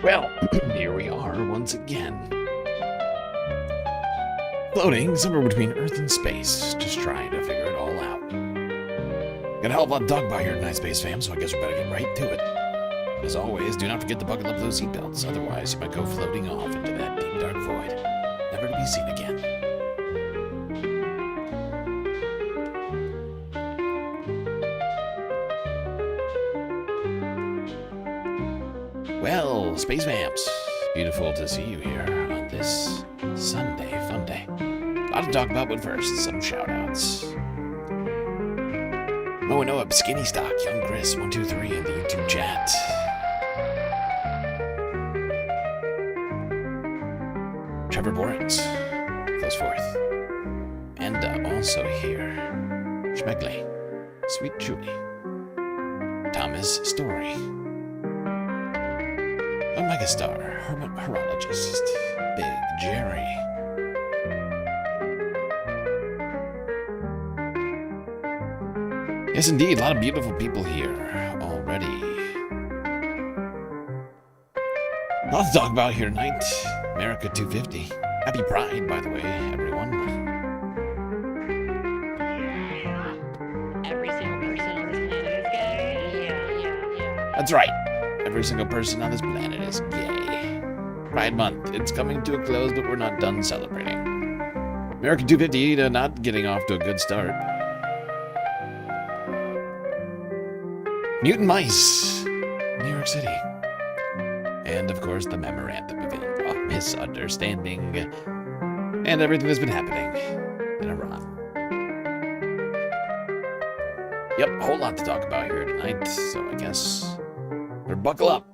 Well, here we are once again. Floating somewhere between Earth and space, just trying to figure it all out. Got a hell of a lot of dog by here tonight, Space Fam, so I guess we better get right to it. As always, do not forget to buckle up those seatbelts, otherwise you might go floating off into that deep dark void, never to be seen again. Well, Space Vamps, beautiful to see you here on this Sunday fun day. A lot to talk about, but first, some shout-outs. Noah, Skinny Stock, Young Chris, 123 in the YouTube chat. Trevor Borens, close fourth. And also here, Schmegley, Sweet Julie, Thomas Story, Megastar, Horologist, Big Jerry. Yes, indeed, a lot of beautiful people here already. A lot to talk about here tonight. America 250. Happy Pride, by the way, everyone. Every single person on this planet is gay. Yeah. That's right. Every single person on this planet is gay. Pride Month, it's coming to a close, but we're not done celebrating. American 250 not getting off to a good start. Mutant Mice, New York City. And of course, the Memorandum of Misunderstanding. And everything that's been happening in Iran. Yep, a whole lot to talk about here tonight, so I guess better buckle up.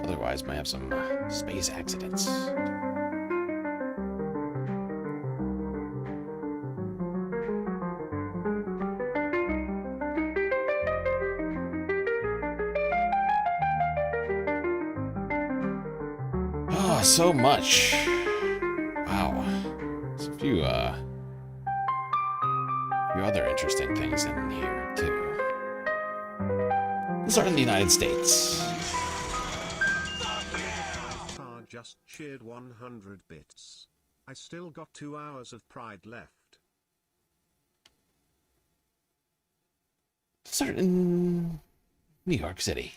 Otherwise, might have some space accidents. Oh, so much. Wow. There's a few other interesting things in here, too. Let's start in the United States. Just cheered 100 bits. I still got 2 hours of Pride left. Let's start in New York City.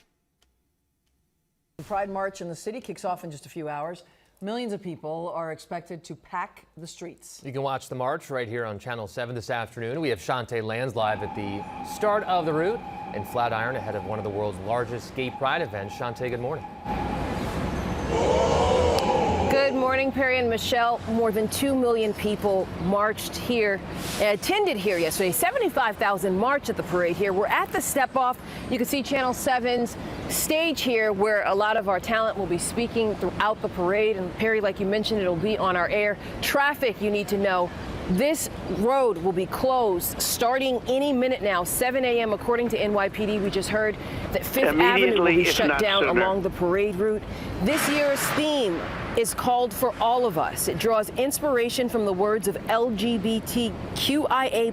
The Pride March in the city kicks off in just a few hours. Millions of people are expected to pack the streets. You can watch the march right here on Channel 7 this afternoon. We have Shantae Lands live at the start of the route in Flatiron ahead of one of the world's largest gay pride events. Shantae, good morning. Good morning, Perry and Michelle. More than 2 million people marched here, attended here yesterday. 75,000 marched at the parade here. We're at the step-off. You can see Channel 7's stage here where a lot of our talent will be speaking throughout the parade. And Perry, like you mentioned, it'll be on our air. Traffic, you need to know. This road will be closed starting any minute now, 7 a.m. according to NYPD. We just heard that Fifth Avenue will be shut down along the parade route. This year's theme is called For All of Us. It draws inspiration from the words of LGBTQIA+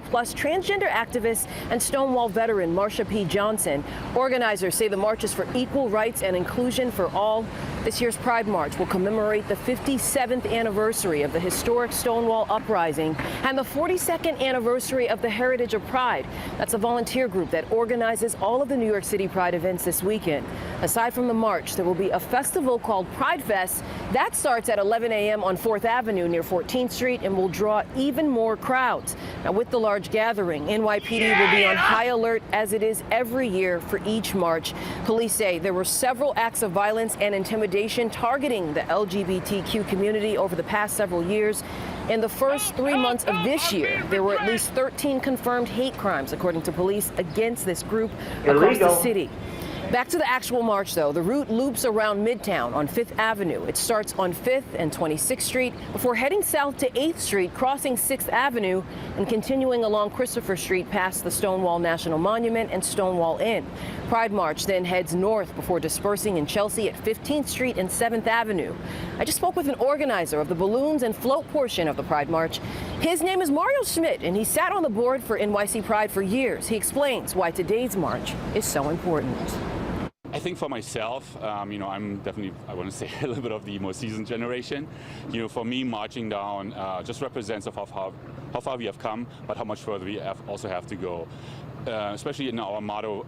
transgender activist and Stonewall veteran Marsha P. Johnson. Organizers say the march is for equal rights and inclusion for all. This year's Pride March will commemorate the 57th anniversary of the historic Stonewall Uprising and the 42nd anniversary of the Heritage of Pride. That's a volunteer group that organizes all of the New York City Pride events this weekend. Aside from the march, there will be a festival called Pride Fest. That starts at 11 a.m. on 4th Avenue near 14th Street and will draw even more crowds. Now, with the large gathering, NYPD will be on high alert as it is every year for each march. Police say there were several acts of violence and intimidation targeting the LGBTQ community over the past several years. In the first 3 months of this year, there were at least 13 confirmed hate crimes, according to police, against this group across the city. Back to the actual march, though. The route loops around Midtown on 5th Avenue. It starts on 5th and 26th Street before heading south to 8th Street, crossing 6th Avenue, and continuing along Christopher Street past the Stonewall National Monument and Stonewall Inn. Pride March then heads north before dispersing in Chelsea at 15th Street and 7th Avenue. I just spoke with an organizer of the balloons and float portion of the Pride March. His name is Mario Schmidt, and he sat on the board for NYC Pride for years. He explains why today's march is so important. I think for myself, I'm definitely, I want to say, a little bit of the more seasoned generation. For me, marching down just represents of how far we have come, but how much further we also have to go. Especially in our motto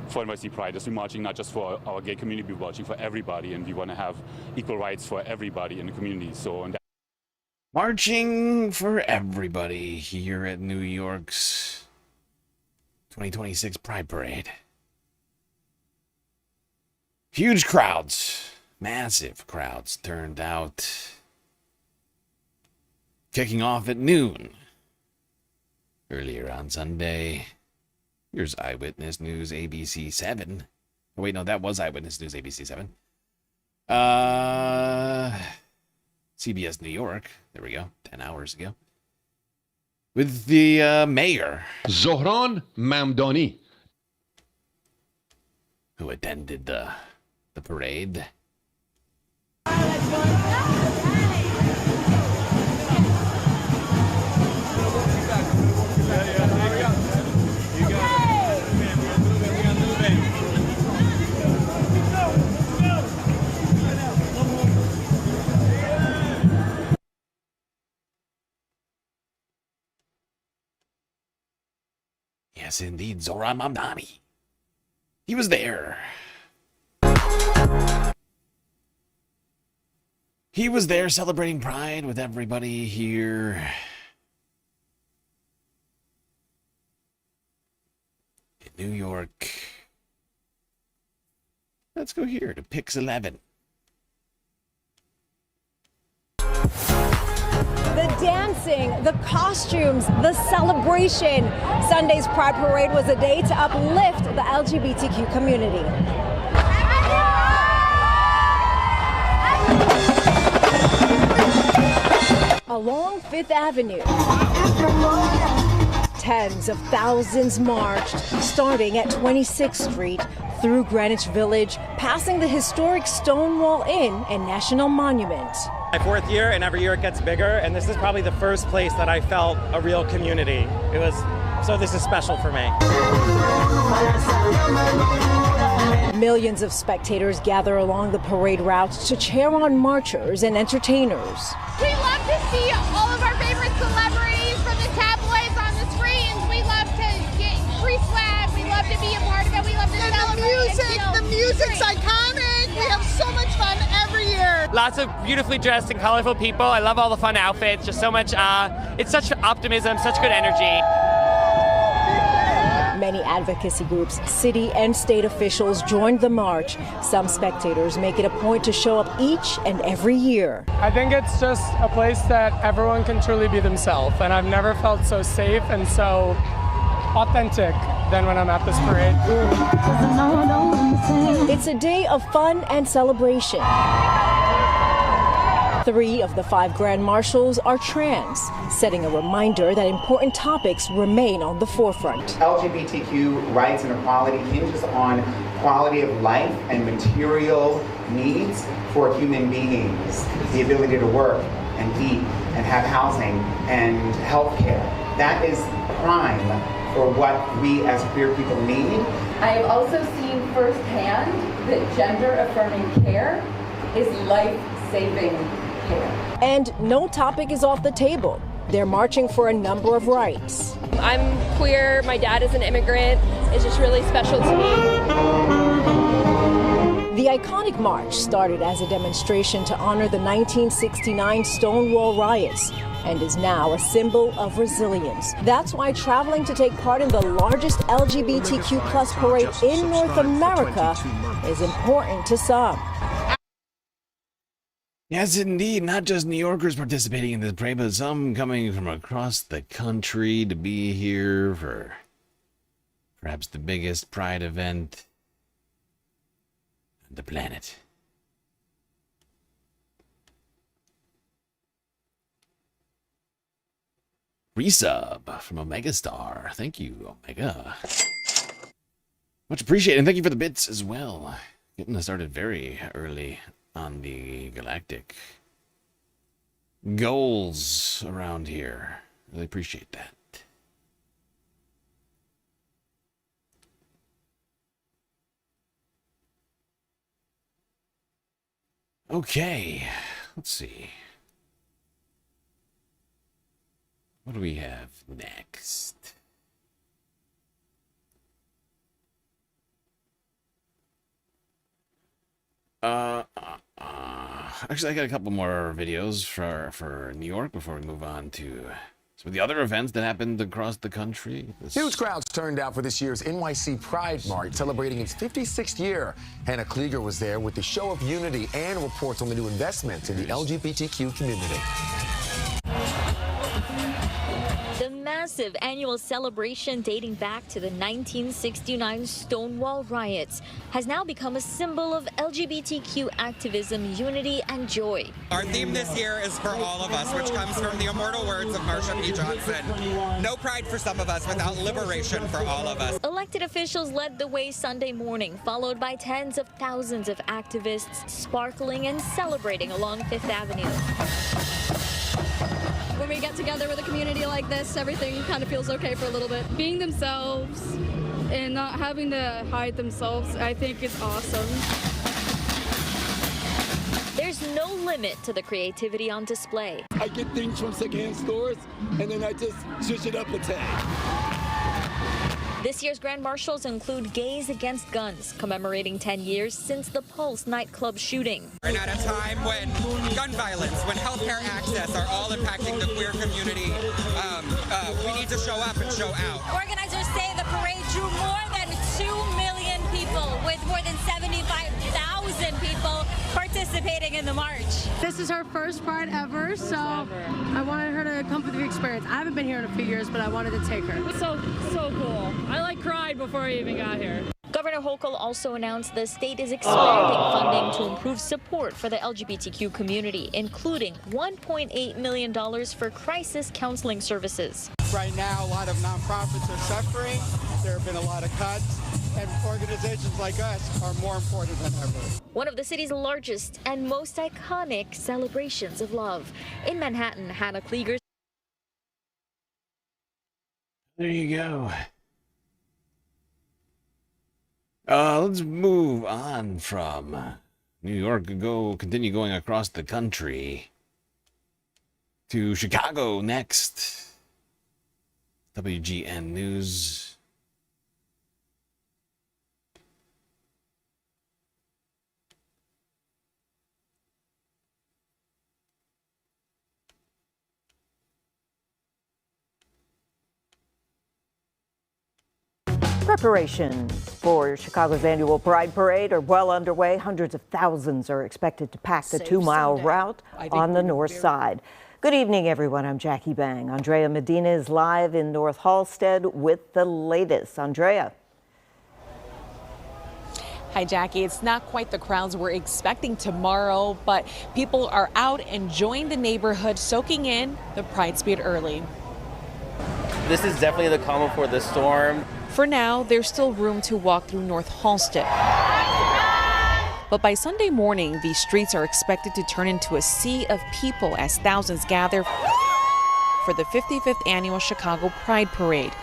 for NYC Pride, is we're marching not just for our gay community, we're marching for everybody, and we want to have equal rights for everybody in the community. So, Marching for everybody here at New York's 2026 Pride Parade. Huge crowds, massive crowds turned out. Kicking off at noon. Earlier on Sunday. Here's Eyewitness News ABC 7. Oh, wait, no, that was Eyewitness News ABC 7. CBS New York. There we go. 10 hours ago. With the mayor. Zohran Mamdani. Who attended the parade. Yes, indeed, Zohran Mamdani. He was there. He was there celebrating Pride with everybody here in New York. Let's go here to Pix 11. The dancing, the costumes, the celebration. Sunday's Pride Parade was a day to uplift the LGBTQ community. Along 5th Avenue, tens of thousands marched, starting at 26th Street, through Greenwich Village, passing the historic Stonewall Inn and National Monument. My 4th year, and every year it gets bigger, and this is probably the first place that I felt a real community. So this is special for me. Millions of spectators gather along the parade route to cheer on marchers and entertainers. We love to see all of our favorite celebrities from the tabloids on the screens. We love to get free swag. We love to be a part of it. We love to celebrate. The music's iconic. We have so much fun every year. Lots of beautifully dressed and colorful people. I love all the fun outfits. Just so much, it's such optimism, such good energy. Many advocacy groups, city and state officials joined the march. Some spectators make it a point to show up each and every year. I think it's just a place that everyone can truly be themselves, and I've never felt so safe and so authentic than when I'm at this parade. It's a day of fun and celebration. 3 of the 5 Grand Marshals are trans, setting a reminder that important topics remain on the forefront. LGBTQ rights and equality hinges on quality of life and material needs for human beings. The ability to work and eat and have housing and health care. That is prime for what we as queer people need. I have also seen firsthand that gender-affirming care is life-saving care. And no topic is off the table. They're marching for a number of rights. I'm queer, my dad is an immigrant. It's just really special to me. The iconic march started as a demonstration to honor the 1969 Stonewall riots and is now a symbol of resilience. That's why traveling to take part in the largest LGBTQ plus parade in North America is important to some. Yes, indeed. Not just New Yorkers participating in this parade, but some coming from across the country to be here for perhaps the biggest Pride event the planet. Resub from Omega Star. Thank you, Omega. Much appreciated, and thank you for the bits as well. Getting us started very early on the galactic goals around here. Really appreciate that. Okay, let's see. What do we have next? Actually, I got a couple more videos for New York before we move on to some of the other events that happened across the country. Huge crowds turned out for this year's NYC Pride March, celebrating its 56th year. Hannah Klieger was there with the show of unity and reports on the new investments in the LGBTQ community. The massive annual celebration dating back to the 1969 Stonewall riots has now become a symbol of LGBTQ activism, unity, and joy. Our theme this year is for all of us, which comes from the immortal words of Marsha P. Johnson. No pride for some of us without liberation for all of us. Elected officials led the way Sunday morning, followed by tens of thousands of activists sparkling and celebrating along Fifth Avenue. When we get together with a community like this, everything kind of feels okay for a little bit. Being themselves and not having to hide themselves, I think is awesome. There's no limit to the creativity on display. I get things from secondhand stores, and then I just switch it up a tad. This year's Grand Marshals include Gays Against Guns, commemorating 10 years since the Pulse nightclub shooting. And at a time when gun violence, when healthcare access are all impacting the queer community, we need to show up and show out. Organizers say the parade drew more than 2 million people, with more than 75,000 people participating in the march. This is her first Pride ever, so I wanted her to come for the experience. I haven't been here in a few years, but I wanted to take her. So cool. I cried before I even got here. Governor Hochul also announced the state is expanding funding to improve support for the LGBTQ community, including $1.8 million for crisis counseling services. Right now, a lot of nonprofits are suffering. There have been a lot of cuts, and organizations like us are more important than ever. One of the city's largest and most iconic celebrations of love. In Manhattan, Hannah Klieger. There you go. Let's move on from New York, continue going across the country to Chicago next. WGN News. Preparations for Chicago's annual Pride Parade are well underway. Hundreds of thousands are expected to pack the 2-mile route on the north side. Good evening, everyone. I'm Jackie Bang. Andrea Medina is live in North Halsted with the latest. Andrea. Hi, Jackie. It's not quite the crowds we're expecting tomorrow, but people are out enjoying the neighborhood, soaking in the Pride spirit early. This is definitely the calm before the storm. For now, there's still room to walk through North Halsted. But by Sunday morning, these streets are expected to turn into a sea of people as thousands gather for the 55th annual Chicago Pride Parade.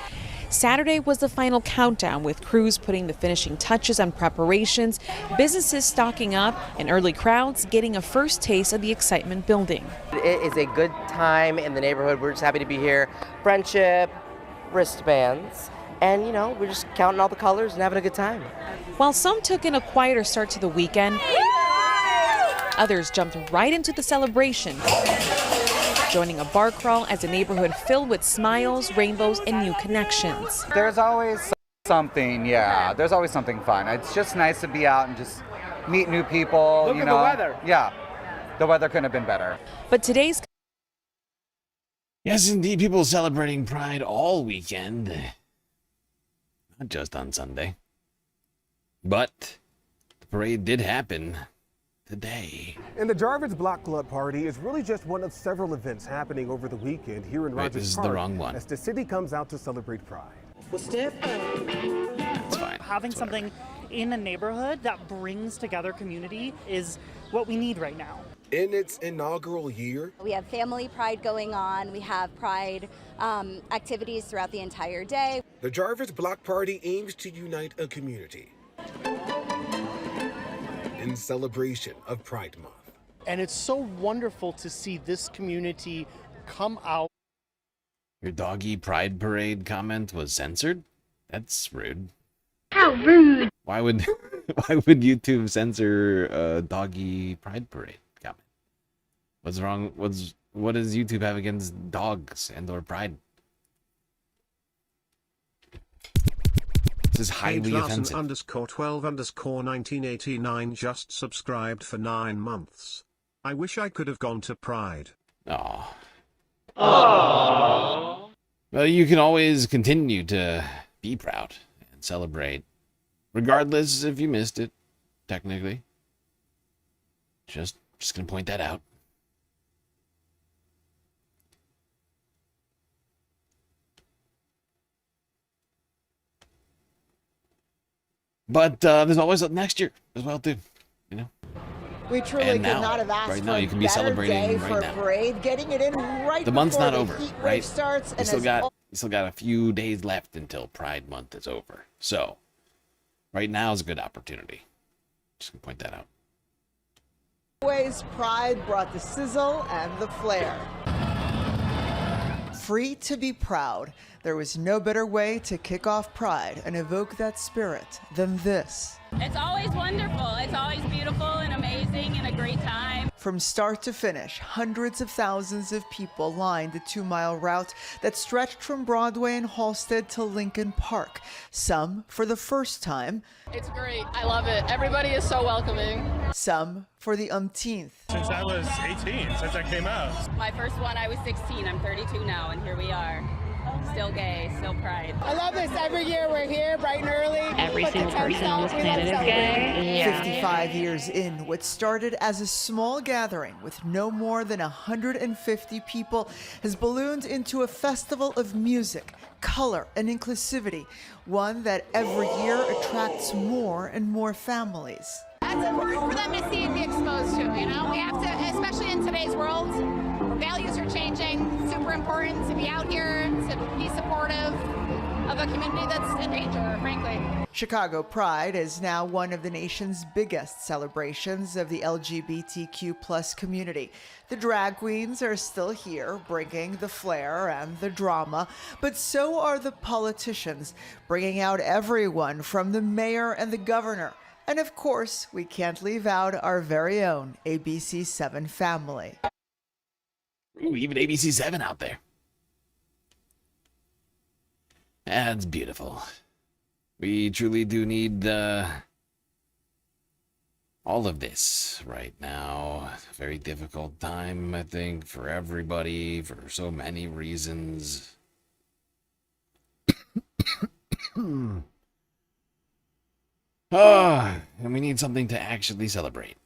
Saturday was the final countdown, with crews putting the finishing touches on preparations, businesses stocking up, and early crowds getting a first taste of the excitement building. It is a good time in the neighborhood. We're just happy to be here. Friendship, wristbands, and, you know, we're just counting all the colors and having a good time. While some took in a quieter start to the weekend, others jumped right into the celebration, joining a bar crawl as a neighborhood filled with smiles, rainbows, and new connections. There's always something, yeah. There's always something fun. It's just nice to be out and just meet new people. Look at the weather. Yeah, the weather couldn't have been better. But today's... Yes, indeed, people celebrating Pride all weekend. Not just on Sunday. But The parade did happen today. And the Jarvis Block Club Party is really just one of several events happening over the weekend here in Wait, Rogers this is Park the wrong one. as the city comes out to celebrate Pride. That's fine. Having something in a neighborhood that brings together community is what we need right now. In its inaugural year, We have family pride going on. We have pride activities throughout the entire day. the Jarvis Block Party aims to unite a community in celebration of Pride Month. And it's so wonderful to see this community come out. Your doggy pride parade comment was censored? That's rude. How rude! Why would YouTube censor a doggy pride parade comment? What's wrong? What does YouTube have against dogs and or pride? This is highly offensive. _12_1989 just subscribed for 9 months. I wish I could have gone to Pride. Aww. Well, you can always continue to be proud and celebrate, regardless if you missed it, technically. Just gonna point that out. But there's always next year as well, too. You know. We truly And could now, not have asked right for now, you can be a better celebrating day right for now. a parade, getting it in right The month's before not the over, heat wave right? starts, You and still as got a few days left until Pride Month is over. So, right now is a good opportunity. Just gonna point that out. always, Pride brought the sizzle and the flair. Free to be proud. There was no better way to kick off Pride and evoke that spirit than this. It's always wonderful. It's always beautiful and amazing and a great time. From start to finish, hundreds of thousands of people lined the 2-mile route that stretched from Broadway and Halsted to Lincoln Park, some for the first time. It's great. I love it. Everybody is so welcoming. Some for the umpteenth. Since I was 18, since I came out. My first one, I was 16. I'm 32 now, and here we are. Still gay, still pride. I love this. Every year we're here bright and early. Every single person on this planet is gay. Yeah. 55 years in, what started as a small gathering with no more than 150 people has ballooned into a festival of music, color, and inclusivity, one that every year attracts more and more families. It's important for them to see and be exposed to, you know? We have to, especially in today's world, values are changing. Super important to be out here, to be supportive of a community that's in danger, frankly. Chicago Pride is now one of the nation's biggest celebrations of the LGBTQ+ community. The drag queens are still here, bringing the flair and the drama, but so are the politicians, bringing out everyone from the mayor and the governor. And of course, we can't leave out our very own ABC7 family. Ooh, even ABC7 out there. That's beautiful. We truly do need all of this right now. Very difficult time, I think, for everybody, for so many reasons. And we need something to actually celebrate.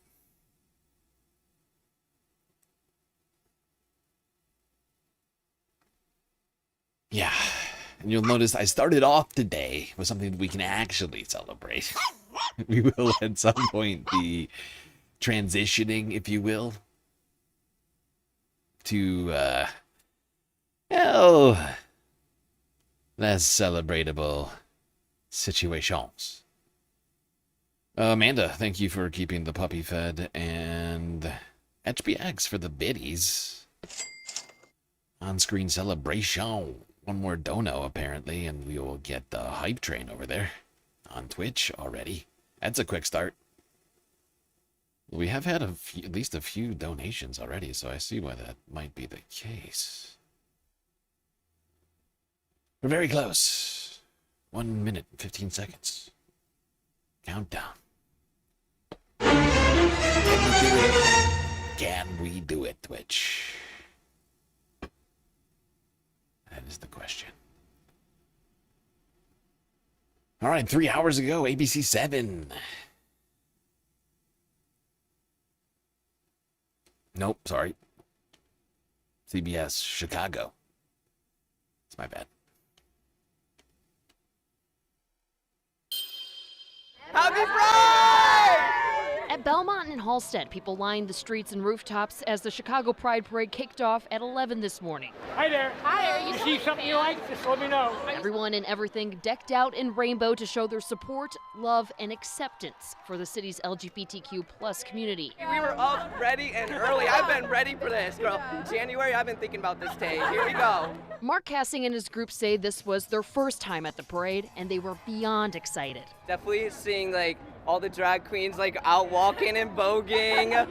Yeah, and you'll notice I started off today with something that we can actually celebrate. We will at some point be transitioning, if you will, to, less celebratable situations. Amanda, thank you for keeping the puppy fed, and HBX for the biddies. On-screen celebration. One more dono, apparently, and we will get the hype train over there on Twitch already. That's a quick start. We have had at least a few donations already, so I see why that might be the case. We're very close. 1 minute and 15 seconds. Countdown. Can we do it, Twitch? That is the question. All right, 3 hours ago, ABC7 Nope, sorry. CBS Chicago. It's my bad. Happy Pride! At Belmont and Halstead, people lined the streets and rooftops as the Chicago Pride Parade kicked off at 11 this morning. Hi there. Hi there. You see something you like? Just let me know. Everyone and everything decked out in rainbow to show their support, love, and acceptance for the city's LGBTQ plus community. We were up, ready, and early. I've been ready for this, girl. January, I've been thinking about this day. Here we go. Mark Cassing and his group say this was their first time at the parade, and they were beyond excited. Definitely seeing like all the drag queens like out walking and voguing,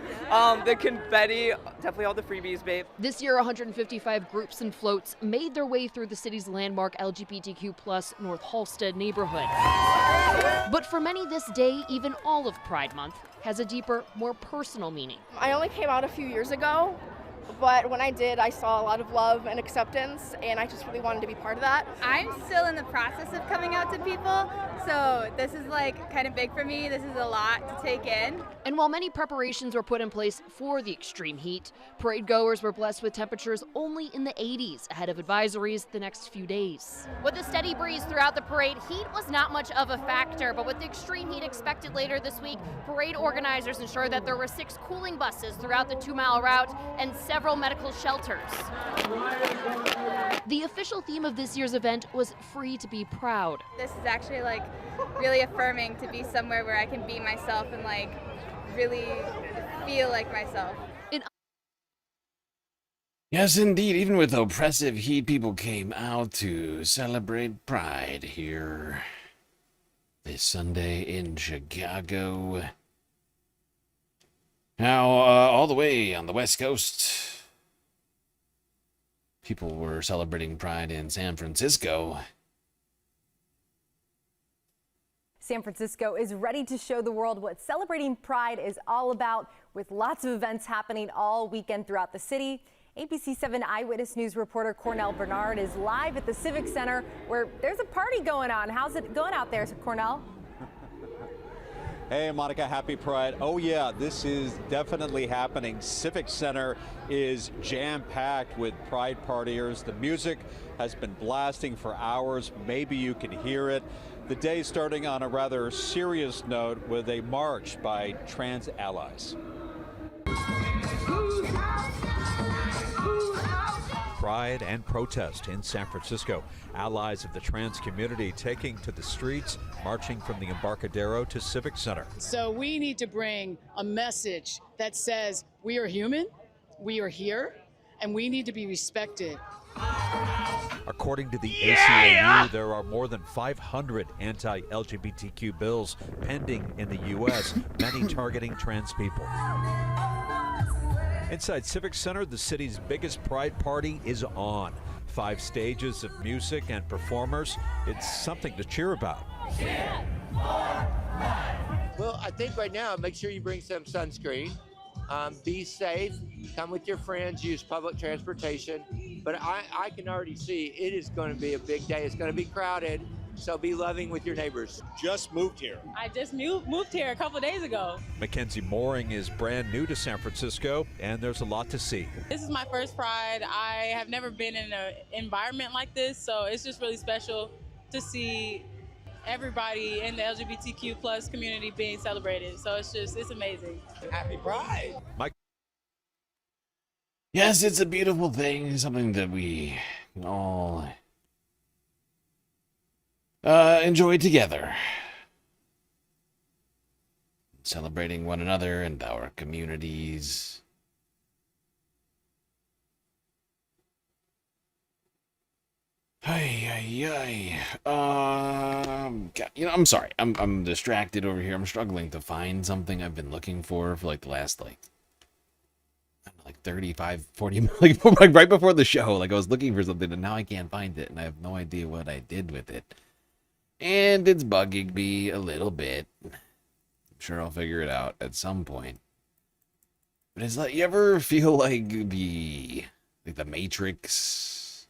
the confetti, definitely all the freebies, babe. This year, 155 groups and floats made their way through the city's landmark LGBTQ plus North Halstead neighborhood. But for many this day, even all of Pride Month, has a deeper, more personal meaning. I only came out a few years ago, but when I did, I saw a lot of love and acceptance, and I just really wanted to be part of that. I'm still in the process of coming out to people, so this is like kind of big for me. This is a lot to take in. And while many preparations were put in place for the extreme heat, parade goers were blessed with temperatures only in the 80s ahead of advisories the next few days. With a steady breeze throughout the parade, heat was not much of a factor, but with the extreme heat expected later this week, parade organizers ensured that there were 6 cooling buses throughout the 2-mile route and several medical shelters. The official theme of this year's event was Free to be Proud. This is actually like really affirming to be somewhere where I can be myself and like really feel like myself. Yes, indeed. Even with oppressive heat, people came out to celebrate Pride here this Sunday in Chicago. Now, all the way on the West Coast, people were celebrating Pride in San Francisco. San Francisco is ready to show the world what celebrating Pride is all about, with lots of events happening all weekend throughout the city. ABC 7 Eyewitness News reporter Cornell Bernard is live at the Civic Center, where there's a party going on. How's it going out there, Cornell? Hey, Monica, happy Pride. Oh, yeah, this is definitely happening. Civic Center is jam-packed with Pride partiers. The music has been blasting for hours. Maybe you can hear it. The day starting on a rather serious note with a march by trans allies. Pride and protest in San Francisco. Allies of the trans community taking to the streets, marching from the Embarcadero to Civic Center. So we need to bring a message that says we are human, we are here, and we need to be respected. According to the ACLU, there are more than 500 anti-LGBTQ bills pending in the U.S., many targeting trans people. Inside Civic Center, the city's biggest Pride party is on. 5 stages of music and performers. It's something to cheer about. Well, I think right now, make sure you bring some sunscreen. Be safe, come with your friends, use public transportation. But I can already see it is going to be a big day. It's going to be crowded, so be loving with your neighbors. Just moved here. I just moved here a couple days ago. Mackenzie Mooring is brand new to San Francisco, and there's a lot to see. This is my first Pride. I have never been in an environment like this, so it's just really special to see everybody in the LGBTQ plus community being celebrated. So it's amazing. Happy Pride. Yes, it's a beautiful thing, something that we can all enjoy together. Celebrating one another and our communities. I'm sorry. I'm distracted over here. I'm struggling to find something I've been looking for like the last 35, 40, like right before the show. Like I was looking for something and now I can't find it and I have no idea what I did with it. And it's bugging me a little bit. I'm sure I'll figure it out at some point. But it's like, you ever feel like the Matrix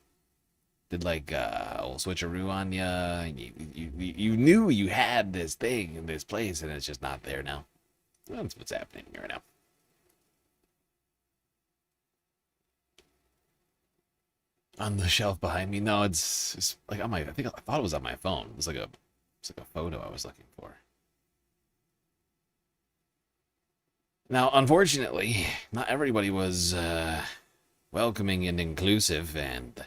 did like a switcheroo on you, and you knew you had this thing in this place and it's just not there now? That's what's happening right now. on the shelf behind me. No, it's like on my. I thought it was on my phone. It's like a photo I was looking for. Now, unfortunately, not everybody was welcoming and inclusive and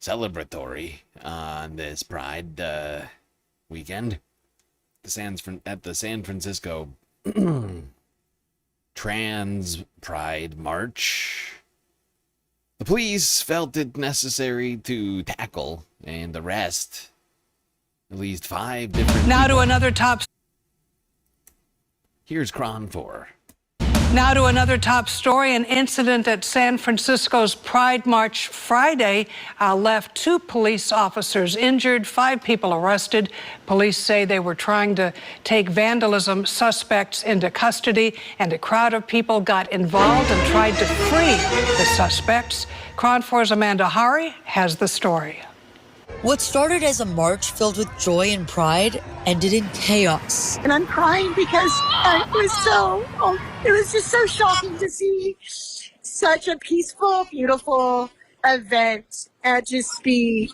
celebratory on this Pride weekend. At the San Francisco Trans Pride March, the police felt it necessary to tackle and arrest at least 5 different Now people. to another top. Here's Cron 4. Now to another top story. An incident at San Francisco's Pride March Friday left 2 police officers injured, 5 people arrested. Police say they were trying to take vandalism suspects into custody, and a crowd of people got involved and tried to free the suspects. Cron 4's Amanda Hari has the story. What started as a march filled with joy and pride ended in chaos. And I'm crying because it was just so shocking to see such a peaceful, beautiful event and just be,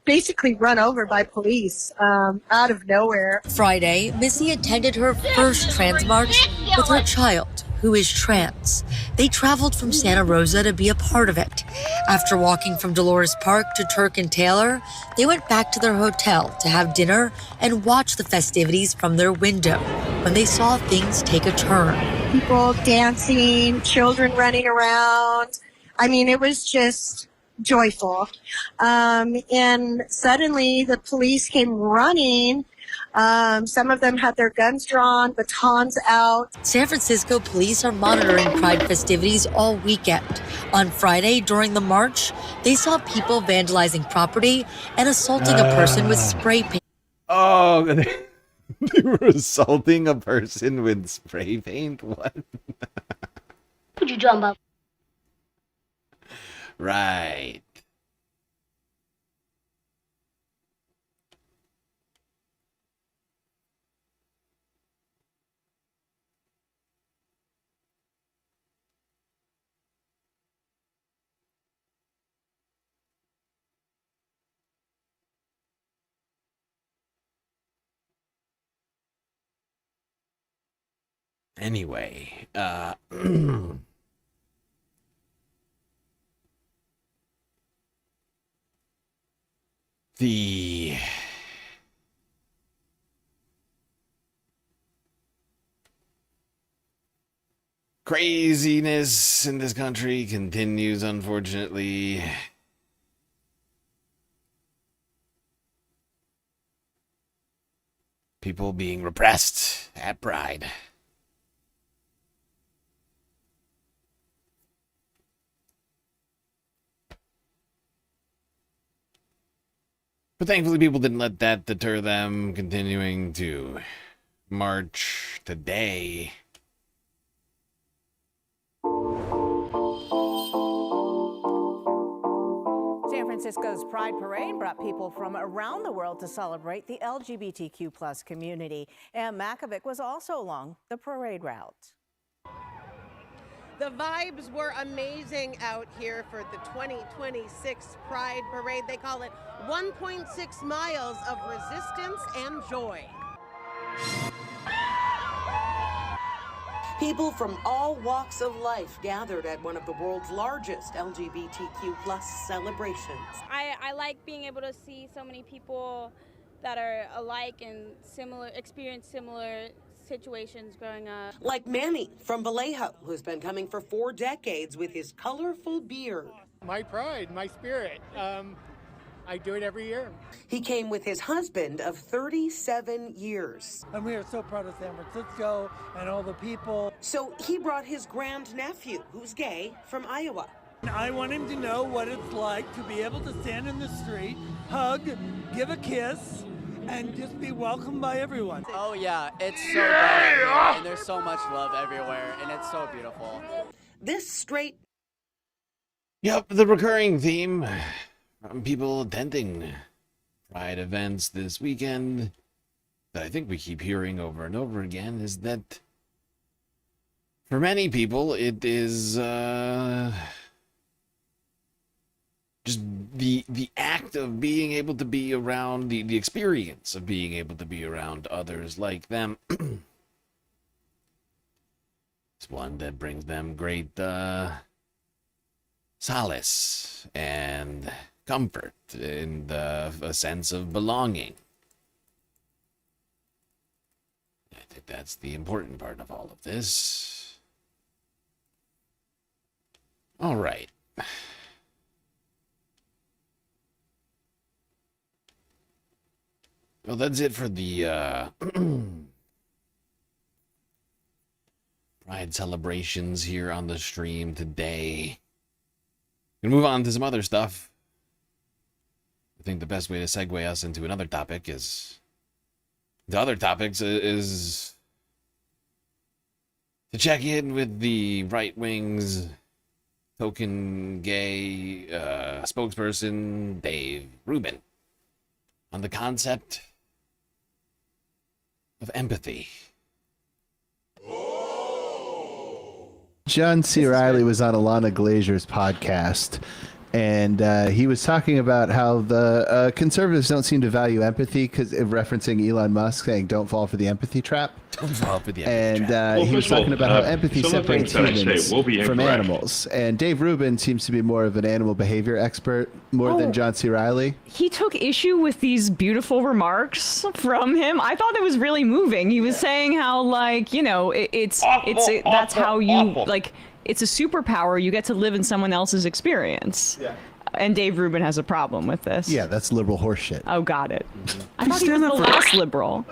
basically run over by police out of nowhere. Friday, Missy attended her first trans march with her child, who is trans. They traveled from Santa Rosa to be a part of it. After walking from Dolores Park to Turk and Taylor, they went back to their hotel to have dinner and watch the festivities from their window when they saw things take a turn. People dancing, children running around. I mean, it was just joyful. And suddenly the police came running. Some of them had their guns drawn, batons out. San Francisco police are monitoring Pride festivities all weekend. On Friday, during the march, they saw people vandalizing property and assaulting a person with spray paint. Oh, they were assaulting a person with spray paint? What? What you drum up? Right. Anyway, the craziness in this country continues, unfortunately. People being repressed at Pride. But thankfully, people didn't let that deter them continuing to march today. San Francisco's Pride Parade brought people from around the world to celebrate the LGBTQ plus community. And Makovic was also along the parade route. The vibes were amazing out here for the 2026 Pride Parade. They call it 1.6 miles of resistance and joy. People from all walks of life gathered at one of the world's largest LGBTQ plus celebrations. I like being able to see so many people that are alike and experience similar situations growing up. Like Manny from Vallejo, who's been coming for 4 decades with his colorful beard. My pride, my spirit. I do it every year. He came with his husband of 37 years. And we are so proud of San Francisco and all the people. So he brought his grandnephew, who's gay, from Iowa. I want him to know what it's like to be able to stand in the street, hug, give a kiss, and just be welcomed by everyone. Oh yeah, it's so bright and there's so much love everywhere, and it's so beautiful. This Strait. Yep, the recurring theme from people attending Pride events this weekend that I think we keep hearing over and over again is that for many people it is just the act of being able to be around, the experience of being able to be around others like them. It's one that brings them great solace and comfort and a sense of belonging. I think that's the important part of all of this. All right. Well, that's it for the Pride celebrations here on the stream today. Gonna move on to some other stuff. I think the best way to segue us into another topic is to check in with the right wing's token gay spokesperson, Dave Rubin, on the concept of empathy. John C. Reilly was on Alana Glazer's podcast, and he was talking about how the conservatives don't seem to value empathy, because referencing Elon Musk saying, "Don't fall for the empathy trap." Don't fall for the empathy trap. And he was talking about how empathy separates humans from animals. And Dave Rubin seems to be more of an animal behavior expert, more than John C. Reilly. He took issue with these beautiful remarks from him. I thought it was really moving. He was saying how, like, you know, that's how you, like, it's a superpower. You get to live in someone else's experience. Yeah. And Dave Rubin has a problem with this. Yeah, that's liberal horseshit. Oh, got it. I thought he was the last liberal.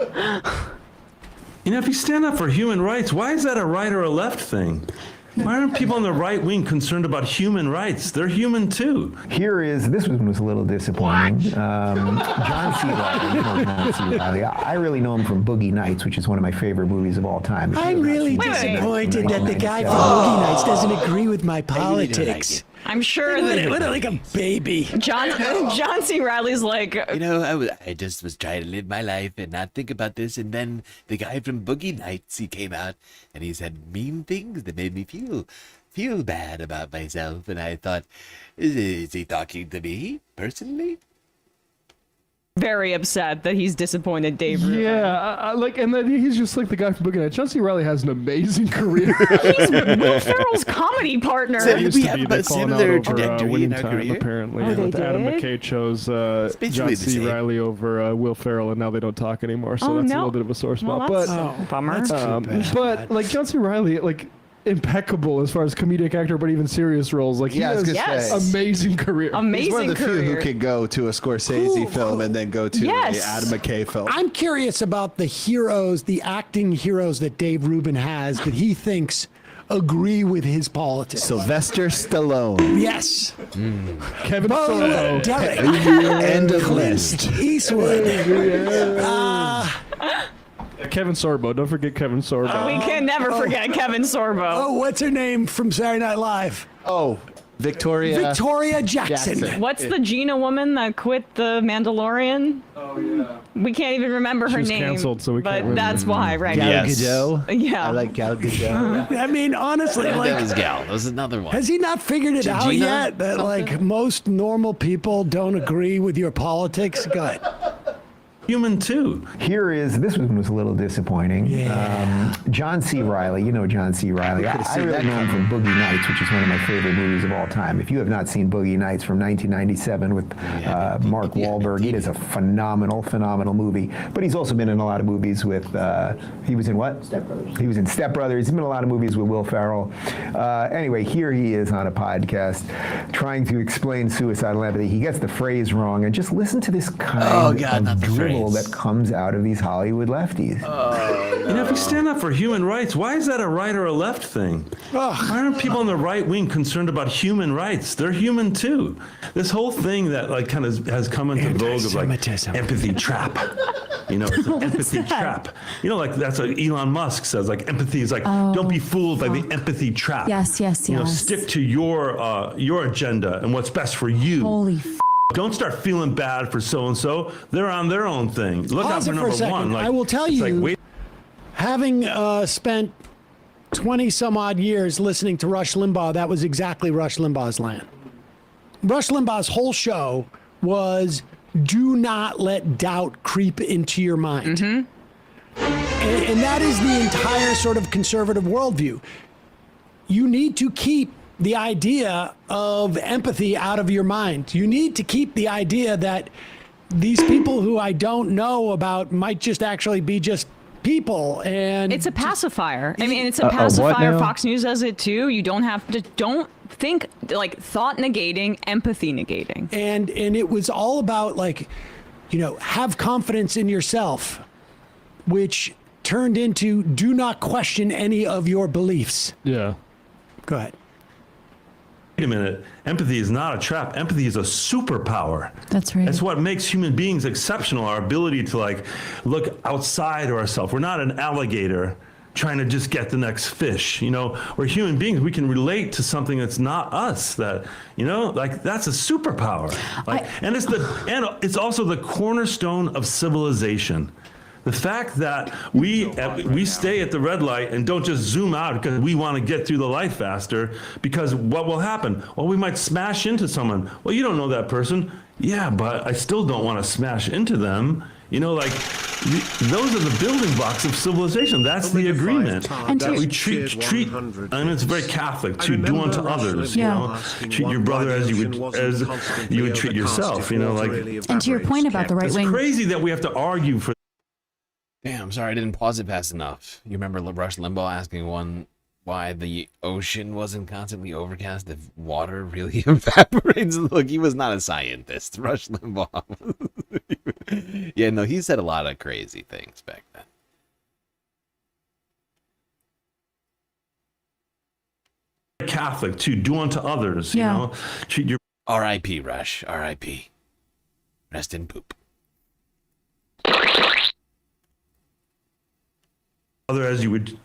You know, if you stand up for human rights, why is that a right or a left thing? Why aren't people on the right wing concerned about human rights? They're human too. This one was a little disappointing. John C. Reilly. I really know him from Boogie Nights, which is one of my favorite movies of all time. I'm really disappointed that the guy from Boogie Nights doesn't agree with my politics. I'm sure that what like a baby. John C. Reilly's like, you know, I just was trying to live my life and not think about this, and then the guy from Boogie Nights, he came out and he said mean things that made me feel bad about myself, and I thought, is he talking to me personally? very upset that he's disappointed Dave Rubin. Yeah, and then he's just like the guy from Boogie Nights. John C. Reilly has an amazing career. He's Will Ferrell's comedy partner. So we have a similar trajectory in our career. Apparently, they with Adam did? McKay chose John C. Reilly over Will Ferrell, and now they don't talk anymore. So that's a little bit of a sore spot. Well, but bummer. But like John C. Reilly, like, impeccable as far as comedic actor, but even serious roles. Like, he has amazing career. He's one of the few who can go to a Scorsese film and then go to the Adam McKay film. I'm curious about the heroes, the acting heroes that Dave Rubin has that he thinks agree with his politics. Sylvester Stallone. Yes. Kevin Sorbo. Derek. End of list. Eastwood. Kevin Sorbo. Don't forget Kevin Sorbo. We can never forget Kevin Sorbo. Oh, what's her name from Saturday Night Live? Oh, Victoria Jackson. What's the Gina woman that quit The Mandalorian? Oh, yeah. We can't even remember her She was name. canceled, so we but can't remember. That's why, right? Gal Gadot. Yeah. I like Gal Gadot. I mean, honestly, That was Gal. That was another one. has he not figured it out Gina? yet that like most normal people don't agree with your politics? Go ahead. Human too. This one was a little disappointing. John C. Reilly, you know John C. Reilly. I really know him from Boogie Nights, which is one of my favorite movies of all time. If you have not seen Boogie Nights from 1997 with Mark Wahlberg, it is a phenomenal movie. But he's also been in a lot of movies with, he was in what? Step Brothers. He was in Step Brothers. He's been in a lot of movies with Will Ferrell. Anyway, here he is on a podcast trying to explain suicidal empathy. He gets the phrase wrong, and just listen to this kind of drivel that comes out of these Hollywood lefties. You know, if you stand up for human rights, why is that a right or a left thing? Why aren't people on the right wing concerned about human rights? They're human too. This whole thing that like kind of has come into vogue of like empathy trap. You know, it's an empathy trap. You know, like that's what Elon Musk says. Like empathy is like, don't be fooled by the empathy trap. Yes. You know, stick to your agenda and what's best for you. Holy Don't start feeling bad for so-and-so. They're on their own thing. Look out for number one. Like, I will tell you, having spent 20 some odd years listening to Rush Limbaugh, that was exactly Rush Limbaugh's land. Rush Limbaugh's whole show was do not let doubt creep into your mind. And that is the entire sort of conservative worldview. You need to keep the idea of empathy out of your mind. You need to keep the idea that these people who I don't know about might just actually be just people, and it's a pacifier. I mean, it's a pacifier. Fox News does it too. You don't have to, don't think, like, thought negating, empathy negating. And it was all about, like, you know, have confidence in yourself, which turned into do not question any of your beliefs. Yeah. Go ahead. Wait a minute. Empathy is not a trap. Empathy is a superpower. That's right. That's what makes human beings exceptional. Our ability to, like, look outside of ourselves. We're not an alligator trying to just get the next fish. You know, we're human beings. We can relate to something that's not us. That, you know, like, that's a superpower. Like, and it's also the cornerstone of civilization. The fact that we stay at the red light and don't just zoom out because we want to get through the light faster, because what will happen? Well, we might smash into someone. Well, you don't know that person. Yeah, but I still don't want to smash into them. You know, like, those are the building blocks of civilization. That's the agreement. And that we treat, and it's very Catholic, to do unto others, you know, treat your brother as you would treat yourself, you know, like. And to your point about the right wing. It's crazy that we have to argue for. Damn, sorry, I didn't pause it fast enough. You remember Rush Limbaugh asking why the ocean wasn't constantly overcast if water really evaporates? Look, he was not a scientist, Rush Limbaugh. Yeah, no, he said a lot of crazy things back then. Catholic, to do unto others, you know, treat your. R.I.P. Rush, R.I.P. Rest in poop. Other as you would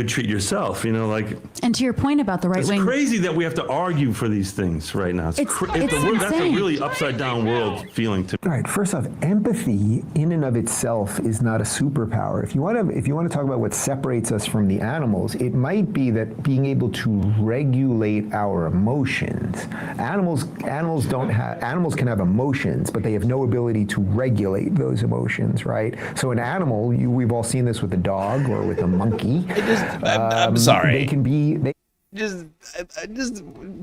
treat yourself, you know, like. And to your point about the right wing, it's crazy that we have to argue for these things right now. That's a really upside down world feeling to me. All right. First off, empathy in and of itself is not a superpower. If you want to talk about what separates us from the animals, it might be that being able to regulate our emotions. Animals can have emotions, but they have no ability to regulate those emotions, right? So an animal, we've all seen this with a dog or with a monkey. I'm sorry. They can be. Just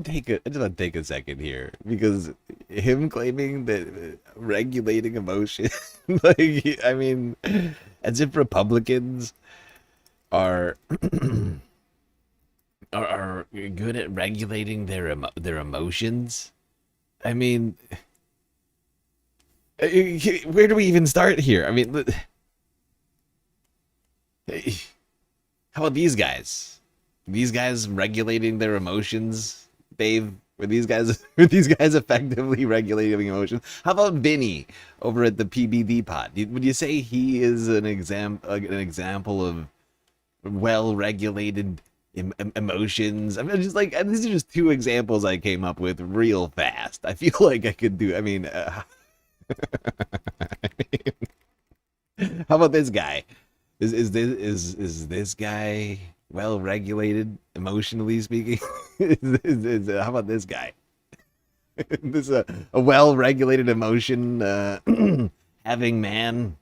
take a second here, because him claiming that regulating emotion, like, I mean, as if Republicans are good at regulating their emotions. I mean, where do we even start here? I mean, how about these guys? These guys regulating their emotions, Dave? Were these guys effectively regulating emotions? How about Vinny over at the PBD pod? Would you say he is an example of well-regulated emotions? I mean, just like, these are just two examples I came up with real fast. I feel like I could do. I mean, how about this guy? Is this guy well regulated emotionally speaking? How about this guy? This is a well regulated emotion having man.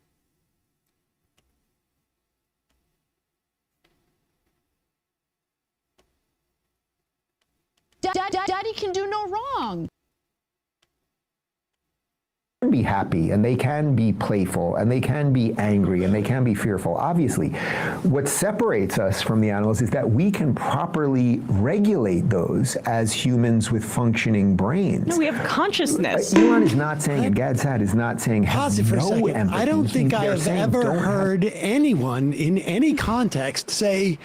Daddy can do no wrong. Be happy, and they can be playful, and they can be angry, and they can be fearful. Obviously, what separates us from the animals is that we can properly regulate those as humans with functioning brains. No, we have consciousness. Elon is not saying, and Gad Saad is not saying, pause it for a second. Empathy. I don't think I have ever heard anyone in any context say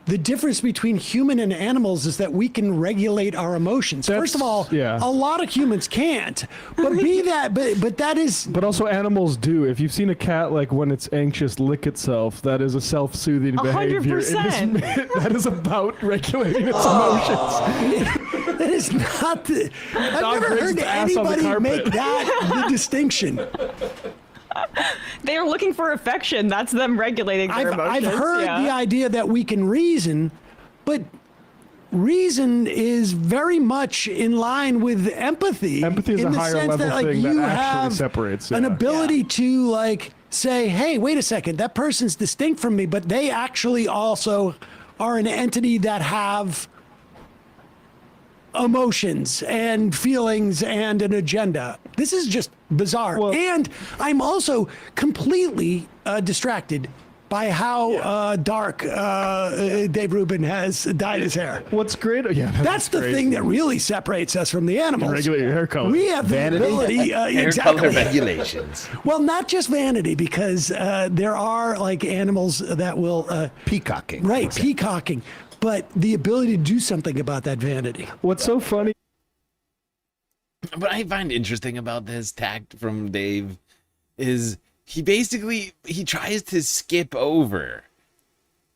the difference between human and animals is that we can regulate our emotions. First of all, a lot of humans can't. But but that is. But also animals do. If you've seen a cat, like, when it's anxious, lick itself, that is a self-soothing behavior. 100%. That is about regulating its emotions. That is not the. I've never heard anybody make that the distinction. They are looking for affection. That's them regulating their emotions. I've heard the idea that we can reason, but reason is very much in line with empathy. Empathy is in a the higher sense level that, like, thing that you actually have separates. an yeah. ability to like say, hey, wait a second, that person's distinct from me, but they actually also are an entity that have emotions and feelings and an agenda. This is just bizarre. And I'm also completely distracted by how dark Dave Rubin has dyed his hair. What's great? Yeah, that's the thing that really separates us from the animals. Regulate your hair color. We have Vanity? the ability, Hair exactly. color regulations. Well, not just vanity, because there are like animals that will peacocking. Right, peacocking. But the ability to do something about that vanity. What's so funny? What I find interesting about this tact from Dave is he tries to skip over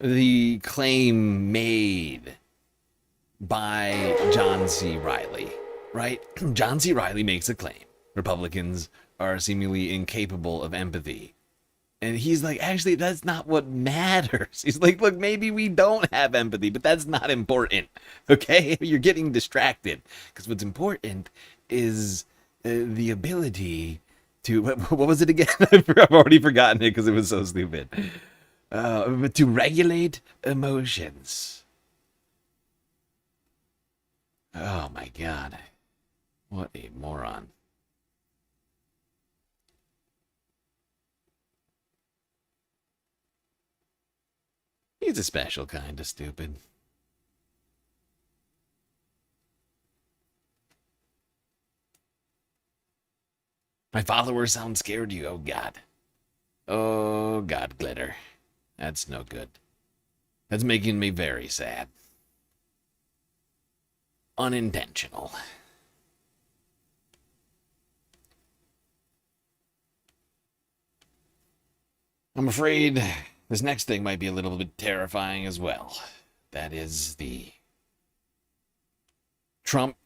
the claim made by John C. Reilly, right? John C. Reilly makes a claim. Republicans are seemingly incapable of empathy. And he's like, actually, that's not what matters. He's like, look, maybe we don't have empathy, but that's not important, okay? You're getting distracted. Because what's important is the ability to, what was it again? I've already forgotten it because it was so stupid. To regulate emotions. Oh my God. What a moron. He's a special kind of stupid. My followers sound scared you. Oh, God. Oh, God, Glitter. That's no good. That's making me very sad. Unintentional. I'm afraid this next thing might be a little bit terrifying as well. That is the Trump-esque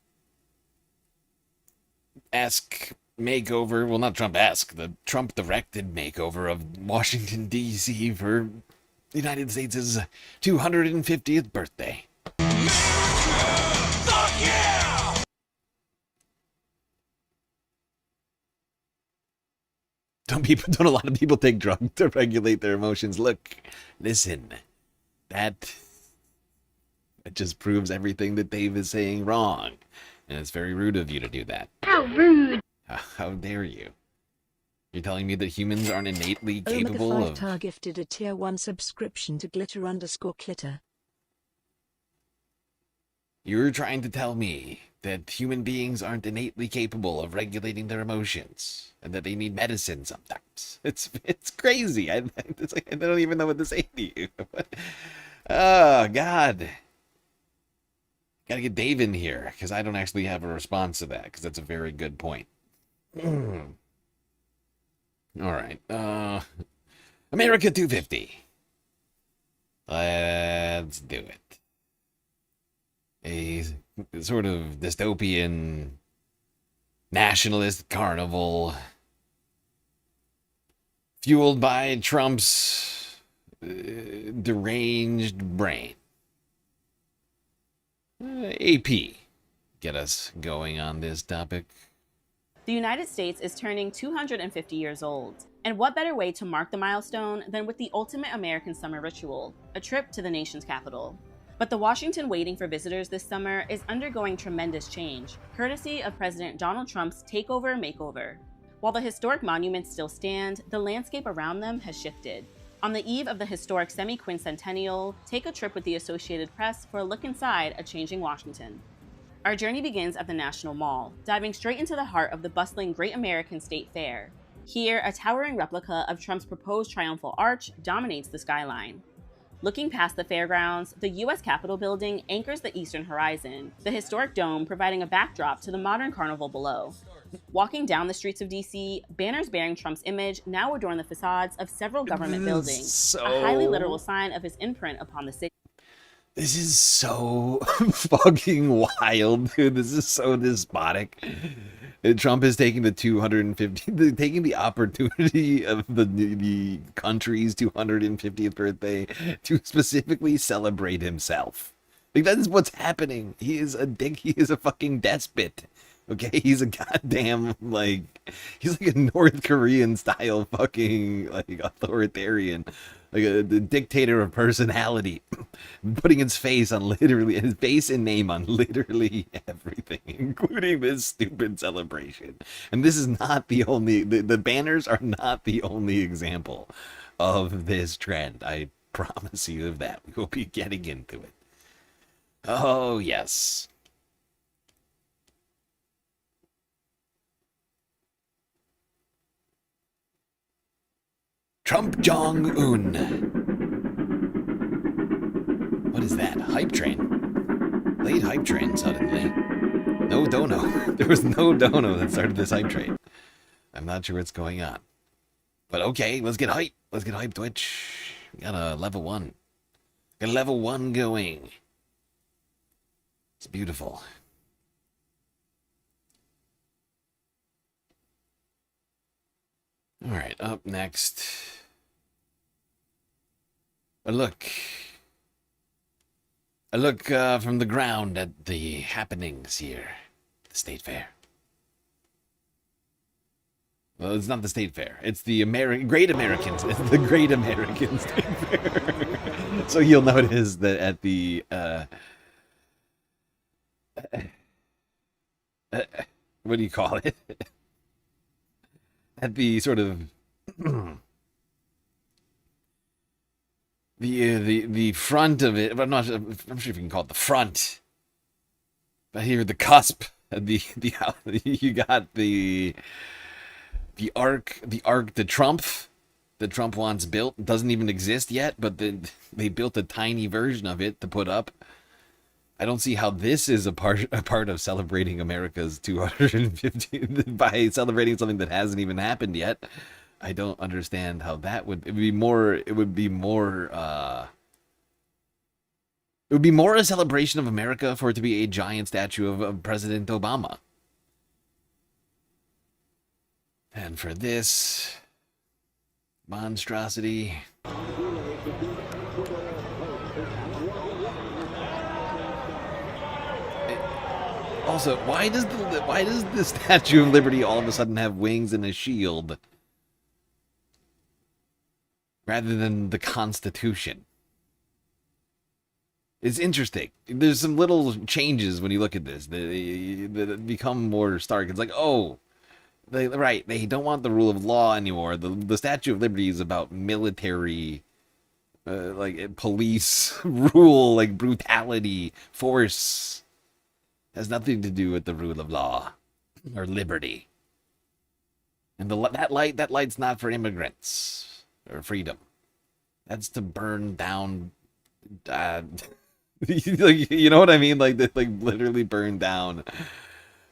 makeover. Well, not Trump-esque. The Trump-directed makeover of Washington, D.C. for the United States' 250th birthday. Fuck yeah! Don't a lot of people take drugs to regulate their emotions? Look, listen, that just proves everything that Dave is saying wrong. And it's very rude of you to do that. How rude. How dare you? You're telling me that humans aren't innately capable of... Omega5 gifted a tier 1 subscription to glitter_clitter. You're trying to tell me that human beings aren't innately capable of regulating their emotions and that they need medicine sometimes. It's crazy. It's like, I don't even know what to say to you. Oh, God. Gotta get Dave in here because I don't actually have a response to that because that's a very good point. All right. America 250. Let's do it. A sort of dystopian nationalist carnival fueled by Trump's deranged brain. AP, get us going on this topic. The United States is turning 250 years old. And what better way to mark the milestone than with the ultimate American summer ritual, a trip to the nation's capital. But the Washington waiting for visitors this summer is undergoing tremendous change, courtesy of President Donald Trump's takeover makeover. While the historic monuments still stand, the landscape around them has shifted. On the eve of the historic semi-quincentennial, take a trip with the Associated Press for a look inside a changing Washington. Our journey begins at the National Mall, diving straight into the heart of the bustling Great American State Fair. Here, a towering replica of Trump's proposed triumphal arch dominates the skyline. Looking past the fairgrounds, the U.S. Capitol building anchors the eastern horizon, the historic dome providing a backdrop to the modern carnival below. Walking down the streets of D.C., banners bearing Trump's image now adorn the facades of several government buildings, a highly literal sign of his imprint upon the city. This is so fucking wild, dude. This is so despotic. Trump is taking taking the opportunity of the country's 250th birthday to specifically celebrate himself. Like, that is what's happening. He is a dick. He is a fucking despot. Okay, he's a goddamn, like, he's like a North Korean style fucking, like, authoritarian, like a dictator of personality, putting his face and name on literally everything, including this stupid celebration. And this is not the only, the banners are not the only example of this trend. I promise you of that. We will be getting into it. Oh, yes. Trump Jong-un. What is that? Hype train? Late hype train suddenly. No dono. There was no dono that started this hype train. I'm not sure what's going on. But okay, let's get hype. Let's get hype, Twitch. We got a level 1. Got a level 1 going. It's beautiful. All right, up next. A look from the ground at the happenings here, the State Fair. Well, it's not the State Fair. It's the Great Americans. It's the Great American State Fair. So you'll notice that at the what do you call it? At the sort of the front of it, but I'm sure if you can call it the front. But here, the cusp, you got the arc that Trump wants built doesn't even exist yet, but they built a tiny version of it to put up. I don't see how this is a part of celebrating America's 250 by celebrating something that hasn't even happened yet. I don't understand how that would. It would be more a celebration of America for it to be a giant statue of President Obama. And for this monstrosity. Also, why does the Statue of Liberty all of a sudden have wings and a shield rather than the Constitution? It's interesting. There's some little changes when you look at this that become more stark. It's like, oh, they don't want the rule of law anymore. The Statue of Liberty is about military, like police rule, like brutality, force. Has nothing to do with the rule of law or liberty. And that light's not for immigrants or freedom. That's to burn down. You know what I mean? Like literally burn down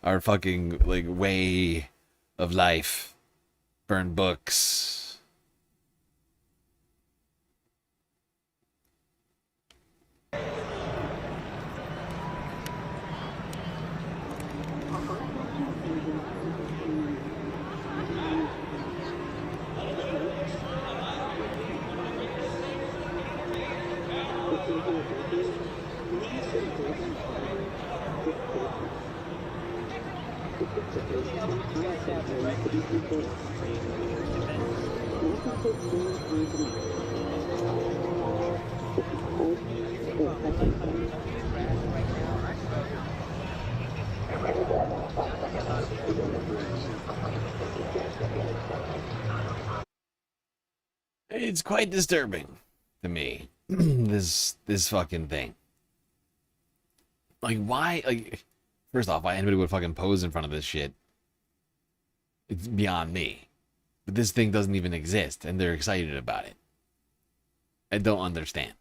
our fucking way of life. Burn books. It's quite disturbing to me, this fucking thing. Like, why? Like, first off, why anybody would fucking pose in front of this shit? It's beyond me. But this thing doesn't even exist, and they're excited about it. I don't understand.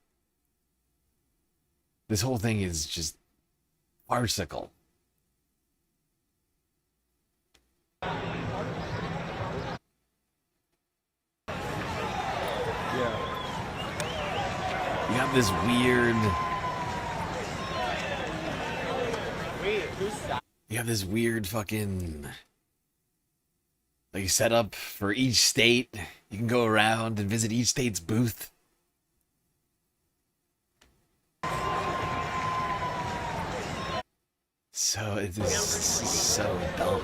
This whole thing is just farcical. You got this weird... You have this weird fucking... like setup for each state. You can go around and visit each state's booth. So it's so dumb.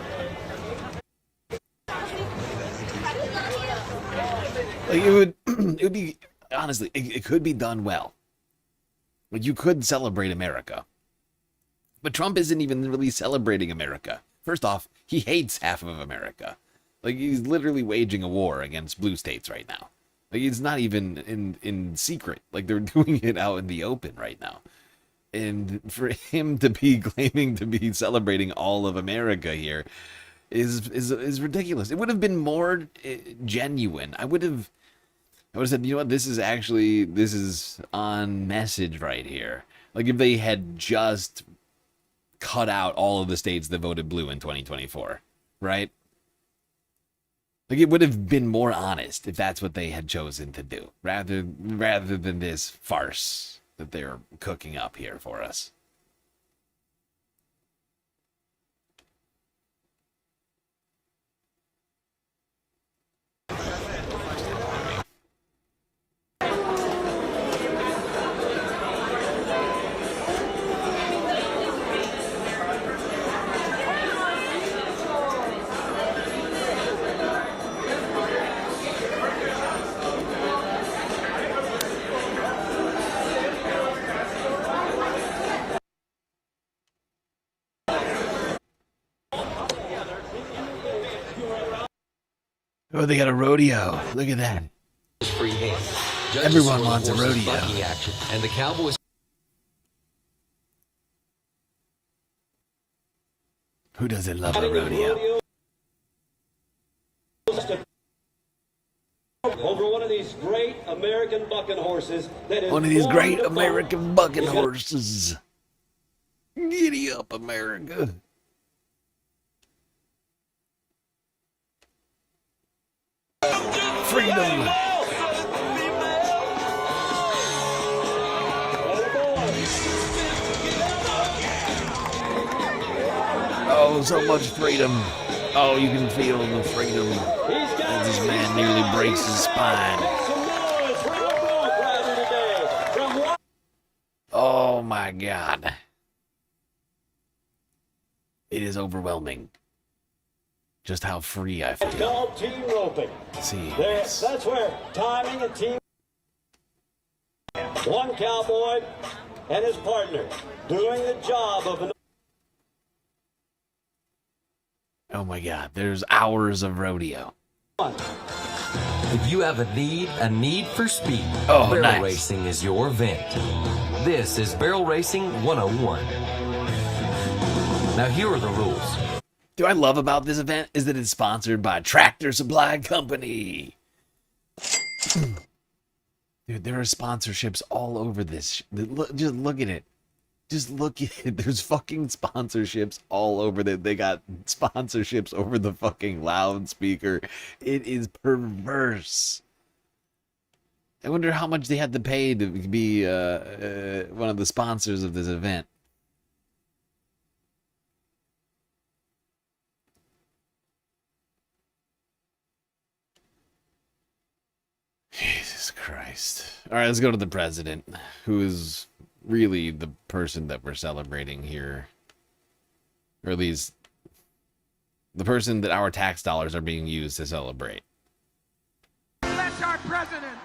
Like it would be honestly, it could be done well. Like you could celebrate America, but Trump isn't even really celebrating America. First off, he hates half of America. Like he's literally waging a war against blue states right now. Like it's not even in secret. Like they're doing it out in the open right now. And for him to be claiming to be celebrating all of America here is ridiculous. It would have been more genuine. I would have said, you know what, this is on message right here. Like if they had just cut out all of the states that voted blue in 2024, right? Like it would have been more honest if that's what they had chosen to do, rather than this farce that they're cooking up here for us. Oh, they got a rodeo. Look at that. Free hand. Everyone wants a rodeo. Action, and the Cowboys. Who doesn't love a rodeo? Over one of these great American bucking horses. One of these great American bucking horses. Giddy up, America. Freedom. Oh, so much freedom. Oh, you can feel the freedom as this man nearly breaks his spine. Oh my God. It is overwhelming. Just how free I feel. It's called team roping. See, that's where timing and team. One cowboy and his partner doing the job of an. Oh my God, there's hours of rodeo. If you have a need for speed, Oh, barrel nice. racing is your event. This is Barrel Racing 101. Now here are the rules. What I love about this event is that it's sponsored by Tractor Supply Company. Dude, there are sponsorships all over this. Just look at it. Just look at it. There's fucking sponsorships all over it. They got sponsorships over the fucking loudspeaker. It is perverse. I wonder how much they had to pay to be one of the sponsors of this event. Jesus Christ. All right, let's go to the president, who is really the person that we're celebrating here. Or at least the person that our tax dollars are being used to celebrate. That's our president.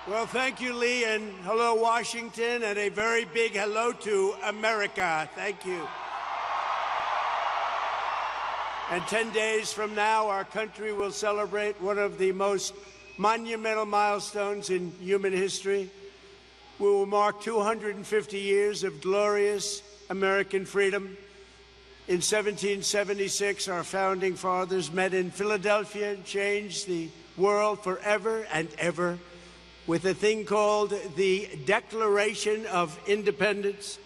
Well, thank you, Lee, and hello, Washington, and a very big hello to America. Thank you. And 10 days from now, our country will celebrate one of the most monumental milestones in human history. We will mark 250 years of glorious American freedom. In 1776, our founding fathers met in Philadelphia and changed the world forever and ever with a thing called the Declaration of Independence.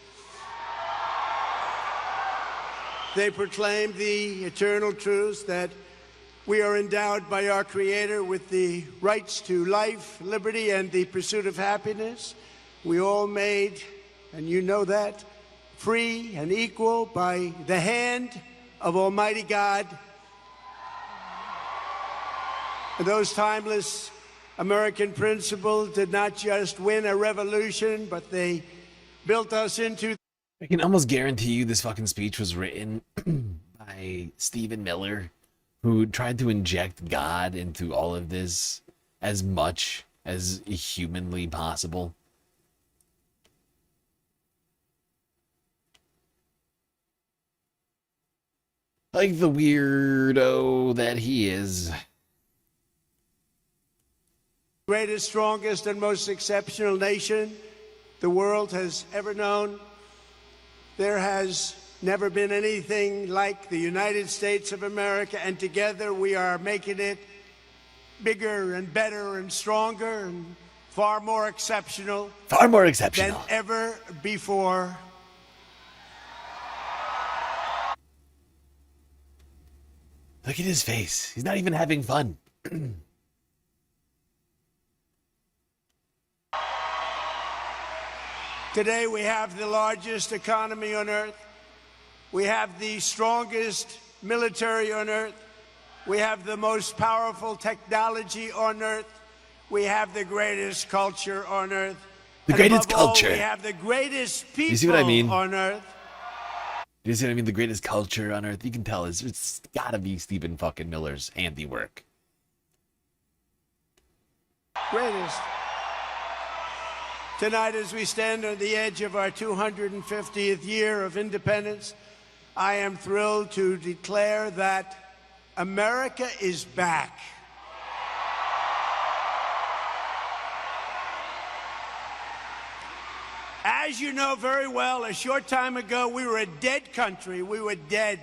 They proclaimed the eternal truth that we are endowed by our Creator with the rights to life, liberty, and the pursuit of happiness. We all made, and you know that, free and equal by the hand of Almighty God. And those timeless American principles did not just win a revolution, but they built us into... I can almost guarantee you this fucking speech was written by Stephen Miller, who tried to inject God into all of this as much as humanly possible. Like the weirdo that he is. Greatest, strongest, and most exceptional nation the world has ever known. There has never been anything like the United States of America, and together we are making it bigger and better and stronger and far more exceptional. Far more exceptional than ever before. Look at his face. He's not even having fun. Today we have the largest economy on earth. We have the strongest military on earth. We have the most powerful technology on earth. We have the greatest culture on earth. The greatest culture. We have the greatest people you see what I mean? on earth. You see what I mean? The greatest culture on earth. You can tell it's gotta be Stephen fucking Miller's handiwork. Greatest. Tonight, as we stand on the edge of our 250th year of independence, I am thrilled to declare that America is back. As you know very well, a short time ago, we were a dead country. We were dead.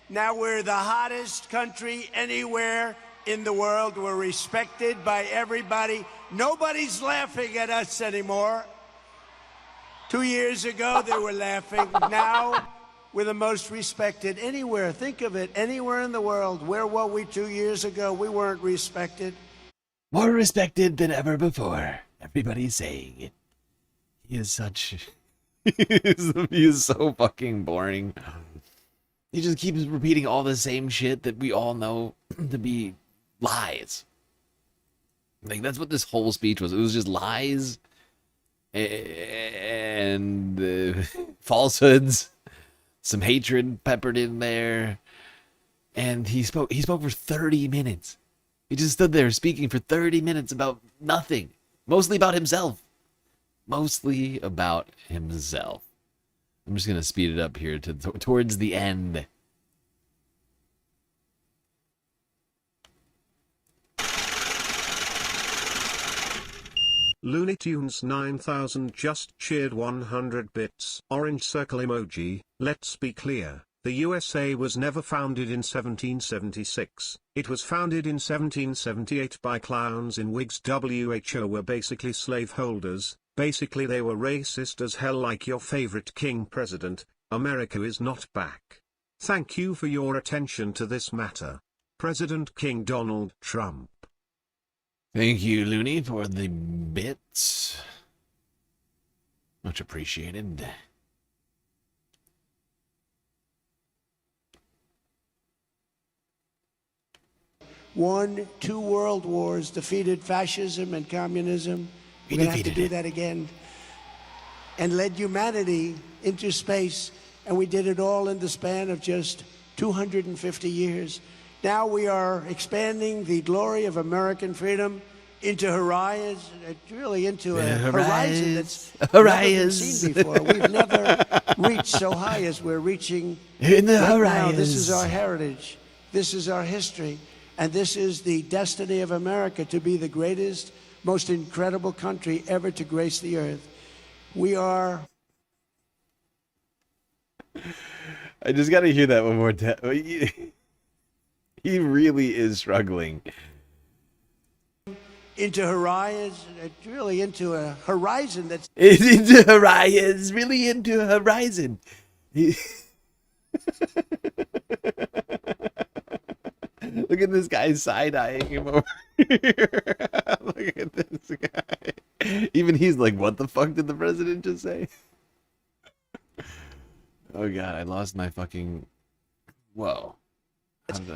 Now we're the hottest country anywhere in the world. We're respected by everybody. Nobody's laughing at us anymore. 2 years ago, they were laughing. Now, we're the most respected anywhere. Think of it, anywhere in the world. Where were we 2 years ago? We weren't respected. More respected than ever before. Everybody's saying it. He is such... he is so fucking boring. He just keeps repeating all the same shit that we all know to be lies. Like, that's what this whole speech was. It was just lies and falsehoods, some hatred peppered in there. And he spoke for 30 minutes. He just stood there speaking for 30 minutes about nothing. Mostly about himself. Mostly about himself. I'm just going to speed it up here towards the end. Looney Tunes 9000 just cheered 100 bits. Orange circle emoji. Let's be clear. The USA was never founded in 1776. It was founded in 1778 by clowns in wigs. WHO were basically slaveholders. Basically they were racist as hell, like your favorite king president. America is not back. Thank you for your attention to this matter. President King Donald Trump. Thank you, Looney, for the bits. Much appreciated. Won 2 world wars, defeated fascism and communism. We're going to have to do that again. And led humanity into space. And we did it all in the span of just 250 years. Now we are expanding the glory of American freedom into horizons, really into a horizon that's never been seen before. We've never reached so high as we're reaching in the right horizon. Now. This is our heritage. This is our history. And this is the destiny of America, to be the greatest, most incredible country ever to grace the earth. We are... I just got to hear that one more time. He really is struggling. Into horizons, really into a horizon that's... Into horizons, really into a horizon. Look at this guy side-eyeing him over here. Look at this guy. Even he's like, what the fuck did the president just say? Oh god, I lost my fucking. Whoa.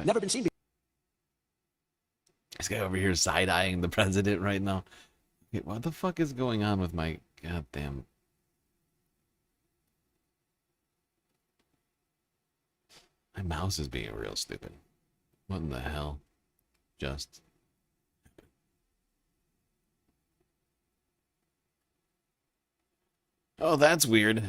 Never been seen before. This guy over here side-eyeing the president right now. Okay, what the fuck is going on with my goddamn... My mouse is being real stupid. What in the hell? Just... Oh, that's weird.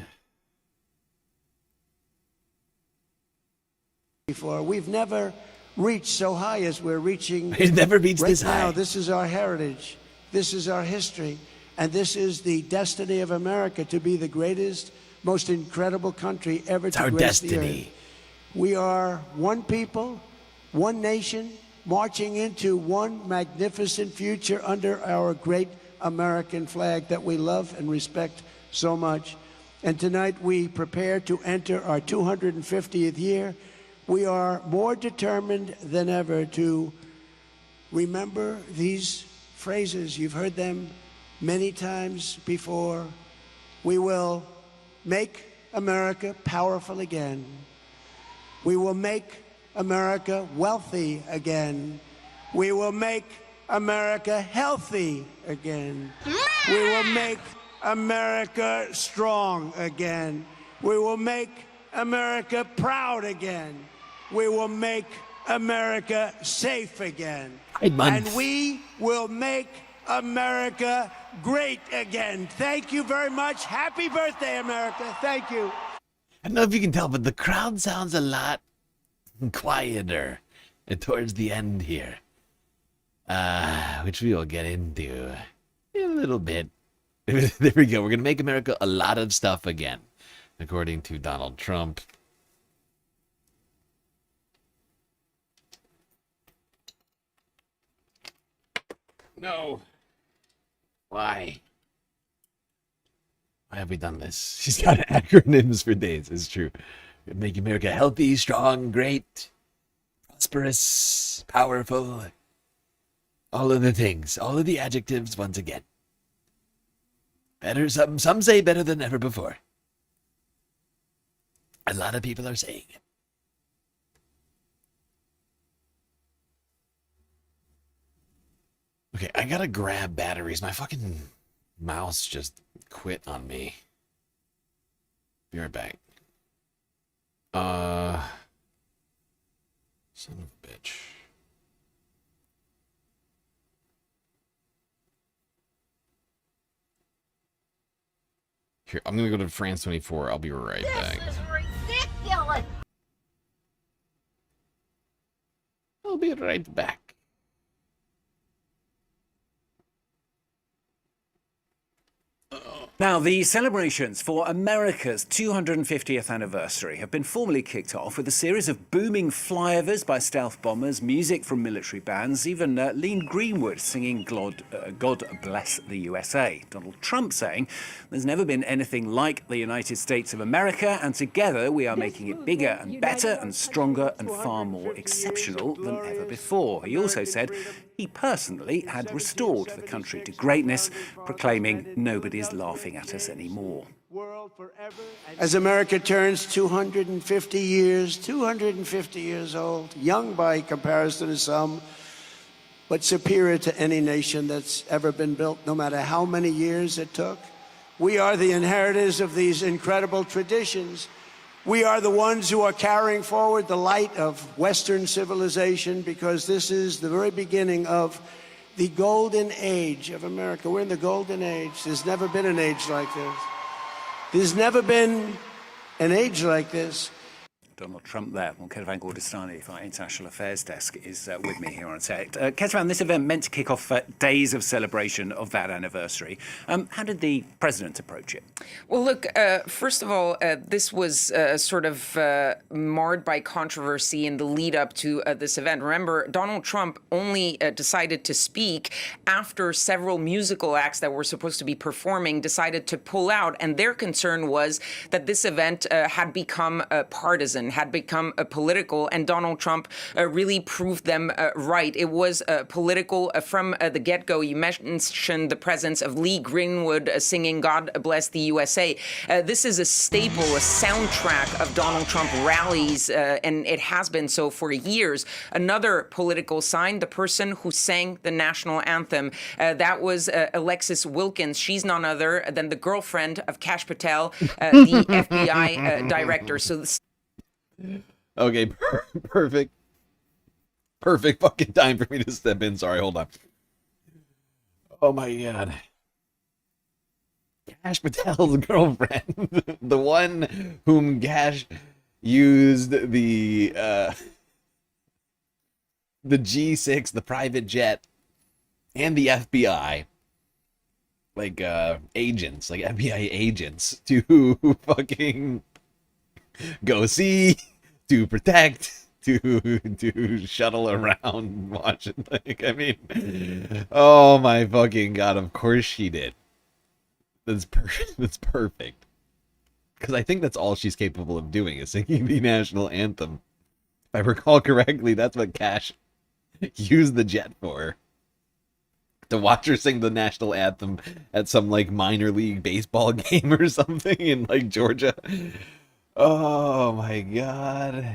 Before we've never reached so high as we're reaching. We've never reached right this now. high. This is our heritage. This is our history. And this is the destiny of America to be the greatest, most incredible country ever to grace the earth. We are one people, one nation, marching into one magnificent future under our great American flag that we love and respect so much. And tonight we prepare to enter our 250th year. We are more determined than ever to remember these phrases. You've heard them many times before. We will make America powerful again. We will make America wealthy again. We will make America healthy again. We will make America strong again. We will make America proud again. We will make America safe again. And we will make America great again. Thank you very much. Happy birthday, America. Thank you. I don't know if you can tell, but the crowd sounds a lot quieter towards the end here. Which we will get into in a little bit. There we go. We're going to make America a lot of stuff again, according to Donald Trump. No. Why? Why have we done this? She's got acronyms for days. It's true. Make America healthy, strong, great, prosperous, powerful. All of the things. All of the adjectives once again. Better, some say better than ever before. A lot of people are saying it. Okay, I gotta grab batteries. My fucking mouse just quit on me. Be right back. Son of a bitch. Here, I'm gonna go to France 24. I'll be right back. This is ridiculous. I'll be right back. Now, the celebrations for America's 250th anniversary have been formally kicked off with a series of booming flyovers by stealth bombers, music from military bands, even Lean Greenwood singing God Bless the USA. Donald Trump saying there's never been anything like the United States of America, and together we are making it bigger and better and stronger and far more exceptional than ever before. He also said he personally had restored the country to greatness, proclaiming nobody's laughing at us anymore. As America turns 250 years old, young by comparison to some, but superior to any nation that's ever been built, no matter how many years it took. We are the inheritors of these incredible traditions. We are the ones who are carrying forward the light of Western civilization, because this is the very beginning of the golden age of America. We're in the golden age. There's never been an age like this. There's never been an age like this. Donald Trump there. Well, Ketevan Gordestani from our International Affairs Desk is with me here on set. Ketevan, this event meant to kick off days of celebration of that anniversary. How did the president approach it? Well, look, first of all, this was sort of marred by controversy in the lead up to this event. Remember, Donald Trump only decided to speak after several musical acts that were supposed to be performing decided to pull out. And their concern was that this event had become partisan. had become political, and Donald Trump really proved them right. It was political from the get-go. You mentioned the presence of Lee Greenwood singing God Bless the USA. This is a staple, a soundtrack of Donald Trump rallies, and it has been so for years. Another political sign, the person who sang the national anthem, that was Alexis Wilkins. She's none other than the girlfriend of Kash Patel, the FBI director. So Okay, perfect. Perfect fucking time for me to step in. Sorry, hold on. Oh my god. Kash Patel's girlfriend. The one whom Kash used the G6, the private jet, and the FBI, like agents, like FBI agents, to fucking go see, to protect, to shuttle around, watching. Like, I mean, oh my fucking god! Of course she did. That's perfect. That's perfect. Because I think that's all she's capable of doing is singing the national anthem. If I recall correctly, that's what Kash used the jet for. To watch her sing the national anthem at some like minor league baseball game or something in like Georgia. Oh my god.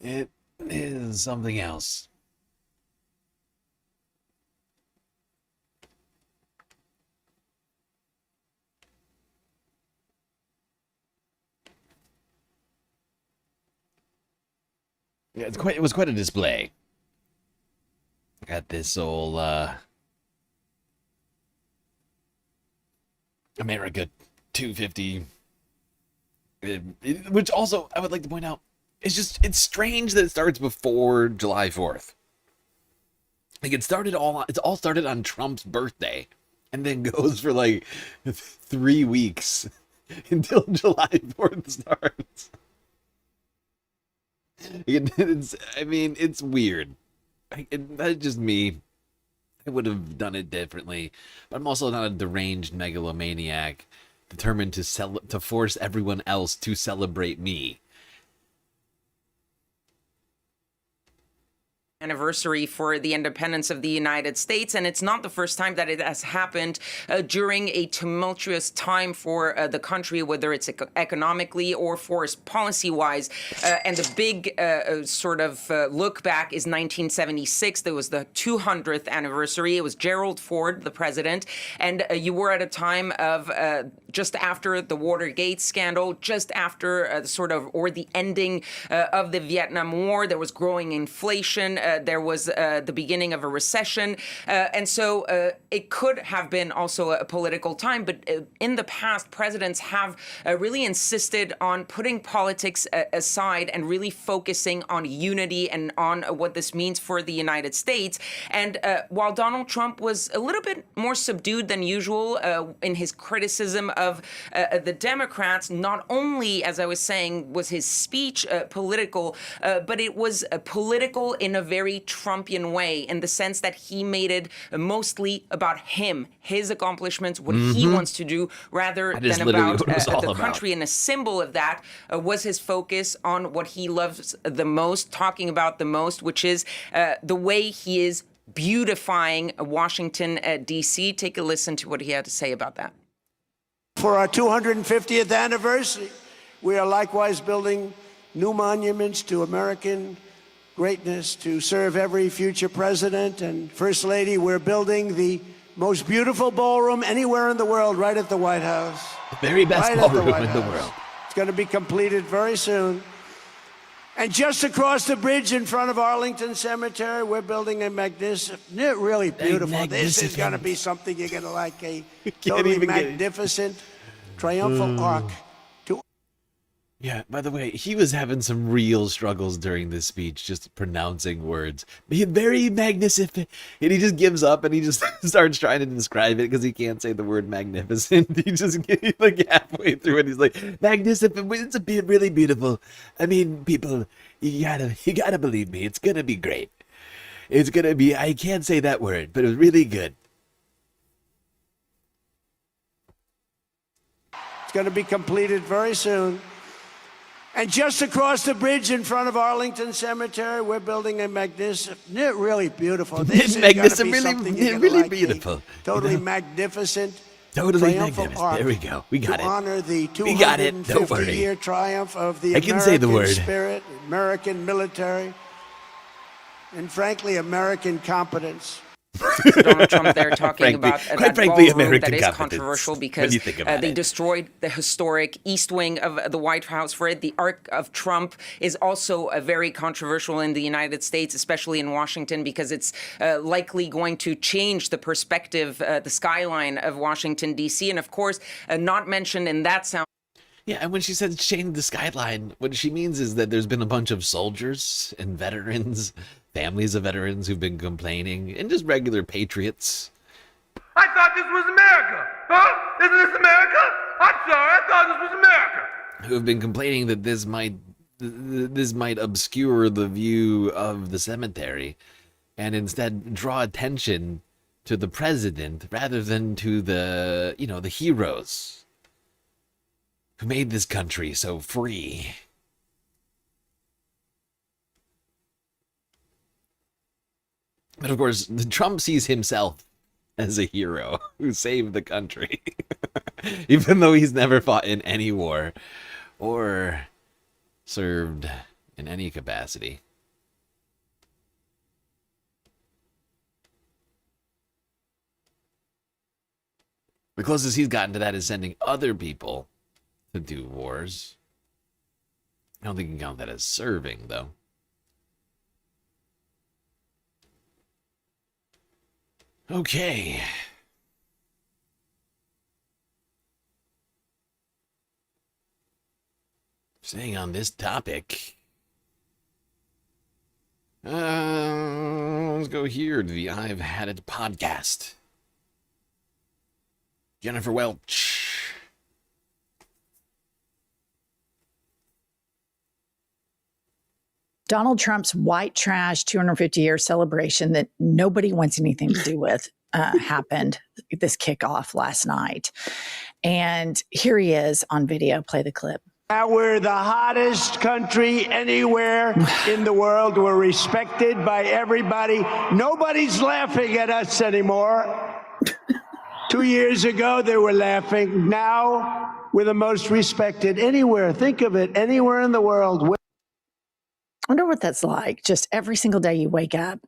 It is something else. Yeah, it was quite a display. Got this old America 250, which also I would like to point out, it's strange that it starts before July 4th. Like it all started on Trump's birthday, and then goes for like 3 weeks until July 4th starts. It's weird. That's just me. I would have done it differently, but I'm also not a deranged megalomaniac determined to force everyone else to celebrate me. Anniversary for the independence of the United States, and it's not the first time that it has happened during a tumultuous time for the country, whether it's economically or foreign policy-wise. And the big look back is 1976. There was the 200th anniversary. It was Gerald Ford, the president, and you were at a time of just after the Watergate scandal, just after the ending of the Vietnam War. There was growing inflation. There was the beginning of a recession. And so it could have been also a political time. But in the past, presidents have really insisted on putting politics aside and really focusing on unity and on what this means for the United States. And while Donald Trump was a little bit more subdued than usual in his criticism of the Democrats, not only, as I was saying, was his speech political, but it was political in a very Trumpian way, in the sense that he made it mostly about him, his accomplishments, what he wants to do, rather than about the country. And a symbol of that was his focus on what he loves the most, talking about the most, which is the way he is beautifying Washington, D.C. Take a listen to what he had to say about that. For our 250th anniversary, we are likewise building new monuments to American greatness to serve every future president and first lady. We're building the most beautiful ballroom anywhere in the world right at the White House. The very best ballroom in the world. It's going to be completed very soon. And just across the bridge in front of Arlington Cemetery, we're building a really beautiful. This is going to be something you're going to like, a totally magnificent, triumphal arc. Yeah, by the way, he was having some real struggles during this speech, just pronouncing words. Very magnificent. And he just gives up and he just starts trying to describe it because he can't say the word magnificent. He just like halfway through it, he's like, magnificent, it's really beautiful. I mean, people, you gotta believe me, it's gonna be great. It's gonna be, I can't say that word, but it was really good. It's gonna be completed very soon. And just across the bridge in front of Arlington Cemetery, we're building a magnificent, really beautiful. This is Magnificent, gonna be really, something you're gonna really like, beautiful. Pete. Totally You know? magnificent. Totally triumphal magnificent. arc There we go. We got to it. honor the We got it. Don't worry. 250-year triumph of the I can say the American word. spirit, American military, and frankly, American competence. Donald Trump there talking about quite that frankly, ballroom American that is competence, controversial when because you think about they it. destroyed the historic East Wing of the White House for it. The Arc of Trump is also very controversial in the United States, especially in Washington, because it's likely going to change the perspective, the skyline of Washington, D.C. And of course, not mentioned in that sound. Yeah, and when she says change the skyline, what she means is that there's been a bunch of soldiers and veterans, families of veterans who've been complaining, and just regular patriots. I thought this was America. Huh? Isn't this America? I'm sorry, I thought this was America. Who have been complaining that this might obscure the view of the cemetery, and instead draw attention to the president rather than to the heroes who made this country so free. But of course, Trump sees himself as a hero who saved the country, even though he's never fought in any war or served in any capacity. The closest he's gotten to that is sending other people to do wars. I don't think you can count that as serving, though. Okay. Staying on this topic. Let's go here to the I've Had It podcast. Jennifer Welch. Donald Trump's white trash 250-year celebration that nobody wants anything to do with happened, this kickoff last night. And here he is on video. Play the clip. Now we're the hottest country anywhere in the world. We're respected by everybody. Nobody's laughing at us anymore. 2 years ago, they were laughing. Now we're the most respected anywhere. Think of it, anywhere in the world. I wonder what that's like. Just every single day you wake up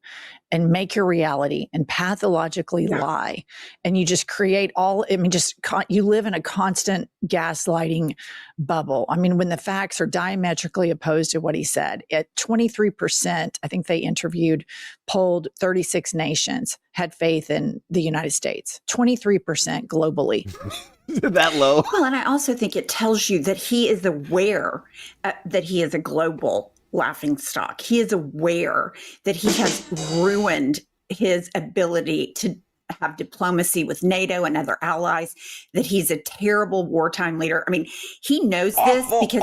and make your reality and pathologically lie. And you just create you live in a constant gaslighting bubble. I mean, when the facts are diametrically opposed to what he said, at 23%, I think they polled 36 nations, had faith in the United States, 23% globally. That low? Well, and I also think it tells you that he is aware that he is a global laughing stock. He is aware that he has ruined his ability to have diplomacy with NATO and other allies, that he's a terrible wartime leader. I mean, he knows this because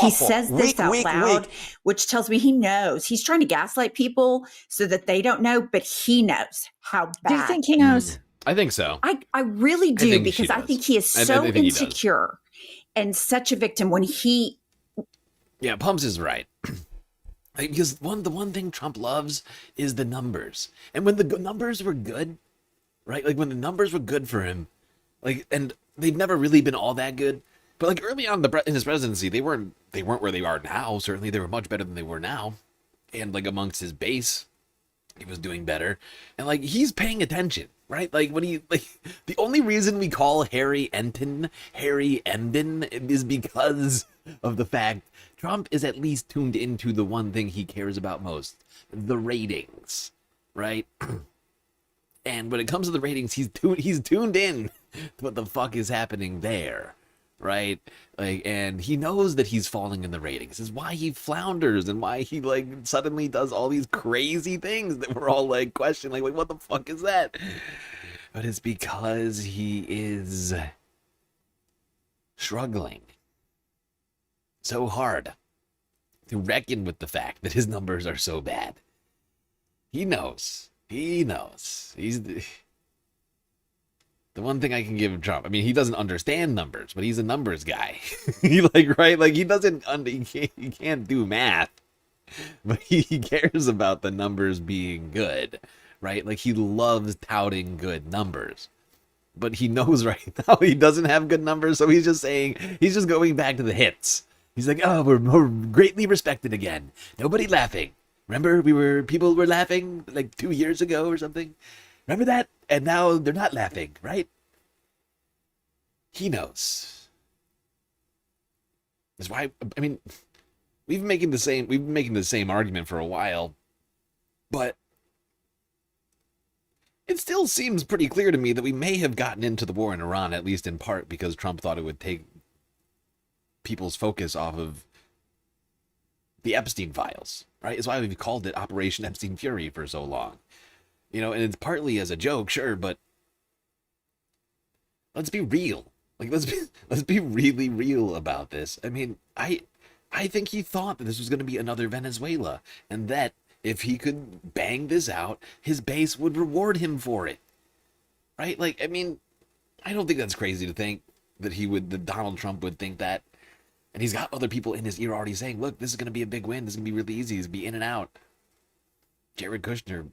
he says this out loud, which tells me he knows. He's trying to gaslight people so that they don't know, but he knows how bad. Do you think he knows? I think so. I really do, because I think he is so think insecure and such a victim when he... Yeah, Pumps is right. Because the one thing Trump loves is the numbers. And when the numbers were good, right? Like when the numbers were good for him, and they've never really been all that good. But early on in his presidency, they weren't where they are now. Certainly they were much better than they were now. And amongst his base, he was doing better. And he's paying attention, right? The only reason we call Harry Enden is because of the fact Trump is at least tuned into the one thing he cares about most, the ratings, right? And when it comes to the ratings, he's tuned in to what the fuck is happening there, right? And he knows that he's falling in the ratings. This is why he flounders and why he suddenly does all these crazy things that we're all questioning, what the fuck is that? But it's because he is struggling so hard to reckon with the fact that his numbers are so bad. He knows. He's The one thing I can give Trump, I mean, he doesn't understand numbers, but he's a numbers guy. He right? Like he can't do math, but he cares about the numbers being good, right? Like he loves touting good numbers, but he knows right now he doesn't have good numbers, so he's just going back to the hits. He's like, oh, we're greatly respected again. Nobody laughing. Remember, people were laughing like 2 years ago or something. Remember that? And now they're not laughing, right? He knows. That's why, I mean, we've been making the same argument for a while, but it still seems pretty clear to me that we may have gotten into the war in Iran, at least in part because Trump thought it would take people's focus off of the Epstein files, right? It's why we've called it Operation Epstein Fury for so long. And it's partly as a joke, sure, but let's be real. Like, let's be really real about this. I mean, I think he thought that this was going to be another Venezuela, and that if he could bang this out, his base would reward him for it, right? Like, I mean, I don't think that's crazy to think that Donald Trump would think that, and he's got other people in his ear already saying, "Look, this is going to be a big win. This is going to be really easy. It's be in and out." Jared Kushner,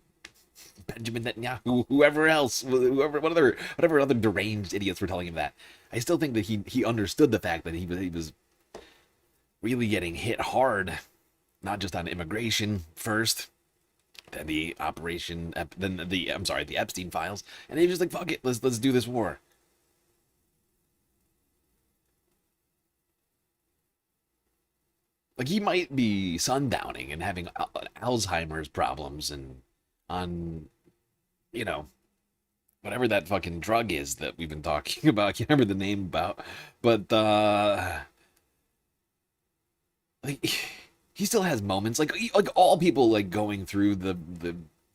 Benjamin Netanyahu, whoever else, whatever other deranged idiots were telling him that. I still think that he understood the fact that he was really getting hit hard, not just on immigration first, then the Epstein files, and he was just like, fuck it, let's do this war. Like, he might be sundowning and having Alzheimer's problems and on, whatever that fucking drug is that we've been talking about. I can't remember the name about, but like, he still has moments, like all people, like, going through the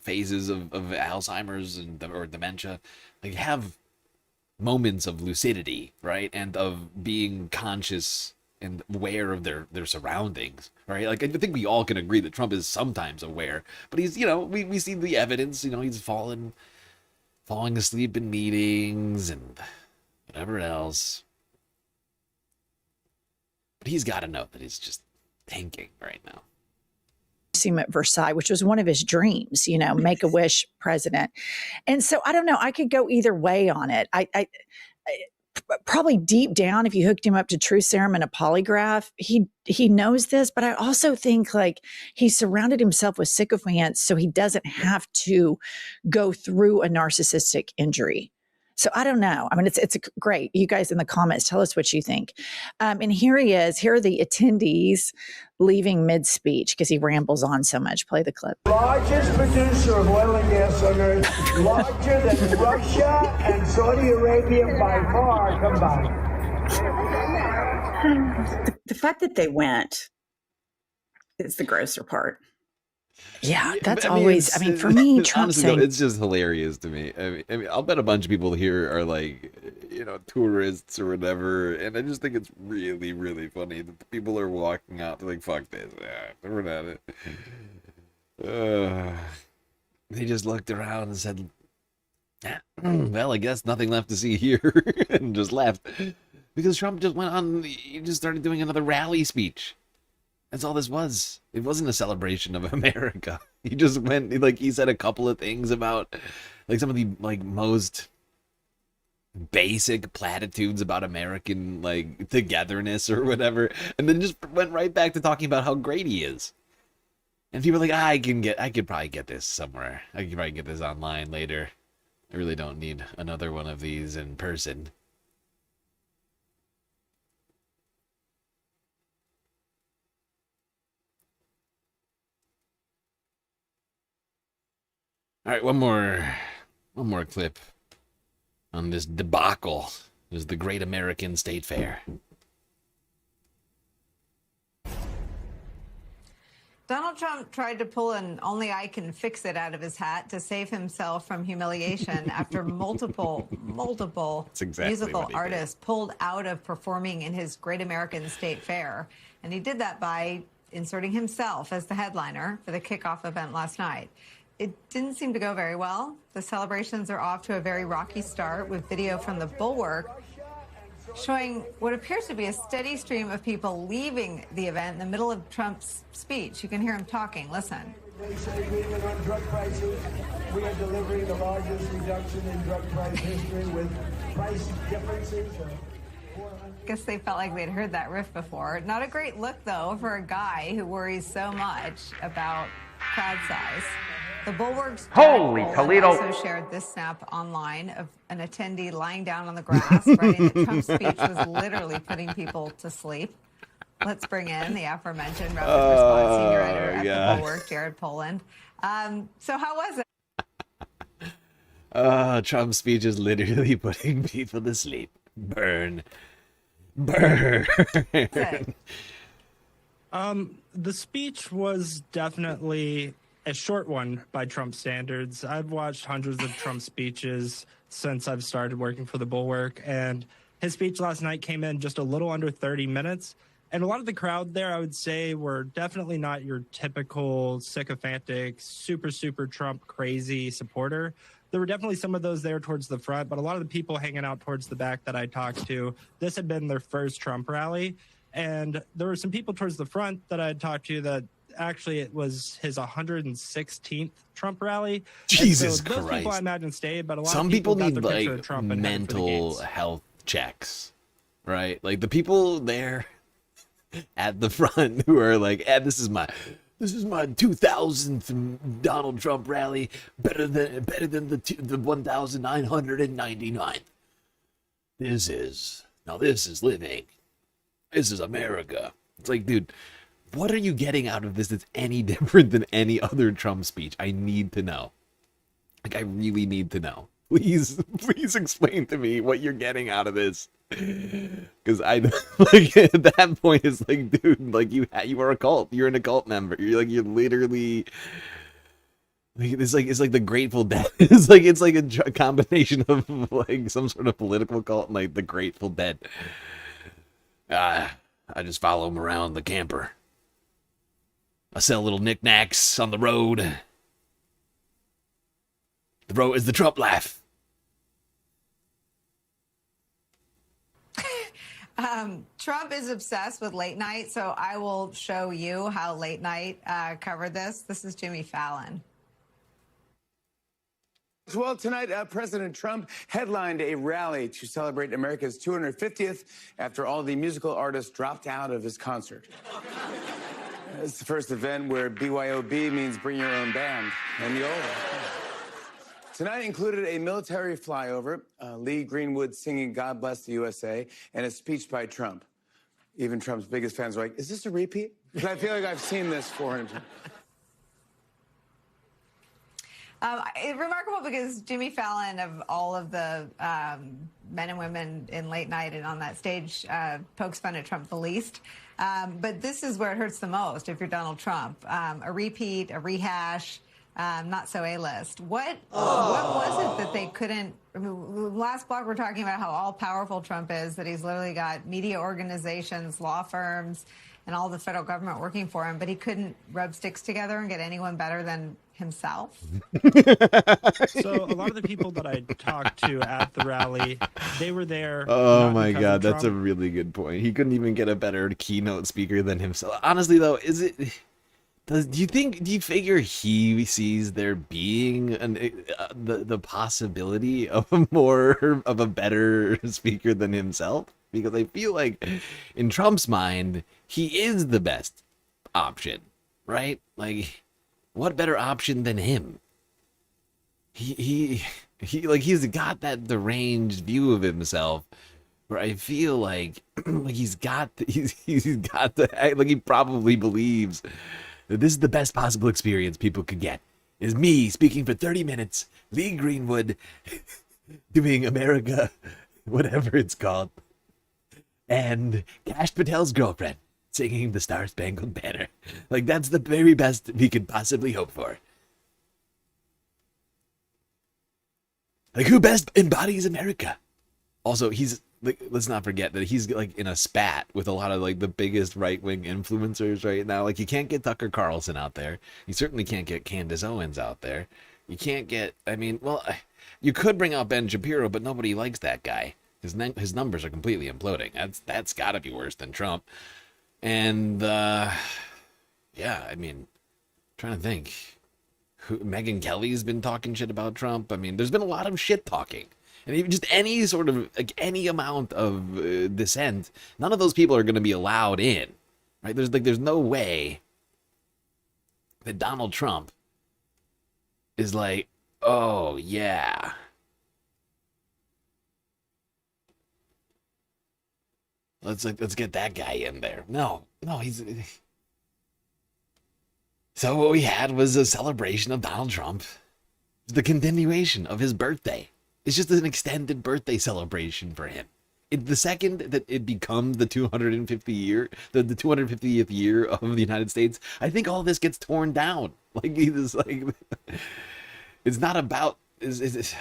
phases of Alzheimer's or dementia, like, have moments of lucidity, right, and of being conscious and aware of their surroundings, right? Like, I think we all can agree that Trump is sometimes aware, but he's, we see the evidence, he's falling asleep in meetings and whatever else. But he's got to know that he's just thinking right now. Him at Versailles, which was one of his dreams, Make-A-Wish president. And so I don't know, I could go either way on it. I probably deep down, if you hooked him up to truth serum and a polygraph, he knows this, but I also think, like, he surrounded himself with sycophants so he doesn't have to go through a narcissistic injury. So I don't know. I mean, it's great. You guys in the comments, tell us what you think. And here he is. Here are the attendees leaving mid-speech because he rambles on so much. Play the clip. Largest producer of oil and gas on earth, larger than Russia and Saudi Arabia by far combined. The fact that they went is the grosser part. Yeah, that's always, for me, Trump honestly, saying... it's just hilarious to me. I mean, I'll bet a bunch of people here are like, tourists or whatever, and I just think it's really, really funny that the people are walking out, they're like, fuck this, we're not it. They just looked around and said, well, I guess nothing left to see here, and just left. Because Trump just went on, he just started doing another rally speech. That's all this was. It wasn't a celebration of America. He just went, like, he said a couple of things about, like, some of the, like, most basic platitudes about American, like, togetherness or whatever, and then just went right back to talking about how great he is. And people are like, I could probably get this somewhere. I could probably get this online later. I really don't need another one of these in person. All right, one more clip on this debacle. This is the Great American State Fair. Donald Trump tried to pull an only I can fix it out of his hat to save himself from humiliation after multiple exactly musical artists pulled out of performing in his Great American State Fair. And he did that by inserting himself as the headliner for the kickoff event last night. it didn't seem to go very well. The celebrations are off to a very rocky start with video from the Bulwark showing what appears to be a steady stream of people leaving the event in the middle of Trump's speech. You can hear him talking. Listen. They say agreement on drug prices. We are delivering the largest reduction in drug price history with price differences. I guess they felt like they'd heard that riff before. Not a great look, though, for a guy who worries so much about crowd size. The Bulwark's Holy Toledo also shared this snap online of an attendee lying down on the grass, writing that Trump's speech was literally putting people to sleep. Let's bring in the aforementioned Rapid Response Senior Editor at the Bulwark, Jared Poland. So how was it? Trump's speech is literally putting people to sleep. Burn. Burn. The speech was definitely a short one by Trump standards. I've watched hundreds of Trump speeches since I've started working for the Bulwark, and his speech last night came in just a little under 30 minutes. And a lot of the crowd there, I would say, were definitely not your typical sycophantic, super Trump crazy supporter. There were definitely some of those there towards the front, but a lot of the people hanging out towards the back that I talked to, this had been their first Trump rally. And there were some people towards the front that I had talked to that actually it was his 116th Trump rally. Jesus Christ. Those people I imagine stayed, but a lot Some of people need got their picture like of Trump and headed for the mental gates. health checks, right? Like the people there at the front who are like, this is my 2000th Donald Trump rally, better than the 1999. This is living. This is America. It's like, dude, what are you getting out of this that's any different than any other Trump speech? I need to know. Like, I really need to know. Please explain to me what you're getting out of this. Because I like at that point it's like, dude, like you are a cult. You're an occult member. You're literally like it's like the Grateful Dead. It's like a combination of like some sort of political cult and like the Grateful Dead. I just follow him around the camper. I sell little knickknacks on the road. The road is the Trump laugh. Trump is obsessed with late night, so I will show you how late night covered this. This is Jimmy Fallon. Well, tonight, President Trump headlined a rally to celebrate America's 250th after all the musical artists dropped out of his concert. It's the first event where BYOB means bring your own band, and the old. Tonight included a military flyover, Lee Greenwood singing God Bless the USA, and a speech by Trump. Even Trump's biggest fans were like, is this a repeat? Because I feel like I've seen this 400 times. It's remarkable because Jimmy Fallon, of all of the men and women in late night and on that stage, pokes fun at Trump the least. But this is where it hurts the most if you're Donald Trump. A repeat, a rehash, not so A-list. What was it that they couldn't... I mean, last block we're talking about how all-powerful Trump is, that he's literally got media organizations, law firms, and all the federal government working for him, but he couldn't rub sticks together and get anyone better than himself. So a lot of the people that I talked to at the rally, they were there. Oh my God, that's a really good point. He couldn't even get a better keynote speaker than himself. Honestly, though, do you figure he sees there being the possibility of a better speaker than himself? Because I feel like in Trump's mind, he is the best option, right? Like, what better option than him? He's got that deranged view of himself where I feel like he's got the like he probably believes that this is the best possible experience people could get. Is me speaking for 30 minutes, Lee Greenwood doing America, whatever it's called, and Kash Patel's girlfriend singing the Star Spangled Banner. Like, that's the very best we could possibly hope for. Like, who best embodies America? Also, he's let's not forget that he's like in a spat with a lot of like the biggest right-wing influencers right now. Like you can't get Tucker Carlson out there. You certainly can't get Candace Owens out there. You can't get, I mean, well, you could bring out Ben Shapiro, but nobody likes that guy. His numbers are completely imploding. That's got to be worse than Trump. And yeah, I mean, I'm trying to think. Megyn Kelly's been talking shit about Trump. I mean, there's been a lot of shit talking. And even just any sort of, like, any amount of dissent, none of those people are going to be allowed in, right? There's no way that Donald Trump is like, oh, yeah. Let's get that guy in there. No, he's... So what we had was a celebration of Donald Trump. The continuation of his birthday. It's just an extended birthday celebration for him. The second that it becomes the 250th year of the United States, I think all this gets torn down. Like it's not about it's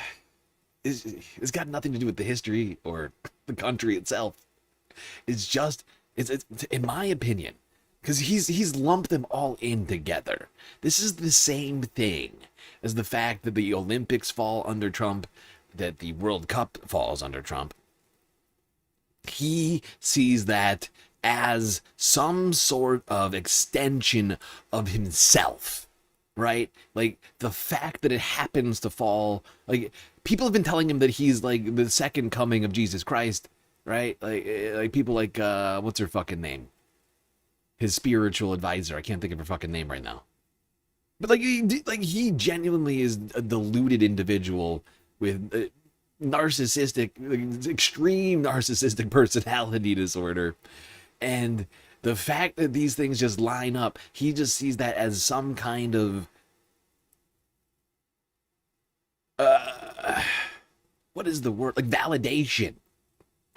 got nothing to do with the history or the country itself. It's in my opinion, because he's lumped them all in together. This is the same thing as the fact that the Olympics fall under Trump, that the World Cup falls under Trump. He sees that as some sort of extension of himself, right? Like the fact that it happens to fall, like people have been telling him that he's like the second coming of Jesus Christ, right? Like people like what's her fucking name? His spiritual advisor. I can't think of her fucking name right now. But he genuinely is a deluded individual with extreme narcissistic personality disorder. And the fact that these things just line up, he just sees that as some kind of what is the word? Like validation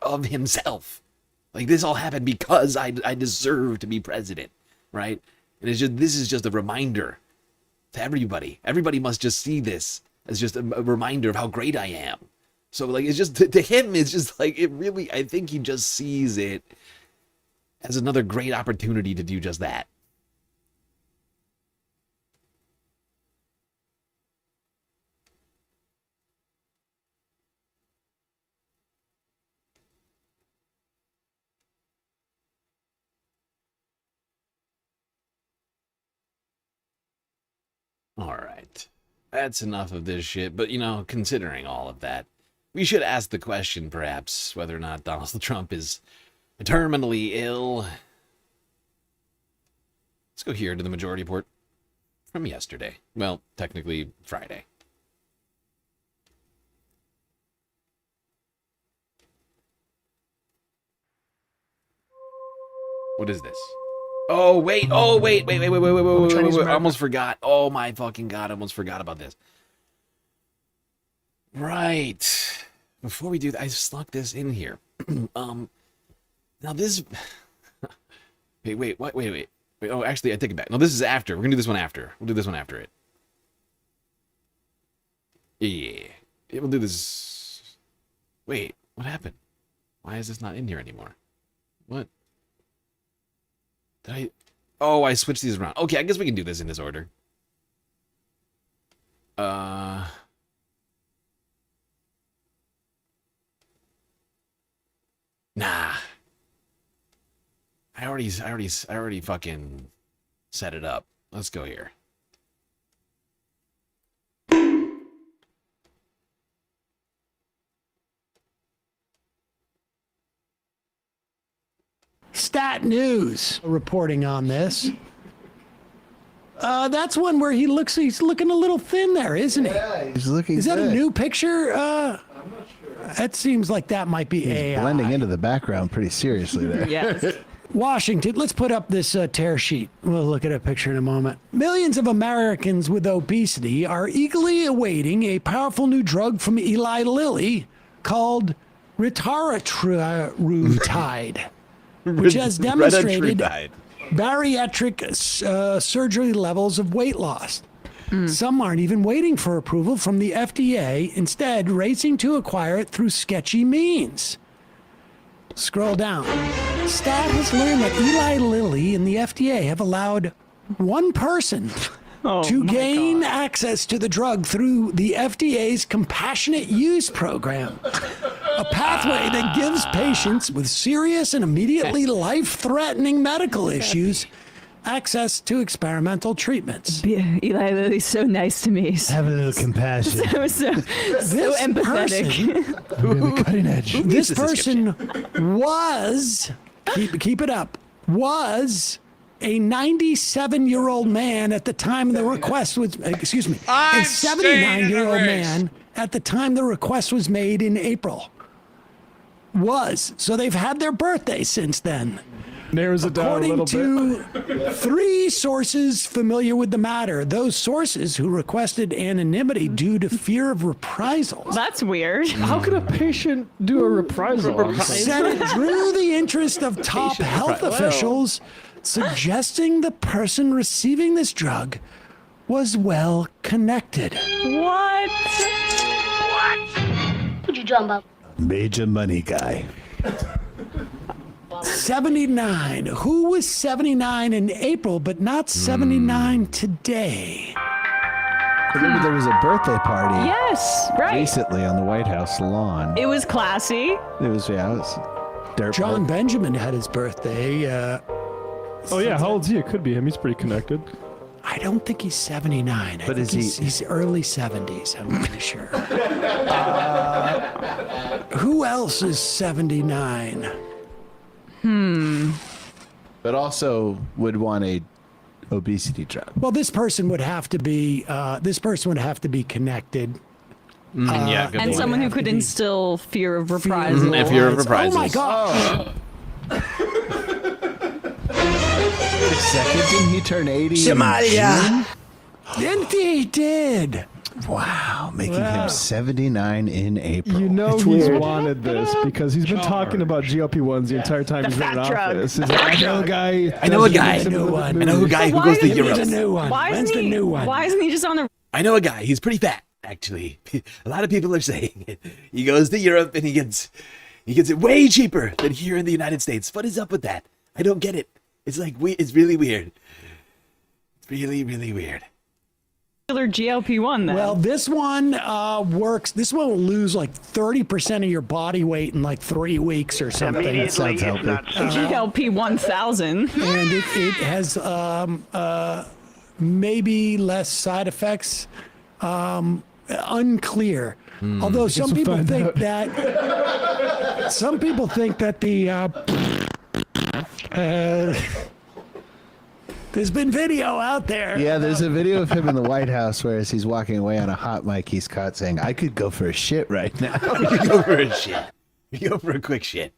of himself. Like this all happened because I deserve to be president, right? And this is just a reminder to everybody. Everybody must just see this as just a reminder of how great I am. So like it's just to him, it's just like it really. I think he just sees it as another great opportunity to do just that. All right. That's enough of this shit. But, considering all of that, we should ask the question, perhaps, whether or not Donald Trump is terminally ill. Let's go here to the majority report from yesterday. Well, technically Friday. What is this? Oh, wait. I almost forgot. Oh, my fucking God. I almost forgot about this. Right. Before we do that, I snuck this in here. Now this... Wait. Oh, actually, I take it back. No, this is after. We're going to do this one after. We'll do this one after it. Yeah. We'll do this... Wait, what happened? Why is this not in here anymore? What? I switched these around. Okay, I guess we can do this in this order. Nah. I already fucking set it up. Let's go here. Stat News reporting on this. That's one where he's looking a little thin there, isn't he? Yeah, he's looking Is that good. a new picture? I'm not sure. That seems like that might be He's AI. blending into the background pretty seriously there. Yes. Washington, let's put up this tear sheet. We'll look at a picture in a moment. Millions of Americans with obesity are eagerly awaiting a powerful new drug from Eli Lilly called retatrutide, which has demonstrated bariatric surgery levels of weight loss. Some aren't even waiting for approval from the FDA, instead racing to acquire it through sketchy means. Scroll down. Stat has learned that Eli Lilly and the FDA have allowed one person to gain access to the drug through the FDA's compassionate use program, a pathway that gives patients with serious and immediately life-threatening medical issues access to experimental treatments. Eli Lilly's so nice to me. Have a little compassion. So empathetic. Really cutting edge. This person was, keep it up, was a 97-year-old man at the time the request was, excuse me, a 79-year-old man at the time the request was made in April. Was. So they've had their birthday since then. Narrows it down a little According to 3 sources familiar with the matter, those sources who requested anonymity due to fear of reprisals. That's weird. How could a patient do a reprisal? Said it drew the interest of top health officials, suggesting the person receiving this drug was well connected. What? Could you jump up? Major money guy. 79. Who was 79 in April, but not 79 today? Remember there was a birthday party. Yes, right. Recently on the White House lawn. It was classy. It was, yeah, it was dirt. John Benjamin had his birthday. Oh yeah, how old's he? It could be him. He's pretty connected. I don't think he's 79. But is he? He's early 70s, I'm pretty sure. Who else is 79? But also would want a obesity drug. Well, this person would have to be. Connected. And someone who could instill fear of reprisal. Fear of reprisals. Oh my God! Second, didn't he turn 80? Somalia. He did. Wow, making him 79 in April. You know he's wanted this because he's been talking about GLP-1s the entire time he's been in office. I know a guy. I know a guy who goes to Europe. Why isn't he just on the? I know a guy. He's pretty fat, actually. A lot of people are saying it. He goes to Europe and he gets it way cheaper than here in the United States. What is up with that? I don't get it. It's like it's really weird. It's really, really weird. GLP-1 then. Well, this one works. This one will lose like 30% of your body weight in like 3 weeks or something. That sounds healthy. GLP 1000. And it has maybe less side effects. Unclear. Although some people think that the there's been video out there. Yeah, there's a video of him in the White House where as he's walking away on a hot mic, he's caught saying, I could go for a shit right now. You could go for a shit. You go for a quick shit.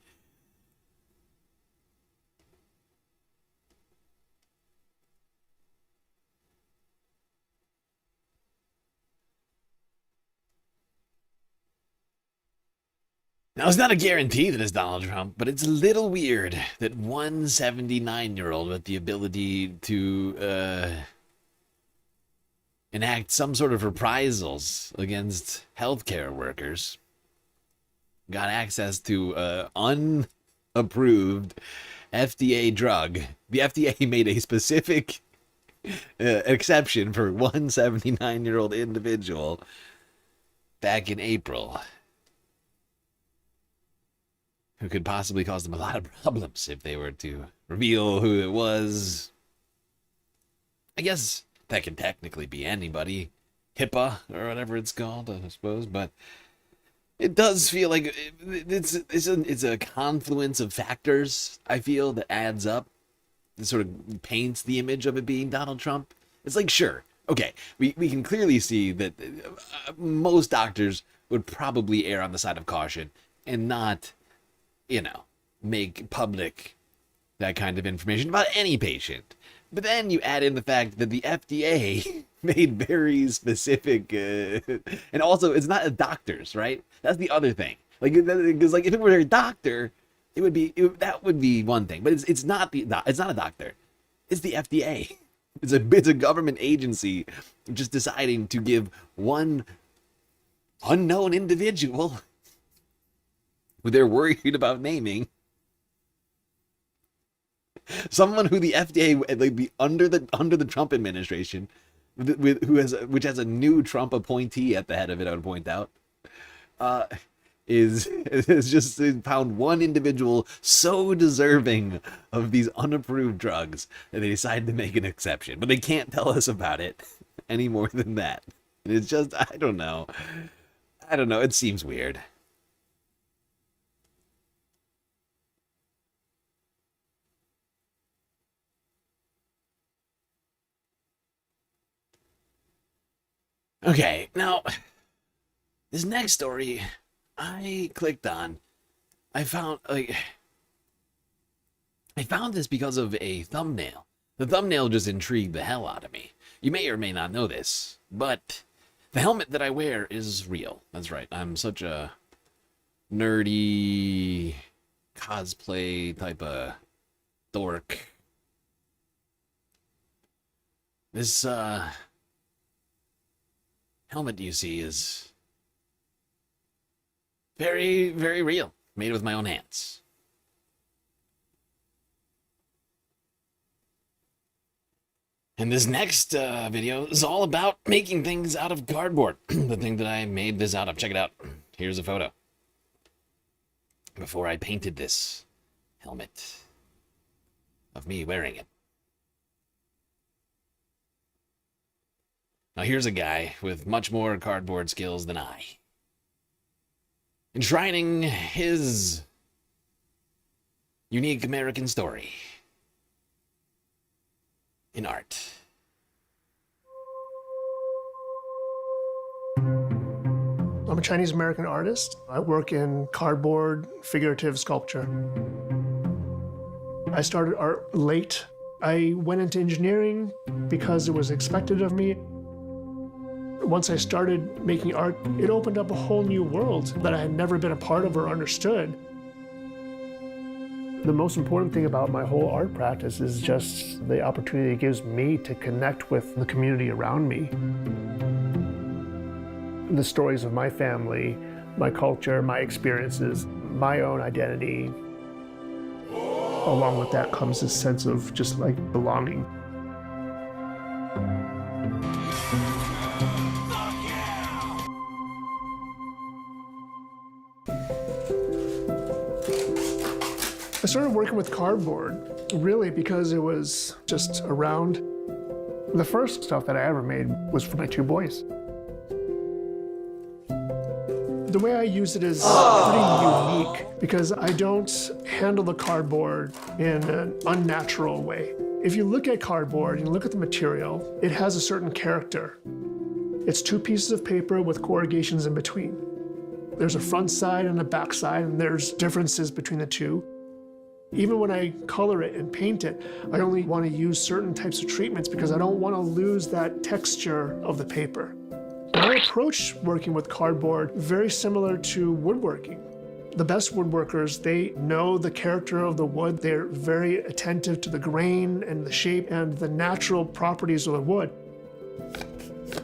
Now, it's not a guarantee that it's Donald Trump, but it's a little weird that one 79-year-old with the ability to enact some sort of reprisals against healthcare workers got access to unapproved FDA drug. The FDA made a specific exception for one 79-year-old individual back in April, who could possibly cause them a lot of problems if they were to reveal who it was. I guess that can technically be anybody. HIPAA, or whatever it's called, I suppose. But it does feel like it's a confluence of factors, I feel, that adds up. It sort of paints the image of it being Donald Trump. It's like, sure, okay, we can clearly see that most doctors would probably err on the side of caution and not, make public that kind of information about any patient. But then you add in the fact that the FDA made very specific, and also it's not a doctor's, right? That's the other thing. Because if it were a doctor, that would be one thing. But it's not a doctor. It's the FDA. It's a government agency just deciding to give one unknown individual who they're worried about naming Someone who the FDA, like under the Trump administration, which has a new Trump appointee at the head of it, I would point out, is just found one individual so deserving of these unapproved drugs that they decided to make an exception. But they can't tell us about it any more than that. It's just, I don't know. It seems weird. Okay, now, this next story I clicked on, I found this because of a thumbnail. The thumbnail just intrigued the hell out of me. You may or may not know this, but the helmet that I wear is real. That's right, I'm such a nerdy cosplay type of dork. This, helmet you see is very, very real. Made with my own hands. And this next video is all about making things out of cardboard. The thing that I made this out of. Check it out. Here's a photo. Before I painted this helmet of me wearing it. Now here's a guy with much more cardboard skills than I. Enshrining his unique American story in art. I'm a Chinese American artist. I work in cardboard figurative sculpture. I started art late. I went into engineering because it was expected of me. Once I started making art, it opened up a whole new world that I had never been a part of or understood. The most important thing about my whole art practice is just the opportunity it gives me to connect with the community around me. The stories of my family, my culture, my experiences, my own identity. Along with that comes this sense of just like belonging. I started working with cardboard, really because it was just around. The first stuff that I ever made was for my two boys. The way I use it is pretty unique because I don't handle the cardboard in an unnatural way. If you look at cardboard and you look at the material, it has a certain character. It's two pieces of paper with corrugations in between. There's a front side and a back side, and there's differences between the two. Even when I color it and paint it, I only want to use certain types of treatments because I don't want to lose that texture of the paper. My approach working with cardboard, very similar to woodworking. The best woodworkers, they know the character of the wood. They're very attentive to the grain and the shape and the natural properties of the wood.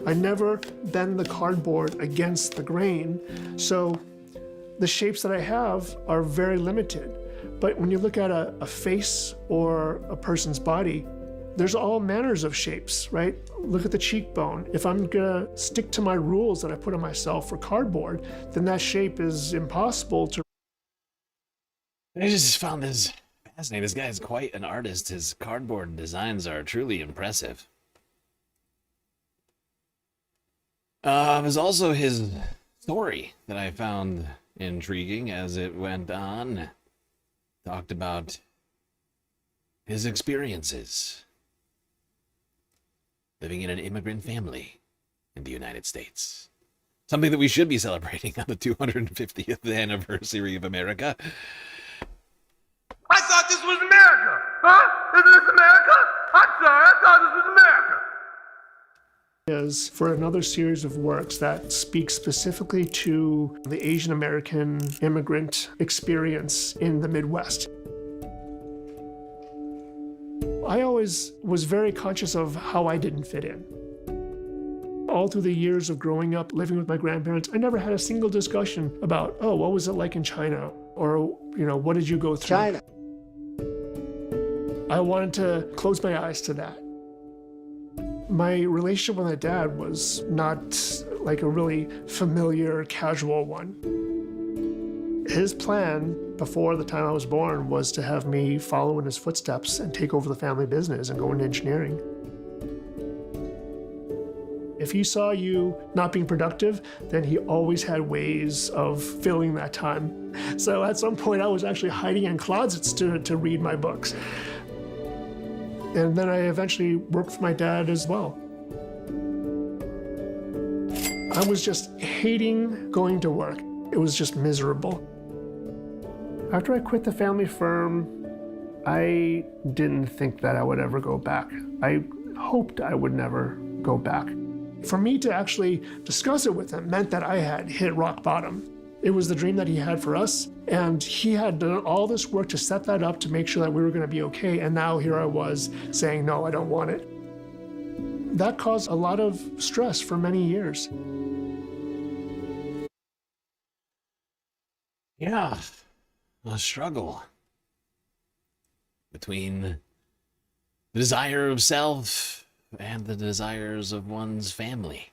I never bend the cardboard against the grain, so the shapes that I have are very limited. But when you look at a face or a person's body, there's all manners of shapes, right? Look at the cheekbone. If I'm gonna stick to my rules that I put on myself for cardboard, then that shape is impossible to. I just found this fascinating. This guy is quite an artist. His cardboard designs are truly impressive. It was also his story that I found intriguing as it went on. Talked about his experiences living in an immigrant family in the United States. Something that we should be celebrating on the 250th anniversary of America. I thought this was America! Huh? Isn't this America? I'm sorry, I thought this was America! Is for another series of works that speak specifically to the Asian American immigrant experience in the Midwest. I always was very conscious of how I didn't fit in. All through the years of growing up, living with my grandparents, I never had a single discussion about, oh, what was it like in China? Or, you know, what did you go through? China. I wanted to close my eyes to that. My relationship with my dad was not like a really familiar, casual one. His plan before the time I was born was to have me follow in his footsteps and take over the family business and go into engineering. If he saw you not being productive, then he always had ways of filling that time. So at some point, I was actually hiding in closets to read my books. And then I eventually worked with my dad as well. I was just hating going to work. It was just miserable. After I quit the family firm, I didn't think that I would ever go back. I hoped I would never go back. For me to actually discuss it with him meant that I had hit rock bottom. It was the dream that he had for us, and he had done all this work to set that up to make sure that we were going to be okay, and now here I was saying, no, I don't want it. That caused a lot of stress for many years. Yeah, a struggle between the desire of self and the desires of one's family.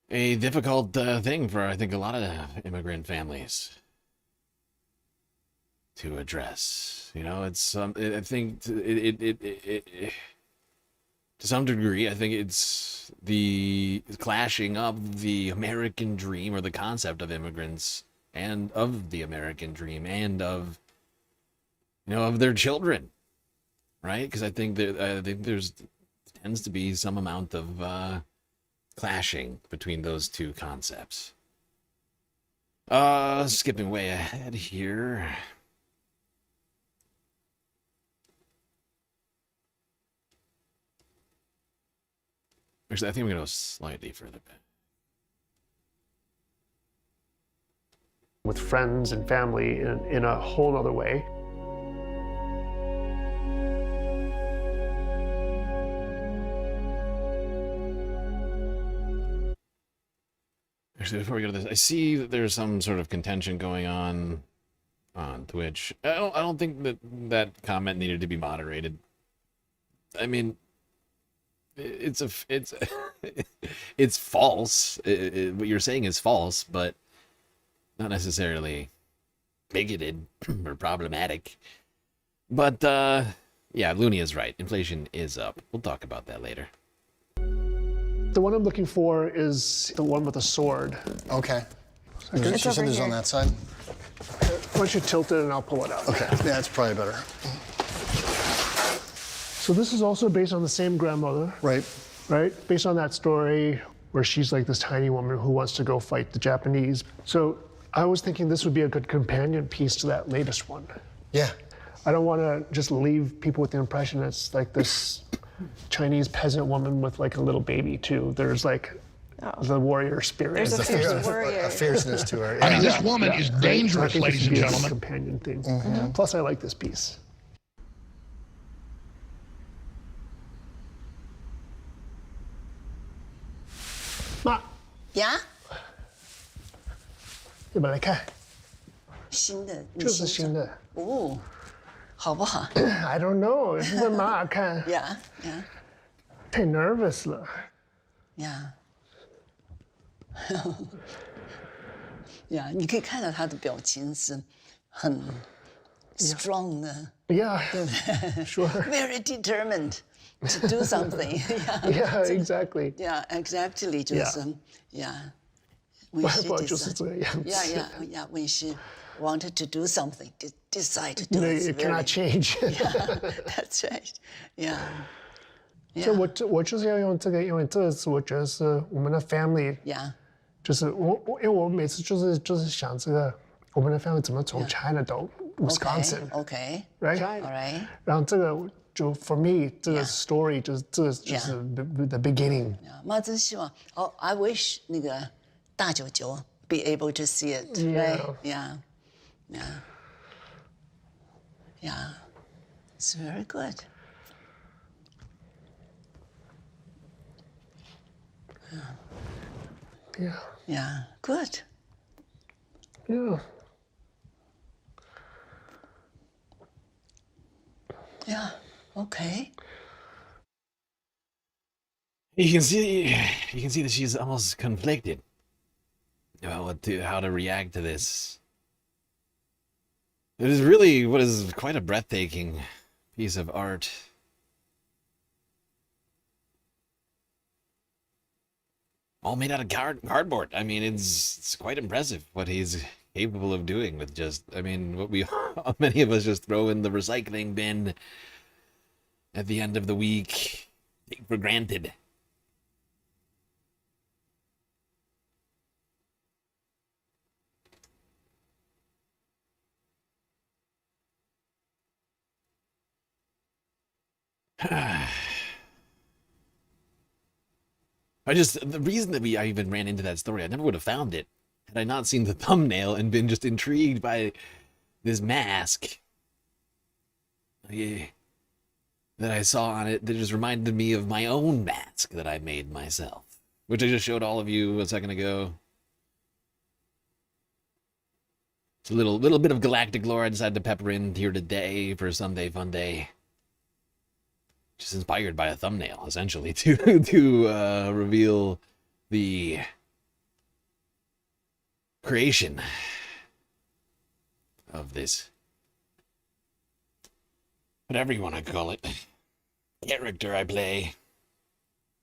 A difficult thing for, I think, a lot of immigrant families to address. You know, it's I think to some degree, I think it's the clashing of the American dream, or the concept of immigrants, and of the American dream, and of, you know, of their children, right? Because I think there's tends to be some amount of clashing between those two concepts. Skipping way ahead here. Actually, I think I'm going to go slightly further back. With friends and family in a whole other way. Actually, before we go to this, I see that there's some sort of contention going on Twitch. I don't think that comment needed to be moderated. I mean, it's false. What you're saying is false, but not necessarily bigoted or problematic. But yeah, Looney is right. Inflation is up. We'll talk about that later. The one I'm looking for is the one with the sword. Okay. You said it's on that side? Why don't you tilt it and I'll pull it out. Okay, yeah, that's probably better. So this is also based on the same grandmother. Right. Right? Based on that story where she's like this tiny woman who wants to go fight the Japanese. So I was thinking this would be a good companion piece to that latest one. Yeah. I don't want to just leave people with the impression it's like this Chinese peasant woman with like a little baby too. There's like the warrior spirit. There's a fierce warrior. A fierceness to her. Yeah. I mean, this woman is dangerous, so ladies and gentlemen. A companion thing. Mm-hmm. Plus, I like this piece. Ma. 呀？要不要来看？新的。这是新的。哦，好不好 ？I don't know， 问妈看。呀呀。太 nervous 了。呀。呀，你可以看到他的表情是很 strong 的。Yeah， 对不对 ？Sure。Very determined to do something. Yeah, exactly. Yeah, exactly. 就是 yeah. 外婆就是这个样子。Yeah. When she wanted to do something, decide to do it. It cannot change. Yeah, that's right. Yeah. 所以我就是要用这个，因为这是我觉得是我们的 family。Yeah. 就是因为我每次就是想这个我们的 family 怎么从 China 到 Wisconsin。Okay. Right. All right. 然后这个就 for me 这个 story 就是这就是 the beginning。妈真希望I wish 那个大舅舅 be able to see it. Right. Yeah. It's very good. Yeah. Yeah. Good. Yeah. Yeah. Okay. You can see that she's almost conflicted about how to react to this. It is really what is quite a breathtaking piece of art. All made out of cardboard. I mean, it's quite impressive what he's capable of doing with just, I mean, what many of us just throw in the recycling bin at the end of the week, take for granted. The reason that I even ran into that story, I never would have found it had I not seen the thumbnail and been just intrigued by this mask that I saw on it that just reminded me of my own mask that I made myself, which I just showed all of you a second ago. It's a little bit of galactic lore I decided to pepper in here today for Sunday Fun Day. Just inspired by a thumbnail, essentially, to reveal the creation of this, whatever you want to call it, character I play.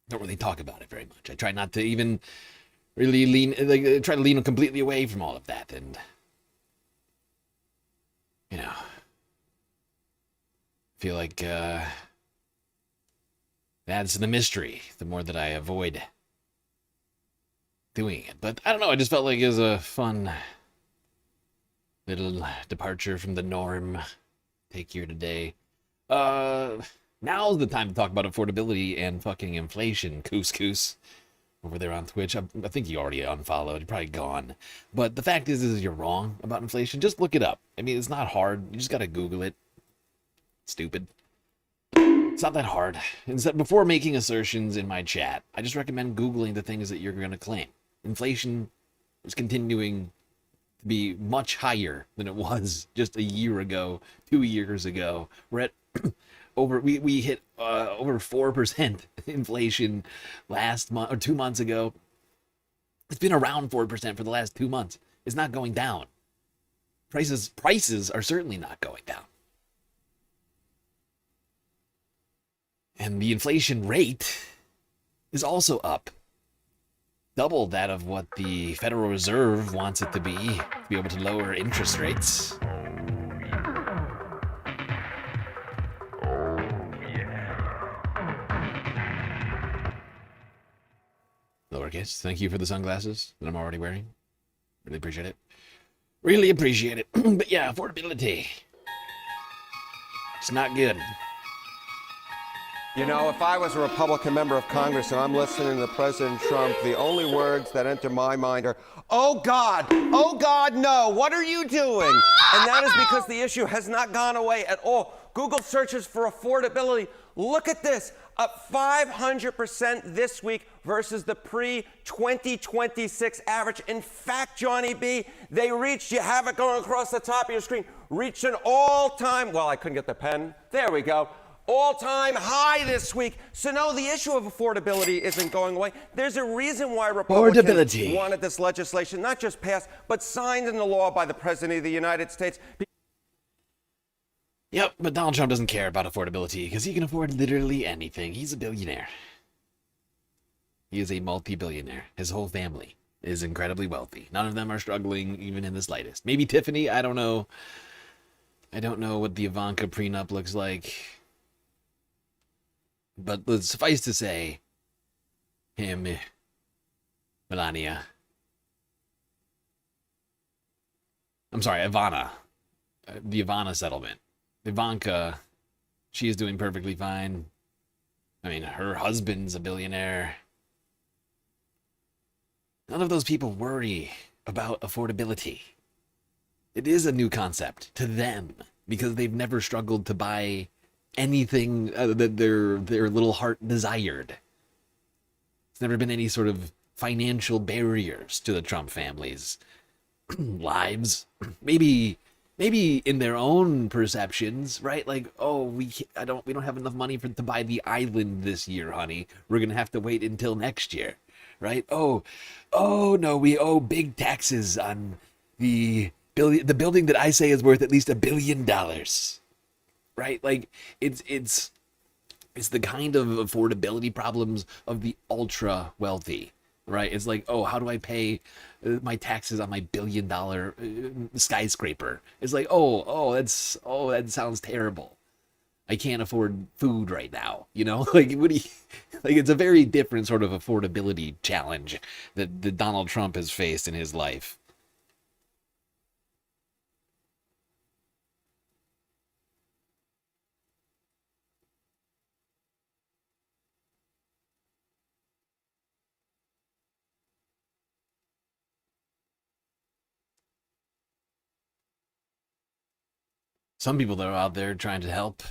Don't really talk about it very much. I try not to even really try to lean completely away from all of that, and feel like adds to the mystery the more that I avoid doing it. But I don't know, I just felt like it was a fun little departure from the norm take here today. Now's the time to talk about affordability and fucking inflation, couscous, over there on Twitch. I think you already unfollowed, you're probably gone. But the fact is you're wrong about inflation. Just look it up. I mean, it's not hard. You just gotta Google it. Stupid. It's not that hard. Instead, before making assertions in my chat, I just recommend Googling the things that you're going to claim. Inflation is continuing to be much higher than it was just a year ago, 2 years ago. We're at we hit over 4% inflation last month or 2 months ago. It's been around 4% for the last 2 months. It's not going down. Prices are certainly not going down. And the inflation rate is also up. Double that of what the Federal Reserve wants it to be able to lower interest rates. Lowercase, thank you for the sunglasses that I'm already wearing. Really appreciate it. Really appreciate it. But yeah, affordability. It's not good. You know, if I was a Republican member of Congress and I'm listening to President Trump, the only words that enter my mind are, oh God, no, what are you doing? And that is because the issue has not gone away at all. Google searches for affordability. Look at this, up 500% this week versus the pre-2026 average. In fact, Johnny B, they reached, you have it going across the top of your screen, reached an all-time, well, I couldn't get the pen. There we go. All-time high this week. So no, the issue of affordability isn't going away. There's a reason why Republicans wanted this legislation not just passed, but signed into law by the President of the United States. Yep, but Donald Trump doesn't care about affordability because he can afford literally anything. He's a billionaire. He is a multi-billionaire. His whole family is incredibly wealthy. None of them are struggling even in the slightest. Maybe Tiffany, I don't know. I don't know what the Ivanka prenup looks like. But suffice to say, him, Melania. I'm sorry, Ivana. The Ivana settlement. Ivanka, she is doing perfectly fine. I mean, her husband's a billionaire. None of those people worry about affordability. It is a new concept to them because they've never struggled to buy anything that their little heart desired. There's never been any sort of financial barriers to the Trump family's lives. Maybe maybe in their own perceptions, right? Like, oh, we don't have enough money to buy the island this year, honey. We're gonna have to wait until next year, right? Oh no, we owe big taxes on the building that I say is worth at least $1 billion, right? Like, it's the kind of affordability problems of the ultra wealthy, right? It's like, oh, how do I pay my taxes on my $1 billion skyscraper? It's like, that sounds terrible. I can't afford food right now, you know? Like, what do you, like, it's a very different sort of affordability challenge that Donald Trump has faced in his life. Some people that are out there trying to help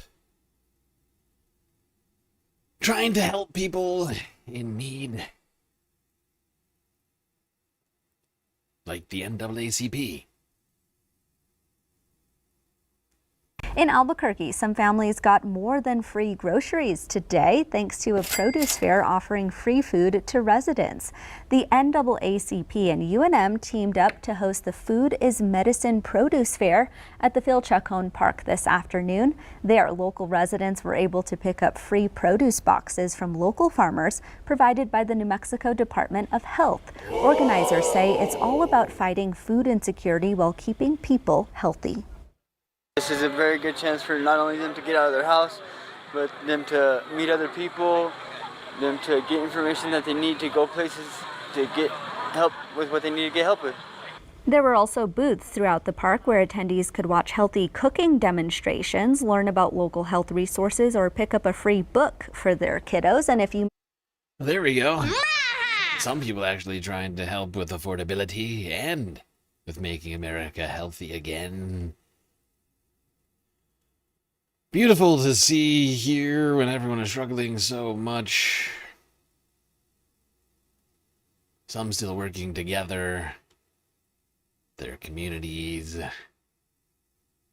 people in need, like the NAACP. In Albuquerque, some families got more than free groceries today thanks to a produce fair offering free food to residents. The NAACP and UNM teamed up to host the Food is Medicine Produce Fair at the Phil Chacon Park this afternoon. There, local residents were able to pick up free produce boxes from local farmers provided by the New Mexico Department of Health. Organizers say it's all about fighting food insecurity while keeping people healthy. This is a very good chance for not only them to get out of their house, but them to meet other people, them to get information that they need to go places to get help with what they need to get help with. There were also booths throughout the park where attendees could watch healthy cooking demonstrations, learn about local health resources, or pick up a free book for their kiddos. And if you... There we go. Some people actually trying to help with affordability and with making America healthy again. Beautiful to see here when everyone is struggling so much. Some still working together, their communities,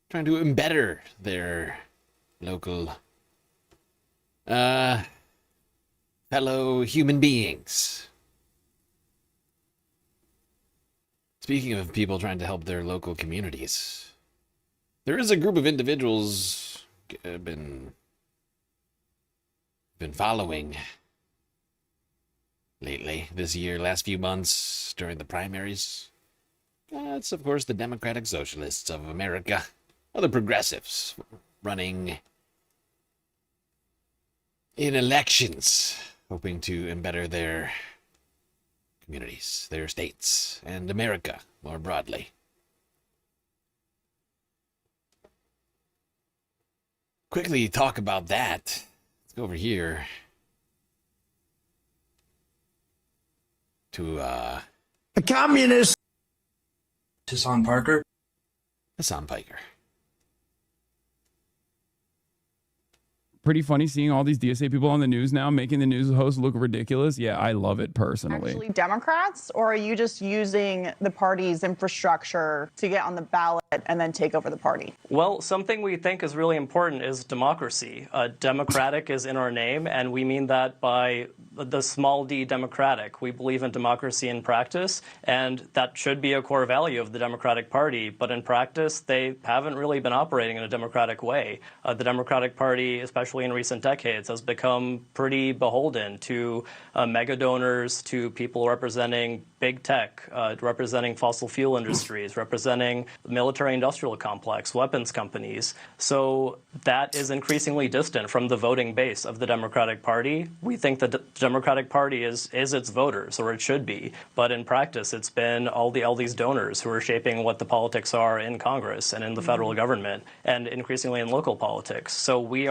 trying to better their local fellow human beings. Speaking of people trying to help their local communities, there is a group of individuals been following lately, this year, last few months during the primaries. It's, of course, the Democratic Socialists of America, other progressives running in elections, hoping to better their communities, their states, and America more broadly. Quickly talk about that. Let's go over here to the communist. Hassan Parker. Hassan Piker. Pretty funny seeing all these DSA people on the news now making the news host look ridiculous. Yeah, I love it personally. Actually Democrats, or are you just using the party's infrastructure to get on the ballot and then take over the party? Well, something we think is really important is democracy. Democratic is in our name, and we mean that by the small d democratic. We believe in democracy in practice, and that should be a core value of the Democratic Party. But in practice, they haven't really been operating in a democratic way. The Democratic Party, especially in recent decades, has become pretty beholden to mega donors, to people representing big tech, representing fossil fuel industries, representing the military-industrial complex, weapons companies. So that is increasingly distant from the voting base of the Democratic Party. We think that the Democratic Party is its voters, or it should be. But in practice, it's been all these donors who are shaping what the politics are in Congress and in the federal government, and increasingly in local politics. So we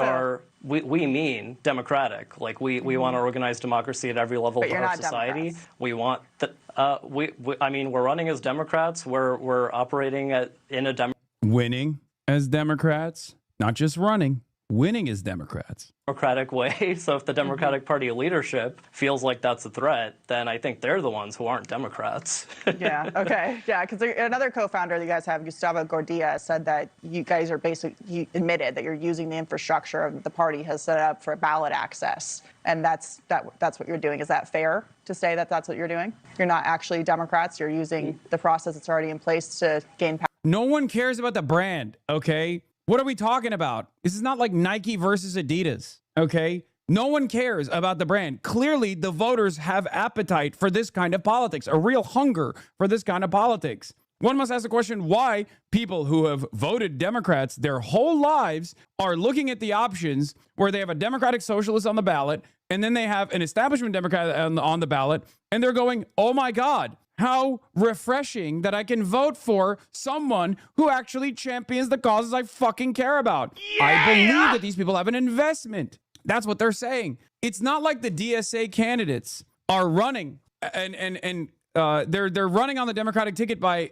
mean democratic. Like we want to organize democracy at every level of our society. Democrats. We want the I mean, we're running as Democrats. We're operating in a winning as Democrats, not just running. winning as Democrats. Democratic way. So if the Democratic Party leadership feels like that's a threat, then I think they're the ones who aren't Democrats. Yeah, okay. Yeah, because another co-founder that you guys have, Gustavo Gordia, said that you guys are he admitted that you're using the infrastructure the party has set up for ballot access. And that's what you're doing. Is that fair to say that that's what you're doing? You're not actually Democrats. You're using the process that's already in place to gain power. No one cares about the brand, okay? What are we talking about? This is not like Nike versus Adidas, okay? No one cares about the brand. Clearly, the voters have appetite for this kind of politics, a real hunger for this kind of politics. One must ask the question why people who have voted Democrats their whole lives are looking at the options where they have a Democratic Socialist on the ballot, and then they have an establishment Democrat on the ballot, and they're going, oh my God, how refreshing that I can vote for someone who actually champions the causes I fucking care about. Yeah! I believe that these people have an investment. That's what they're saying. It's not like the DSA candidates are running and they're running on the Democratic ticket by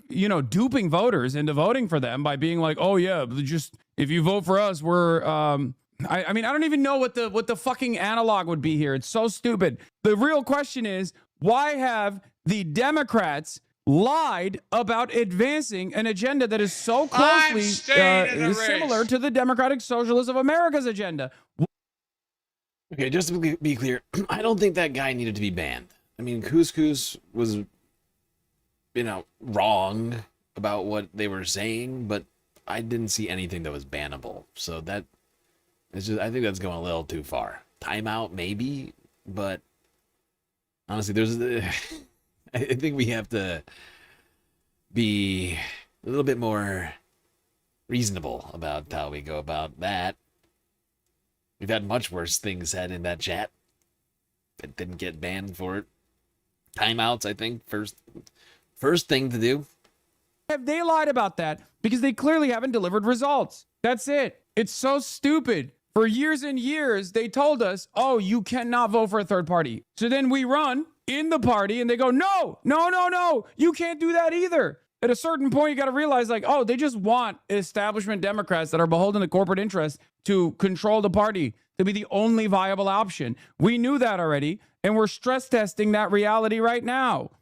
duping voters into voting for them by being like, oh yeah, just if you vote for us, we're I mean, I don't even know what the fucking analog would be here. It's so stupid. The real question is, why have the Democrats lied about advancing an agenda that is so closely similar to the Democratic Socialists of America's agenda? Okay, just to be clear, I don't think that guy needed to be banned. I mean, Couscous was, wrong about what they were saying, but I didn't see anything that was bannable. So that is just, I think that's going a little too far. Timeout, maybe, but honestly, I think we have to be a little bit more reasonable about how we go about that. We've had much worse things said in that chat that didn't get banned for it. Timeouts, I think, first thing to do. They lied about that because they clearly haven't delivered results. That's it. It's so stupid. For years and years, they told us, oh, you cannot vote for a third party. So then we run in the party and they go, no, you can't do that either. At a certain point, you got to realize, like, oh, they just want establishment Democrats that are beholden to corporate interests to control the party, to be the only viable option. We knew that already, and we're stress testing that reality right now.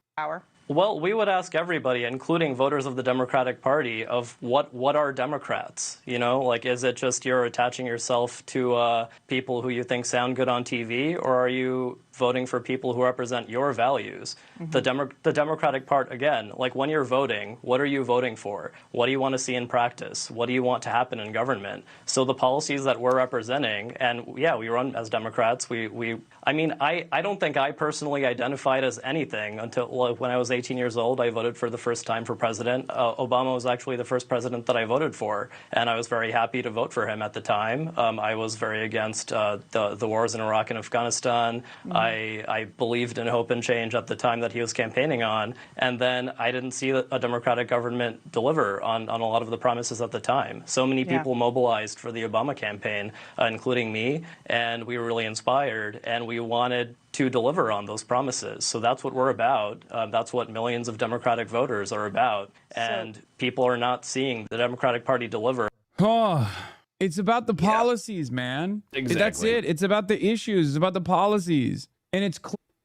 Well, we would ask everybody, including voters of the Democratic Party, of what are Democrats? Like, is it just you're attaching yourself to people who you think sound good on TV, or are you voting for people who represent your values? Mm-hmm. The Democratic part, again, like when you're voting, what are you voting for? What do you want to see in practice? What do you want to happen in government? So the policies that we're representing, and yeah, we run as Democrats. I don't think I personally identified as anything until when I was 18 years old. I voted for the first time for president. Obama was actually the first president that I voted for, and I was very happy to vote for him at the time. I was very against the wars in Iraq and Afghanistan. Mm-hmm. I believed in hope and change at the time that he was campaigning on, and then I didn't see a Democratic government deliver on a lot of the promises at the time. So many people mobilized for the Obama campaign, including me, and we were really inspired, and we wanted to deliver on those promises. So that's what we're about. That's what millions of Democratic voters are about, and people are not seeing the Democratic Party deliver. Oh. It's about the policies, man. Exactly. That's it. It's about the issues. It's about the policies. And it's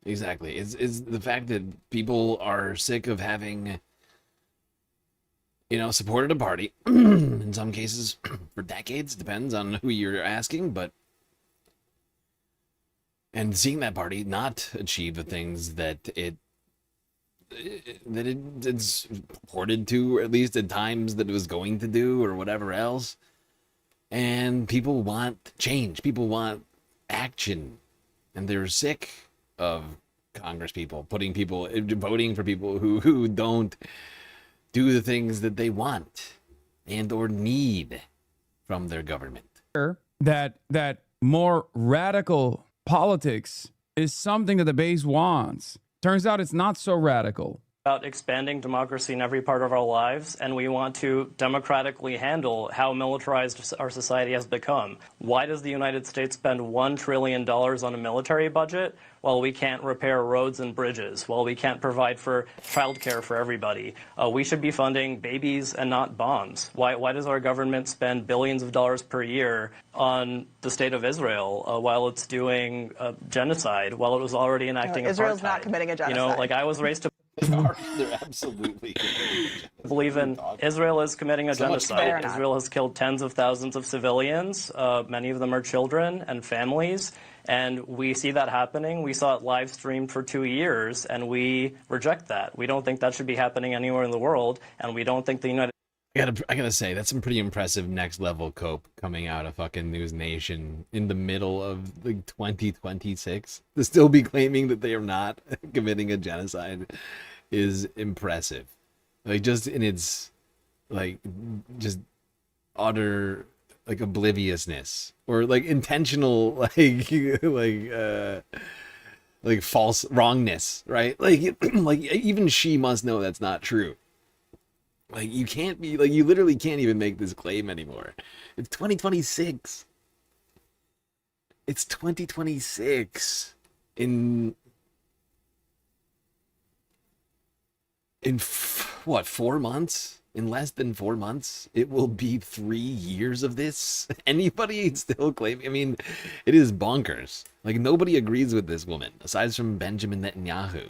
exactly. It's the fact that people are sick of having, supported a party. In some cases, for decades, depends on who you're asking, and seeing that party not achieve the things that it's purported to, or at least at times that it was going to do, or whatever else. And people want change. People want action. And they're sick of Congress people voting for people who don't do the things that they want and or need from their government. That more radical politics is something that the base wants. Turns out it's not so radical. about expanding democracy in every part of our lives, and we want to democratically handle how militarized our society has become. Why does the United States spend $1 trillion on a military budget while we can't repair roads and bridges, while we can't provide for childcare for everybody? We should be funding babies and not bombs. Why does our government spend billions of dollars per year on the state of Israel while it's doing genocide, while it was already enacting Israel's apartheid? not committing a genocide. You know, like I was raised to They're absolutely believe in Israel is committing a So much genocide. better. Israel has killed tens of thousands of civilians. Many of them are children and families. And we see that happening. We saw it live streamed for 2 years, and we reject that. We don't think that should be happening anywhere in the world, and we don't think the United I gotta say, that's some pretty impressive next level cope coming out of fucking News Nation in the middle of like 2026. To still be claiming that they are not committing a genocide is impressive. Like just in its like just utter like obliviousness or like intentional like false wrongness, right? Like like even she must know that's not true. Like you can't be like you literally can't even make this claim anymore. It's 2026. It's 2026. In what, 4 months? In less than 4 months, it will be 3 years of this. Anybody still claiming? I mean, it is bonkers. Like nobody agrees with this woman aside from Benjamin Netanyahu.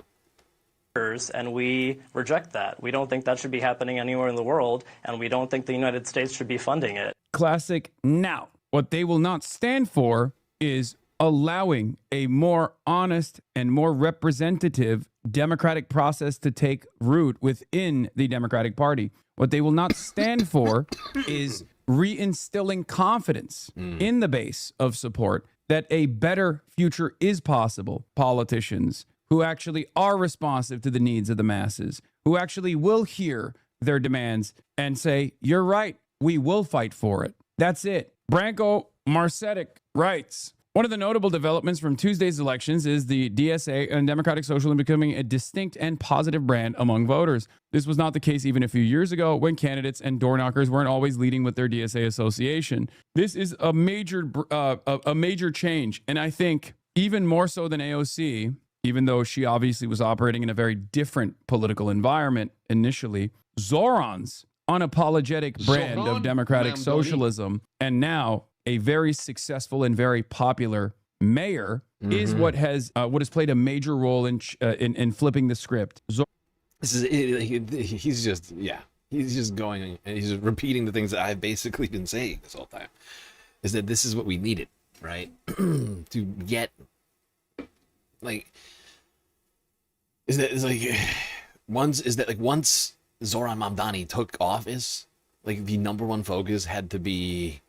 and we reject that. We don't think that should be happening anywhere in the world, and we don't think the United States should be funding it. Classic. Now, what they will not stand for is allowing a more honest and more representative democratic process to take root within the Democratic Party. What they will not stand for is reinstilling confidence in the base of support that a better future is possible. Politicians who actually are responsive to the needs of the masses, who actually will hear their demands and say, you're right, we will fight for it. That's it. Branko Marcetic writes, one of the notable developments from Tuesday's elections is the DSA and Democratic Socialism becoming a distinct and positive brand among voters. This was not the case even a few years ago when candidates and door knockers weren't always leading with their DSA association. This is a major change, and I think even more so than AOC, even though she obviously was operating in a very different political environment initially, Zoran's unapologetic brand of democratic socialism, and now a very successful and very popular mayor, is what has played a major role in flipping the script. He's just going and he's repeating the things that I've basically been saying this whole time. Is that this is what we needed, right? To get like. Once Zoran Mamdani took office, like the number one focus had to be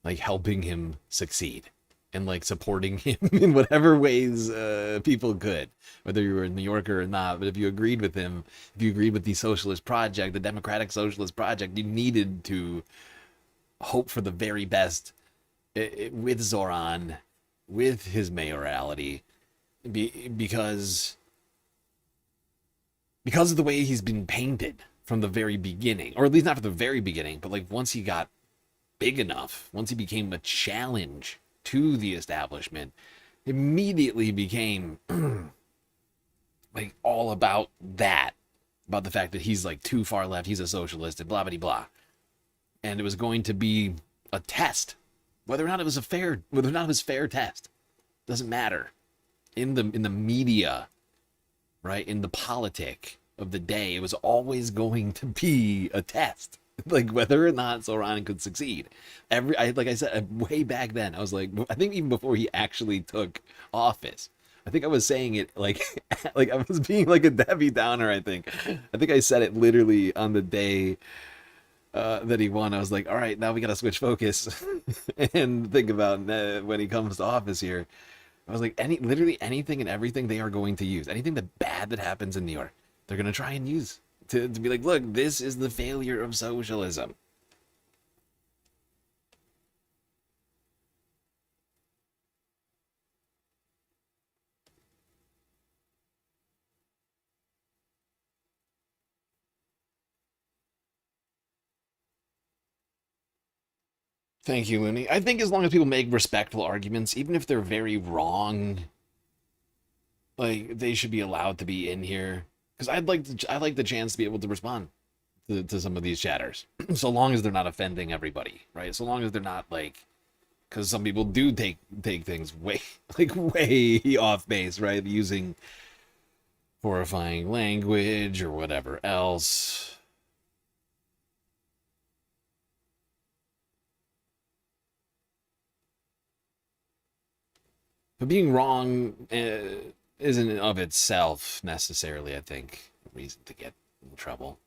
like helping him succeed and like supporting him in whatever ways people could, whether you were a New Yorker or not. But if you agreed with him, if you agreed with the socialist project, the democratic socialist project, you needed to hope for the very best with Zoran, with his mayoralty, because of the way he's been painted from the very beginning, or at least not from the very beginning, but like once he got big enough, once he became a challenge to the establishment, immediately became like all about that, about the fact that he's like too far left, he's a socialist, and blah blah blah. And it was going to be a test, whether or not it was fair test, doesn't matter. In the media, right, in the politic of the day, it was always going to be a test, like whether or not Zoran could succeed. Like I said, way back then, I was like, I think even before he actually took office, I think I was saying it like I was being like a Debbie Downer. I think I said it literally on the day that he won. I was like, all right, now we got to switch focus and think about when he comes to office here. I was like, literally anything and everything they are going to use. Anything bad that happens in New York, they're going to try and use to be like, look, this is the failure of socialism. Thank you, Looney. I think as long as people make respectful arguments, even if they're very wrong, like, they should be allowed to be in here. Because I'd like the chance to be able to respond to some of these chatters. So long as they're not offending everybody, right? So long as they're not, like, because some people do take things way off base, right? Using horrifying language or whatever else. But being wrong isn't of itself necessarily, I think, a reason to get in trouble.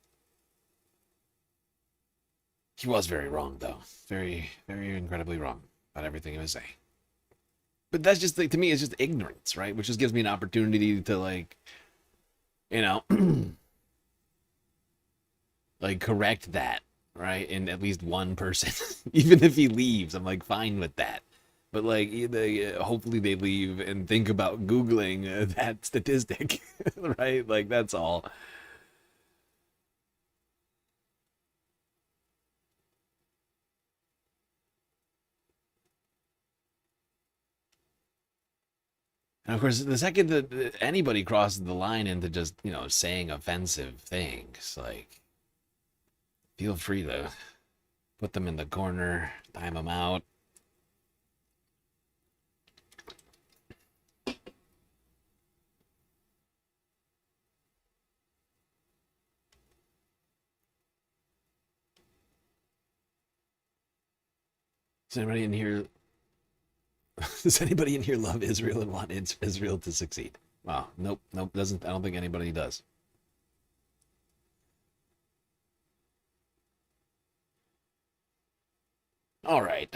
He was very wrong, though. Very, very incredibly wrong about everything he was saying. But that's just, like, to me, it's just ignorance, right? Which just gives me an opportunity to, like, you know, like, correct that, right? In at least one person. Even if he leaves, I'm, like, fine with that. But, like, hopefully they leave and think about Googling that statistic, right? Like, that's all. And, of course, the second that anybody crosses the line into just, you know, saying offensive things, like, feel free to put them in the corner, time them out. Does anybody in here love Israel and want Israel to succeed? Wow, nope, doesn't. I don't think anybody does. All right.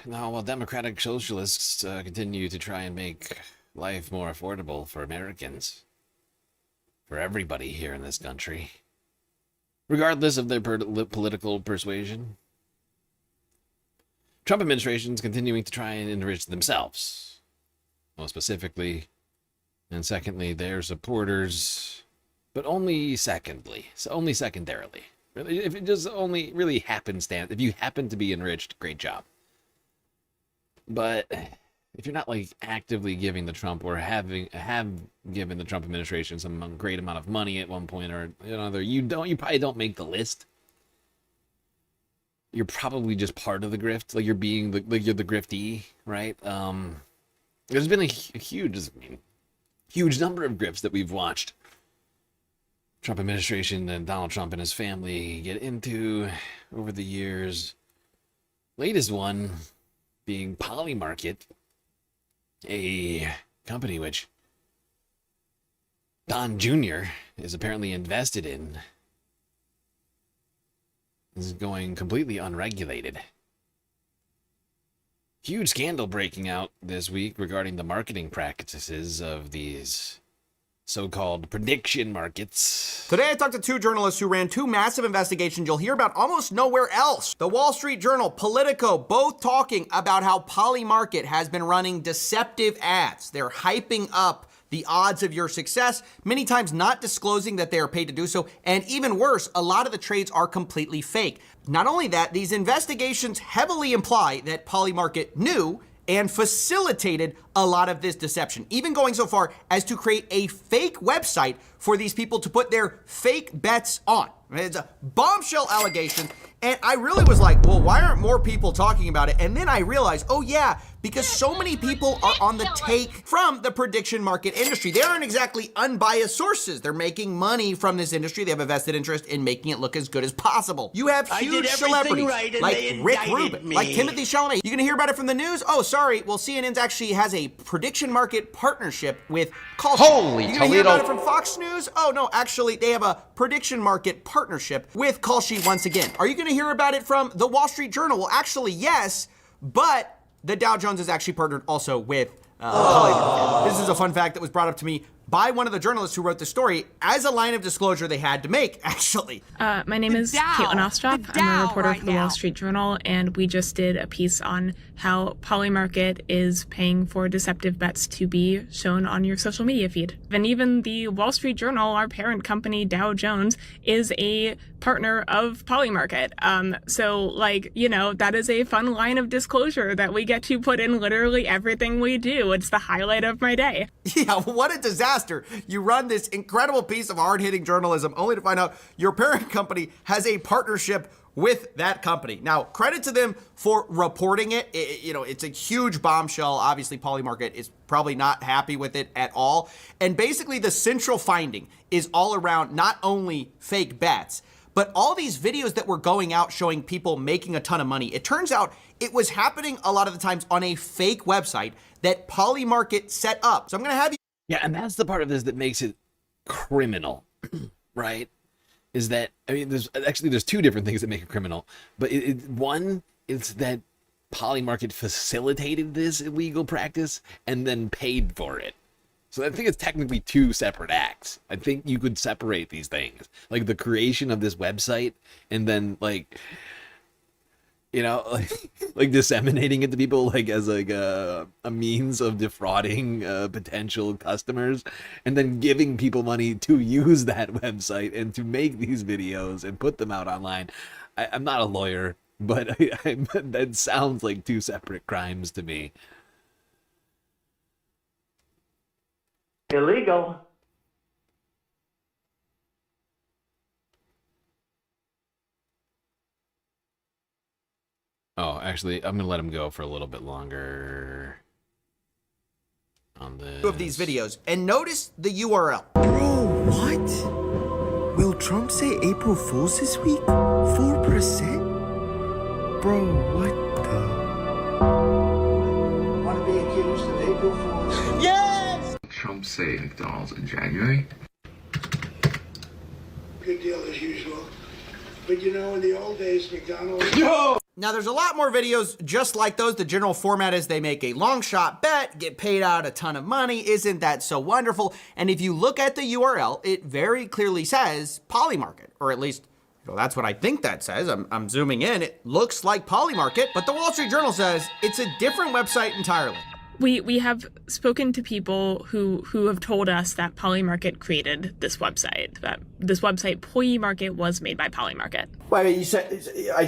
Now, while democratic socialists continue to try and make life more affordable for Americans, for everybody here in this country, regardless of their political persuasion, Trump administration is continuing to try and enrich themselves, most specifically, and secondly, their supporters, but only secondarily. If it just only really happenstance, if you happen to be enriched, great job. But if you're not, like, actively giving the Trump or have given the Trump administration some great amount of money at one point or another, you probably don't make the list. You're probably just part of the grift, like you're you're the griftee, right? There's been a huge number of grifts that we've watched Trump administration and Donald Trump and his family get into over the years. Latest one being Polymarket, a company which Don Jr. is apparently invested in. This is going completely unregulated. Huge scandal breaking out this week regarding the marketing practices of these so-called prediction markets. Today I talked to two journalists who ran two massive investigations you'll hear about almost nowhere else. The Wall Street Journal, Politico, both talking about how Polymarket has been running deceptive ads. They're hyping up the odds of your success, many times not disclosing that they are paid to do so, and even worse, a lot of the trades are completely fake. Not only that, these investigations heavily imply that Polymarket knew and facilitated a lot of this deception, even going so far as to create a fake website for these people to put their fake bets on. It's a bombshell allegation, and I really was like, well, why aren't more people talking about it? And then I realized, oh yeah, because so many people are on the take from the prediction market industry. They aren't exactly unbiased sources. They're making money from this industry. They have a vested interest in making it look as good as possible. You have huge celebrities like Rick Rubin, like Timothy Chalamet. You gonna hear about it from the news? Oh, sorry. Well, CNN actually has a prediction market partnership with Call Sheet. Holy You gonna hear about it from Fox News? Oh no, actually, they have a prediction market partnership with Call Sheet once again. Are you gonna hear about it from the Wall Street Journal? Well, actually, yes, but the Dow Jones is actually partnered also with Polymarket. This is a fun fact that was brought up to me by one of the journalists who wrote the story as a line of disclosure they had to make, actually. My name is Caitlin Ostrop. I'm a reporter for the Wall Street Journal, and we just did a piece on how Polymarket is paying for deceptive bets to be shown on your social media feed. And even the Wall Street Journal, our parent company, Dow Jones, is a partner of Polymarket. So, like, you know, that is a fun line of disclosure that we get to put in literally everything we do. It's the highlight of my day. Yeah, what a disaster. You run this incredible piece of hard-hitting journalism only to find out your parent company has a partnership with that company. Now, credit to them for reporting it. You know, it's a huge bombshell. Obviously, Polymarket is probably not happy with it at all. And basically, the central finding is all around not only fake bets, but all these videos that were going out showing people making a ton of money. It turns out it was happening a lot of the times on a fake website that Polymarket set up. So I'm going to have you. Yeah, and that's the part of this that makes it criminal, right? Is that, I mean, there's two different things that make it criminal. But one, it's that Polymarket facilitated this illegal practice and then paid for it. So I think it's technically two separate acts. I think you could separate these things. Like the creation of this website and then, like, you know, like disseminating it to people like as like a means of defrauding potential customers, and then giving people money to use that website and to make these videos and put them out online. I'm not a lawyer, but that sounds like two separate crimes to me. Illegal. Oh, actually, I'm gonna let him go for a little bit longer on this. Of these videos, and notice the URL. Bro, what? Will Trump say April Fool's this week? 4%? Bro, what the? Want to be accused of April Fool's? Yes! Trump say McDonald's in January? Good deal as usual. But you know, in the old days, McDonald's... Yo! Now, there's a lot more videos just like those. The general format is they make a long shot bet, get paid out a ton of money. Isn't that so wonderful? And if you look at the URL, it very clearly says Polymarket, or at least, well, that's what I think that says. I'm zooming in. It looks like Polymarket, but the Wall Street Journal says it's a different website entirely. We have spoken to people who have told us that Polymarket created this website. That this website, Polymarket, was made by Polymarket. Wait, you said I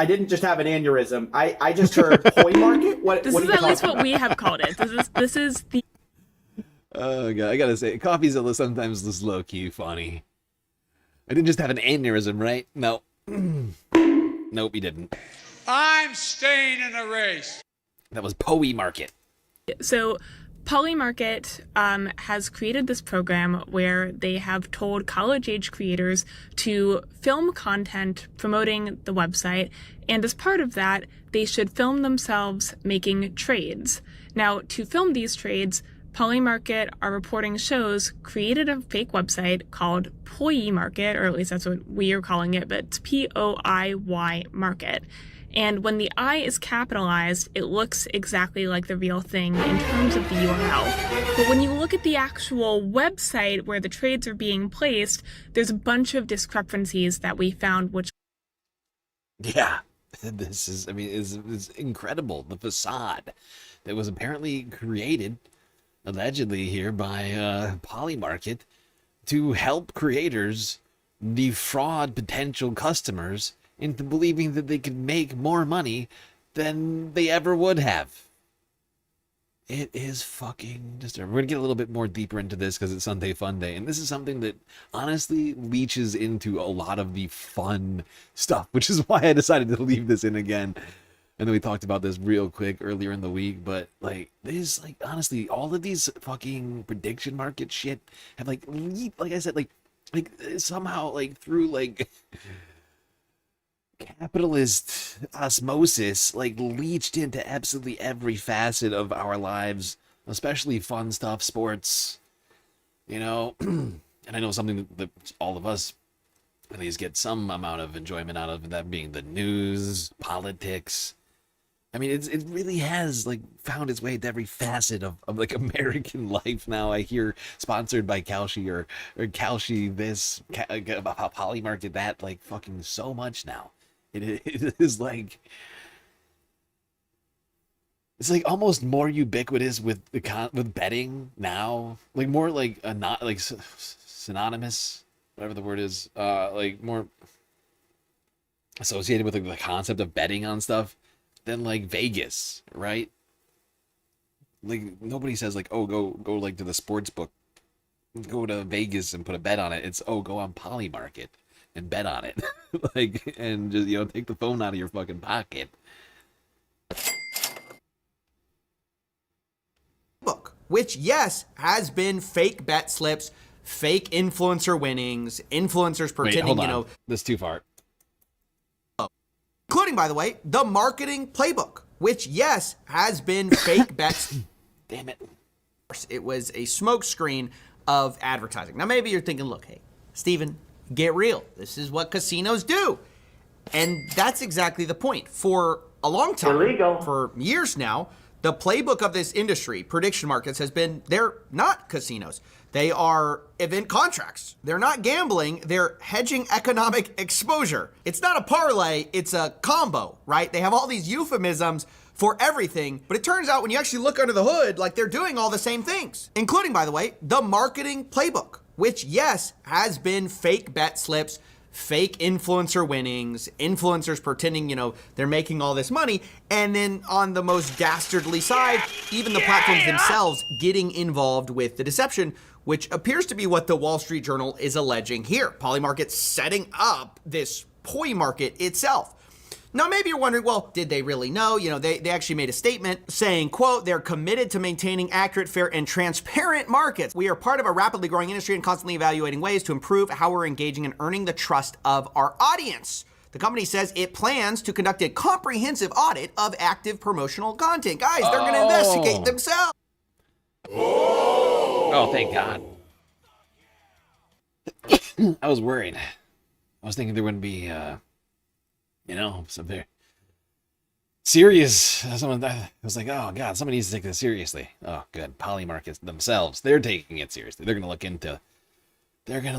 didn't just have an aneurysm. I just heard Polymarket. What? This what is are you at least talking what we have called it. This is the. Oh god, I gotta say, coffee's sometimes just low key funny. I didn't just have an aneurysm, right? No. Nope, he didn't. I'm staying in the race. That was Polymarket. So Polymarket has created this program where they have told college-age creators to film content promoting the website, and as part of that, they should film themselves making trades. Now, to film these trades, Polymarket, our reporting shows, created a fake website called Polymarket, or at least that's what we are calling it, but it's P-O-I-Y Market. And when the I is capitalized, it looks exactly like the real thing in terms of the URL. But when you look at the actual website where the trades are being placed, there's a bunch of discrepancies that we found, which... Yeah, this is, I mean, is incredible. The facade that was apparently created, allegedly here, by Polymarket to help creators defraud potential customers into believing that they could make more money than they ever would have. It is fucking disturbing. We're gonna get a little bit more deeper into this because it's Sunday Fun Day, and this is something that honestly leaches into a lot of the fun stuff, which is why I decided to leave this in again. And then we talked about this real quick earlier in the week, but like this, like honestly, all of these fucking prediction market shit have like I said, like somehow like through like capitalist osmosis, like leached into absolutely every facet of our lives, especially fun stuff, sports, you know. And I know something that all of us at least get some amount of enjoyment out of, that being the news, politics, I mean, it really has like found its way into every facet of like American life now. I hear sponsored by Kalshi or Kalshi this, Polymarket that, like fucking so much now. It is like, it's like almost more ubiquitous with with betting now, like more like a not like synonymous, whatever the word is, like more associated with like, the concept of betting on stuff than like Vegas, right? Like nobody says like, oh, go like to the sports book, go to Vegas and put a bet on it. It's, oh, go on Polymarket and bet on it. Like, and just, you know, take the phone out of your fucking pocket. Book, which yes has been fake bet slips, fake influencer winnings, influencers pretending, you know, that's too far. Including, by the way, the marketing playbook, which yes has been fake bets. Damn it. It was a smokescreen of advertising. Now maybe you're thinking, look, hey, Steven, get real. This is what casinos do. And that's exactly the point. For a long time, illegal. For years now, the playbook of this industry, prediction markets, has been they're not casinos. They are event contracts. They're not gambling. They're hedging economic exposure. It's not a parlay. It's a combo, right? They have all these euphemisms for everything. But it turns out when you actually look under the hood, like they're doing all the same things, including, by the way, the marketing playbook, which, yes, has been fake bet slips, fake influencer winnings, influencers pretending, you know, they're making all this money. And then on the most dastardly side, even the platforms themselves getting involved with the deception, which appears to be what the Wall Street Journal is alleging here. Polymarket setting up this poi market itself. Now, maybe you're wondering, well, did they really know? You know, they actually made a statement saying, quote, they're committed to maintaining accurate, fair, and transparent markets. We are part of a rapidly growing industry and constantly evaluating ways to improve how we're engaging and earning the trust of our audience. The company says it plans to conduct a comprehensive audit of active promotional content. Guys, they're going to investigate themselves. Oh, thank God. I was worried. I was thinking there wouldn't be, you know, some very serious. Someone, I was like, oh God, somebody needs to take this seriously. Oh, good. Polymarkets themselves, they're taking it seriously. They're going to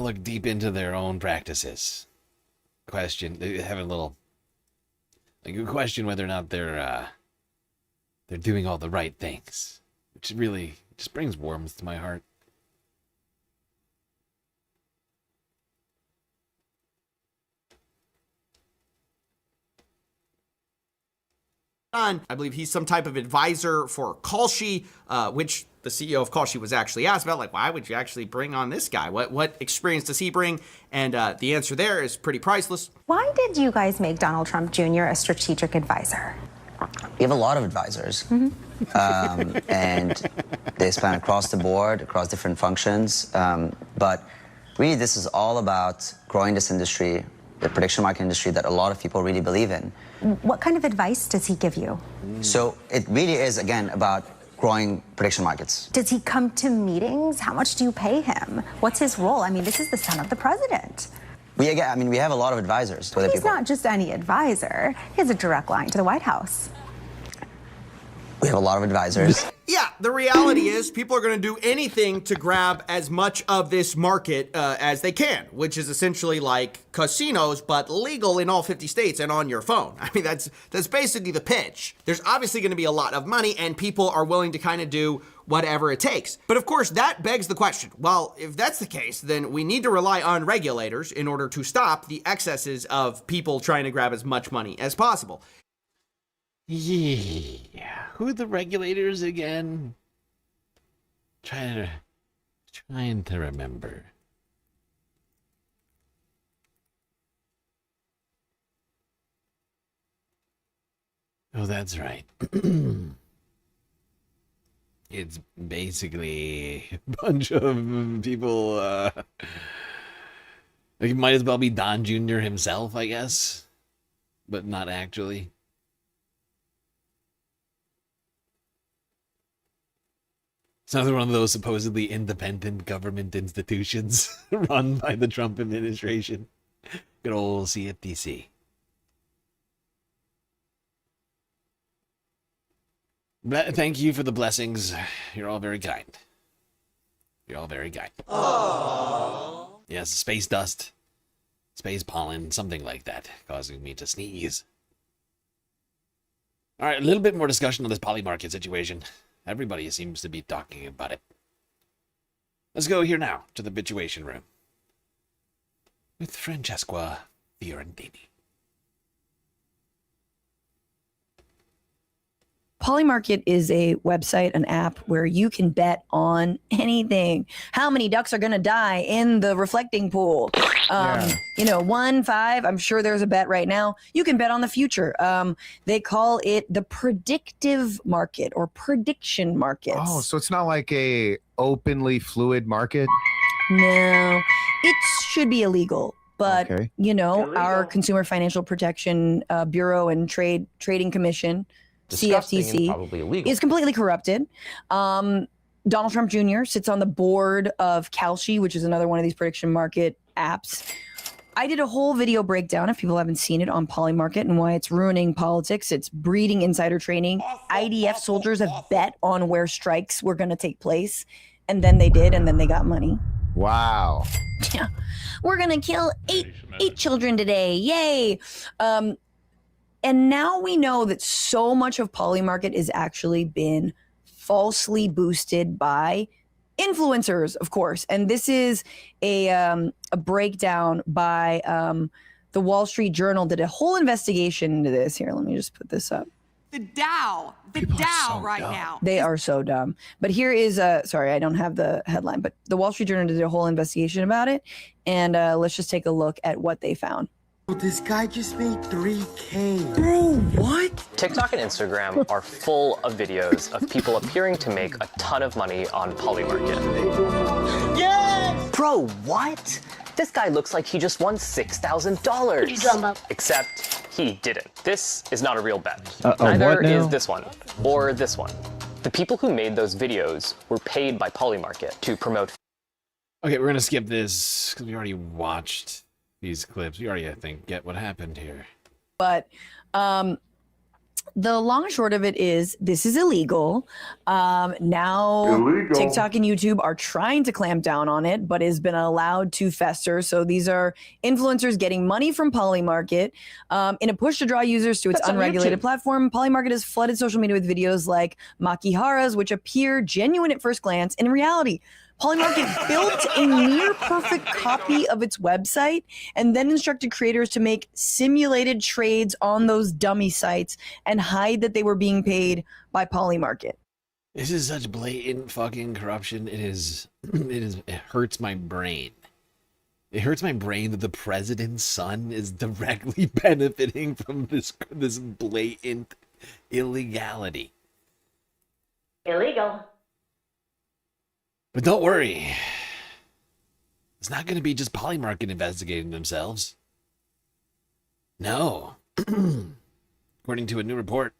look deep into their own practices. They have a little, like, a question whether or not they're doing all the right things, which really just brings warmth to my heart. I believe he's some type of advisor for Kalshi, which the CEO of Kalshi was actually asked about, like, why would you actually bring on this guy? What experience does he bring? And the answer there is pretty priceless. Why did you guys make Donald Trump Jr. a strategic advisor? We have a lot of advisors, and they span across the board, across different functions. But really, this is all about growing this industry, the prediction market industry that a lot of people really believe in. What kind of advice does he give you? So it really is, again, about growing prediction markets. Does he come to meetings? How much do you pay him? What's his role? I mean, this is the son of the president. We have a lot of advisors. He's not just any advisor. He has a direct line to the White House. We have a lot of advisors. Yeah, the reality is people are going to do anything to grab as much of this market as they can, which is essentially like casinos, but legal in all 50 states and on your phone. I mean, that's basically the pitch. There's obviously going to be a lot of money, and people are willing to kind of do whatever it takes. But of course, that begs the question, well, if that's the case, then we need to rely on regulators in order to stop the excesses of people trying to grab as much money as possible. Yeah. Who are the regulators again? Trying to remember. Oh, that's right. It's basically a bunch of people, like, it might as well be Don Jr. himself, I guess, but not actually. It's another one of those supposedly independent government institutions run by the Trump administration. Good old CFTC. Thank you for the blessings. You're all very kind. You're all very kind. Yes, space dust, space pollen, something like that, causing me to sneeze. All right, a little bit more discussion on this poly market situation. Everybody seems to be talking about it. Let's go here now to the Bituation Room with Francesca Fiorentini. Polymarket is a website, an app where you can bet on anything. How many ducks are going to die in the reflecting pool? You know, 1, 5. I'm sure there's a bet right now. You can bet on the future. They call it the predictive market or prediction markets. Oh, so it's not like a openly fluid market? No, it should be illegal. But, you know, our Consumer Financial Protection Bureau and Trading Commission, CFTC, probably illegal. is completely corrupted. Donald Trump Jr. sits on the board of Kalshi, which is another one of these prediction market apps. I did a whole video breakdown, if people haven't seen it, on Polymarket and why it's ruining politics. It's breeding insider trading. IDF soldiers have bet on where strikes were going to take place, and then they did, and then they got money. Wow. Yeah. We're going to kill eight children today. Yay. And now we know that so much of Polymarket has actually been falsely boosted by influencers, of course. And this is a breakdown by the Wall Street Journal, did a whole investigation into this. Here, let me just put this up. The Dow right now. They are so dumb. But here is, sorry, I don't have the headline, but the Wall Street Journal did a whole investigation about it. And let's just take a look at what they found. This guy just made $3K. Bro, what? TikTok and Instagram are full of videos of people appearing to make a ton of money on Polymarket. Yes! Bro, what? This guy looks like he just won $6,000. Except he didn't. This is not a real bet. Neither is this one or this one. The people who made those videos were paid by Polymarket to promote. Okay, we're going to skip this because we already watched these clips. We already, I think, get what happened here. But the long and short of it is this is illegal. Now TikTok and YouTube are trying to clamp down on it, but has been allowed to fester. So these are influencers getting money from Polymarket in a push to draw users to its unregulated platform. Polymarket has flooded social media with videos like Makiharas, which appear genuine at first glance. In reality, Polymarket built a near perfect copy of its website and then instructed creators to make simulated trades on those dummy sites and hide that they were being paid by Polymarket. This is such blatant fucking corruption. It hurts my brain. It hurts my brain that the president's son is directly benefiting from this blatant illegality. Illegal. But don't worry. It's not going to be just Polymarket investigating themselves. No. According to a new report,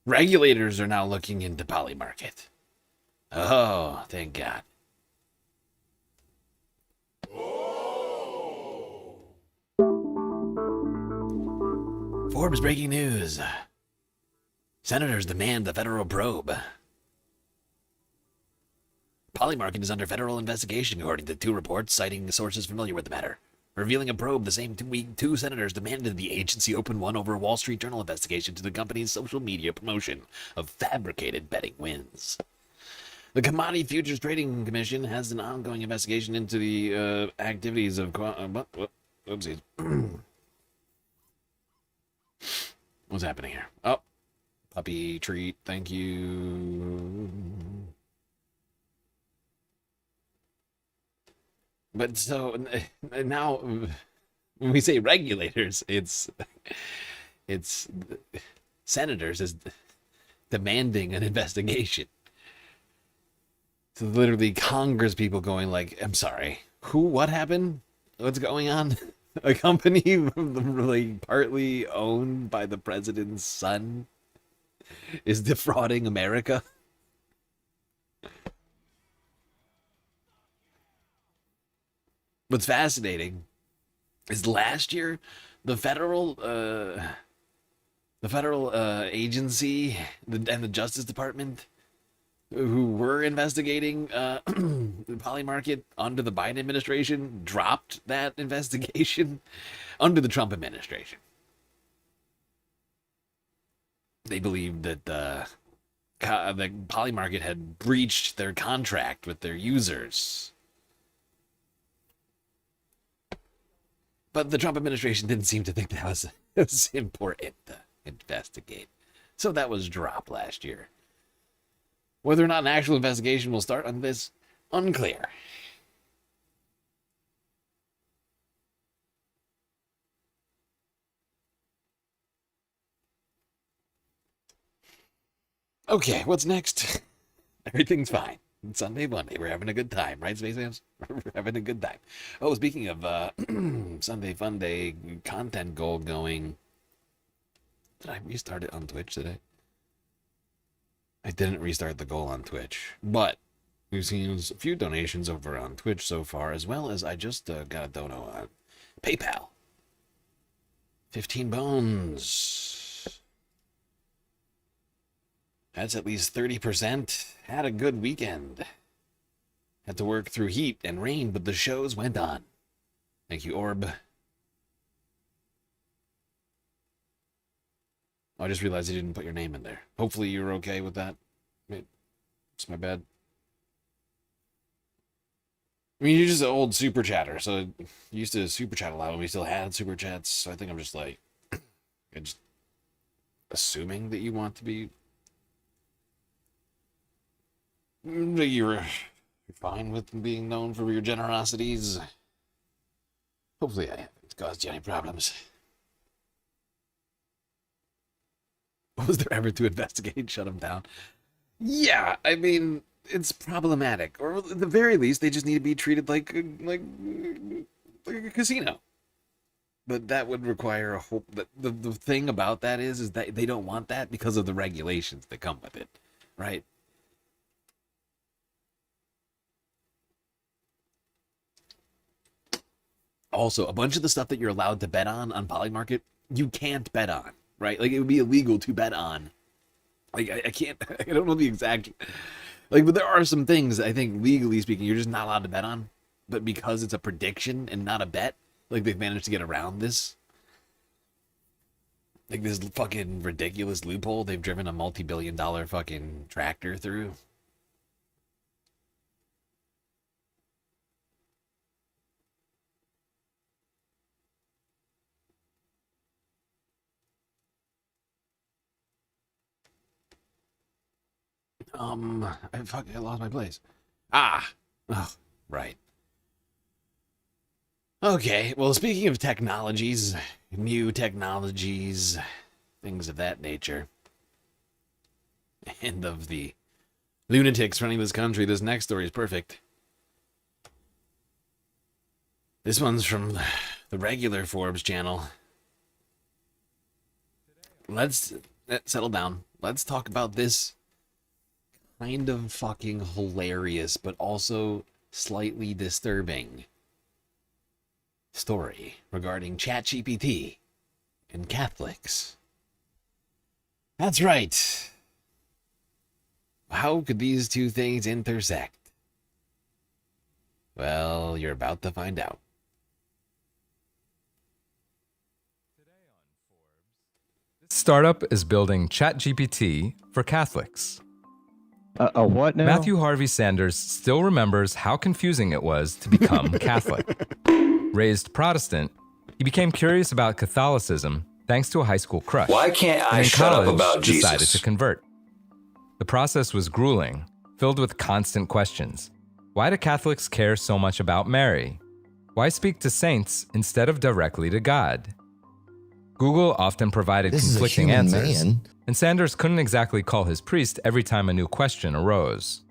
regulators are now looking into Polymarket. Oh, thank God. Forbes breaking news. Senators demand a federal probe. Polymarket is under federal investigation, according to 2 reports citing sources familiar with the matter. Revealing a probe the same week, 2 senators demanded the agency open one over a Wall Street Journal investigation to the company's social media promotion of fabricated betting wins. The Commodity Futures Trading Commission has an ongoing investigation into the activities of... Oopsies. What's happening here? Oh, puppy treat. Thank you. But so now, when we say regulators, it's senators is demanding an investigation. So literally, Congress people going like, "I'm sorry, what happened? What's going on?" A company like partly owned by the president's son is defrauding America. What's fascinating is last year, the federal the federal agency and the Justice Department, who were investigating the poly market under the Biden administration, dropped that investigation under the Trump administration. They believed that the poly market had breached their contract with their users. But the Trump administration didn't seem to think that was important to investigate. So that was dropped last year. Whether or not an actual investigation will start on this, unclear. Okay, what's next? Everything's fine. It's Sunday, Monday. We're having a good time, right, Space Fans? We're having a good time. Oh, speaking of Sunday Fun Day content goal going, did I restart it on Twitch today? I didn't restart the goal on Twitch, but we've seen a few donations over on Twitch so far, as well as I just got a dono on PayPal. 15 bones. That's at least 30%. Had a good weekend. Had to work through heat and rain, but the shows went on. Thank you, Orb. I just realized you didn't put your name in there. Hopefully you're okay with that. It's my bad. I mean, you're just an old super chatter, so you used to super chat a lot when we still had super chats, so I think I'm just like, just assuming that you want to be, that you're fine with being known for your generosities. Hopefully I haven't caused you any problems. Was there ever to investigate, shut them down? Yeah, I mean, it's problematic. Or at the very least, they just need to be treated like a casino. But that would require a whole... The thing about that is that they don't want that because of the regulations that come with it, right? Also, a bunch of the stuff that you're allowed to bet on Polymarket, you can't bet on. Right? Like, it would be illegal to bet on. Like, I can't, I don't know the exact, like, but there are some things, I think, legally speaking, you're just not allowed to bet on. But because it's a prediction and not a bet, like, they've managed to get around this. Like, this fucking ridiculous loophole they've driven a multi-billion-dollar fucking tractor through. I lost my place. Oh, right. Okay, well, speaking of technologies, new technologies, things of that nature, and of the lunatics running this country, this next story is perfect. This one's from the regular Forbes channel. Let's settle down. Let's talk about this kind of fucking hilarious, but also slightly disturbing story regarding ChatGPT and Catholics. That's right. How could these two things intersect? Well, you're about to find out. This startup is building ChatGPT for Catholics. A what now? Matthew Harvey Sanders still remembers how confusing it was to become Catholic. Raised Protestant, he became curious about Catholicism thanks to a high school crush. Why can't I shut up about Jesus? Decided to convert. The process was grueling, filled with constant questions. Why do Catholics care so much about Mary? Why speak to saints instead of directly to God? Google often provided conflicting answers, and Sanders couldn't exactly call his priest every time a new question arose.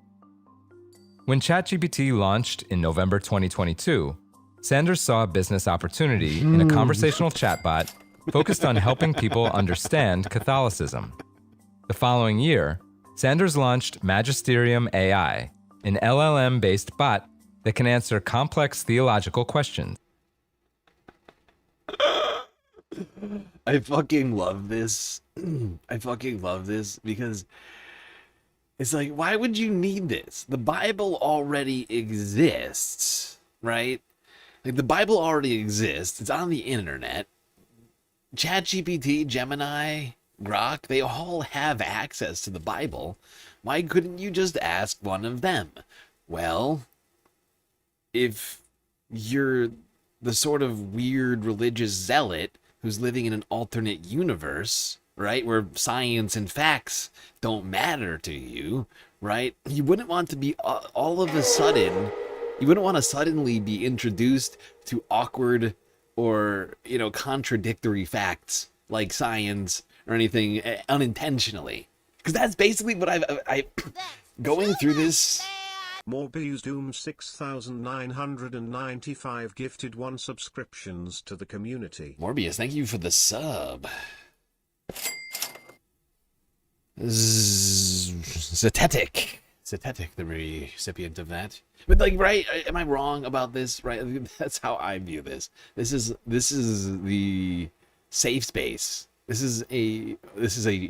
When ChatGPT launched in November 2022, Sanders saw a business opportunity in a conversational chatbot focused on helping people understand Catholicism. The following year, Sanders launched Magisterium AI, an LLM-based bot that can answer complex theological questions. I fucking love this. I fucking love this because it's like, why would you need this? The Bible already exists, right? Like, the Bible already exists. It's on the internet. ChatGPT, Gemini, Grok, they all have access to the Bible. Why couldn't you just ask one of them? Well, if you're the sort of weird religious zealot who's living in an alternate universe, right, where science and facts don't matter to you, right, you wouldn't want to be all of a sudden, you wouldn't want to suddenly be introduced to awkward or, you know, contradictory facts like science or anything unintentionally. Because that's basically what I going through this. Morbius Doom 6995 gifted 1 subscriptions to the community. Morbius, thank you for the sub. Zetetic, the recipient of that. But like, right? Am I wrong about this? Right? That's how I view this. This is the safe space. This is a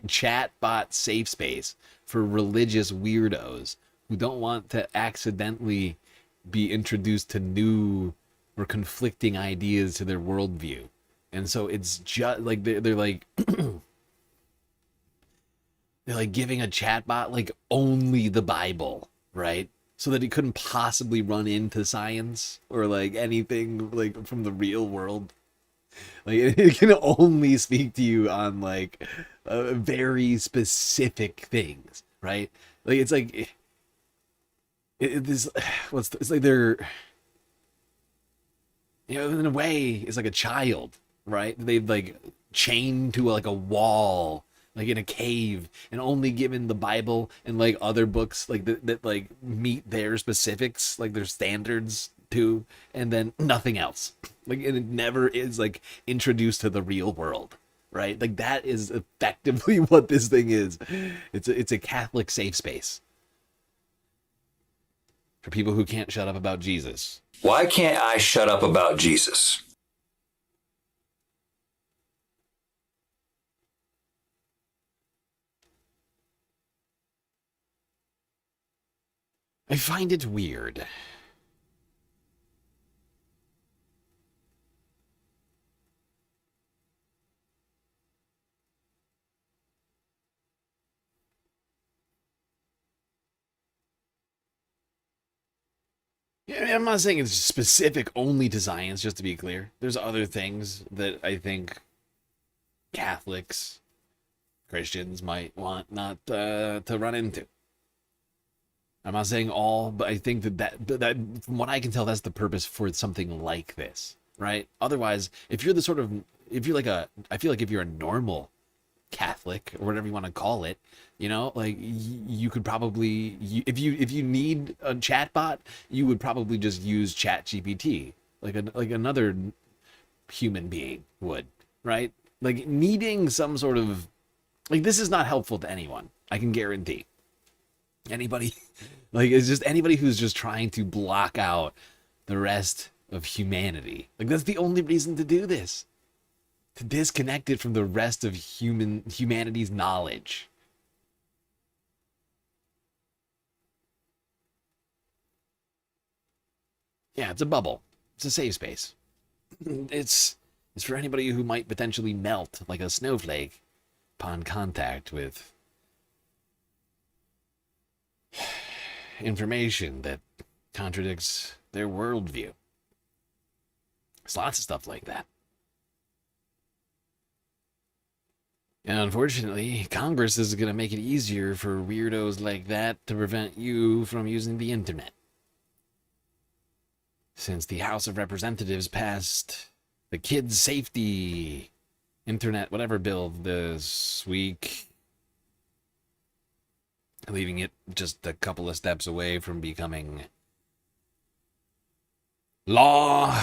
chatbot safe space for religious weirdos who don't want to accidentally be introduced to new or conflicting ideas to their worldview. And so it's just like they're like they're like giving a chatbot like only the Bible, right? So that it couldn't possibly run into science or like anything like from the real world. Like, it can only speak to you on like very specific things, right? Like, it's like it's like they're, you know, in a way it's like a child, right? They've like chained to like a wall, like in a cave, and only given the Bible and like other books like that like meet their specifics, like their standards too, and then nothing else. Like, and it never is like introduced to the real world, right? Like, that is effectively what this thing is. It's a Catholic safe space for people who can't shut up about Jesus. Why can't I shut up about Jesus? I find it weird. Yeah, I'm not saying it's specific only to science, just to be clear. There's other things that I think Catholics, Christians might want not to run into. I'm not saying all, but I think that from what I can tell, that's the purpose for something like this, right? Otherwise, if you're I feel like if you're a normal Catholic or whatever you want to call it, you know, like you could probably, if you need a chatbot, you would probably just use ChatGPT, like another human being would, right? Like, needing some sort of, like, this is not helpful to anyone. I can guarantee. Anybody, like, it's just anybody who's just trying to block out the rest of humanity. Like, that's the only reason to do this. To disconnect it from the rest of humanity's knowledge. Yeah, it's a bubble. It's a safe space. It's for anybody who might potentially melt like a snowflake upon contact with information that contradicts their worldview. There's lots of stuff like that. And unfortunately, Congress is going to make it easier for weirdos like that to prevent you from using the internet. Since the House of Representatives passed the Kids Safety Internet whatever bill this week, leaving it just a couple of steps away from becoming law.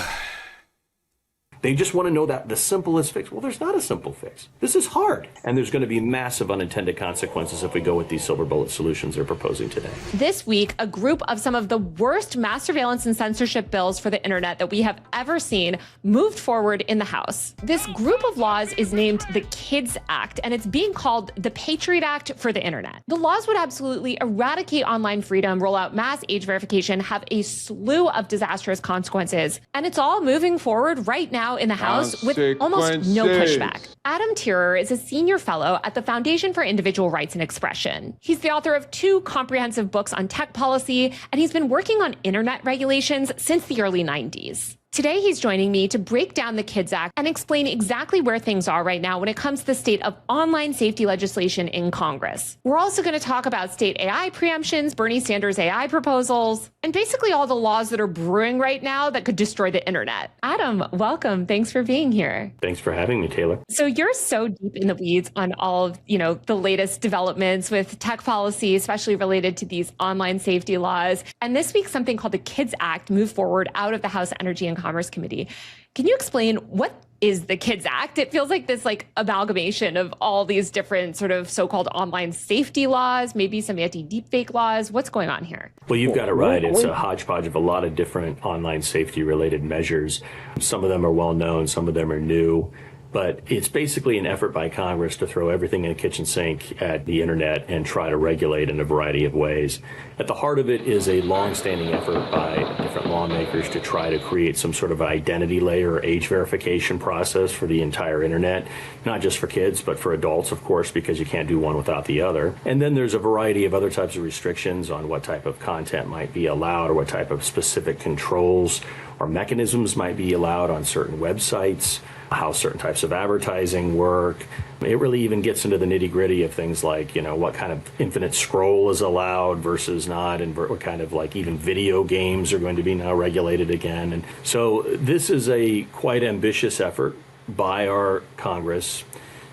They just want to know that the simplest fix. Well, there's not a simple fix. This is hard. And there's going to be massive unintended consequences if we go with these silver bullet solutions they're proposing today. This week, a group of some of the worst mass surveillance and censorship bills for the internet that we have ever seen moved forward in the House. This group of laws is named the KIDS Act, and it's being called the Patriot Act for the internet. The laws would absolutely eradicate online freedom, roll out mass age verification, have a slew of disastrous consequences. And it's all moving forward right now in the House with almost no pushback. Adam Tierer is a senior fellow at the Foundation for Individual Rights and Expression. He's the author of 2 comprehensive books on tech policy, and he's been working on internet regulations since the early 90s. Today, he's joining me to break down the KIDS Act and explain exactly where things are right now when it comes to the state of online safety legislation in Congress. We're also going to talk about state AI preemptions, Bernie Sanders' AI proposals, and basically all the laws that are brewing right now that could destroy the internet. Adam, welcome. Thanks for being here. Thanks for having me, Taylor. So you're so deep in the weeds on all of, the latest developments with tech policy, especially related to these online safety laws. And this week, something called the KIDS Act moved forward out of the House Energy and Commerce Committee. Can you explain what is the KIDS Act? It feels like this amalgamation of all these different sort of so-called online safety laws, maybe some anti-deepfake laws. What's going on here? Well, you've got it right. It's a hodgepodge of a lot of different online safety related measures. Some of them are well known, some of them are new. But it's basically an effort by Congress to throw everything in the kitchen sink at the internet and try to regulate in a variety of ways. At the heart of it is a long-standing effort by different lawmakers to try to create some sort of identity layer or age verification process for the entire internet, not just for kids, but for adults, of course, because you can't do one without the other. And then there's a variety of other types of restrictions on what type of content might be allowed or what type of specific controls or mechanisms might be allowed on certain websites, how certain types of advertising work. It really even gets into the nitty-gritty of things like, what kind of infinite scroll is allowed versus not, and what kind of even video games are going to be now regulated again. And so this is a quite ambitious effort by our Congress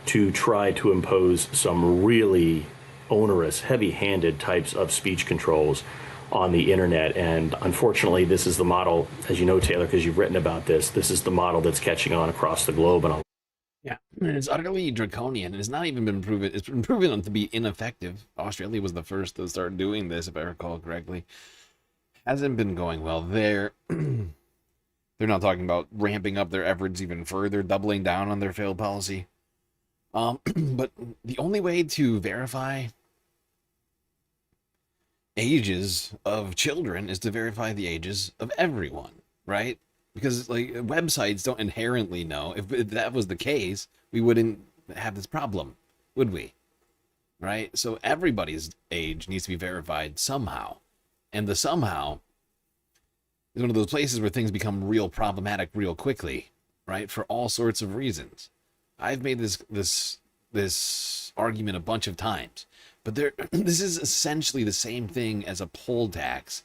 to try to impose some really onerous, heavy-handed types of speech controls on the internet. And unfortunately, this is the model, as you know, Taylor, because you've written about this is the model that's catching on across the globe. And yeah, it's utterly draconian. It's not even been proven. It's been proven to be ineffective. Australia was the first to start doing this, if I recall correctly. Hasn't been going well there. They're not talking about ramping up their efforts even further, doubling down on their failed policy. But the only way to verify ages of children is to verify the ages of everyone, right? Because websites don't inherently know. If that was the case, we wouldn't have this problem, would we? Right? So everybody's age needs to be verified somehow. And the somehow is one of those places where things become real problematic real quickly, right? For all sorts of reasons. I've made this argument a bunch of times. But this is essentially the same thing as a poll tax,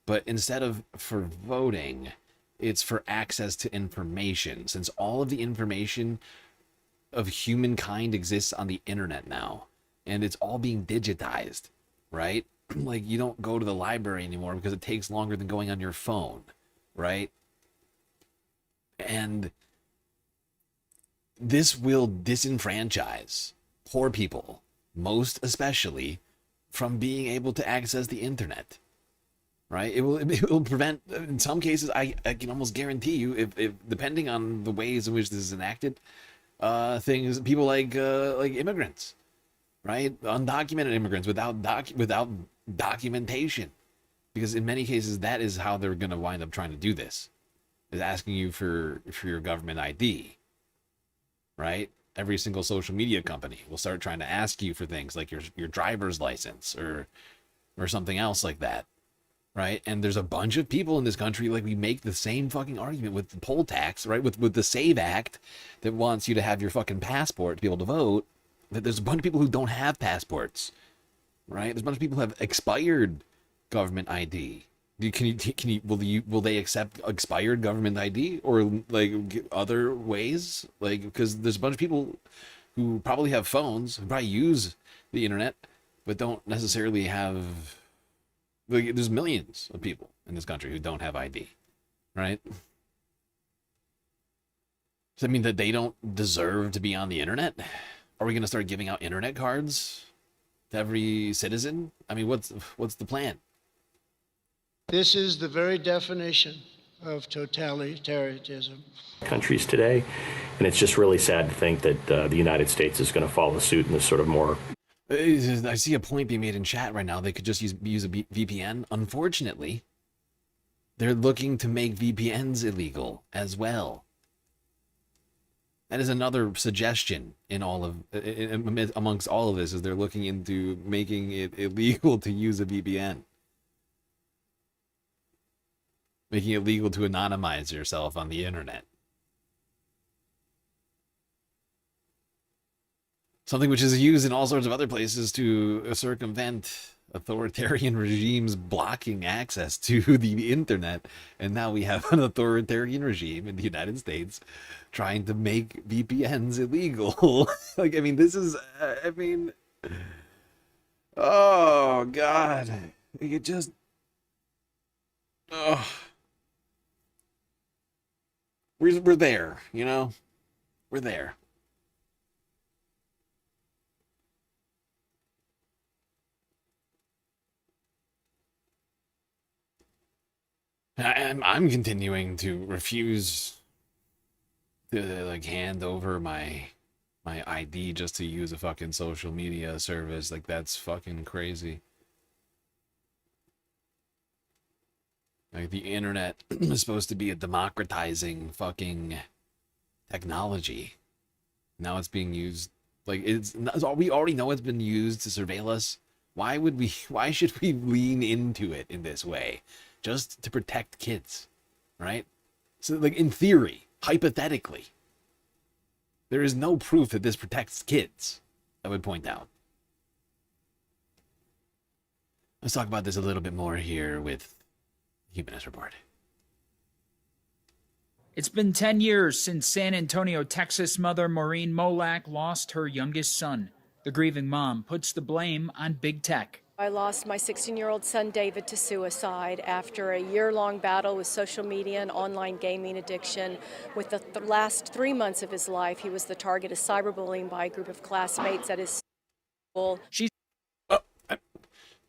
but instead of for voting, it's for access to information. Since all of the information of humankind exists on the internet now, and it's all being digitized, right? You don't go to the library anymore because it takes longer than going on your phone, right? And this will disenfranchise poor people, most especially from being able to access the internet, right? It will prevent, in some cases, I can almost guarantee you, if depending on the ways in which this is enacted, people like immigrants, right? Undocumented immigrants without documentation, because in many cases that is how they're going to wind up trying to do this, is asking you for your government ID, right? Every single social media company will start trying to ask you for things like your driver's license or something else like that, right? And there's a bunch of people in this country, we make the same fucking argument with the poll tax, right? With the SAVE Act that wants you to have your fucking passport to be able to vote. That there's a bunch of people who don't have passports, right? There's a bunch of people who have expired government ID. Will they accept expired government ID or other ways? Because there's a bunch of people who probably have phones, who probably use the internet, but don't necessarily have. There's millions of people in this country who don't have ID, right? Does that mean that they don't deserve to be on the internet? Are we going to start giving out internet cards to every citizen? I mean, what's the plan? This is the very definition of totalitarianism. Countries today, and it's just really sad to think that the United States is going to follow suit in this sort of more. I see a point being made in chat right now. They could just use a VPN. Unfortunately, they're looking to make VPNs illegal as well. That is another suggestion in all of amongst all of this, is they're looking into making it illegal to use a VPN. Making it legal to anonymize yourself on the internet. Something which is used in all sorts of other places to circumvent authoritarian regimes blocking access to the internet. And now we have an authoritarian regime in the United States trying to make VPNs illegal. Like, I mean, this is, I mean, oh, God. It just, oh. We're there, you know? We're there. I'm continuing to refuse to like hand over my ID just to use a fucking social media service. Like, that's fucking crazy. Like, the internet is supposed to be a democratizing fucking technology. Now it's being used, like, we already know it's been used to surveil us. Why should we lean into it in this way? Just to protect kids, right? So, like, in theory, hypothetically, there is no proof that this protects kids, I would point out. Let's talk about this a little bit more here with Humanist Report. It's been 10 years since San Antonio, Texas mother Maureen Molak lost her youngest son. The grieving mom puts the blame on big tech. I lost my 16-year-old son, David, to suicide after a year-long battle with social media and online gaming addiction. With the last 3 months of his life, he was the target of cyberbullying by a group of classmates at his school. I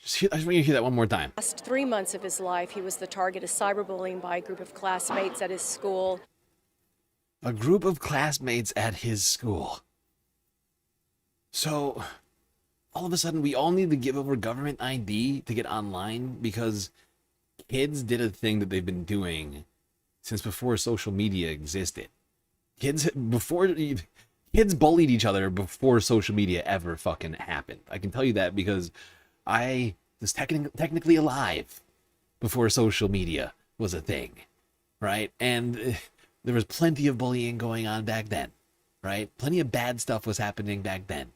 just want you to hear that one more time. Last 3 months of his life, he was the target of cyberbullying by a group of classmates at his school. A group of classmates at his school. So, all of a sudden, we all need to give over government ID to get online because kids did a thing that they've been doing since before social media existed. Kids bullied each other before social media ever fucking happened. I can tell you that because I was technically alive before social media was a thing, right? And there was plenty of bullying going on back then, right? Plenty of bad stuff was happening back then,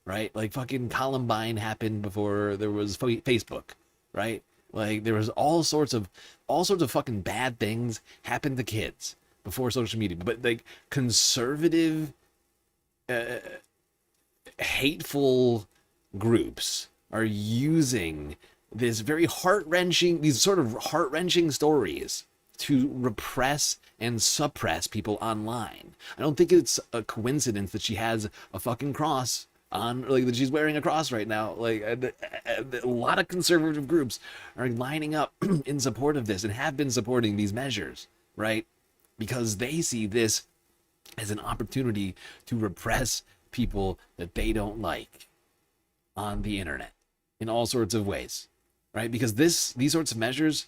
right? Like fucking Columbine happened before there was Facebook, right? Like there was all sorts of fucking bad things happened to kids before social media. But like conservative, hateful groups are using these sort of heart-wrenching stories to repress and suppress people online. I don't think it's a coincidence that she has a fucking cross on, like that she's wearing a cross right now. Like a lot of conservative groups are lining up in support of this and have been supporting these measures, right? Because they see this as an opportunity to repress people that they don't like on the internet in all sorts of ways, right? Because these sorts of measures,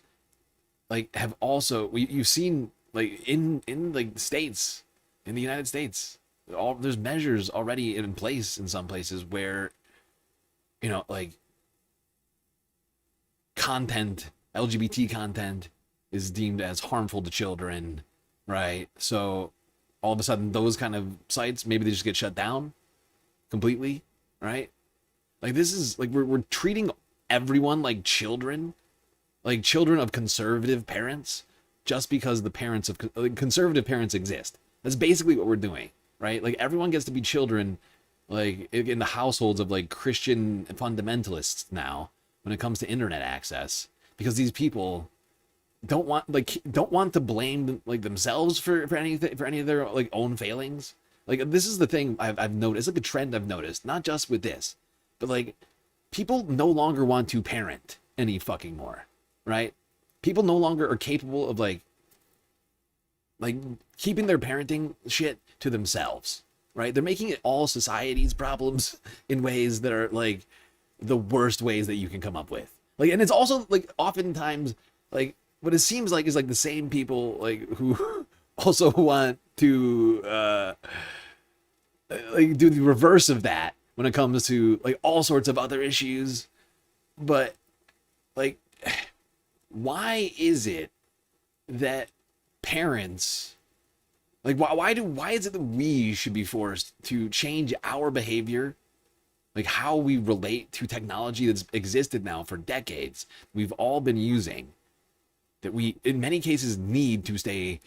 like, have also you've seen like in like states in the United States, there's measures already in place in some places where, you know, like LGBT content is deemed as harmful to children, right? So all of a sudden those kind of sites, maybe they just get shut down completely, right? Like this is like we're treating everyone like children of conservative parents, just because the parents of conservative parents exist. That's basically what we're doing, right? Like everyone gets to be children, like in the households of like Christian fundamentalists now when it comes to internet access, because these people don't want to blame like themselves for anything, for any of their like own failings. Like, this is the thing I've noticed, like a trend I've noticed, not just with this, but like people no longer want to parent any fucking more, right? People no longer are capable of like keeping their parenting shit to themselves, right? They're making it all society's problems in ways that are like the worst ways that you can come up with. Like, and it's also like oftentimes like what it seems like is like the same people like who also want to like do the reverse of that when it comes to like all sorts of other issues. But like, why is it that parents, like, why is it that we should be forced to change our behavior, like how we relate to technology that's existed now for decades, we've all been using, that we in many cases need to stay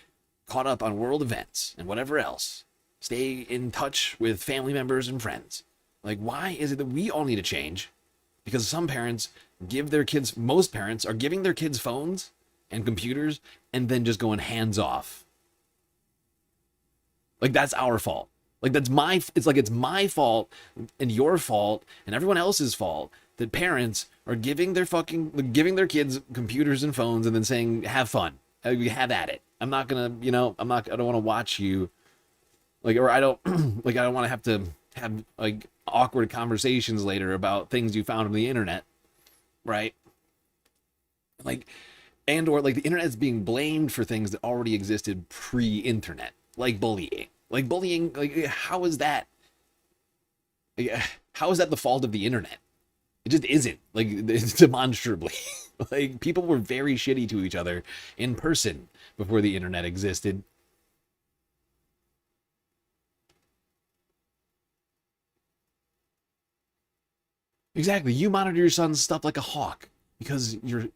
caught up on world events and whatever else, stay in touch with family members and friends? Like, why is it that we all need to change? Because some parents give their kids, most parents are giving their kids phones and computers and then just going hands off. Like, that's our fault. Like, it's my fault and your fault and everyone else's fault that parents are giving their kids computers and phones and then saying, have fun, have at it. I'm not gonna, I don't want to watch you, like, or I don't like, I don't want to have like awkward conversations later about things you found on the internet, right? Like, and or like the internet is being blamed for things that already existed pre-internet, like bullying. Like how is that? Like, how is that the fault of the internet? It just isn't. Like, it's demonstrably. Like, people were very shitty to each other in person before the internet existed. Exactly. You monitor your son's stuff like a hawk because you're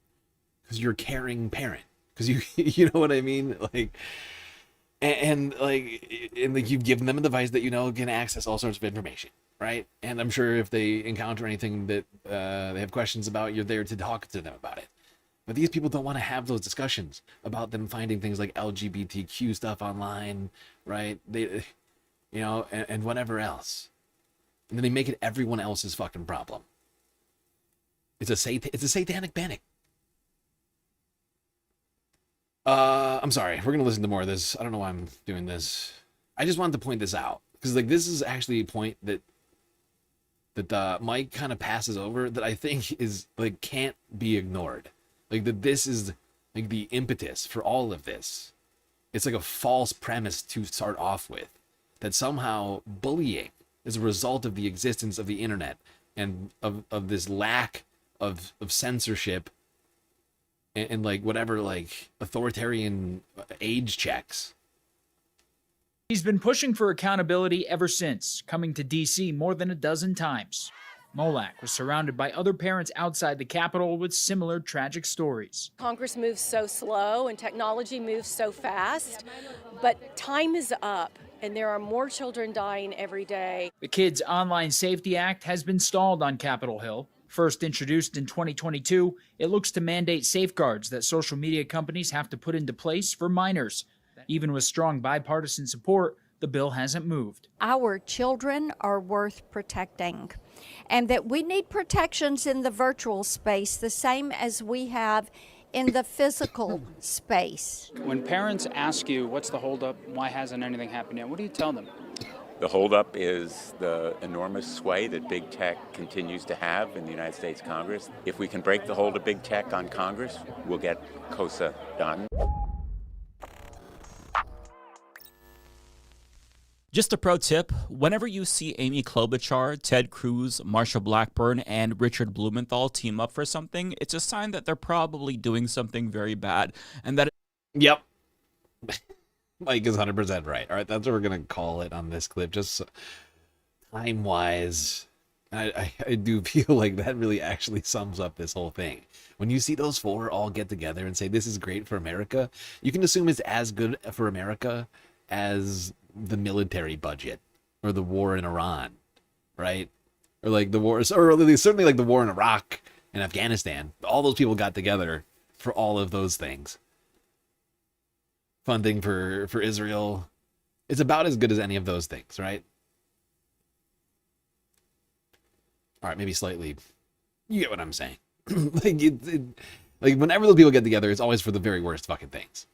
a caring parent. Because you know what I mean? Like, and you've given them a device that can access all sorts of information, right? And I'm sure if they encounter anything that they have questions about, you're there to talk to them about it. But these people don't want to have those discussions about them finding things like LGBTQ stuff online, right? They, and whatever else. And then they make it everyone else's fucking problem. It's a satanic panic. I'm sorry. We're going to listen to more of this. I don't know why I'm doing this. I just wanted to point this out. Because, like, this is actually a point that Mike kind of passes over that I think is, like, can't be ignored. Like, that this is, like, the impetus for all of this. It's, like, a false premise to start off with. That somehow bullying is a result of the existence of the internet and of this lack of censorship and like whatever, like authoritarian age checks. He's been pushing for accountability ever since, coming to DC more than a dozen times. Molak was surrounded by other parents outside the Capitol with similar tragic stories. Congress moves so slow and technology moves so fast, but time is up and there are more children dying every day. The Kids Online Safety Act has been stalled on Capitol Hill. First introduced in 2022, it looks to mandate safeguards that social media companies have to put into place for minors. Even with strong bipartisan support, the bill hasn't moved. Our children are worth protecting, and that we need protections in the virtual space the same as we have in the physical space. When parents ask you what's the holdup, why hasn't anything happened yet, what do you tell them? The holdup is the enormous sway that big tech continues to have in the United States Congress. If we can break the hold of big tech on Congress, we'll get COSA done. Just a pro tip, whenever you see Amy Klobuchar, Ted Cruz, Marsha Blackburn, and Richard Blumenthal team up for something, it's a sign that they're probably doing something very bad. And that... Yep. Mike is 100% right. All right, that's what we're going to call it on this clip. Just time-wise, I do feel like that really actually sums up this whole thing. When you see those four all get together and say, this is great for America, you can assume it's as good for America as the military budget or the war in Iran, right? Or like the war, or certainly like the war in Iraq and Afghanistan. All those people got together for all of those things. funding for Israel. It's about as good as any of those things, right? All right, maybe slightly. You get what I'm saying. Like whenever those people get together, it's always for the very worst fucking things.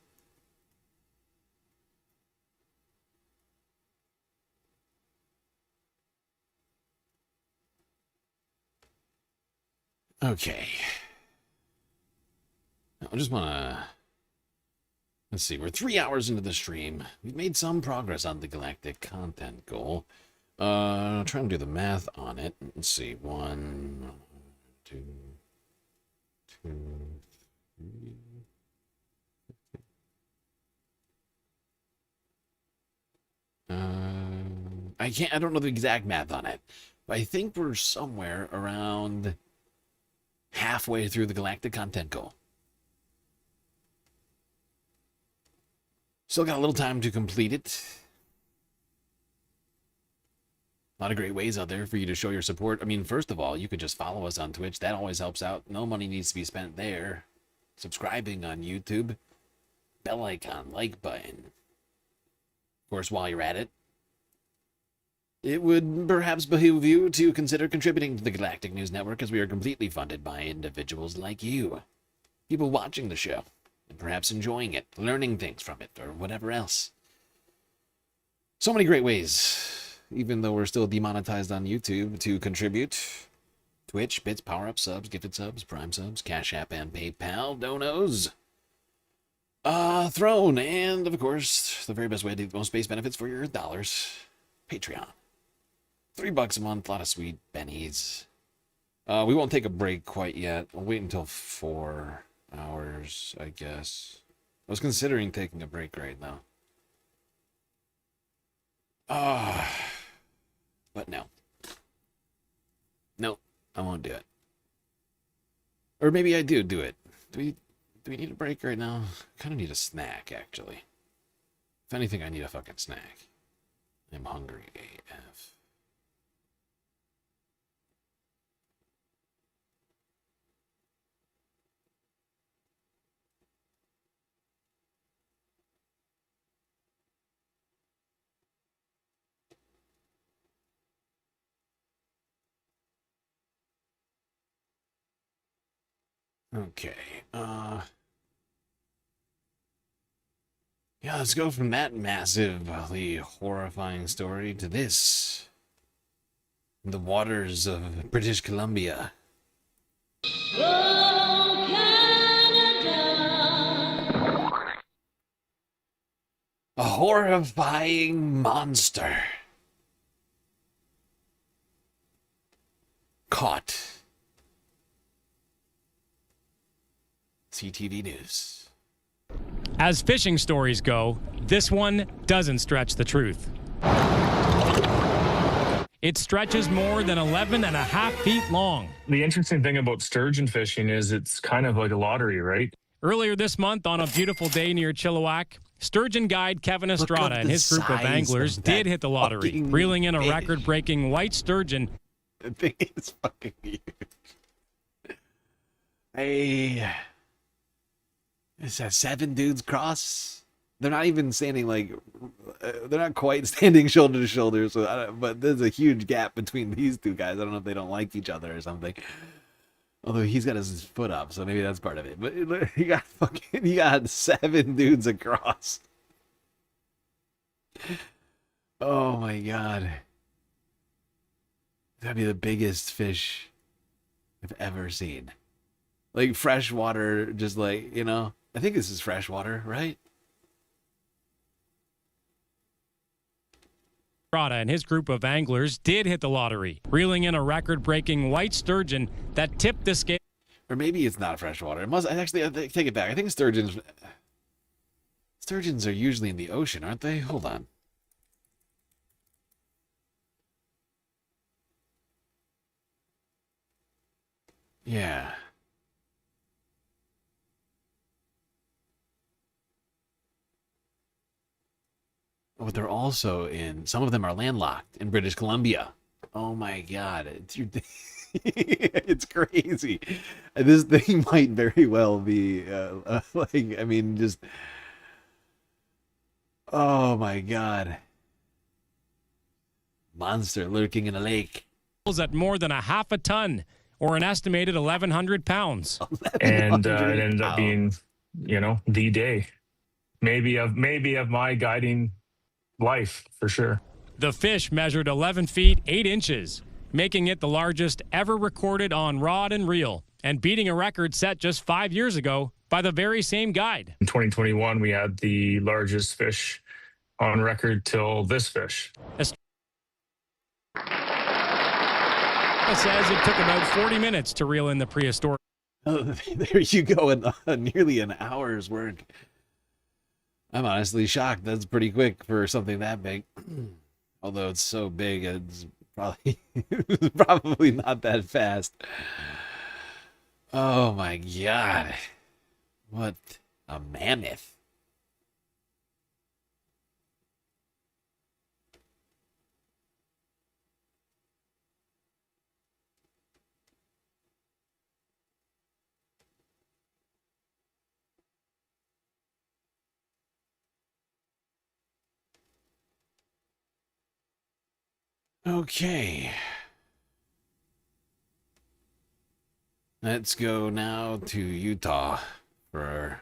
Okay. I just want to... Let's see, we're 3 hours into the stream. We've made some progress on the galactic content goal. Trying to do the math on it. Let's see, 1, 2, 2, 3. I don't know the exact math on it, but I think we're somewhere around halfway through the galactic content goal. Still got a little time to complete it. A lot of great ways out there for you to show your support. I mean, first of all, you could just follow us on Twitch. That always helps out. No money needs to be spent there. Subscribing on YouTube. Bell icon, like button. Of course, while you're at it, it would perhaps behoove you to consider contributing to the Galactic News Network, as we are completely funded by individuals like you. People watching the show, and perhaps enjoying it, learning things from it, or whatever else. So many great ways, even though we're still demonetized on YouTube, to contribute. Twitch, bits, power-up subs, gifted subs, prime subs, Cash App, and PayPal donos. Throne, and of course, the very best way to get the most base benefits for your dollars, Patreon. $3 a month, a lot of sweet bennies. We won't take a break quite yet. We'll wait until 4 hours, I guess. I was considering taking a break right now. But no. Nope, I won't do it. Or maybe I do it. Do we need a break right now? I kind of need a snack, actually. If anything, I need a fucking snack. I'm hungry AF. Okay, yeah, let's go from that massively horrifying story to this. The waters of British Columbia. A horrifying monster. Caught. CTV News. As fishing stories go, this one doesn't stretch the truth. It stretches more than 11.5 feet long. The interesting thing about sturgeon fishing is it's kind of like a lottery, right? Earlier this month, on a beautiful day near Chilliwack, sturgeon guide Kevin Estrada and his group of anglers did hit the lottery, reeling in a record-breaking white sturgeon. The thing is fucking huge. Is that 7 dudes cross? They're not even standing like, they're not quite standing shoulder to shoulder. So, but there's a huge gap between these two guys. I don't know if they don't like each other or something. Although he's got his foot up, so maybe that's part of it. But he got 7 dudes across. Oh my god, that'd be the biggest fish I've ever seen. Like freshwater, just like, you know. I think this is freshwater, right? Estrada and his group of anglers did hit the lottery, reeling in a record-breaking white sturgeon that tipped the scale. Or maybe it's not freshwater. It must. I take it back. I think sturgeons are usually in the ocean, aren't they? Hold on. Yeah. But they're also in, some of them are landlocked in British Columbia. Oh my god, it's crazy. This thing might very well be, like, I mean, just, Oh my god. Monster lurking in a lake. At more than a half a ton, or an estimated 1,100 pounds. And it ended up being, you know, the day. Maybe of my guiding life, for sure. The fish measured 11 feet 8 inches, making it the largest ever recorded on rod and reel, and beating a record set just 5 years ago by the very same guide. In 2021, we had the largest fish on record till this fish. It says it took about 40 minutes to reel in the prehistoric. Oh, there you go, in nearly an hour's work. I'm honestly shocked. That's pretty quick for something that big. Although it's so big, it's probably not that fast. Oh my god. What a mammoth. Okay. Let's go now to Utah for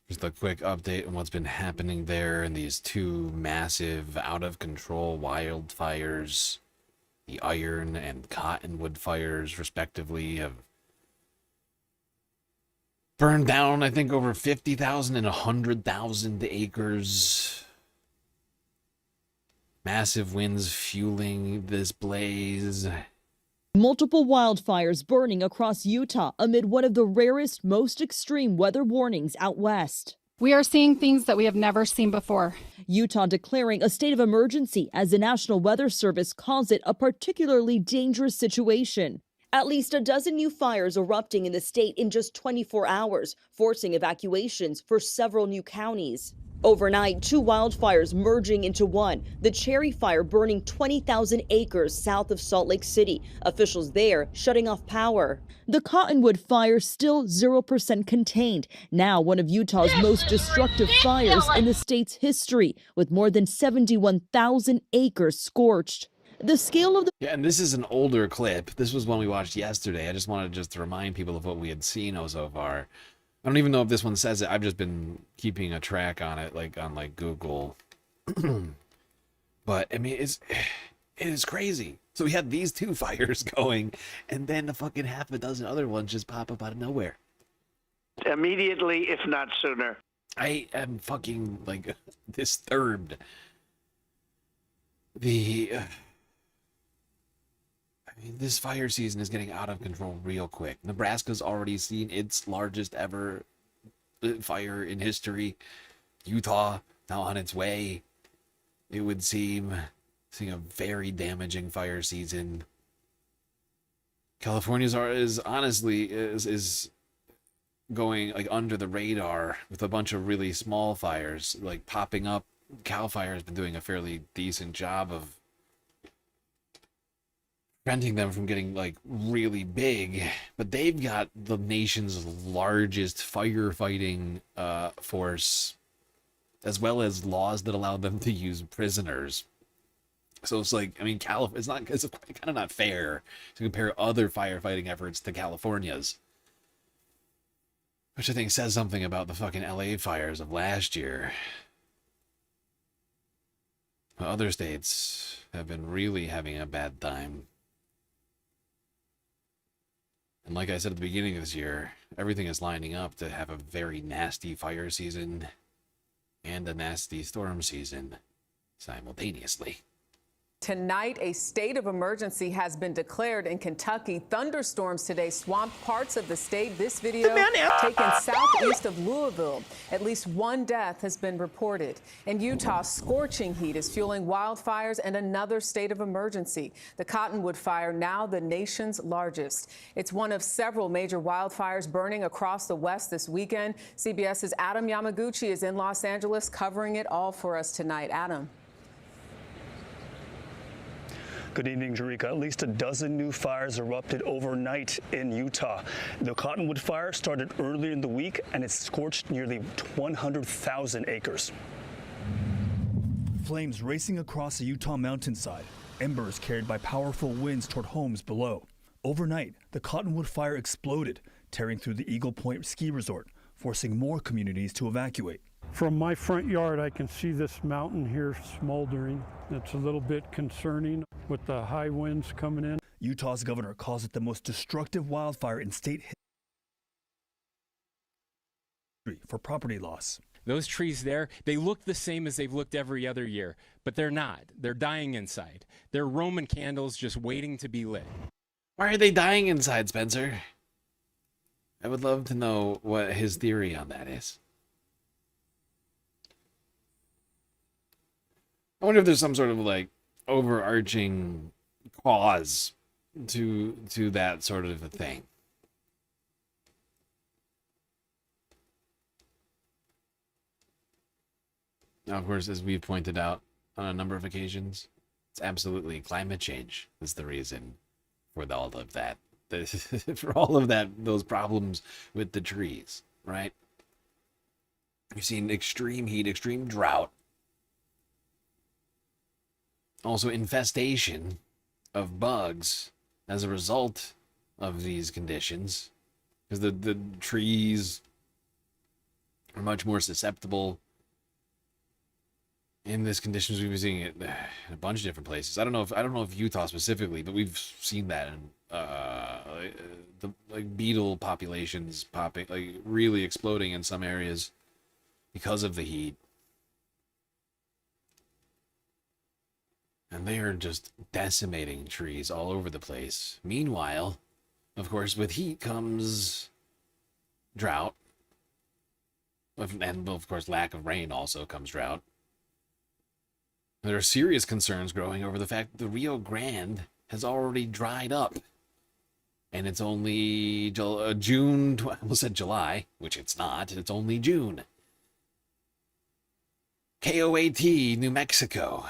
just a quick update on what's been happening there in these two massive, out-of-control wildfires. The iron and cottonwood fires, respectively, have burned down, I think, over 50,000 and 100,000 acres. Massive winds fueling this blaze. Multiple wildfires burning across Utah amid one of the rarest, most extreme weather warnings out west. We are seeing things that we have never seen before. Utah declaring a state of emergency as the National Weather Service calls it a particularly dangerous situation. At least a dozen new fires erupting in the state in just 24 hours, forcing evacuations for several new counties. Overnight, two wildfires merging into one. The Cherry Fire burning 20,000 acres south of Salt Lake City. Officials there shutting off power. The Cottonwood Fire still 0% contained. Now one of Utah's most destructive fires in the state's history, with more than 71,000 acres scorched. The scale of the... Yeah, and this is an older clip. This was one we watched yesterday. I just wanted to remind people of what we had seen so far. I don't even know if this one says it. I've just been keeping a track on it, like on Google. But I mean, it is crazy. So we had these two fires going, and then the fucking half a dozen other ones just pop up out of nowhere. Immediately, if not sooner. I am fucking disturbed. This fire season is getting out of control real quick. Nebraska's already seen its largest ever fire in history. Utah now on its way, it would seem, seeing a very damaging fire season. California's is honestly going under the radar with a bunch of really small fires popping up. Cal Fire has been doing a fairly decent job of preventing them from getting really big, but they've got the nation's largest firefighting force, as well as laws that allow them to use prisoners. So it's it's kind of not fair to compare other firefighting efforts to California's, which I think says something about the fucking LA fires of last year. But other states have been really having a bad time. And like I said at the beginning of this year, everything is lining up to have a very nasty fire season and a nasty storm season simultaneously. Tonight, a state of emergency has been declared in Kentucky. Thunderstorms today swamped parts of the state. This video taken southeast of Louisville. At least one death has been reported. In Utah, scorching heat is fueling wildfires and another state of emergency. The Cottonwood Fire, now the nation's largest. It's one of several major wildfires burning across the West this weekend. CBS's Adam Yamaguchi is in Los Angeles covering it all for us tonight. Adam. Good evening, Jerika. At least a dozen new fires erupted overnight in Utah. The Cottonwood Fire started earlier in the week, and it scorched nearly 100,000 acres. Flames racing across a Utah mountainside, embers carried by powerful winds toward homes below. Overnight, the Cottonwood fire exploded, tearing through the Eagle Point ski resort, forcing more communities to evacuate. From my front yard, I can see this mountain here smoldering. It's a little bit concerning with the high winds coming in. Utah's governor calls it the most destructive wildfire in state history for property loss. Those trees there, they look the same as they've looked every other year, but they're not. They're dying inside. They're Roman candles just waiting to be lit. Why are they dying inside, Spencer? I would love to know what his theory on that is. I wonder if there's some sort of like overarching cause to that sort of a thing. Now, of course, as we've pointed out on a number of occasions, it's absolutely climate change is the reason for all of that. For all of that, those problems with the trees, right? We've seen extreme heat, extreme drought. Also, infestation of bugs as a result of these conditions. Because the trees are much more susceptible in these conditions. We've been seeing it in a bunch of different places. I don't know if Utah specifically, but we've seen that in the like beetle populations popping, like really exploding in some areas because of the heat. And they are just decimating trees all over the place. Meanwhile, of course, with heat comes drought. And, of course, lack of rain also comes drought. There are serious concerns growing over the fact that the Rio Grande has already dried up. And it's only June, I almost said July, which it's not. It's only June. KOAT, New Mexico.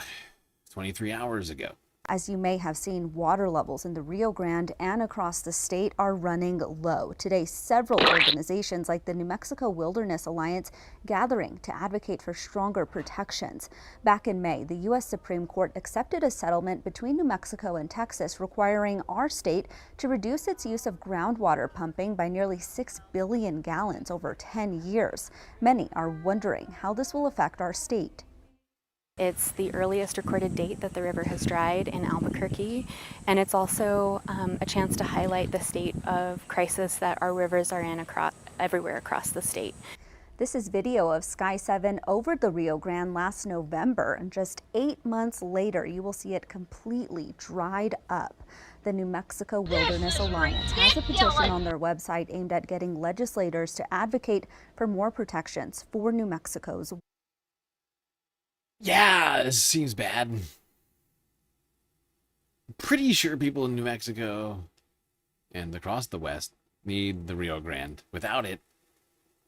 23 hours ago. As you may have seen, water levels in the Rio Grande and across the state are running low. Today, several organizations like the New Mexico Wilderness Alliance gathering to advocate for stronger protections. Back in May, the U.S. Supreme Court accepted a settlement between New Mexico and Texas requiring our state to reduce its use of groundwater pumping by nearly 6 billion gallons over 10 years. Many are wondering how this will affect our state. It's the earliest recorded date that the river has dried in Albuquerque, and it's also a chance to highlight the state of crisis that our rivers are in everywhere across the state. This is video of Sky 7 over the Rio Grande last November, and just 8 months later, you will see it completely dried up. The New Mexico Wilderness Alliance has a petition on their website aimed at getting legislators to advocate for more protections for New Mexico's. Yeah, this seems bad. I'm pretty sure people in New Mexico and across the West need the Rio Grande. Without it,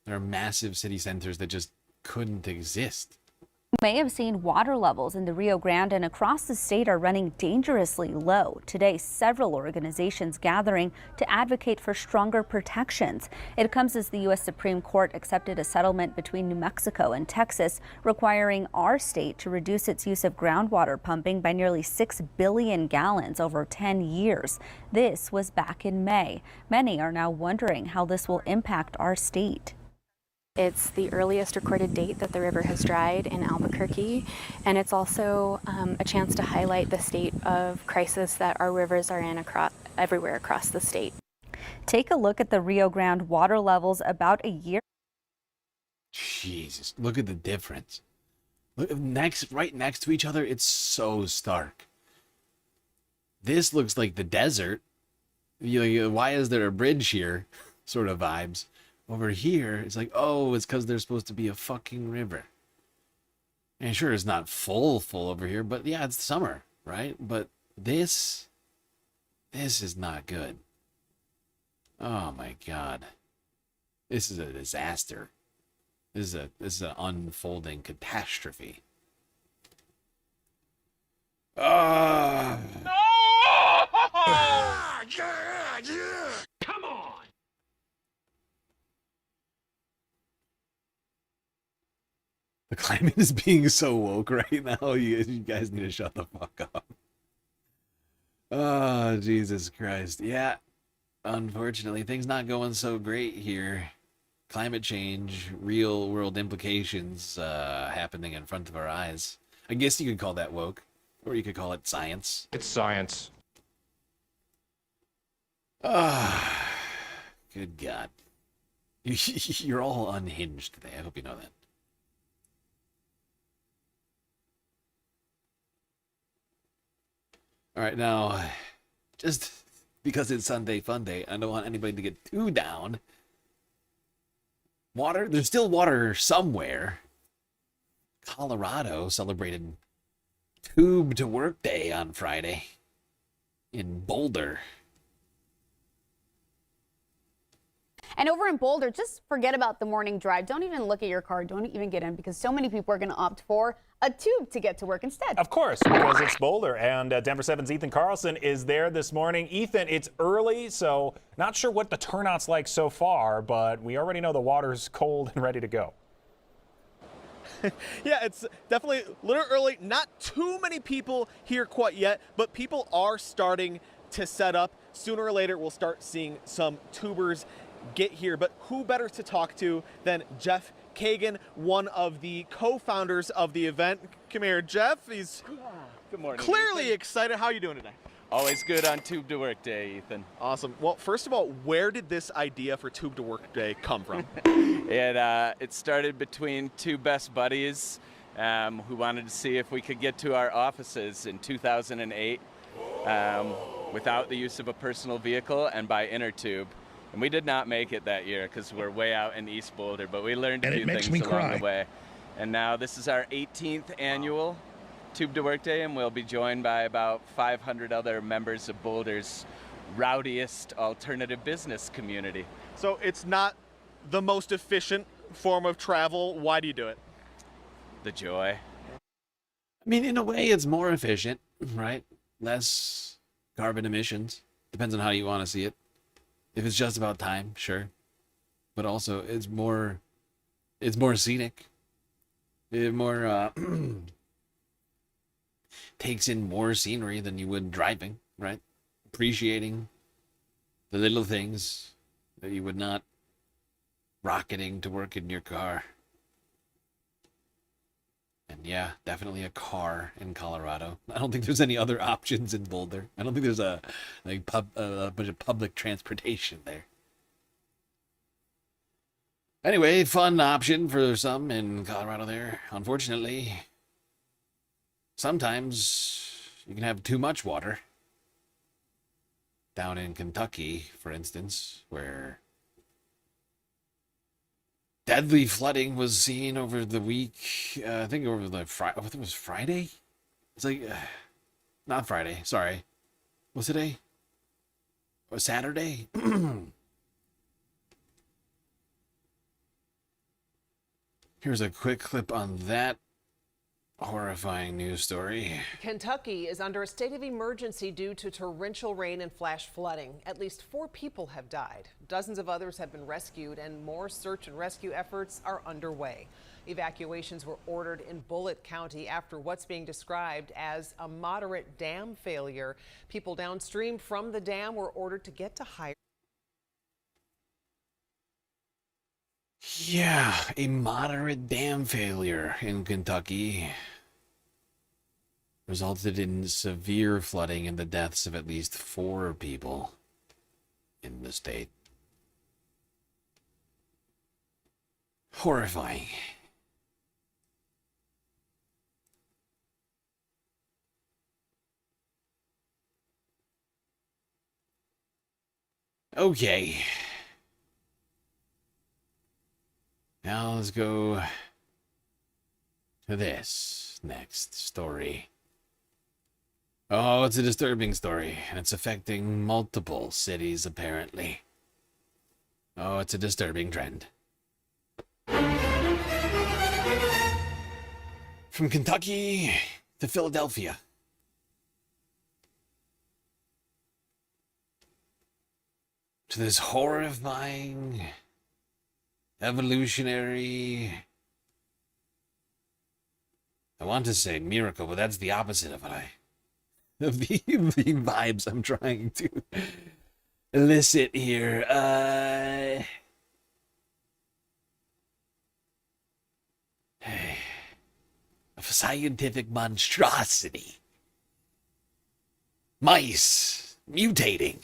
there are massive city centers that just couldn't exist. You may have seen water levels in the Rio Grande and across the state are running dangerously low. Today, several organizations gathering to advocate for stronger protections. It comes as the U.S. Supreme Court accepted a settlement between New Mexico and Texas requiring our state to reduce its use of groundwater pumping by nearly 6 billion gallons over 10 years. This was back in May. Many are now wondering how this will impact our state. It's the earliest recorded date that the river has dried in Albuquerque, and it's also a chance to highlight the state of crisis that our rivers are in everywhere across the state. Take a look at the Rio Grande water levels about a year. Jesus, look at the difference. Look, right next to each other, it's so stark. This looks like the desert. Why is there a bridge here? Sort of vibes. Over here, it's like, oh, it's because there's supposed to be a fucking river. And sure, it's not full over here, but yeah, it's summer, right? But this is not good. Oh my God. This is a disaster. This is an unfolding catastrophe. Ah! Yeah! Come on! The climate is being so woke right now. You guys need to shut the fuck up. Oh, Jesus Christ. Yeah, unfortunately, things not going so great here. Climate change, real world implications happening in front of our eyes. I guess you could call that woke, or you could call it science. It's science. Ah, good God. You're all unhinged today. I hope you know that. All right, now, just because it's Sunday Fun Day, I don't want anybody to get too down. Water, there's still water somewhere. Colorado celebrated Tube to Work Day on Friday in Boulder. And over in Boulder, just forget about the morning drive. Don't even look at your car. Don't even get in, because so many people are going to opt for a tube to get to work instead. Of course, because it's Boulder, and Denver 7's Ethan Carlson is there this morning. Ethan, it's early, so not sure what the turnout's like so far, but we already know the water's cold and ready to go. Yeah, it's definitely a little early. Not too many people here quite yet, but people are starting to set up. Sooner or later, we'll start seeing some tubers get here. But who better to talk to than Jeff Kagan, one of the co-founders of the event. Come here, Jeff. He's Good morning, clearly Ethan. excited. How are you doing today? Always good on Tube to Work Day, Ethan. Awesome. Well, first of all, where did this idea for Tube to Work Day come from? It started between two best buddies who wanted to see if we could get to our offices in 2008 without the use of a personal vehicle and by inner tube. And we did not make it that year because we're way out in East Boulder, but we learned a few things along the way. And now this is our 18th annual Tube to Work Day, and we'll be joined by about 500 other members of Boulder's rowdiest alternative business community. So it's not the most efficient form of travel. Why do you do it? The joy. I mean, in a way, it's more efficient, right? Less carbon emissions. Depends on how you want to see it. If it's just about time, sure. But also, it's more scenic. It more takes in more scenery than you would driving, right? Appreciating the little things that you would not rocketing to work in your car. And yeah, definitely a car in Colorado. I don't think there's any other options in Boulder. I don't think there's a bunch of public transportation there. Anyway, fun option for some in Colorado there. Unfortunately, sometimes you can have too much water. Down in Kentucky, for instance, where deadly flooding was seen over the week. I think over the Friday. I think it was Friday. It's like not Friday. Sorry, what's today? Or Saturday? Here's a quick clip on that horrifying news story. Kentucky is under a state of emergency due to torrential rain and flash flooding. At least 4 people have died. Dozens of others have been rescued, and more search and rescue efforts are underway. Evacuations were ordered in Bullitt County after what's being described as a moderate dam failure. People downstream from the dam were ordered to get to higher. Yeah, a moderate dam failure in Kentucky resulted in severe flooding and the deaths of at least 4 people in the state. Horrifying. Okay. Now let's go to this next story. Oh, it's a disturbing story, and it's affecting multiple cities, apparently. Oh, it's a disturbing trend. From Kentucky to Philadelphia. To this horrifying, evolutionary I want to say miracle, but that's the opposite of what of the vibes I'm trying to elicit here. A scientific monstrosity. Mice mutating.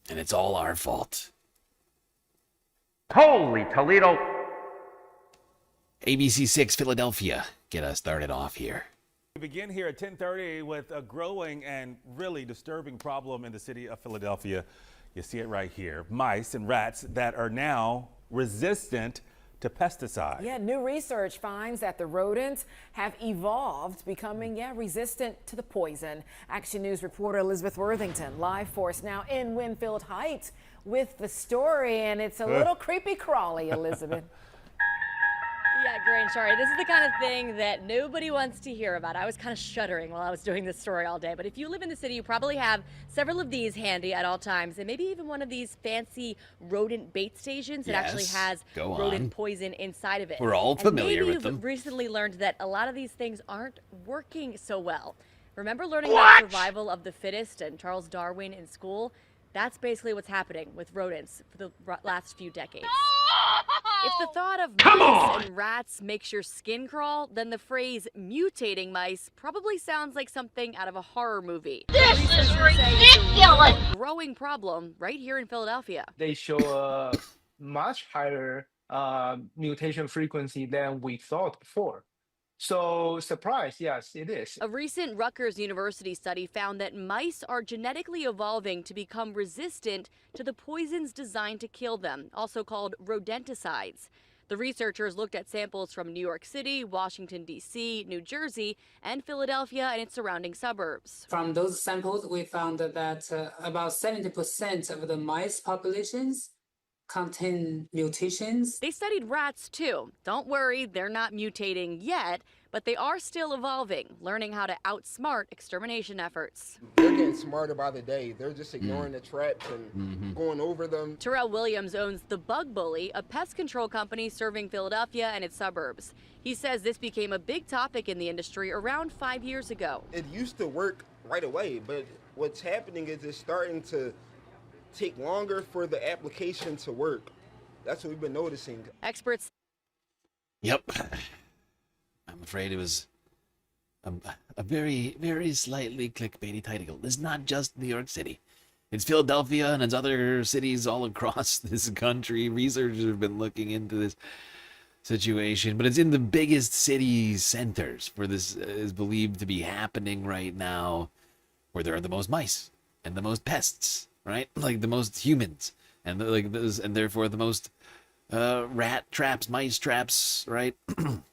And it's all our fault. Holy Toledo! ABC 6 Philadelphia, get us started off here. We begin here at 10:30 with a growing and really disturbing problem in the city of Philadelphia. You see it right here. Mice and rats that are now resistant to pesticides. Yeah, new research finds that the rodents have evolved, becoming, resistant to the poison. Action News reporter Elizabeth Worthington, live for us now in Winfield Heights with the story, and it's a little creepy crawly, Elizabeth. Yeah, Grange, sorry. This is the kind of thing that nobody wants to hear about. I was kind of shuddering while I was doing this story all day. But if you live in the city, you probably have several of these handy at all times, and maybe even one of these fancy rodent bait stations that actually has rodent poison inside of it. We're all familiar with them. Maybe you've recently learned that a lot of these things aren't working so well. Remember learning about survival of the fittest and Charles Darwin in school? That's basically what's happening with rodents for the last few decades. If the thought of mice and rats makes your skin crawl, then the phrase mutating mice probably sounds like something out of a horror movie. This is ridiculous! It's a growing problem right here in Philadelphia. They show a much higher mutation frequency than we thought before. So, surprise, yes, it is. A recent Rutgers University study found that mice are genetically evolving to become resistant to the poisons designed to kill them, also called rodenticides. The researchers looked at samples from New York City, Washington, D.C., New Jersey, and Philadelphia and its surrounding suburbs. From those samples, we found that about 70% of the mice populations contain mutations. They studied rats too. Don't worry, they're not mutating yet, but they are still evolving, learning how to outsmart extermination efforts. They're getting smarter by the day. They're just ignoring the traps and going over them. Terrell Williams owns The Bug Bully, a pest control company serving Philadelphia and its suburbs. He says this became a big topic in the industry around 5 years ago. It used to work right away, but what's happening is it's starting to take longer for the application to work. That's what we've been noticing. Experts. Yep. I'm afraid it was a very, very slightly clickbaity title. It's not just New York City. It's Philadelphia and it's other cities all across this country. Researchers have been looking into this situation, but it's in the biggest city centers where this is believed to be happening right now, where there are the most mice and the most pests. Right, like the most humans, and and therefore the most rat traps, mice traps, right, and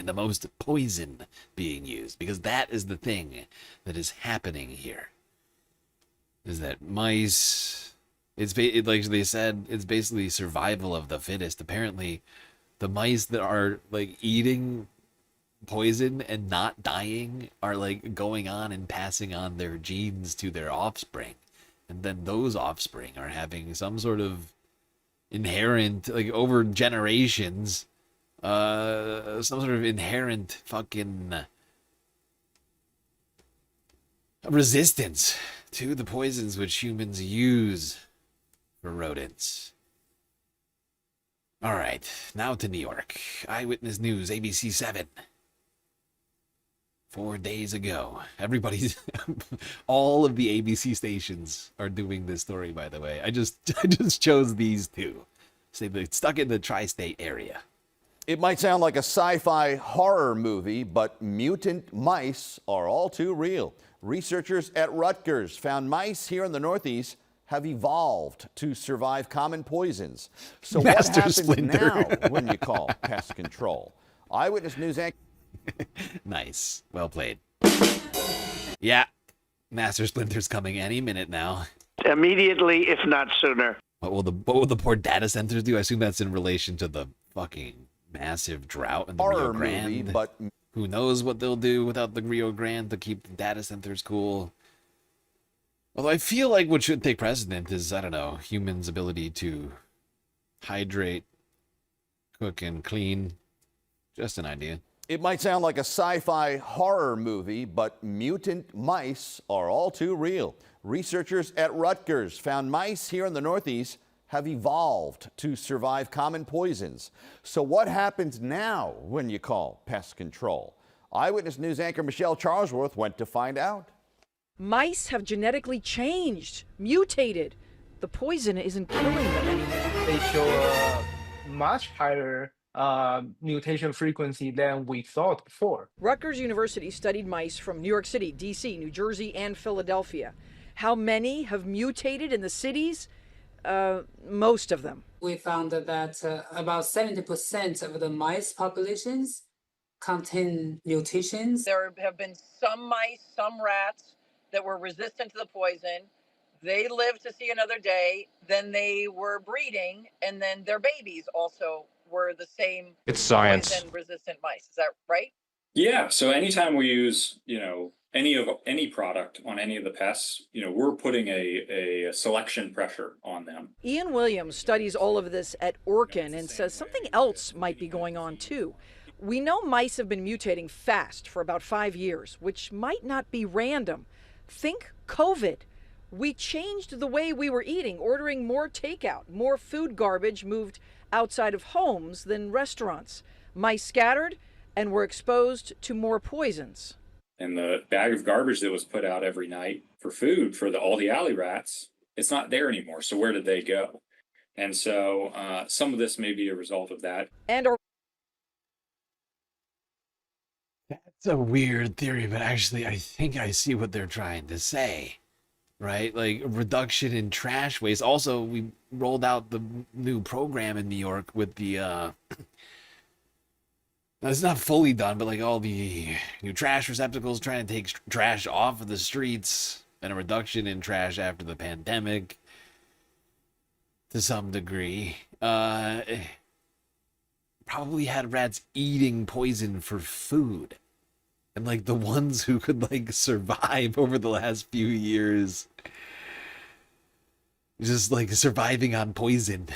the most poison being used, because that is the thing that is happening here. Is that mice? Like they said, it's basically survival of the fittest. Apparently, the mice that are like eating poison and not dying are like going on and passing on their genes to their offspring. And then those offspring are having some sort of inherent, like over generations, some sort of inherent fucking resistance to the poisons which humans use for rodents. All right, now to New York. Eyewitness News, ABC 7. 4 days ago. Everybody's, all of the ABC stations are doing this story, by the way. I just chose these two. So they're stuck in the tri-state area. It might sound like a sci-fi horror movie, but mutant mice are all too real. Researchers at Rutgers found mice here in the Northeast have evolved to survive common poisons. So what happens now when you call pest control? Eyewitness News anchor. Nice. Well played. Yeah. Master Splinter's coming any minute now. Immediately, if not sooner. What will the poor data centers do? I assume that's in relation to the fucking massive drought in the Rio Grande. Movie, but who knows what they'll do without the Rio Grande to keep the data centers cool. Although I feel like what should take precedent is, I don't know, humans' ability to hydrate, cook, and clean Just an idea. It might sound like a sci-fi horror movie, but mutant mice are all too real. Researchers at Rutgers found mice here in the Northeast have evolved to survive common poisons. So what happens now when you call pest control? Eyewitness News anchor Michelle Charlesworth went to find out. Mice have genetically changed, mutated. The poison isn't killing them anymore. They show a much higher mutation frequency than we thought before. Rutgers University studied mice from New York City, D.C., New Jersey, and Philadelphia. How many have mutated in the cities? Most of them. We found that about 70% of the mice populations contain mutations. There have been some mice, some rats that were resistant to the poison. They lived to see another day. Then they were breeding, and then their babies also were the same. It's science. Poison-resistant mice. Is that right? Yeah. So anytime we use, any product on any of the pests, we're putting a selection pressure on them. Ian Williams studies all of this at Orkin and says something else might be going on too. We know mice have been mutating fast for about 5 years, which might not be random. Think COVID. We changed the way we were eating, ordering more takeout, more food garbage moved outside of homes than restaurants. Mice scattered and were exposed to more poisons. And the bag of garbage that was put out every night for food for all the alley rats, it's not there anymore. So where did they go? And so some of this may be a result of that. That's a weird theory, but actually I think I see what they're trying to say, right? Like a reduction in trash waste. Also, we rolled out the new program in New York with the, now it's not fully done, but like all the new trash receptacles trying to take trash off of the streets, and a reduction in trash after the pandemic to some degree. Probably had rats eating poison for food. And like the ones who could like survive over the last few years, just like surviving on poison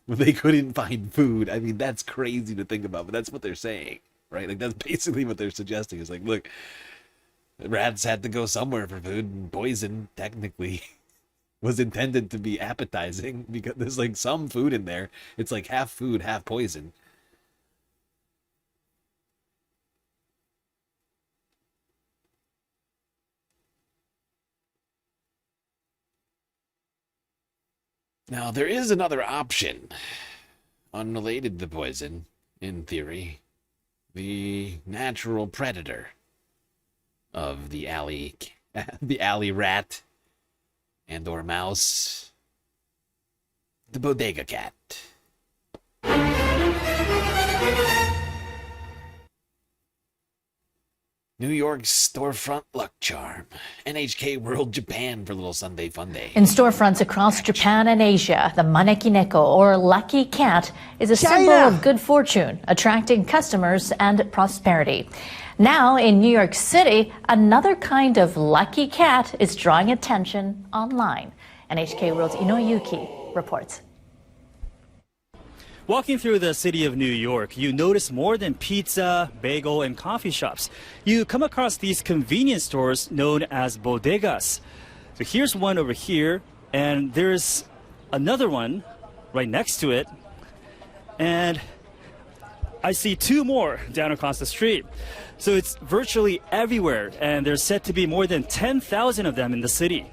when they couldn't find food. I mean, that's crazy to think about, but that's what they're saying, right? Like that's basically what they're suggesting. Is like, look, rats had to go somewhere for food, and poison technically was intended to be appetizing because there's like some food in there. It's like half food, half poison. Now, there is another option, unrelated to poison, in theory. The natural predator of the alley rat and or mouse, the bodega cat. New York's storefront luck charm. NHK World Japan for a little Sunday fun day. In storefronts across Japan and Asia, the manekineko, or lucky cat, is a symbol of good fortune, attracting customers and prosperity. Now, in New York City, another kind of lucky cat is drawing attention online. NHK World's Inoyuki reports. Walking through the city of New York, you notice more than pizza, bagel, and coffee shops. You come across these convenience stores known as bodegas. So here's one over here, and there's another one right next to it. And I see two more down across the street. So it's virtually everywhere, and there's said to be more than 10,000 of them in the city.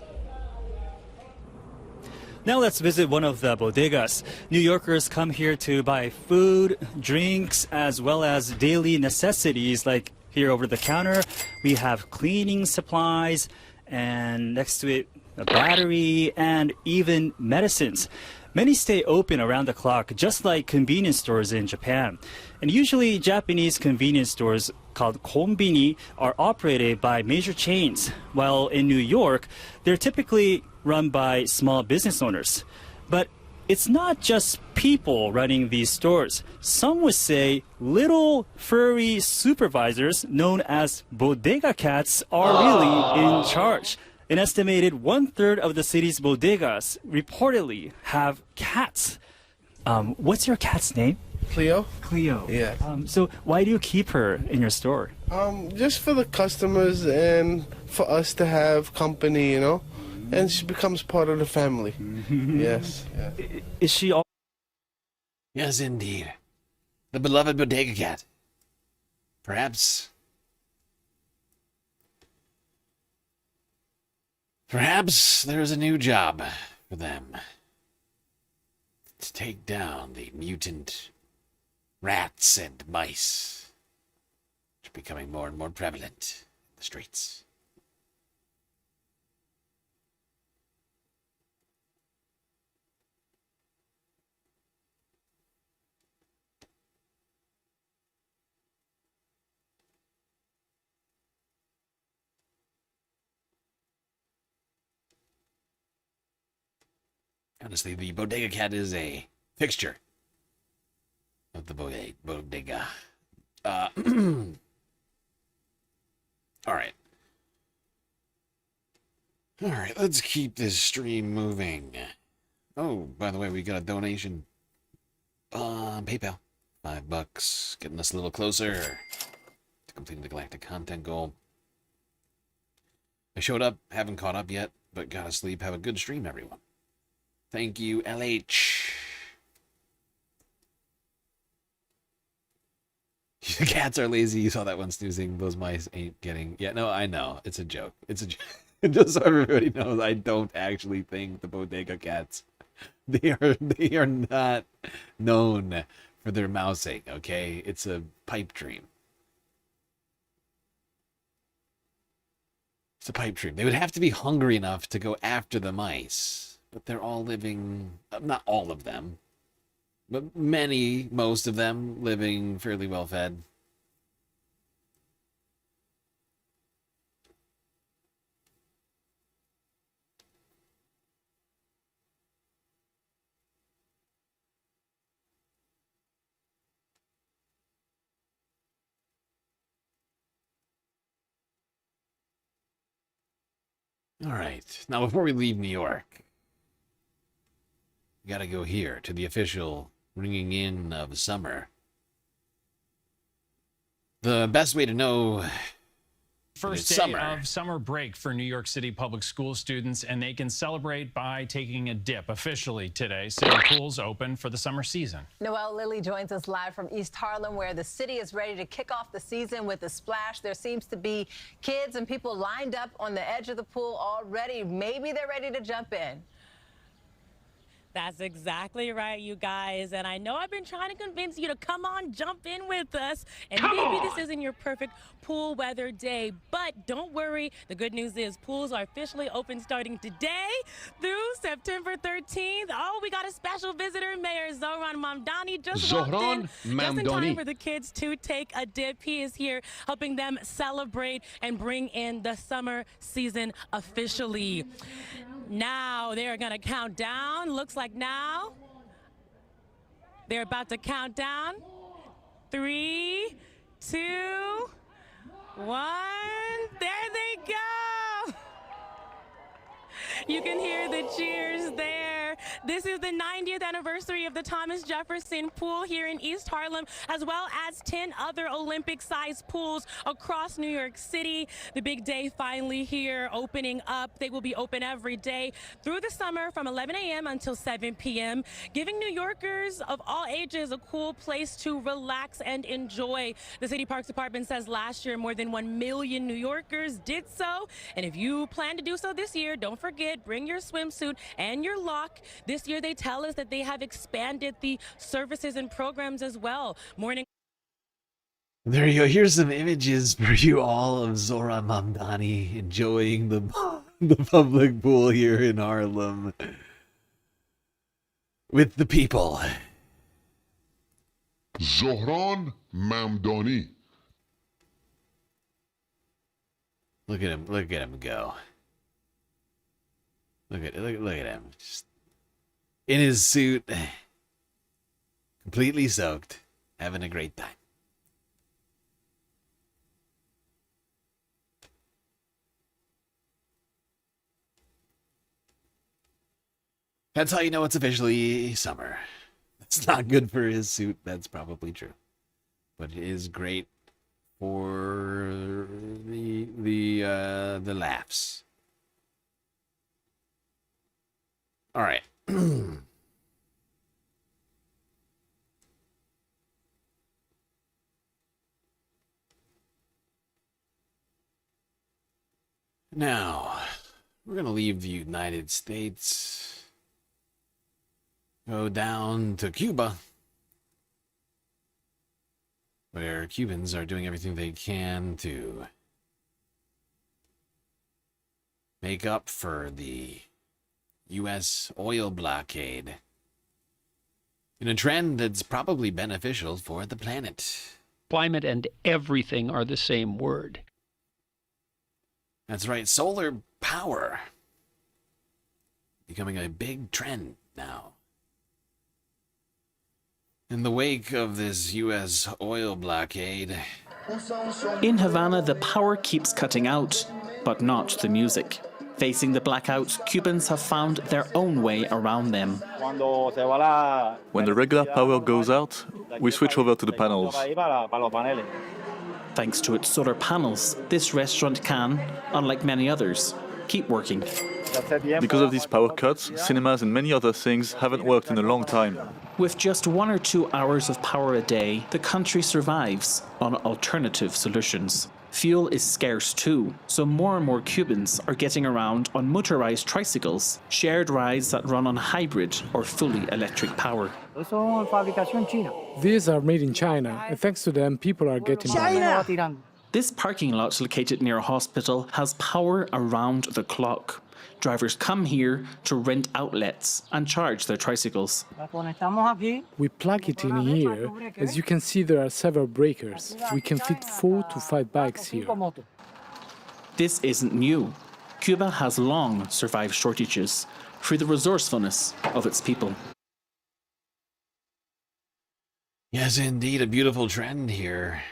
Now let's visit one of the bodegas. New Yorkers come here to buy food, drinks, as well as daily necessities. Like here over the counter, we have cleaning supplies, and next to it, a battery, and even medicines. Many stay open around the clock, just like convenience stores in Japan. And usually Japanese convenience stores called konbini are operated by major chains, while in New York, they're typically run by small business owners. But it's not just people running these stores. Some would say little furry supervisors known as bodega cats are really in charge. An estimated 1/3 of the city's bodegas reportedly have cats. What's your cat's name? Cleo. Cleo. Yeah. So why do you keep her in your store? Just for the customers and for us to have company, you know, and she becomes part of the family. Yes. Yeah. Is she all? Yes, indeed. The beloved bodega cat. Perhaps there's a new job for them. To take down the mutant rats and mice, which are becoming more and more prevalent in the streets. Honestly, the bodega cat is a fixture of the bodega. All right. All right, let's keep this stream moving. Oh, by the way, we got a donation on PayPal. $5, getting us a little closer to completing the galactic content goal. I showed up, haven't caught up yet, but gotta sleep. Have a good stream, everyone. Thank you, LH. The cats are lazy. You saw that one snoozing. Those mice ain't getting... Yeah, no, I know. It's a joke. It's a joke. Just so everybody knows, I don't actually think the bodega cats... They are not known for their mousing, okay? It's a pipe dream. It's a pipe dream. They would have to be hungry enough to go after the mice. But they're all living, not all of them, but most of them living fairly well fed. All right. Now, before we leave New York, we gotta go here to the official ringing in of summer. The best way to know First day of summer break for New York City public school students, and they can celebrate by taking a dip officially today. City pools open for the summer season. Noelle Lilly joins us live from East Harlem, where the city is ready to kick off the season with a splash. There seems to be kids and people lined up on the edge of the pool already. Maybe they're ready to jump in. That's exactly right, you guys. And I know I've been trying to convince you to come on, jump in with us. And maybe this isn't your perfect pool weather day, but don't worry. The good news is pools are officially open starting today through September 13th. Oh, we got a special visitor, Mayor Zohran Mamdani just walked in just in time for the kids to take a dip. He is here helping them celebrate and bring in the summer season officially. Now they're going to count down. Looks like now they're about to count down. 3, 2, 1. There they go. You can hear the cheers there. This is the 90th anniversary of the Thomas Jefferson Pool here in East Harlem, as well as 10 other Olympic-sized pools across New York City. The big day finally here, opening up. They will be open every day through the summer from 11 a.m. until 7 p.m., giving New Yorkers of all ages a cool place to relax and enjoy. The City Parks Department says last year more than 1 million New Yorkers did so. And if you plan to do so this year, don't forget, bring your swimsuit and your lock. This year they tell us that they have expanded the services and programs as well. There you go. Here's some images for you all of Zohran Mamdani enjoying the public pool here in Harlem with the people. Zohran Mamdani. Look at him go. Look at him. Just in his suit, completely soaked, having a great time. That's how you know it's officially summer. It's not good for his suit. That's probably true. But it is great for the laughs. All right. Now, we're going to leave the United States, go down to Cuba, where Cubans are doing everything they can to make up for the U.S. oil blockade in a trend that's probably beneficial for the planet. Climate and everything are the same word. That's right, solar power becoming a big trend now. In the wake of this U.S. oil blockade, in Havana, the power keeps cutting out, but not the music. Facing the blackouts, Cubans have found their own way around them. When the regular power goes out, we switch over to the panels. Thanks to its solar panels, this restaurant can, unlike many others, keep working. Because of these power cuts, cinemas and many other things haven't worked in a long time. With just 1 or 2 hours of power a day, the country survives on alternative solutions. Fuel is scarce too, so more and more Cubans are getting around on motorized tricycles, shared rides that run on hybrid or fully electric power. These are made in China, and thanks to them, people are getting by. This parking lot located near a hospital has power around the clock. Drivers come here to rent outlets and charge their tricycles. We plug it in here. As you can see, there are several breakers. We can fit 4 to 5 bikes here. This isn't new. Cuba has long survived shortages through the resourcefulness of its people. yes, indeed, a beautiful trend here.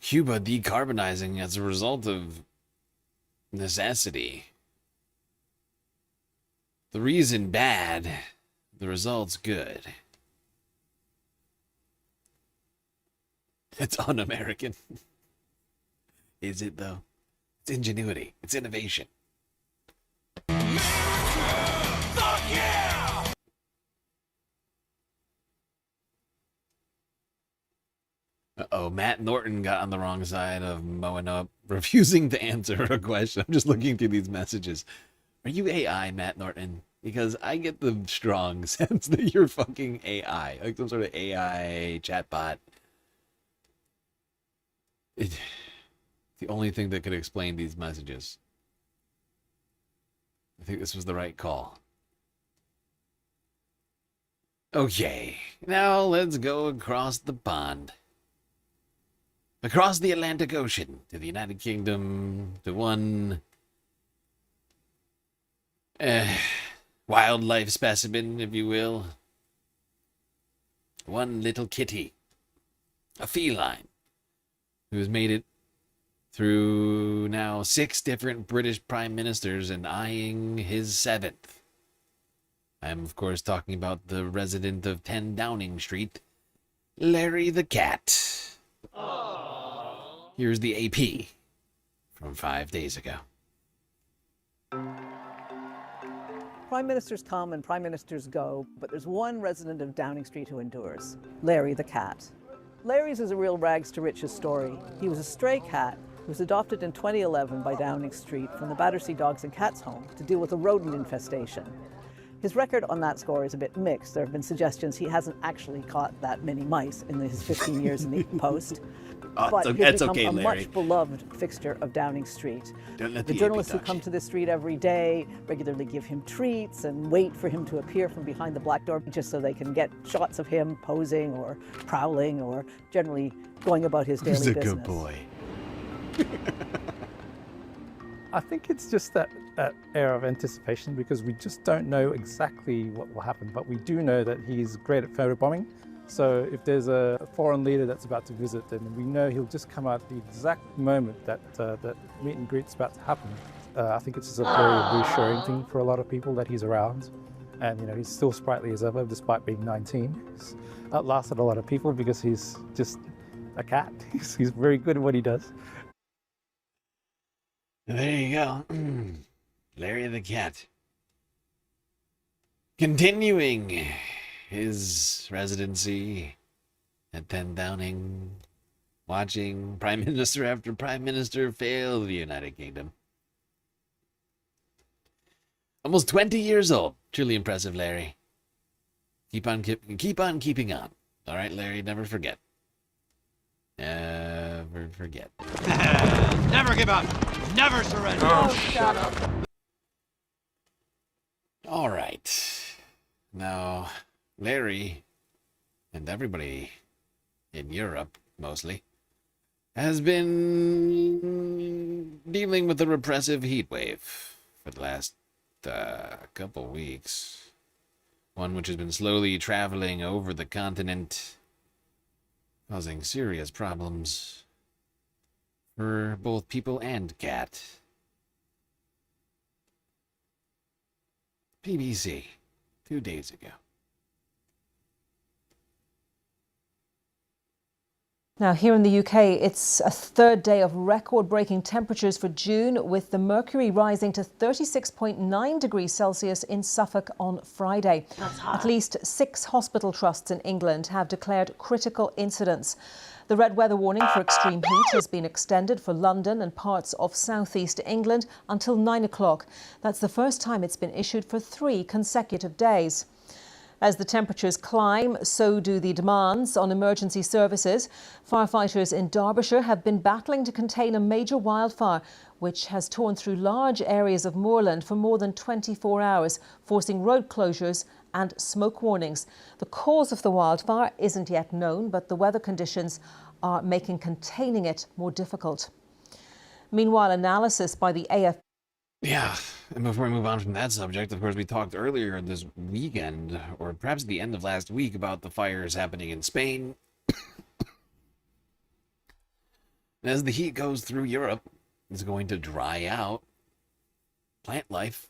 Cuba decarbonizing as a result of necessity. The reason bad, the results good. It's un-American. Is it though? It's ingenuity. It's innovation. Uh-oh, Matt Norton got on the wrong side of mowing up, refusing to answer a question. I'm just looking through these messages. Are you AI, Matt Norton? Because I get the strong sense that you're fucking AI. Like some sort of AI chatbot. It's the only thing that could explain these messages. I think this was the right call. Okay, now let's go across the pond. Across the Atlantic Ocean to the United Kingdom, to one wildlife specimen, if you will. One little kitty, a feline, who has made it through now 6 different British prime ministers and eyeing his 7th. I'm, of course, talking about the resident of 10 Downing Street, Larry the cat. Here's the AP from 5 days ago. Prime ministers come and prime ministers go, but there's one resident of Downing Street who endures, Larry the cat. Larry's is a real rags to riches story. He was a stray cat who was adopted in 2011 by Downing Street from the Battersea Dogs and Cats home to deal with a rodent infestation. His record on that score is a bit mixed. There have been suggestions he hasn't actually caught that many mice in his 15 years in the post. But he's become a much beloved fixture of Downing Street. The journalists who come to the street every day regularly give him treats and wait for him to appear from behind the black door just so they can get shots of him posing or prowling or generally going about his daily business. He's a good boy. I think it's just that air of anticipation because we just don't know exactly what will happen, but we do know that he's great at photobombing. So if there's a foreign leader that's about to visit, then we know he'll just come out at the exact moment that that meet and greet's about to happen. I think it's just a very reassuring thing for a lot of people that he's around. And he's still sprightly as ever despite being 19. He's outlasted a lot of people because he's just a cat. He's very good at what he does. There you go. Larry the cat. Continuing his residency at 10 Downing, watching Prime Minister after Prime Minister fail the United Kingdom. Almost 20 years old. Truly impressive, Larry. Keep on keeping on. All right, Larry, never forget. Never forget. Never give up. Never surrender. Oh, shut up. All right. Now, Larry and everybody in Europe, mostly, has been dealing with a repressive heat wave for the last couple weeks. One which has been slowly traveling over the continent, causing serious problems for both people and cat. BBC, 2 days ago. Now, here in the UK, it's a third day of record-breaking temperatures for June, with the mercury rising to 36.9 degrees Celsius in Suffolk on Friday. At least 6 hospital trusts in England have declared critical incidents. The red weather warning for extreme heat has been extended for London and parts of southeast England until 9 o'clock. That's the first time it's been issued for 3 consecutive days. As the temperatures climb, so do the demands on emergency services. Firefighters in Derbyshire have been battling to contain a major wildfire, which has torn through large areas of moorland for more than 24 hours, forcing road closures and smoke warnings. The cause of the wildfire isn't yet known, but the weather conditions are making containing it more difficult. Meanwhile, analysis by the AFP. Yeah, and before we move on from that subject, of course, we talked earlier this weekend, or perhaps at the end of last week, about the fires happening in Spain. And as the heat goes through Europe, it's going to dry out plant life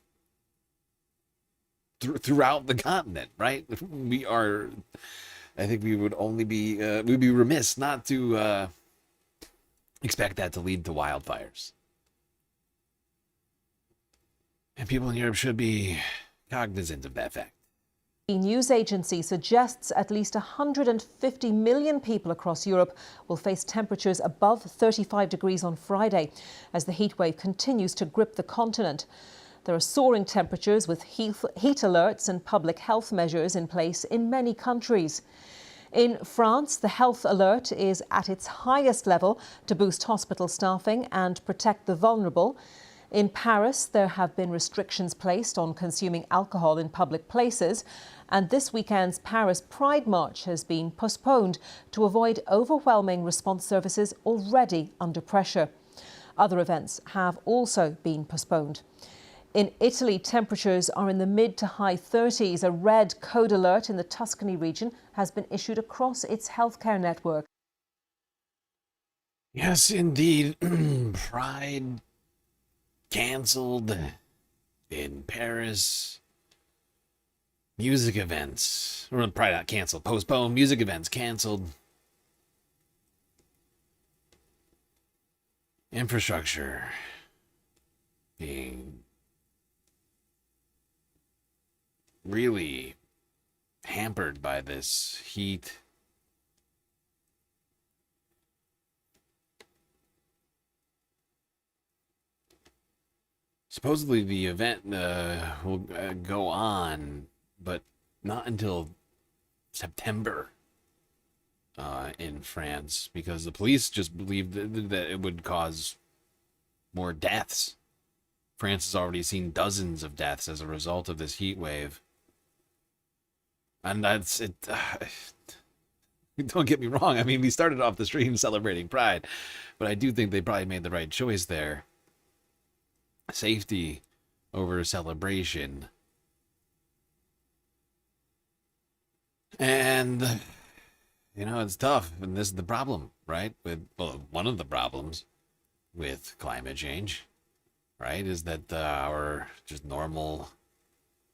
throughout the continent, right? I think we would only be, we'd be remiss not to expect that to lead to wildfires. And people in Europe should be cognizant of that fact. The news agency suggests at least 150 million people across Europe will face temperatures above 35 degrees on Friday as the heatwave continues to grip the continent. There are soaring temperatures with heat alerts and public health measures in place in many countries. In France, the health alert is at its highest level to boost hospital staffing and protect the vulnerable. In Paris, there have been restrictions placed on consuming alcohol in public places, and this weekend's Paris Pride March has been postponed to avoid overwhelming response services already under pressure. Other events have also been postponed. In Italy, temperatures are in the mid to high 30s. A red code alert in the Tuscany region has been issued across its healthcare network. Yes, indeed. Pride canceled in Paris. Music events, or probably not canceled, postponed. Music events canceled. Infrastructure being really hampered by this heat. Supposedly the event will go on, but not until September in France, because the police just believed that it would cause more deaths. France has already seen dozens of deaths as a result of this heat wave. And that's it. Don't get me wrong. I mean, we started off the stream celebrating Pride, but I do think they probably made the right choice there. Safety over celebration. And, you know, it's tough. And this is the problem, right? One of the problems with climate change, right, is that our just normal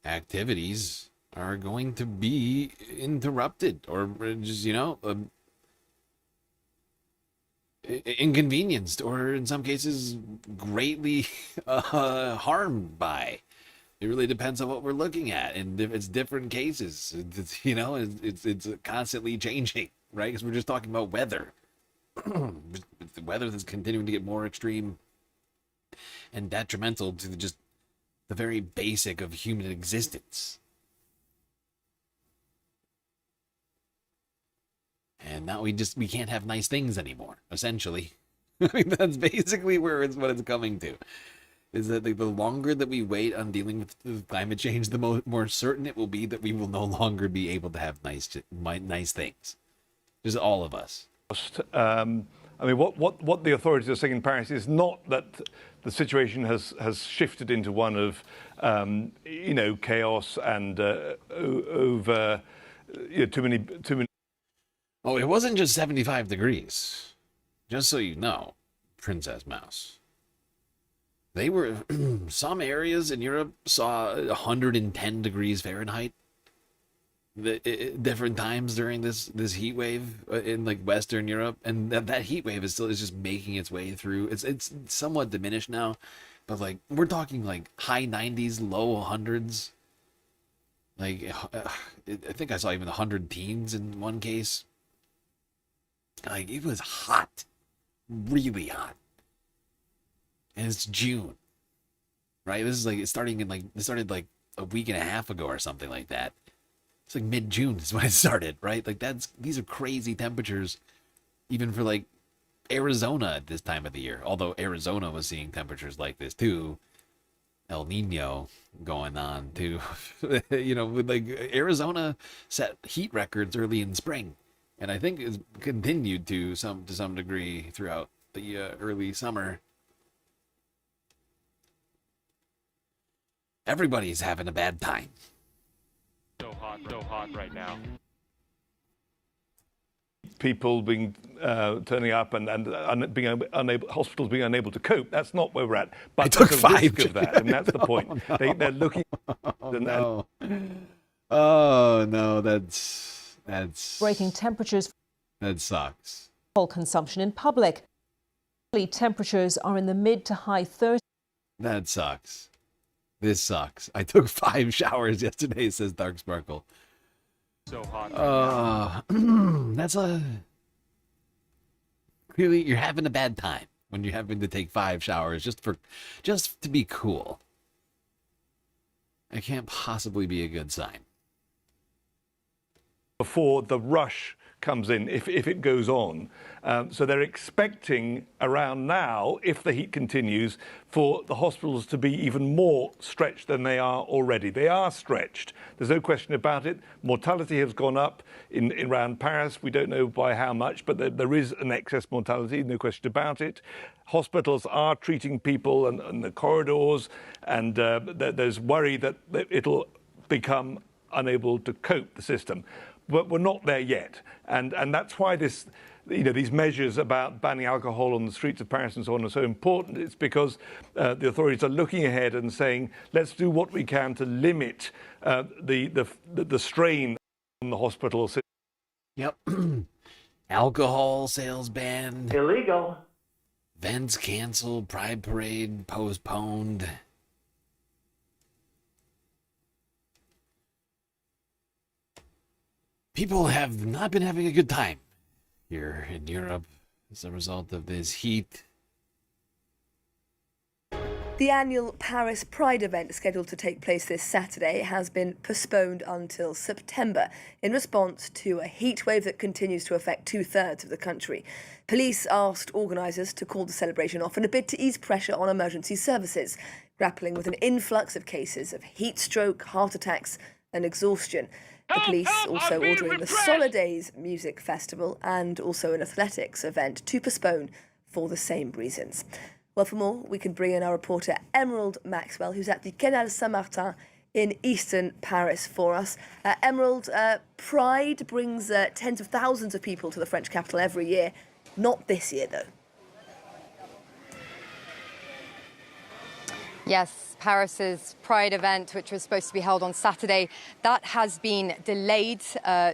activities are going to be interrupted or just, inconvenienced, or in some cases greatly harmed by. It really depends on what we're looking at, and it's different cases. It's constantly changing, right? Because we're just talking about weather. The weather that's continuing to get more extreme and detrimental to just the very basic of human existence. And now we can't have nice things anymore, essentially. I mean, that's basically what it's coming to. Is that the longer that we wait on dealing with climate change, the more certain it will be that we will no longer be able to have nice things. Just all of us. I mean, what the authorities are saying in Paris is not that the situation has shifted into one of, chaos and over too many. Oh, it wasn't just 75 degrees. Just so you know, Princess Mouse. They were, some areas in Europe saw 110 degrees Fahrenheit. Different times during this heat wave in like Western Europe, and that heat wave is just making its way through. It's somewhat diminished now, but like we're talking like high 90s, low 100s. Like I think I saw even 100 teens in one case. Like it was hot, really hot, and it's June, right? This is like it started like a week and a half ago or something like that. It's like mid-June is when it started, right? Like these are crazy temperatures, even for like Arizona at this time of the year. Although Arizona was seeing temperatures like this too, El Nino going on too. With like Arizona set heat records early in spring, and I think it's continued to some degree throughout the early summer. Everybody's having a bad time. So hot right now. People being turning up and being unable, hospitals being unable to cope. That's not where we're at. But I took there's a 5. risk of that, and that's the point. Oh, no. They're looking. Oh no, that's breaking temperatures. That sucks. Alcohol consumption in public. Temperatures are in the mid to high 30s. That sucks. This sucks. I took 5 showers yesterday, says Dark Sparkle. So hot. That's clearly you're having a bad time when you're having to take 5 showers just to be cool. It can't possibly be a good sign. Before the rush comes in, if it goes on. So they're expecting around now, if the heat continues, for the hospitals to be even more stretched than they are already. They are stretched. There's no question about it. Mortality has gone up in around Paris. We don't know by how much, but there is an excess mortality, no question about it. Hospitals are treating people and the corridors, and there's worry that it'll become unable to cope, the system. But we're not there yet, and that's why these measures about banning alcohol on the streets of Paris and so on are so important. It's because the authorities are looking ahead and saying, let's do what we can to limit the strain on the hospital system. Yep. Alcohol sales banned. Illegal. Events canceled. Pride parade postponed. People have not been having a good time here in Europe as a result of this heat. The annual Paris Pride event scheduled to take place this Saturday has been postponed until September in response to a heat wave that continues to affect 2/3 of the country. Police asked organisers to call the celebration off in a bid to ease pressure on emergency services, grappling with an influx of cases of heat stroke, heart attacks and exhaustion. The police also ordering the Solidays Music Festival and also an athletics event to postpone for the same reasons. Well, for more, we can bring in our reporter Emerald Maxwell, who's at the Canal Saint-Martin in eastern Paris for us. Emerald, Pride brings tens of thousands of people to the French capital every year. Not this year, though. Yes, Paris's Pride event, which was supposed to be held on Saturday, that has been delayed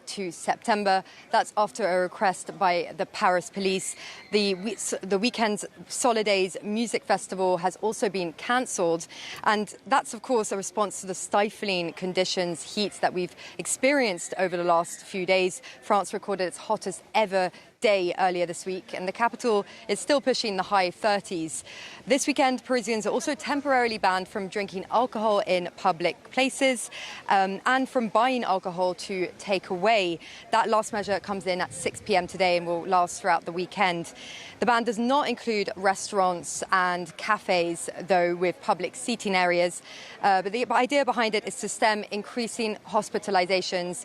to September. That's after a request by the Paris police. The weekend's Solidays music festival has also been cancelled. And that's, of course, a response to the stifling conditions, heat that we've experienced over the last few days. France recorded its hottest ever day earlier this week, and the capital is still pushing the high 30s. This weekend, Parisians are also temporarily banned from drinking alcohol in public places and from buying alcohol to take away. That last measure comes in at 6 p.m. today and will last throughout the weekend. The ban does not include restaurants and cafes, though, with public seating areas. But the idea behind it is to stem increasing hospitalizations,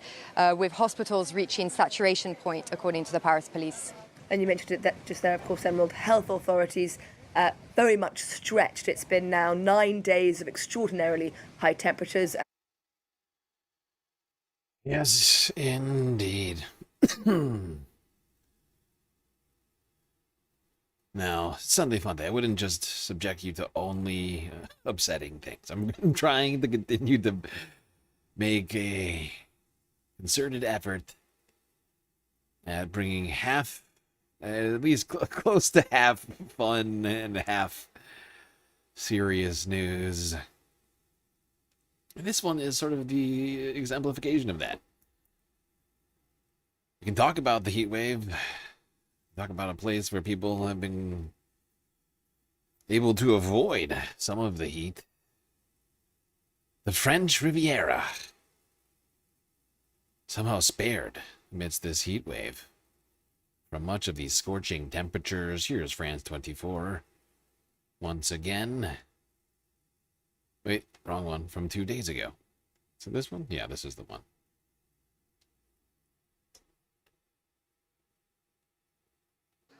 with hospitals reaching saturation point, according to the Paris police. And you mentioned it that just there, of course, Emerald, health authorities very much stretched. It's been now 9 days of extraordinarily high temperatures. Yes, indeed. Now, Sunday Fun Day, I wouldn't just subject you to only upsetting things. I'm trying to continue to make a concerted effort at bringing half, at least close to half fun and half serious news. And this one is sort of the exemplification of that. We can talk about the heat wave, talk about a place where people have been able to avoid some of the heat. The French Riviera, somehow spared amidst this heat wave from much of these scorching temperatures. Here's France 24 once again. Wait, wrong one, from 2 days ago. So this one? Yeah, this is the one.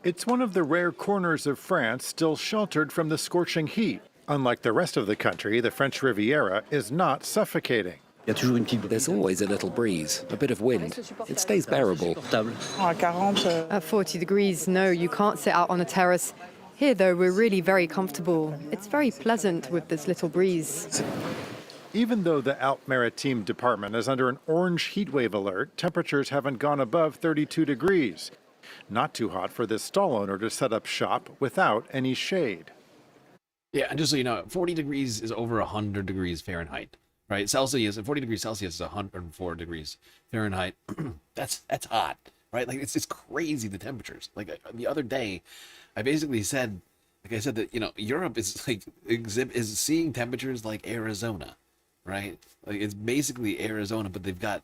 It's one of the rare corners of France still sheltered from the scorching heat. Unlike the rest of the country, the French Riviera is not suffocating. There's always a little breeze, a bit of wind. It stays bearable. At 40 degrees, no, you can't sit out on a terrace. Here, though, we're really very comfortable. It's very pleasant with this little breeze. Even though the Alpes-Maritimes department is under an orange heatwave alert, temperatures haven't gone above 32 degrees. Not too hot for this stall owner to set up shop without any shade. Yeah, and just so you know, 40 degrees is over 100 degrees Fahrenheit, right? Celsius, 40 degrees Celsius is 104 degrees Fahrenheit. That's hot, right? Like, it's crazy, the temperatures. Like, the other day, I basically said, like I said, that, you know, Europe is like is seeing temperatures like Arizona, right? Like, it's basically Arizona, but they've got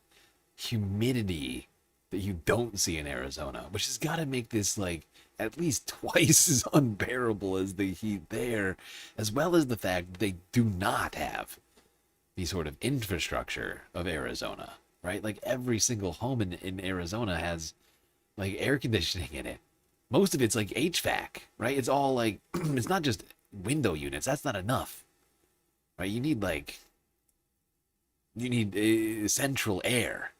humidity that you don't see in Arizona, which has got to make this like at least twice as unbearable as the heat there, as well as the fact that they do not have the sort of infrastructure of Arizona, right? Like, every single home in Arizona has like air conditioning in it. Most of it's like HVAC, right? It's all like, it's not just window units. That's not enough, right? You need central air.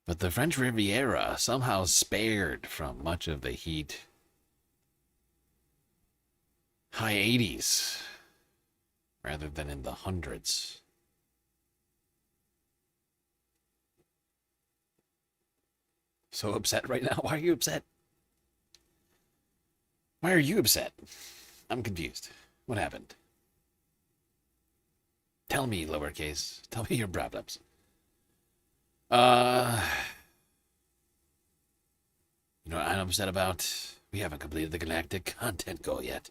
But the French Riviera somehow spared from much of the heat. High 80s rather than in the hundreds. So upset right now? Why are you upset? Why are you upset? I'm confused. What happened? Tell me, lowercase. Tell me your problems. You know what I'm upset about? We haven't completed the galactic content goal yet.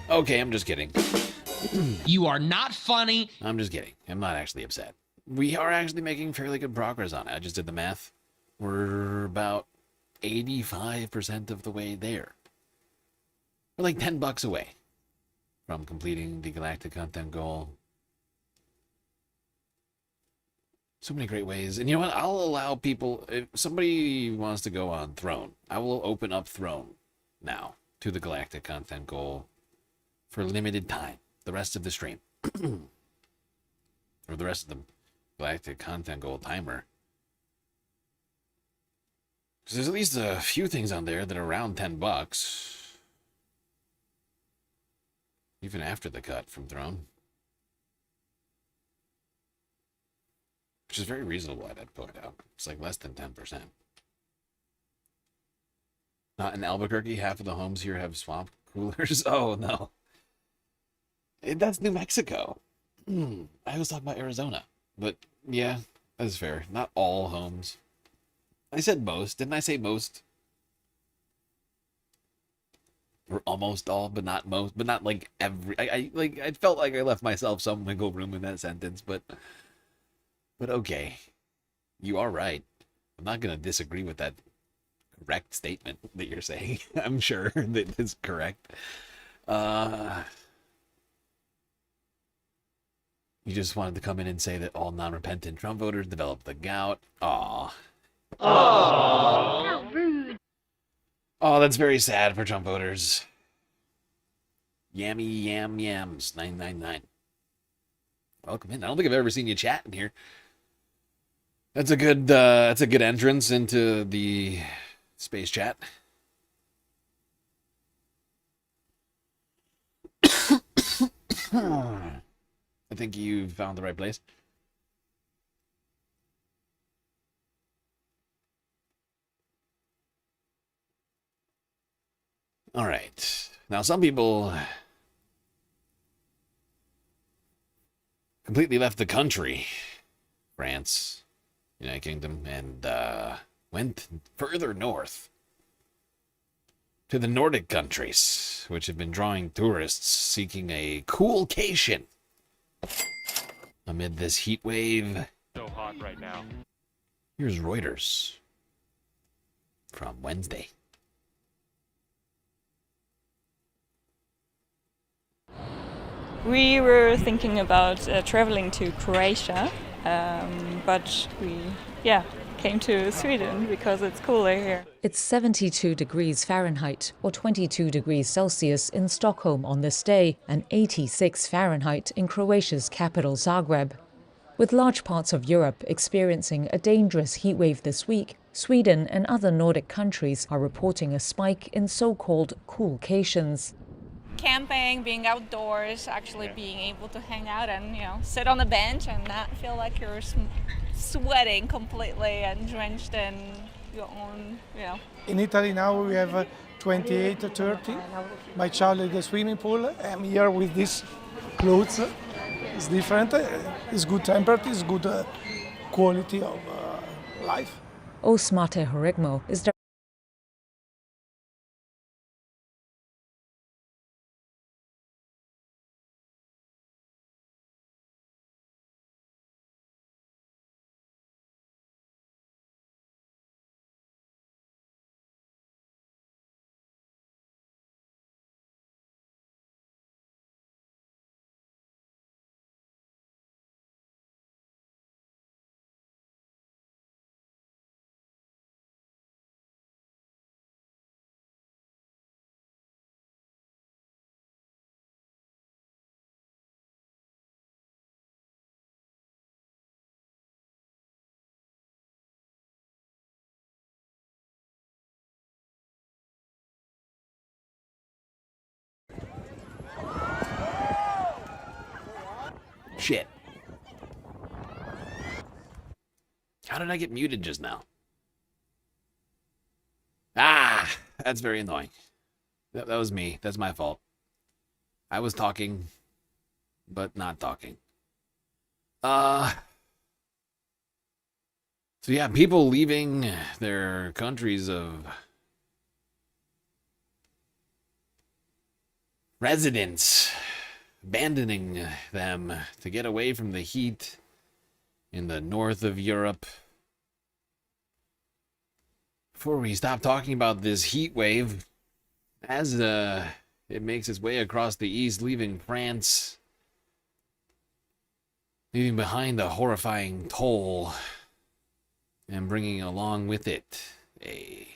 Okay, I'm just kidding. You are not funny. I'm just kidding. I'm not actually upset. We are actually making fairly good progress on it. I just did the math. We're about 85% of the way there. We're like $10 away from completing the galactic content goal. So many great ways. And you know what? I'll allow people, if somebody wants to go on Throne, I will open up Throne now to the galactic content goal for limited time. The rest of the stream. Or the rest of the galactic content goal timer. 'Cause there's at least a few things on there that are around $10. Even after the cut from Throne. Which is very reasonable, I'd point out. It's like less than 10%. Not in Albuquerque, half of the homes here have swamp coolers. Oh, no. That's New Mexico. I was talking about Arizona. But, yeah, that's fair. Not all homes. I said most. Didn't I say most? Or almost all, but not most. But not like every... I felt like I left myself some wiggle room in that sentence, but okay. You are right. I'm not going to disagree with that correct statement that you're saying. I'm sure that is correct. You just wanted to come in and say that all non-repentant Trump voters developed the gout. Aw. How rude. Oh, that's very sad for Trump voters. Yammy Yam Yams 999. Welcome in. I don't think I've ever seen you chat in here. That's a good entrance into the space chat. I think you found the right place. All right. Now, some people completely left the country, France, United Kingdom, and went further north to the Nordic countries, which have been drawing tourists seeking a coolcation amid this heat wave. So hot right now. Here's Reuters from Wednesday. We were thinking about traveling to Croatia, but we, came to Sweden because it's cooler here. It's 72 degrees Fahrenheit or 22 degrees Celsius in Stockholm on this day and 86 Fahrenheit in Croatia's capital Zagreb. With large parts of Europe experiencing a dangerous heatwave this week, Sweden and other Nordic countries are reporting a spike in so-called coolcations. Camping, being outdoors, actually being able to hang out and, sit on a bench and not feel like you're sweating completely and drenched in your own, In Italy now we have 28 to 30. My child is the swimming pool. I'm here with these clothes. It's different. It's good temperature. It's good quality of life. Osmate Horigmo is the Shit. How did I get muted just now? Ah, that's very annoying. That was me. That's my fault. I was talking, but not talking. So yeah, people leaving their countries of residence, abandoning them to get away from the heat in the north of Europe. Before we stop talking about this heat wave, as it makes its way across the east, leaving France, leaving behind a horrifying toll, and bringing along with it a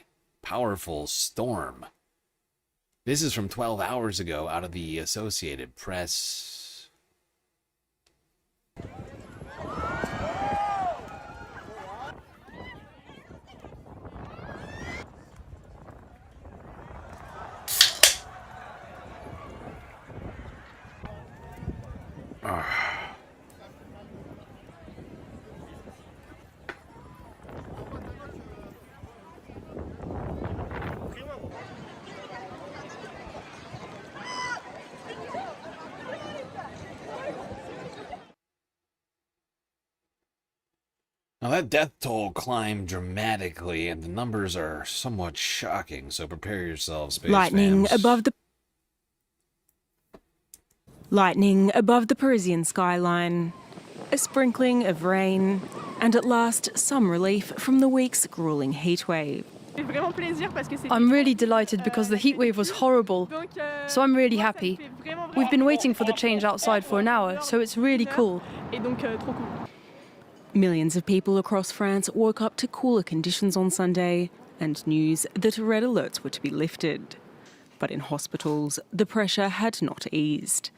powerful storm. This is from 12 hours ago out of the Associated Press. Now that death toll climbed dramatically, and the numbers are somewhat shocking, so prepare yourselves, space Lightning fams. Lightning above the Parisian skyline, a sprinkling of rain, and at last some relief from the week's grueling heatwave. I'm really delighted because the heatwave was horrible, so I'm really happy. We've been waiting for the change outside for an hour, so it's really cool. Millions of people across France woke up to cooler conditions on Sunday and news that red alerts were to be lifted. But in hospitals, the pressure had not eased.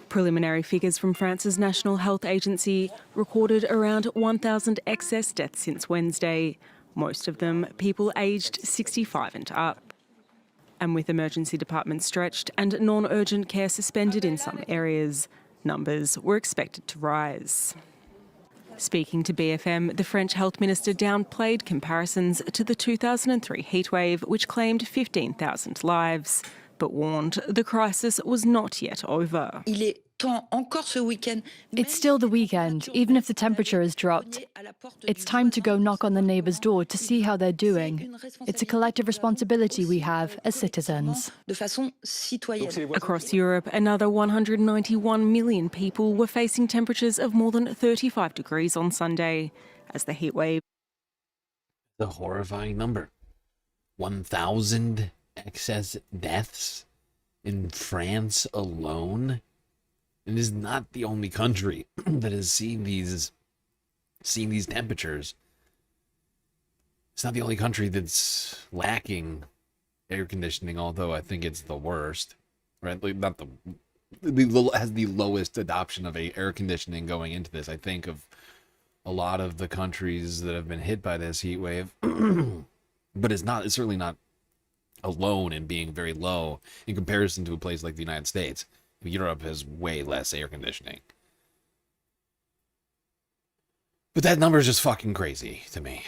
Preliminary figures from France's National Health Agency recorded around 1,000 excess deaths since Wednesday, most of them people aged 65 and up. And with emergency departments stretched and non-urgent care suspended in some areas, numbers were expected to rise. Speaking to BFM, the French health minister downplayed comparisons to the 2003 heatwave, which claimed 15,000 lives, but warned the crisis was not yet over. It's still the weekend, even if the temperature has dropped. It's time to go knock on the neighbour's door to see how they're doing. It's a collective responsibility we have as citizens. Across Europe, another 191 million people were facing temperatures of more than 35 degrees on Sunday, as the heatwave. The horrifying number. 1,000 excess deaths in France alone. It is not the only country that has seen these temperatures. It's not the only country that's lacking air conditioning, although I think it's the worst, right? Like, not has the lowest adoption of air conditioning going into this. I think of a lot of the countries that have been hit by this heat wave, but it's certainly not alone in being very low in comparison to a place like the United States. Europe has way less air conditioning. But that number is just fucking crazy to me.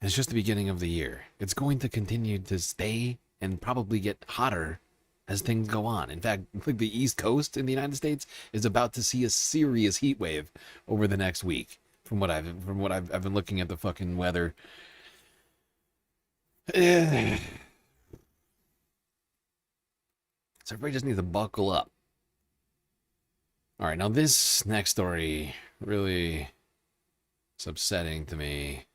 It's just the beginning of the year. It's going to continue to stay and probably get hotter as things go on. In fact, like the East Coast in the United States is about to see a serious heat wave over the next week. From what I've been looking at the fucking weather. So everybody just needs to buckle up. All right, now this next story really is upsetting to me.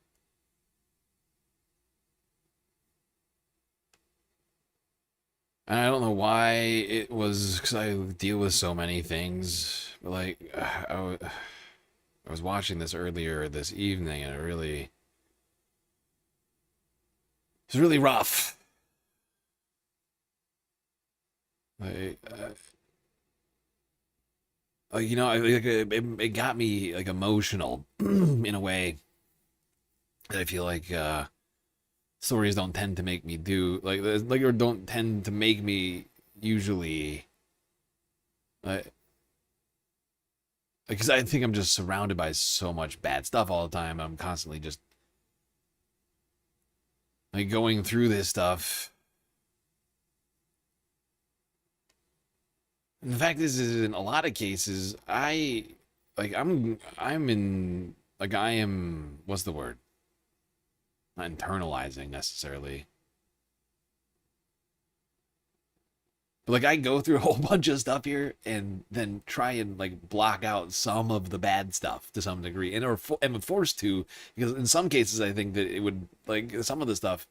And I don't know why it was, because I deal with so many things. But like, I was watching this earlier this evening, and it's really rough. It got me like emotional in a way that I feel like stories don't tend to make me do or don't tend to make me usually because I think I'm just surrounded by so much bad stuff all the time. I'm constantly just like going through this stuff. The fact is in a lot of cases, I am, what's the word? Not internalizing necessarily. But like I go through a whole bunch of stuff here and then try and like block out some of the bad stuff to some degree, and am forced to, because in some cases I think that it would, like some of the stuff,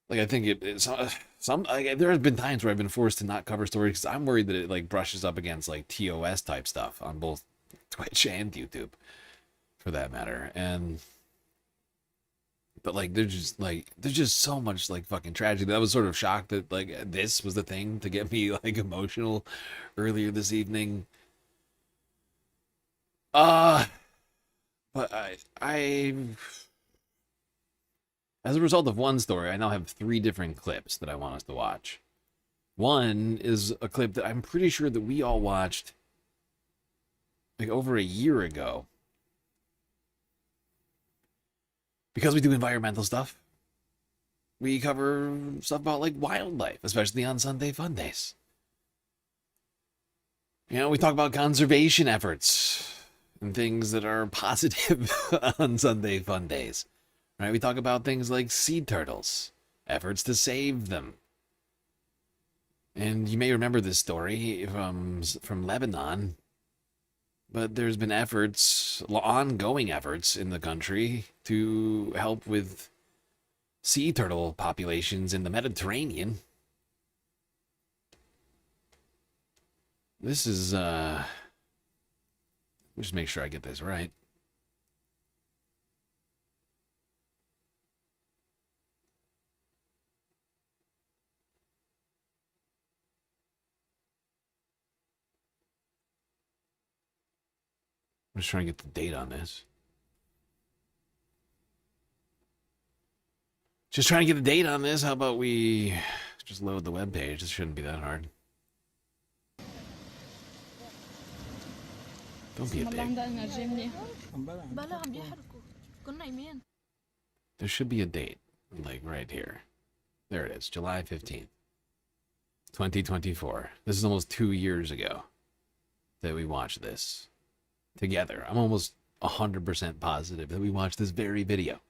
like I think there have been times where I've been forced to not cover stories because I'm worried that it like brushes up against like TOS type stuff on both Twitch and YouTube, for that matter. But like there's just so much like fucking tragedy. I was sort of shocked that like this was the thing to get me like emotional earlier this evening. But I as a result of one story, I now have 3 different clips that I want us to watch. One is a clip that I'm pretty sure that we all watched like over a year ago. Because we do environmental stuff, we cover stuff about like wildlife, especially on Sunday Fun Days. You know, we talk about conservation efforts and things that are positive on Sunday Fun Days. Right? We talk about things like sea turtles, efforts to save them. And you may remember this story from Lebanon, but there's been efforts, ongoing efforts in the country to help with sea turtle populations in the Mediterranean. This is, just make sure I get this right. I'm just trying to get the date on this. Just trying to get the date on this. How about we just load the web page? This shouldn't be that hard. Don't be a dick. There should be a date, like right here. There it is, July 15th, 2024. This is almost 2 years ago that we watched this together. I'm almost 100% positive that we watched this very video.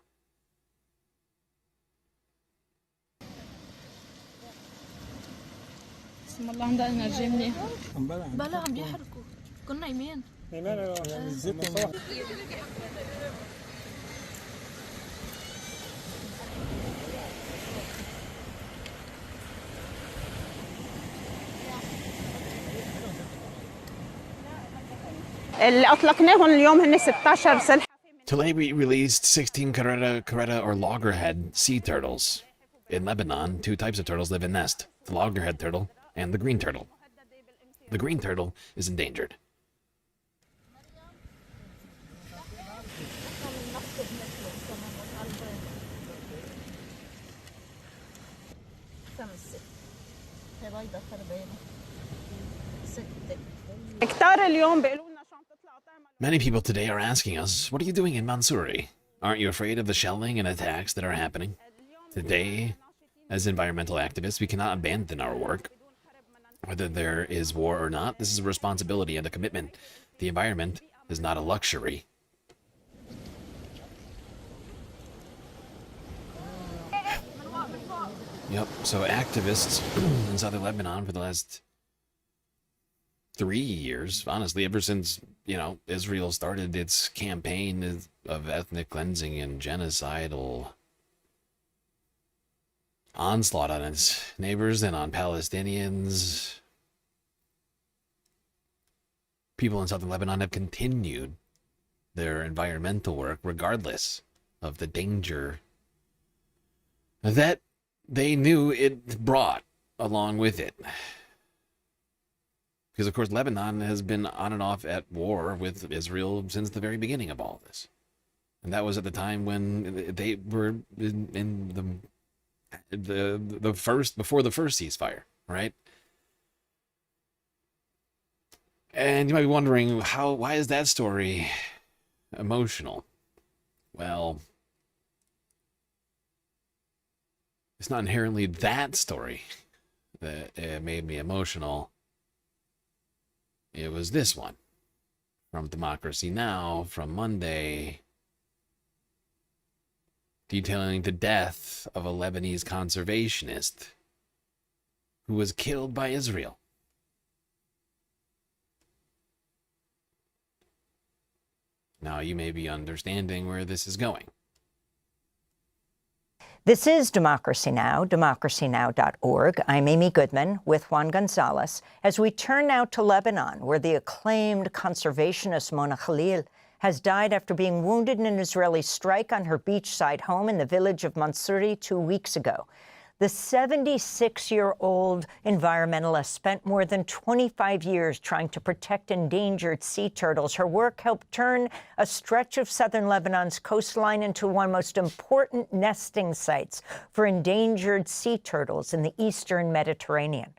اللي أطلقناهم اليوم هن 16 سلحفة. Today we released 16 caretta or loggerhead sea turtles. In Lebanon, 2 types of turtles live in nest, the loggerhead turtle and the green turtle. The green turtle is endangered. Many people today are asking us, what are you doing in Mansouri? Aren't you afraid of the shelling and attacks that are happening? Today, as environmental activists, we cannot abandon our work. Whether there is war or not, this is a responsibility and a commitment. The environment is not a luxury. Yep, so activists in southern Lebanon for the last 3 years, honestly, ever since, Israel started its campaign of ethnic cleansing and genocidal onslaught on its neighbors and on Palestinians, people in southern Lebanon have continued their environmental work regardless of the danger that they knew it brought along with it. Because, of course, Lebanon has been on and off at war with Israel since the very beginning of all this. And that was at the time when they were in the first, before the first ceasefire, right? And you might be wondering, why is that story emotional? Well, it's not inherently that story that made me emotional. It was this one from Democracy Now! From Monday, detailing the death of a Lebanese conservationist who was killed by Israel. Now you may be understanding where this is going. This is Democracy Now!, democracynow.org. I'm Amy Goodman with Juan Gonzalez as we turn now to Lebanon, where the acclaimed conservationist Mona Khalil has died after being wounded in an Israeli strike on her beachside home in the village of Mansouri 2 weeks ago. The 76-year-old environmentalist spent more than 25 years trying to protect endangered sea turtles. Her work helped turn a stretch of southern Lebanon's coastline into one of the most important nesting sites for endangered sea turtles in the eastern Mediterranean.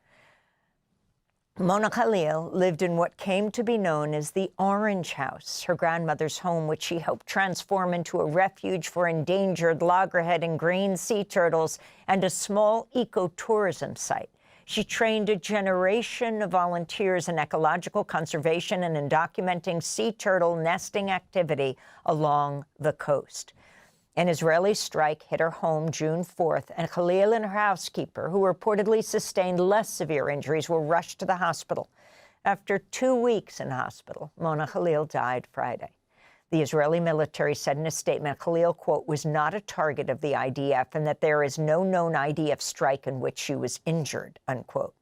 Mona Khalil lived in what came to be known as the Orange House, her grandmother's home, which she helped transform into a refuge for endangered loggerhead and green sea turtles and a small ecotourism site. She trained a generation of volunteers in ecological conservation and in documenting sea turtle nesting activity along the coast. An Israeli strike hit her home June 4th, and Khalil and her housekeeper, who reportedly sustained less severe injuries, were rushed to the hospital. After 2 weeks in hospital, Mona Khalil died Friday. The Israeli military said in a statement Khalil, quote, was not a target of the IDF and that there is no known IDF strike in which she was injured, unquote.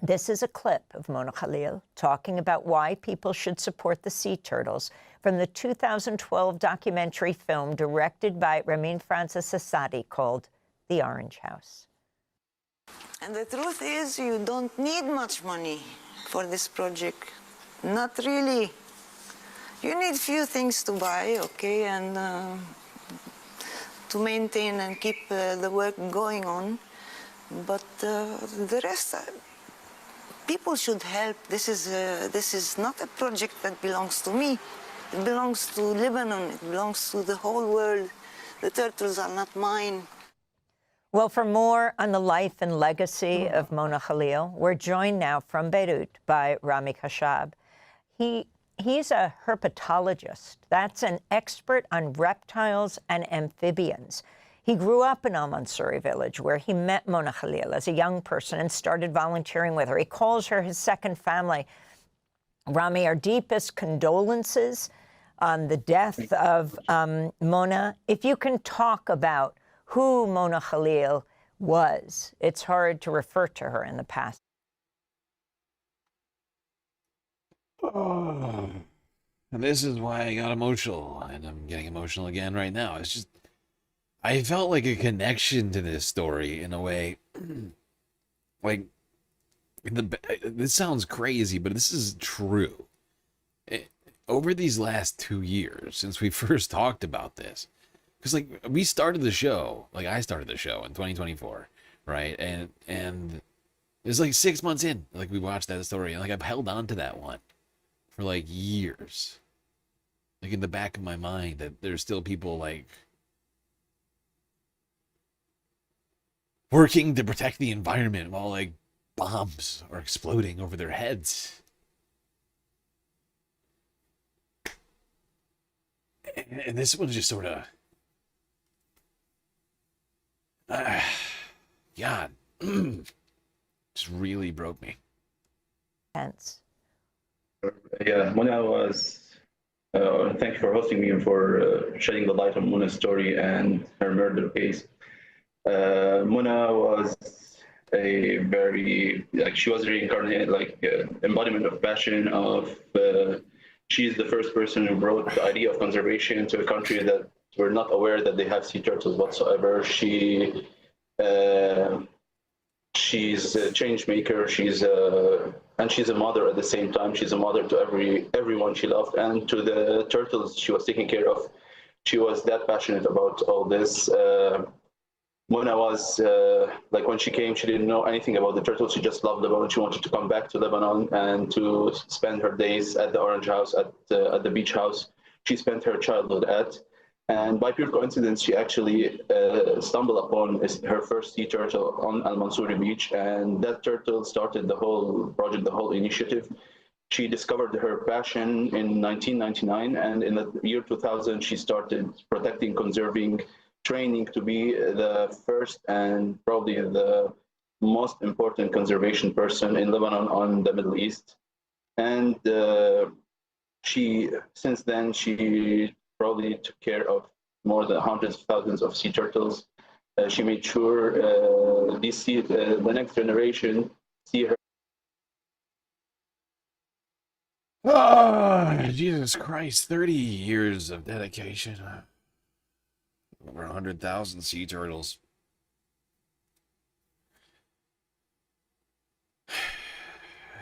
This is a clip of Mona Khalil talking about why people should support the sea turtles from the 2012 documentary film directed by Ramin Francis Assadi called The Orange House. And the truth is, you don't need much money for this project. Not really. You need few things to buy, okay, and to maintain and keep the work going on. But the rest, people should help. This is not a project that belongs to me. It belongs to Lebanon. It belongs to the whole world. The turtles are not mine. Well, for more on the life and legacy of Mona Khalil, we're joined now from Beirut by Rami Khashab. He's a herpetologist. That's an expert on reptiles and amphibians. He grew up in Al Mansouri village, where he met Mona Khalil as a young person and started volunteering with her. He calls her his second family. Rami, our deepest condolences on the death of Mona. If you can talk about who Mona Khalil was, it's hard to refer to her in the past. Oh, and this is why I got emotional, and I'm getting emotional again right now. It's just, I felt like a connection to this story in a way. Like, this sounds crazy, but this is true. Over these last 2 years, since we first talked about this, because like we started the show, like I started the show in 2024, right? And it's like 6 months in, like we watched that story, and like I've held on to that one for like years, like in the back of my mind, that there's still people like working to protect the environment while like bombs are exploding over their heads. And this one just sort of, God, just really broke me. Hence. Yeah, Mona was, thank you for hosting me and for shedding the light on Mona's story and her murder case. Mona was a very, like, she was a reincarnated, like, embodiment of passion, of, she's the first person who brought the idea of conservation to a country that were not aware that they have sea turtles whatsoever. She's a change maker. And she's a mother at the same time. She's a mother to everyone she loved, and to the turtles she was taking care of. She was that passionate about all this. Mona was, like, when she came, she didn't know anything about the turtles. She just loved Lebanon. She wanted to come back to Lebanon and to spend her days at the Orange House, at the beach house she spent her childhood at. And by pure coincidence, she actually stumbled upon her first sea turtle on Al Mansouri Beach, and that turtle started the whole project, the whole initiative. She discovered her passion in 1999, and in the year 2000, she started protecting, conserving, training to be the first and probably the most important conservation person in Lebanon on the Middle East. And since then, she probably took care of more than hundreds of thousands of sea turtles. She made sure the next generation see her. Oh, Jesus Christ, 30 years of dedication. Over 100,000 sea turtles. I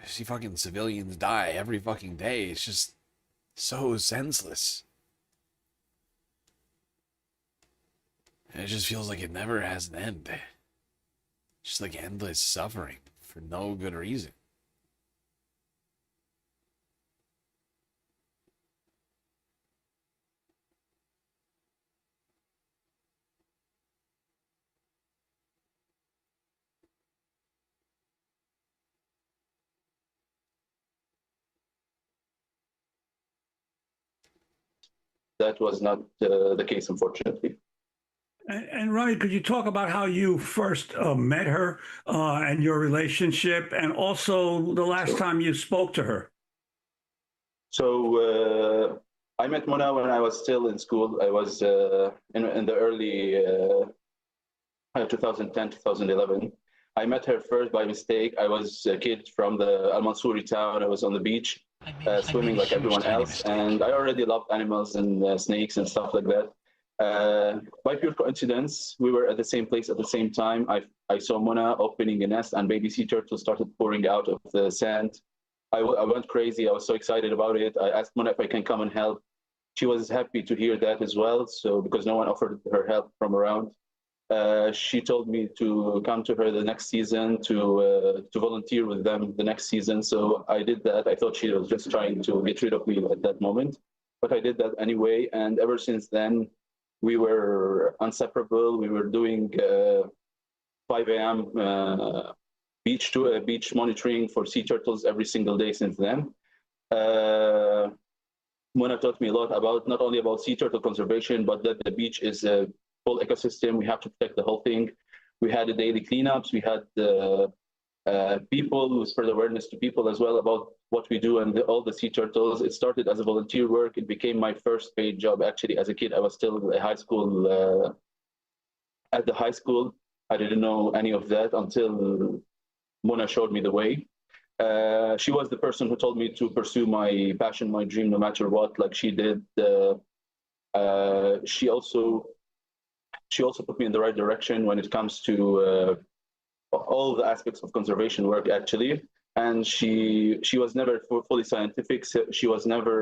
see fucking civilians die every fucking day. It's just so senseless. And it just feels like it never has an end. Just like endless suffering for no good reason. that was not the case, unfortunately. And Rami, could you talk about how you first met her and your relationship, and also the last time you spoke to her? So I met Mona when I was still in school. I was in the early 2010, 2011. I met her first by mistake. I was a kid from the Al Mansouri town. I was on the beach swimming like everyone else. And I already loved animals and snakes and stuff like that. By pure coincidence, we were at the same place at the same time. I saw Mona opening a nest and baby sea turtles started pouring out of the sand. I went crazy. I was so excited about it. I asked Mona if I can come and help. She was happy to hear that as well. So because no one offered her help from around, she told me to come to her the next season to volunteer with them the next season. So I did that. I thought she was just trying to get rid of me at that moment, but I did that anyway. And ever since then, we were inseparable. We were doing 5 a.m. beach monitoring for sea turtles every single day since then. Mona taught me a lot about not only about sea turtle conservation, but that the beach is a full ecosystem. We have to protect the whole thing. We had the daily cleanups. We had people who spread awareness to people as well about what we do and all the sea turtles. It started as a volunteer work. It became my first paid job. Actually, as a kid, I was still at high school. At the high school, I didn't know any of that until Mona showed me the way. She was the person who told me to pursue my passion, my dream, no matter what, like she did. She also put me in the right direction when it comes to all the aspects of conservation work, actually. And she was never fully scientific. She was never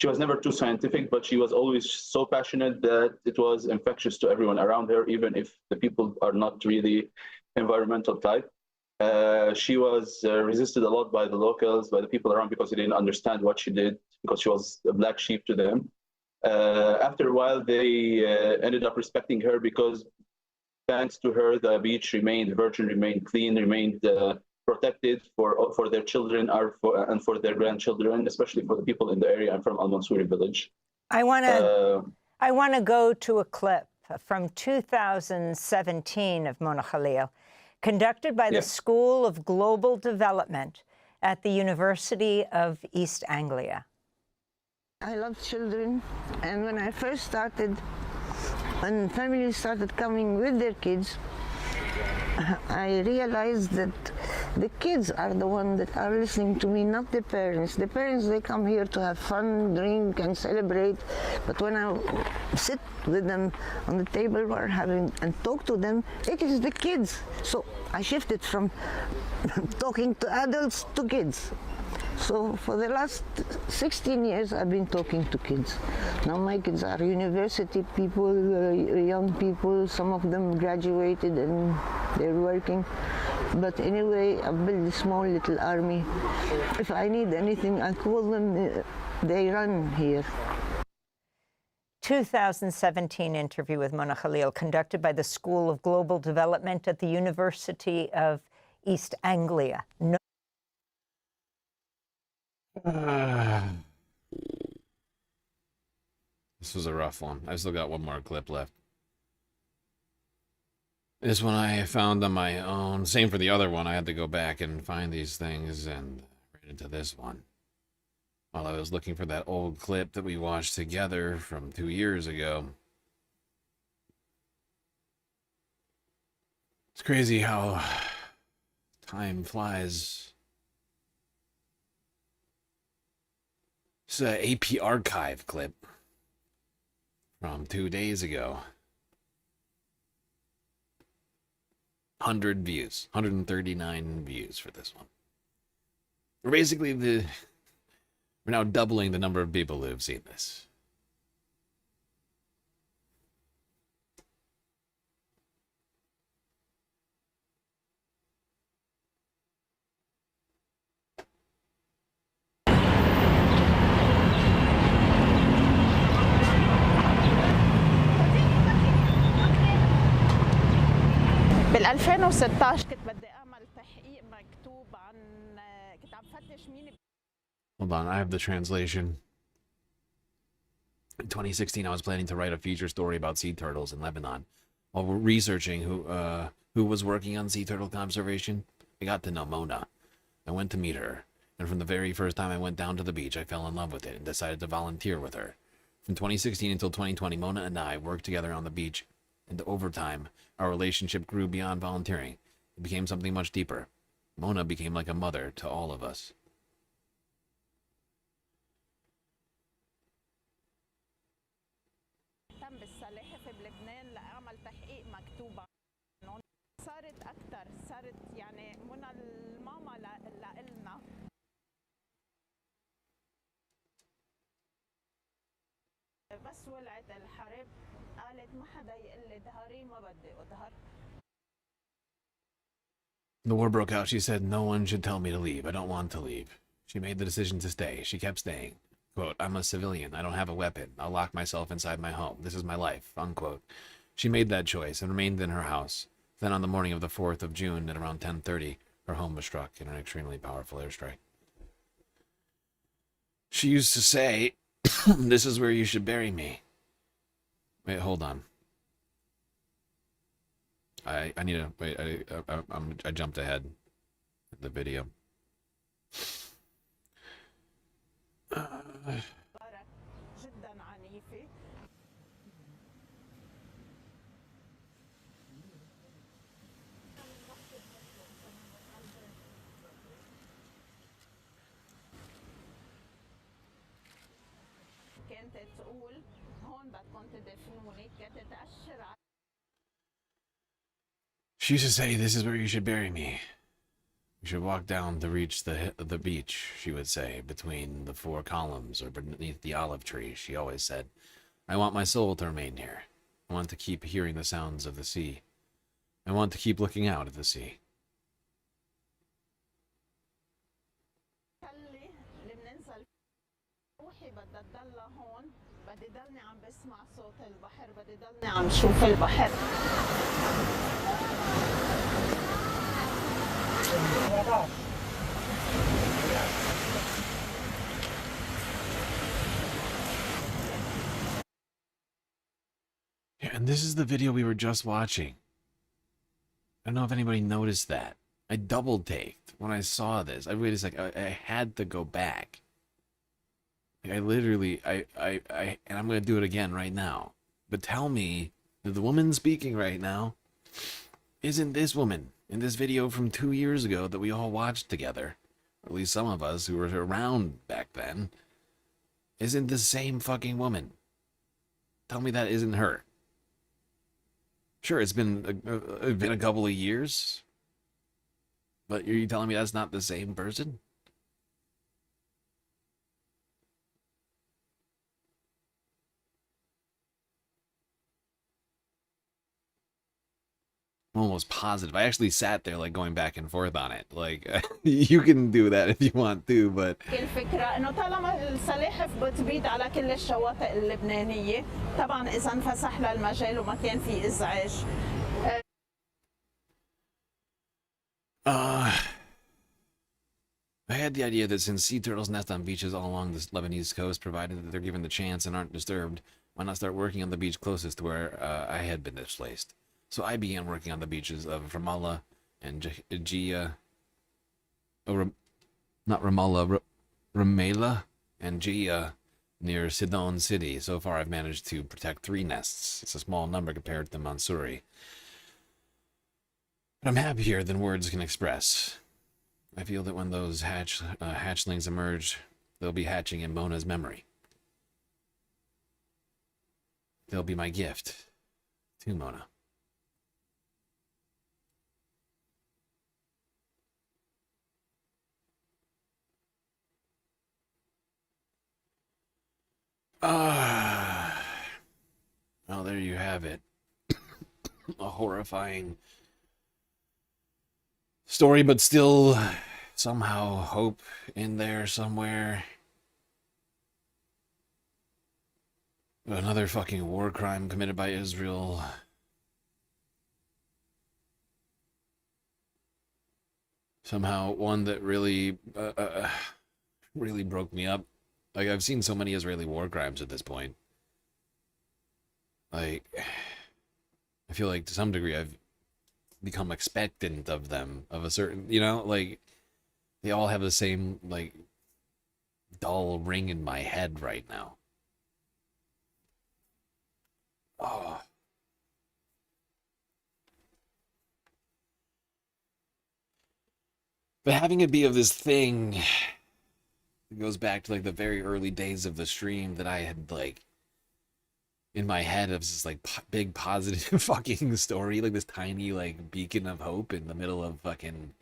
she was never too scientific, but she was always so passionate that it was infectious to everyone around her, even if the people are not really environmental type. She was resisted a lot by the locals, by the people around, because they didn't understand what she did, because she was a black sheep to them. After a while, they ended up respecting her because thanks to her, the beach remained virgin, remained clean, remained protected for their children and for their grandchildren, especially for the people in the area. I'm from Al Mansouri village. I want to go to a clip from 2017 of Mona Khalil, conducted by the School of Global Development at the University of East Anglia. I love children, and when I first started, when families started coming with their kids, I realized that the kids are the ones that are listening to me, not the parents. The parents, they come here to have fun, drink, and celebrate. But when I sit with them on the table and talk to them, it is the kids. So I shifted from talking to adults to kids. So for the last 16 years, I've been talking to kids. Now my kids are university people, young people. Some of them graduated and they're working. But anyway, I've built a small little army. If I need anything, I call them. They run here. 2017 interview with Mona Khalil, conducted by the School of Global Development at the University of East Anglia. This was a rough one. I've still got one more clip left. This one I found on my own. Same for the other one. I had to go back and find these things and ran into this one while I was looking for that old clip that we watched together from 2 years ago. It's crazy how time flies. It's an AP archive clip from 2 days ago. 100 views, 139 views for this one. We're now doubling the number of people who have seen this. بال 2016 كنت بدي اعمل تحقيق مكتوب عن كنت عم فتش مين Hold on, I have the translation. In 2016, I was planning to write a feature story about sea turtles in Lebanon. While researching who was working on sea turtle conservation, I got to know Mona. I went to meet her, and from the very first time I went down to the beach, I fell in love with it and decided to volunteer with her. From 2016 until 2020, Mona and I worked together on the beach, and over time, our relationship grew beyond volunteering. It became something much deeper. Mona became like a mother to all of us. بس ولعت الحرب قالت ما حدا يقول لي ظهري ما بدي اظهر. The war broke out. She said, "No one should tell me to leave. I don't want to leave." She made the decision to stay. She kept staying. Quote, "I'm a civilian. I don't have a weapon. I'll lock myself inside my home. This is my life." Unquote. She made that choice and remained in her house. Then on the morning of the 4th of June at around 10:30, her home was struck in an extremely powerful airstrike. She used to say, "This is where you should bury me." Wait, hold on. I need to wait. I jumped ahead in the video. كانت تقول هون بدكم تدفنوني كانت تأشر. She used to say, "This is where you should bury me. You should walk down to reach the beach," she would say, "between the 4 columns or beneath the olive tree." She always said, "I want my soul to remain here. I want to keep hearing the sounds of the sea. I want to keep looking out at the sea." اللي بننسى روحي بدها تضلها هون، بدي ضلني عم بسمع صوت البحر، بدي ضلني عم شوف البحر. Yeah, and this is the video we were just watching. I don't know if anybody noticed that. I double taked when I saw this. I really I had to go back. Like, I literally, and I'm going to do it again right now. But tell me that the woman speaking right now isn't this woman in this video from 2 years ago that we all watched together. Or at least some of us who were around back then. Isn't the same fucking woman. Tell me that isn't her. Sure, it's been a couple of years. But are you telling me that's not the same person? I'm almost positive. I actually sat there like going back and forth on it. Like, you can do that if you want to, but الفكرة إنه طالما السلاحف بتبيد على كل الشواطئ اللبنانية، طبعا إذا انفسح للمجال وما كان في إزعاج. I had the idea that since sea turtles nest on beaches all along the Lebanese coast, provided that they're given the chance and aren't disturbed, why not start working on the beach closest to where I had been displaced? So I began working on the beaches of Ramallah and Jia. Not Ramallah, Ramallah and Jia near Sidon City. So far, I've managed to protect 3 nests. It's a small number compared to Mansouri. But I'm happier than words can express. I feel that when those hatchlings emerge, they'll be hatching in Mona's memory. They'll be my gift to Mona. Well, there you have it. A horrifying story, but still somehow hope in there somewhere. Another fucking war crime committed by Israel. Somehow one that really really broke me up. Like, I've seen so many Israeli war crimes at this point. Like, I feel like to some degree I've become expectant of them, of a certain, you know, like, they all have the same, like, dull ring in my head right now. Oh. But having it be of this thing, it goes back to, like, the very early days of the stream that I had, like, in my head of this, like, big positive fucking story, like, this tiny, like, beacon of hope in the middle of fucking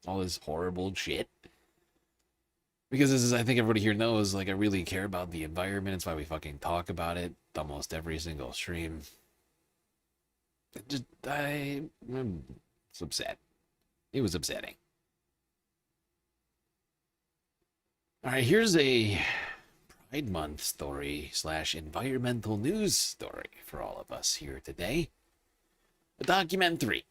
all this horrible shit. Because this is, I think everybody here knows, like, I really care about the environment. It's why we fucking talk about it almost every single stream. It's upset. It was upsetting. All right, here's a Pride Month story / environmental news story for all of us here today. A documentary.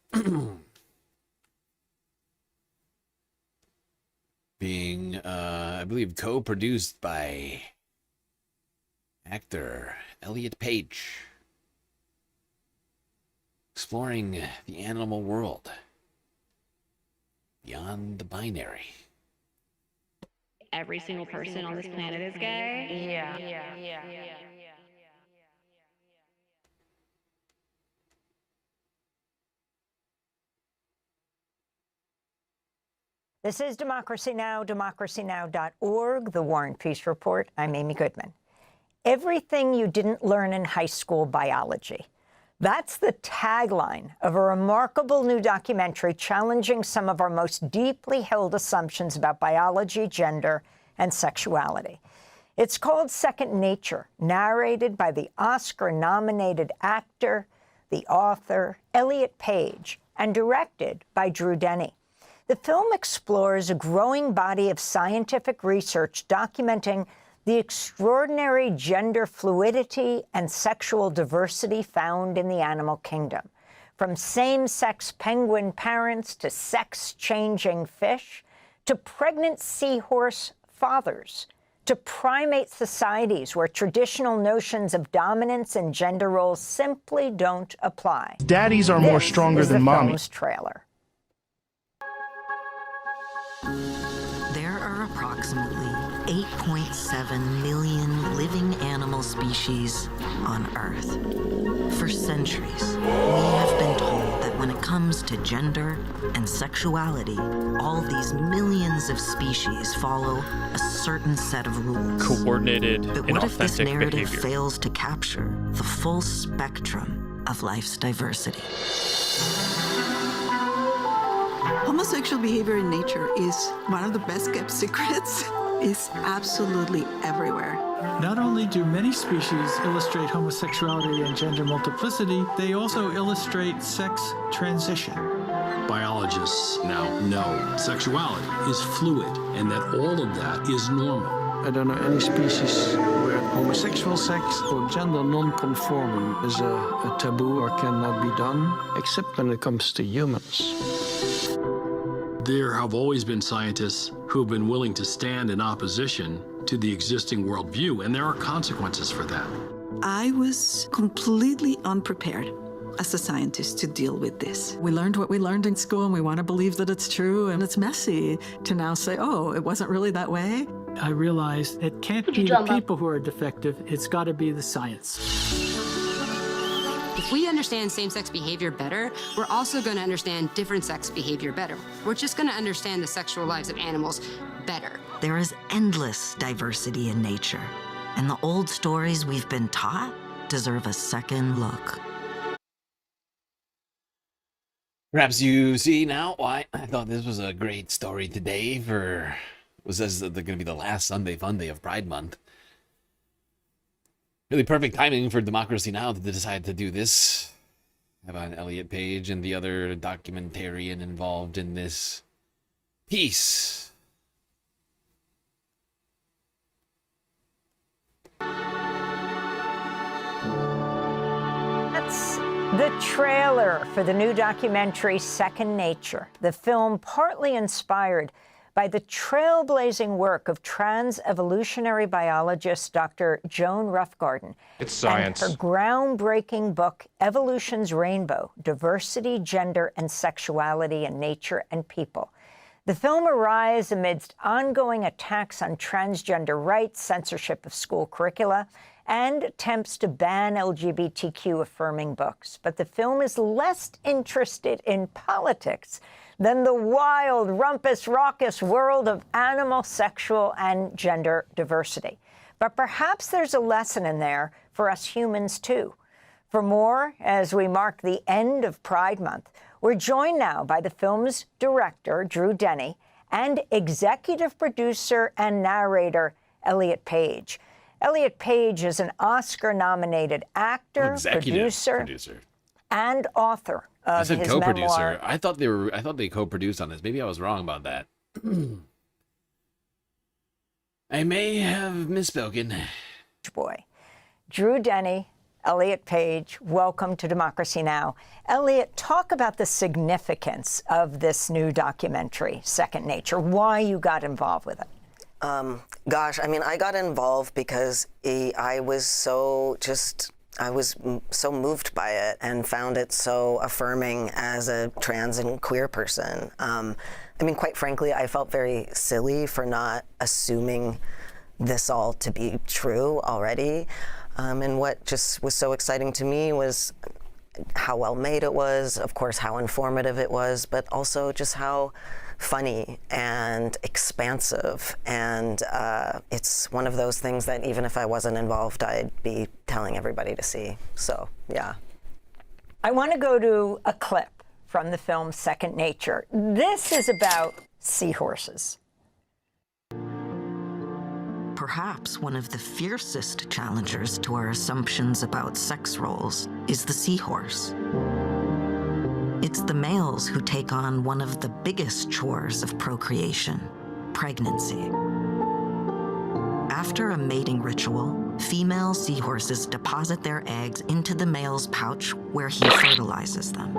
Being, I believe, co-produced by actor Elliot Page. Exploring the animal world beyond the binary. Every single person on this planet is gay? Yeah. This is Democracy Now!, democracynow.org, The War and Peace Report. I'm Amy Goodman. Everything you didn't learn in high school biology. That's the tagline of a remarkable new documentary challenging some of our most deeply held assumptions about biology, gender, and sexuality. It's called Second Nature, narrated by the Oscar-nominated actor, the author, Elliot Page, and directed by Drew Denny. The film explores a growing body of scientific research documenting the extraordinary gender fluidity and sexual diversity found in the animal kingdom. From same-sex penguin parents to sex-changing fish, to pregnant seahorse fathers, to primate societies where traditional notions of dominance and gender roles simply don't apply. Daddies are more stronger than mommies. This is the film's trailer. There are approximately 8.7 million living animal species on Earth. For centuries, we have been told that when it comes to gender and sexuality, all these millions of species follow a certain set of rules. Coordinated but and what if this authentic narrative behavior. fails to capture the full spectrum of life's diversity? Homosexual behavior in nature is one of the best kept secrets. It's absolutely everywhere. Not only do many species illustrate homosexuality and gender multiplicity, they also illustrate sex transition. Biologists now know sexuality is fluid and that all of that is normal. I don't know any species where homosexual sex or gender non-conforming is a taboo or cannot be done, except when it comes to humans. There have always been scientists who have been willing to stand in opposition to the existing worldview, and there are consequences for that. I was completely unprepared as a scientist to deal with this. We learned what we learned in school, and we want to believe that it's true, and it's messy to now say, oh, it wasn't really that way. I realized it can't be the people who are defective, it's got to be the science. If we understand same-sex behavior better, we're also going to understand different-sex behavior better. We're just going to understand the sexual lives of animals better. There is endless diversity in nature, and the old stories we've been taught deserve a second look. Perhaps you see now why I thought this was a great story today for... Was this going to be the last Sunday Funday of Pride Month? Really perfect timing for Democracy Now! To decide to do this. Have on Elliot Page and the other documentarian involved in this piece. That's the trailer for the new documentary Second Nature, the film partly inspired by the trailblazing work of trans-evolutionary biologist Dr. Joan Roughgarden. It's science. And her groundbreaking book, Evolution's Rainbow: Diversity, Gender, and Sexuality in Nature and People. The film arrives amidst ongoing attacks on transgender rights, censorship of school curricula, and attempts to ban LGBTQ-affirming books. But the film is less interested in politics than the wild, rumpus, raucous world of animal, sexual, and gender diversity. But perhaps there's a lesson in there for us humans, too. For more, as we mark the end of Pride Month, we're joined now by the film's director, Drew Denny, and executive producer and narrator, Elliot Page. Elliot Page is an Oscar-nominated actor, producer, and author of I said his co-producer. memoir. I thought they co-produced on this. Maybe I was wrong about that. I may have misspoken. Boy. Drew Denny, Elliot Page, welcome to Democracy Now! Elliot, talk about the significance of this new documentary, Second Nature, why you got involved with it. Gosh, I mean, I got involved because I was so moved by it and found it so affirming as a trans and queer person. I mean, quite frankly, I felt very silly for not assuming this all to be true already. And what just was so exciting to me was how well made it was, of course, how informative it was, but also just how funny and expansive. And it's one of those things that even if I wasn't involved, I'd be telling everybody to see. So, yeah. I want to go to a clip from the film Second Nature. This is about seahorses. Perhaps one of the fiercest challengers to our assumptions about sex roles is the seahorse. It's the males who take on one of the biggest chores of procreation, pregnancy. After a mating ritual, female seahorses deposit their eggs into the male's pouch where he fertilizes them.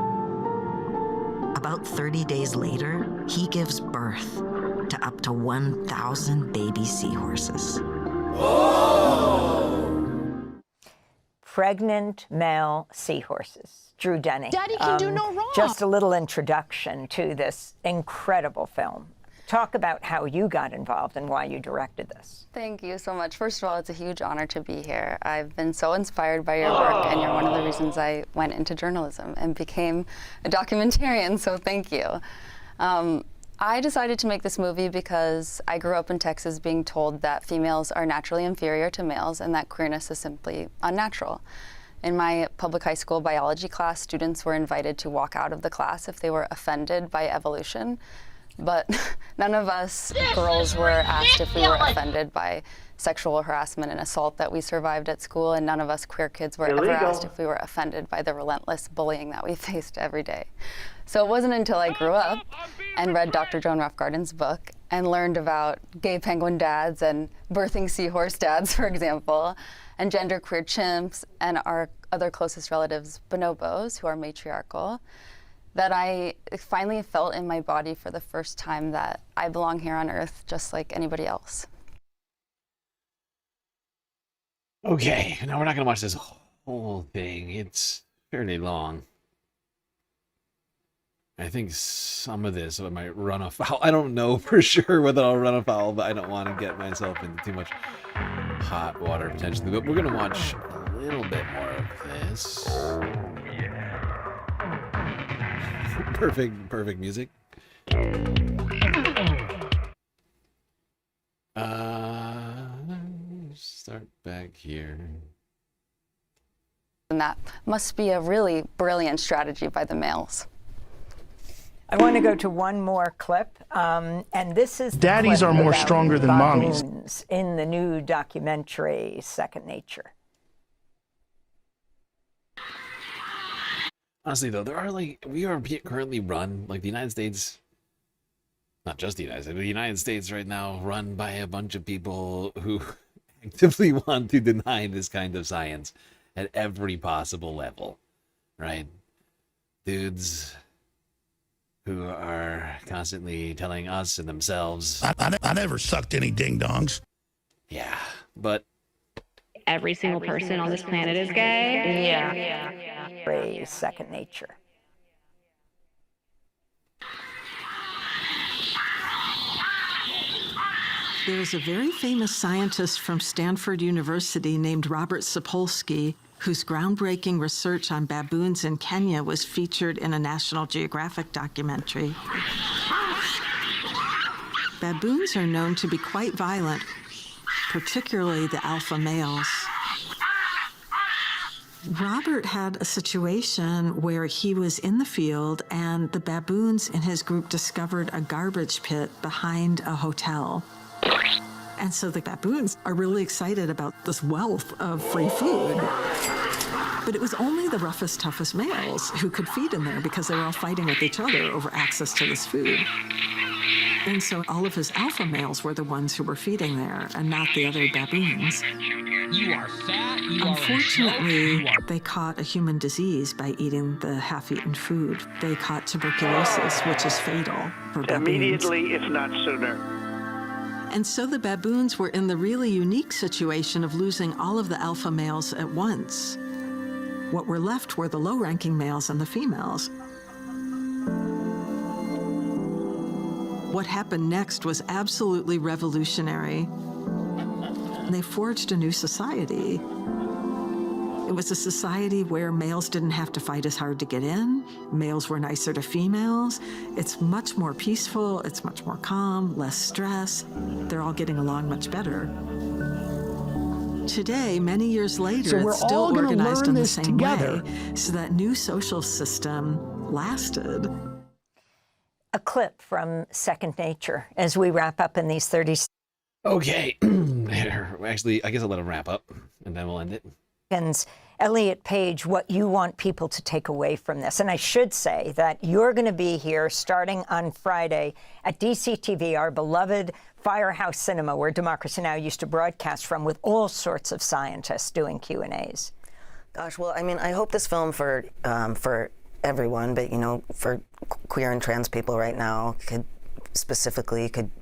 About 30 days later, he gives birth to up to 1,000 baby seahorses. Pregnant male seahorses. Drew Denny. Daddy can do no wrong. Just a little introduction to this incredible film. Talk about how you got involved and why you directed this. Thank you so much. First of all, it's a huge honor to be here. I've been so inspired by your work, and you're one of the reasons I went into journalism and became a documentarian, so thank you. I decided to make this movie because I grew up in Texas being told that females are naturally inferior to males and that queerness is simply unnatural. In my public high school biology class, students were invited to walk out of the class if they were offended by evolution, but none of us girls were asked if we were offended by sexual harassment and assault that we survived at school, and none of us queer kids were ever asked if we were offended by the relentless bullying that we faced every day. So it wasn't until I grew up and read Dr. Joan Roughgarden's book and learned about gay penguin dads and birthing seahorse dads, for example, and genderqueer chimps and our other closest relatives, bonobos, who are matriarchal, that I finally felt in my body for the first time that I belong here on Earth just like anybody else. Okay, now we're not going to watch this whole thing. It's fairly long. I think some of this I might run afoul. I don't know for sure whether I'll run afoul, but I don't want to get myself into too much hot water potentially. But we're going to watch a little bit more of this. Perfect music. Start back here. And that must be a really brilliant strategy by the males. I want to go to one more clip, and this is Daddies are more stronger than mommies. In the new documentary, Second Nature. Honestly, though, we are currently run, like the United States, not just the United States, but the United States right now run by a bunch of people who actively want to deny this kind of science at every possible level, right? Dudes who are constantly telling us and themselves. I never sucked any ding-dongs. Yeah, but Every single person on this planet is gay. Yeah. Second nature. There's a very famous scientist from Stanford University named Robert Sapolsky, whose groundbreaking research on baboons in Kenya was featured in a National Geographic documentary. Baboons are known to be quite violent, particularly the alpha males. Robert had a situation where he was in the field and the baboons in his group discovered a garbage pit behind a hotel. And so the baboons are really excited about this wealth of free food. But it was only the roughest, toughest males who could feed in there because they were all fighting with each other over access to this food. And so all of his alpha males were the ones who were feeding there and not the other baboons. You are fat. Unfortunately, they caught a human disease by eating the half-eaten food. They caught tuberculosis, which is fatal for baboons. Immediately, if not sooner. And so the baboons were in the really unique situation of losing all of the alpha males at once. What were left were the low-ranking males and the females. What happened next was absolutely revolutionary. They forged a new society. It was a society where males didn't have to fight as hard to get in. Males were nicer to females. It's much more peaceful. It's much more calm, less stress. They're all getting along much better. Today, many years later, it's still organized in the same way. So that new social system lasted. A clip from Second Nature as we wrap up in these 30 seconds. Okay. Actually, I guess I'll let him wrap up, and then we'll end it. Elliot Page, what you want people to take away from this. And I should say that you're going to be here starting on Friday at DCTV, our beloved Firehouse Cinema, where Democracy Now! Used to broadcast from, with all sorts of scientists doing Q&As. Gosh, well, I mean, I hope this film for everyone, but, you know, for queer and trans people right now could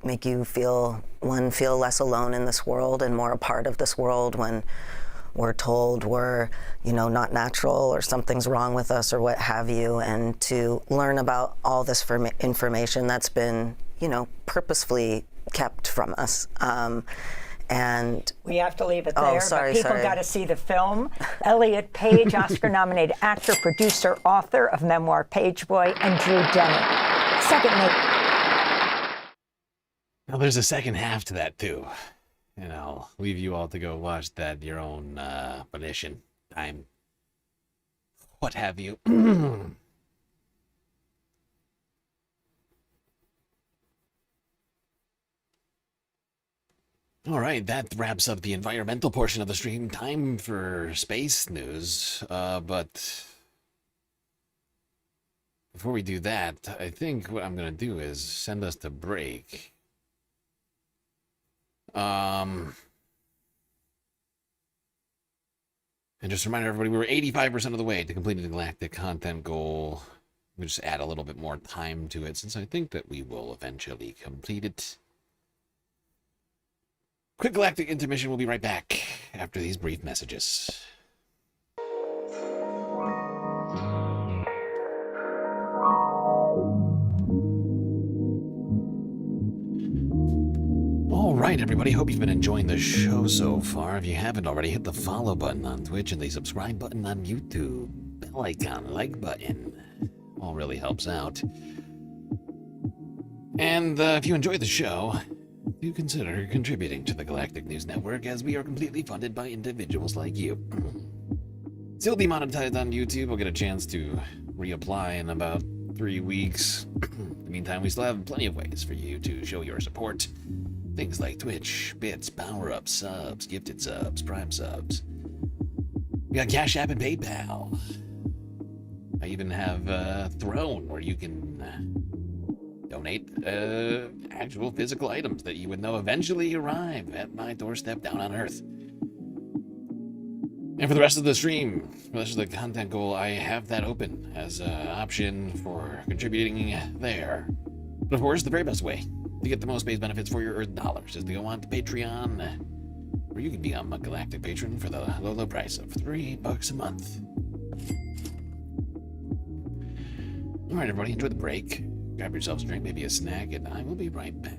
make you feel less alone in this world and more a part of this world when we're told we're, you know, not natural or something's wrong with us or what have you, and to learn about all this information that's been, you know, purposefully kept from us. And we have to leave it there, but people got to see the film. Elliot Page, Oscar-nominated actor, producer, author of memoir Page Boy, and Drew Dennett. Second Nature. Now, there's a second half to that, too. And I'll leave you all to go watch that your own volition, time, what have you. All right, that wraps up the environmental portion of the stream. Time for space news. But before we do that, I think what I'm going to do is send us to break. And just a reminder, everybody, we were 85% of the way to completing the galactic content goal. We'll just add a little bit more time to it, since I think that we will eventually complete it. Quick galactic intermission. We'll be right back after these brief messages. All right, everybody. Hope you've been enjoying the show so far. If you haven't already, hit the follow button on Twitch and the subscribe button on YouTube. Bell icon, like button. All really helps out. And if you enjoyed the show, do consider contributing to the Galactic News Network, as we are completely funded by individuals like you. Still demonetized on YouTube. We'll get a chance to reapply in about 3 weeks. In the meantime, we still have plenty of ways for you to show your support. Things like Twitch, bits, power-ups, subs, gifted subs, prime subs. We got Cash App and PayPal. I even have Throne, where you can donate actual physical items that you would know eventually arrive at my doorstep down on Earth. And for the rest of the stream, for the rest of the content goal, I have that open as an option for contributing there. But of course, the very best way to get the most space benefits for your Earth dollars is to go on to Patreon, where you can become a Galactic patron for the low price of $3 a month. All right, everybody, enjoy the break. Grab yourselves a drink, maybe a snack, and I will be right back.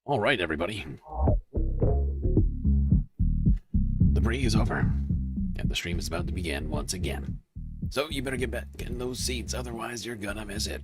All right, everybody. The break is over, and the stream is about to begin once again. So you better get back in those seats, otherwise you're gonna miss it.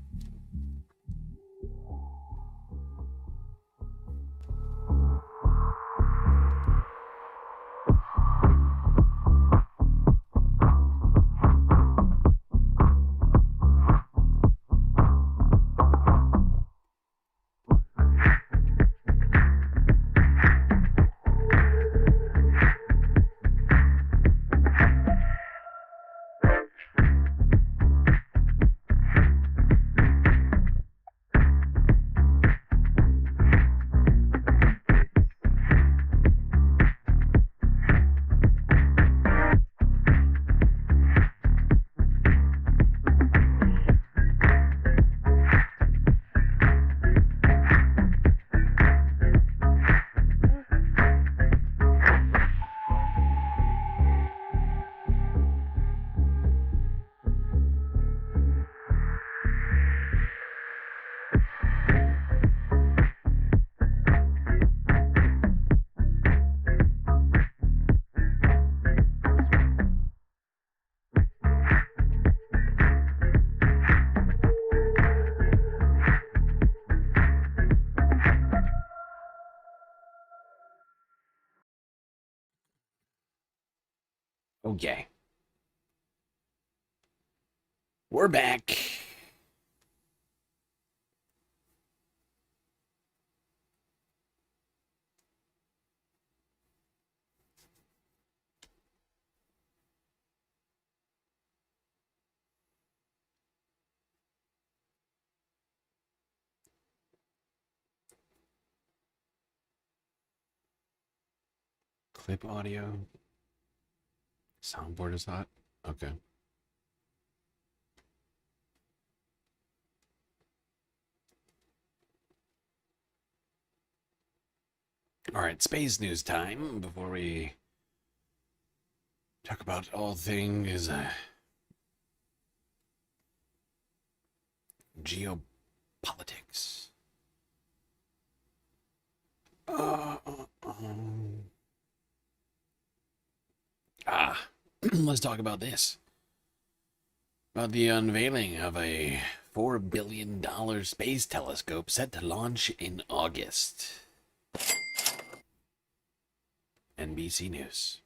Okay. We're back. Clip audio. Soundboard is hot. Okay. All right, space news time before we talk about all things geopolitics. Let's talk about this. About the unveiling of a $4 billion space telescope set to launch in August. NBC News.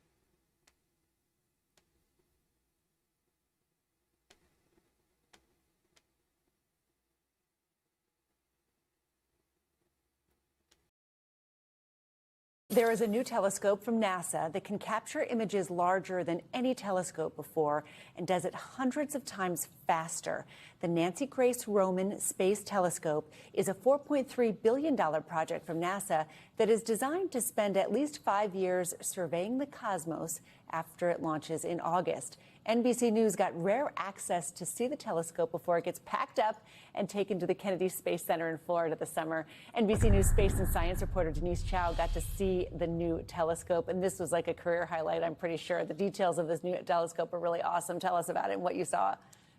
There is a new telescope from NASA that can capture images larger than any telescope before and does it hundreds of times faster. The Nancy Grace Roman Space Telescope is a $4.3 billion project from NASA that is designed to spend at least 5 years surveying the cosmos after it launches in August. NBC News got rare access to see the telescope before it gets packed up and taken to the Kennedy Space Center in Florida this summer. NBC News space and science reporter Denise Chow got to see the new telescope, and this was like a career highlight, I'm pretty sure. The details of this new telescope are really awesome. Tell us about it and what you saw.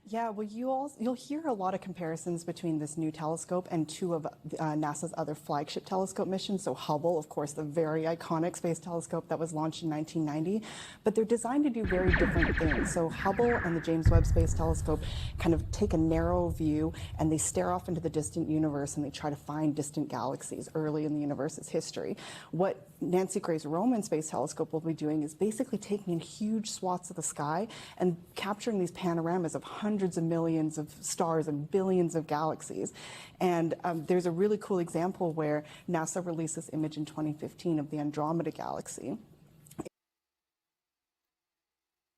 Yeah, well, you'll hear a lot of comparisons between this new telescope and two of NASA's other flagship telescope missions. So Hubble, of course, the very iconic space telescope that was launched in 1990. But they're designed to do very different things. So Hubble and the James Webb Space Telescope kind of take a narrow view and they stare off into the distant universe and they try to find distant galaxies early in the universe's history. What Nancy Grace Roman Space Telescope will be doing is basically taking in huge swaths of the sky and capturing these panoramas of hundreds of millions of stars and billions of galaxies. And there's a really cool example where NASA released this image in 2015 of the Andromeda Galaxy.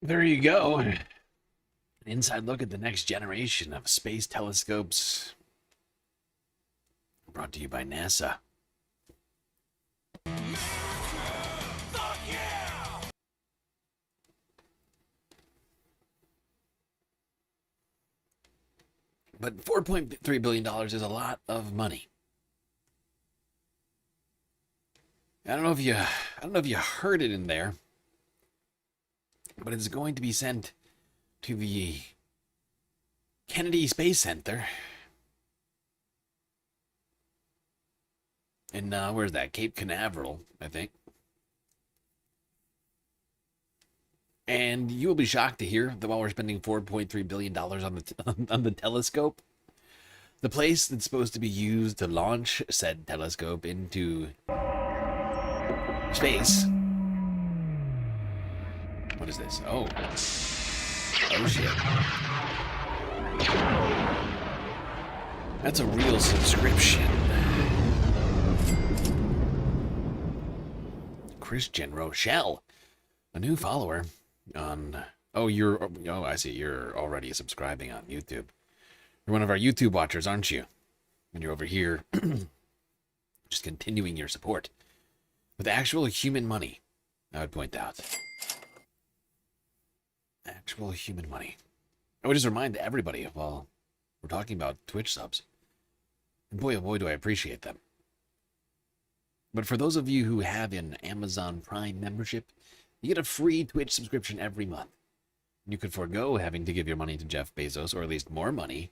There you go. An inside look at the next generation of space telescopes. Brought to you by NASA. But $4.3 billion is a lot of money. I don't know if you heard it in there, but it's going to be sent to the Kennedy Space Center in where's that? Cape Canaveral, I think. And you will be shocked to hear that while we're spending $4.3 billion on the telescope, the place that's supposed to be used to launch said telescope into space. What is this? Oh. Oh, shit. That's a real subscription. Christian Rochelle, a new follower on... Oh, I see. You're already subscribing on YouTube. You're one of our YouTube watchers, aren't you? And you're over here just continuing your support with actual human money, I would point out. Actual human money. I would just remind everybody while we're talking about Twitch subs. And boy, oh boy, do I appreciate them. But for those of you who have an Amazon Prime membership, you get a free Twitch subscription every month. You could forego having to give your money to Jeff Bezos, or at least more money,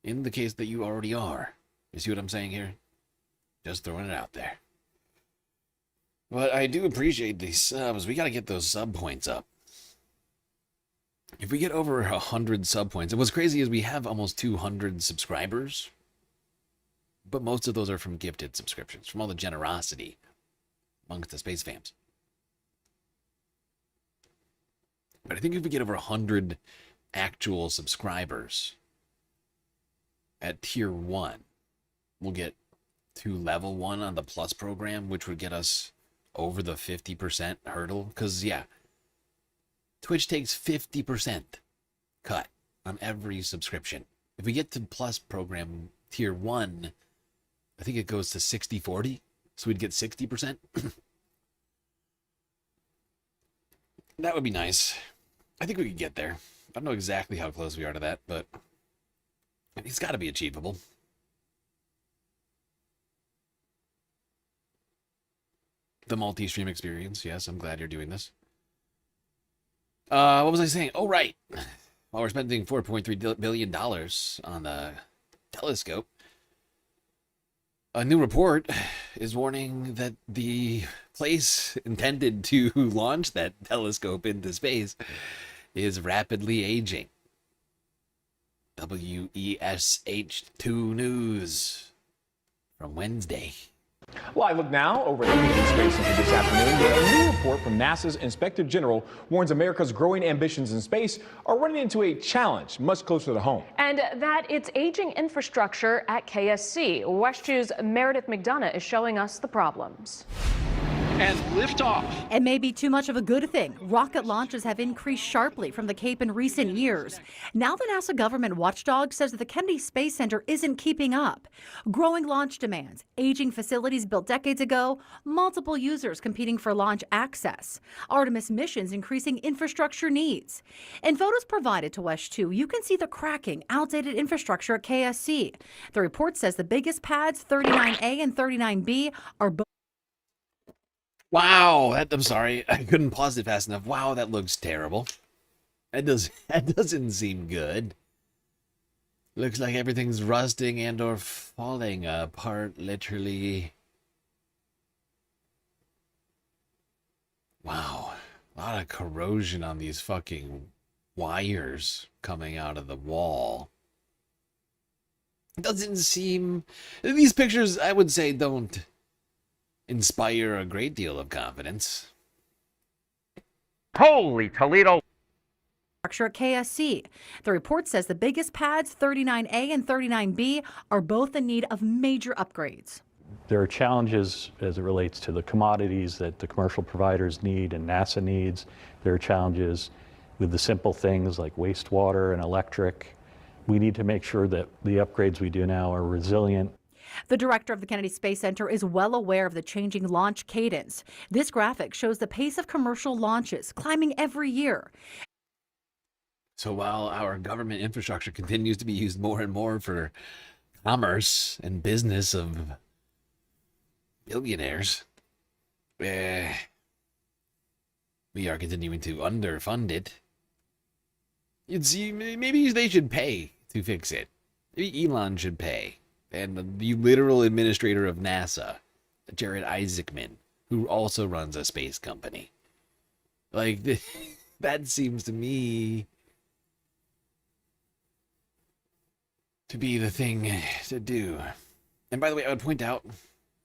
in the case that you already are. You see what I'm saying here? Just throwing it out there. But I do appreciate these subs. We got to get those sub points up. If we get over 100 sub points, and what's crazy is we have almost 200 subscribers, but most of those are from gifted subscriptions, from all the generosity amongst the space fams. But I think if we get over 100 actual subscribers at tier 1, we'll get to level 1 on the Plus program, which would get us over the 50% hurdle. Because, yeah, Twitch takes 50% cut on every subscription. If we get to Plus program tier 1, I think it goes to 60-40, so we'd get 60%. That would be nice. I think we could get there. I don't know exactly how close we are to that, but it's got to be achievable. The multi-stream experience. Yes, I'm glad you're doing this. What was I saying? Oh, right. While we're spending $4.3 billion on the telescope, a new report is warning that the place intended to launch that telescope into space is rapidly aging. WESH2 News from Wednesday. Live look now over at the Space Center this afternoon, where a new report from NASA's Inspector General warns America's growing ambitions in space are running into a challenge much closer to home. And that it's aging infrastructure at KSC. WESH 2's Meredith McDonough is showing us the problems. And liftoff. It may be too much of a good thing. Rocket launches have increased sharply from the Cape in recent years. Now the NASA government watchdog says that the Kennedy Space Center isn't keeping up. Growing launch demands, aging facilities built decades ago, multiple users competing for launch access, Artemis missions increasing infrastructure needs. In photos provided to WESH 2, you can see the cracking, outdated infrastructure at KSC. The report says the biggest pads, 39A and 39B, are both. Wow, I'm sorry, I couldn't pause it fast enough. Wow, that looks terrible. That doesn't seem good. Looks like everything's rusting and or falling apart, literally. Wow, a lot of corrosion on these fucking wires coming out of the wall. It doesn't seem... These pictures, I would say, don't inspire a great deal of confidence. Holy Toledo. Structure at KSC. The report says the biggest pads, 39A and 39B, are both in need of major upgrades. There are challenges as it relates to the commodities that the commercial providers need and NASA needs. There are challenges with the simple things like wastewater and electric. We need to make sure that the upgrades we do now are resilient. The director of the Kennedy Space Center is well aware of the changing launch cadence. This graphic shows the pace of commercial launches climbing every year. So while our government infrastructure continues to be used more and more for commerce and business of billionaires, we are continuing to underfund it. You'd see, maybe they should pay to fix it. Maybe Elon should pay. and the literal administrator of NASA, Jared Isaacman, who also runs a space company. Like, that seems to me to be the thing to do. And by the way, I would point out,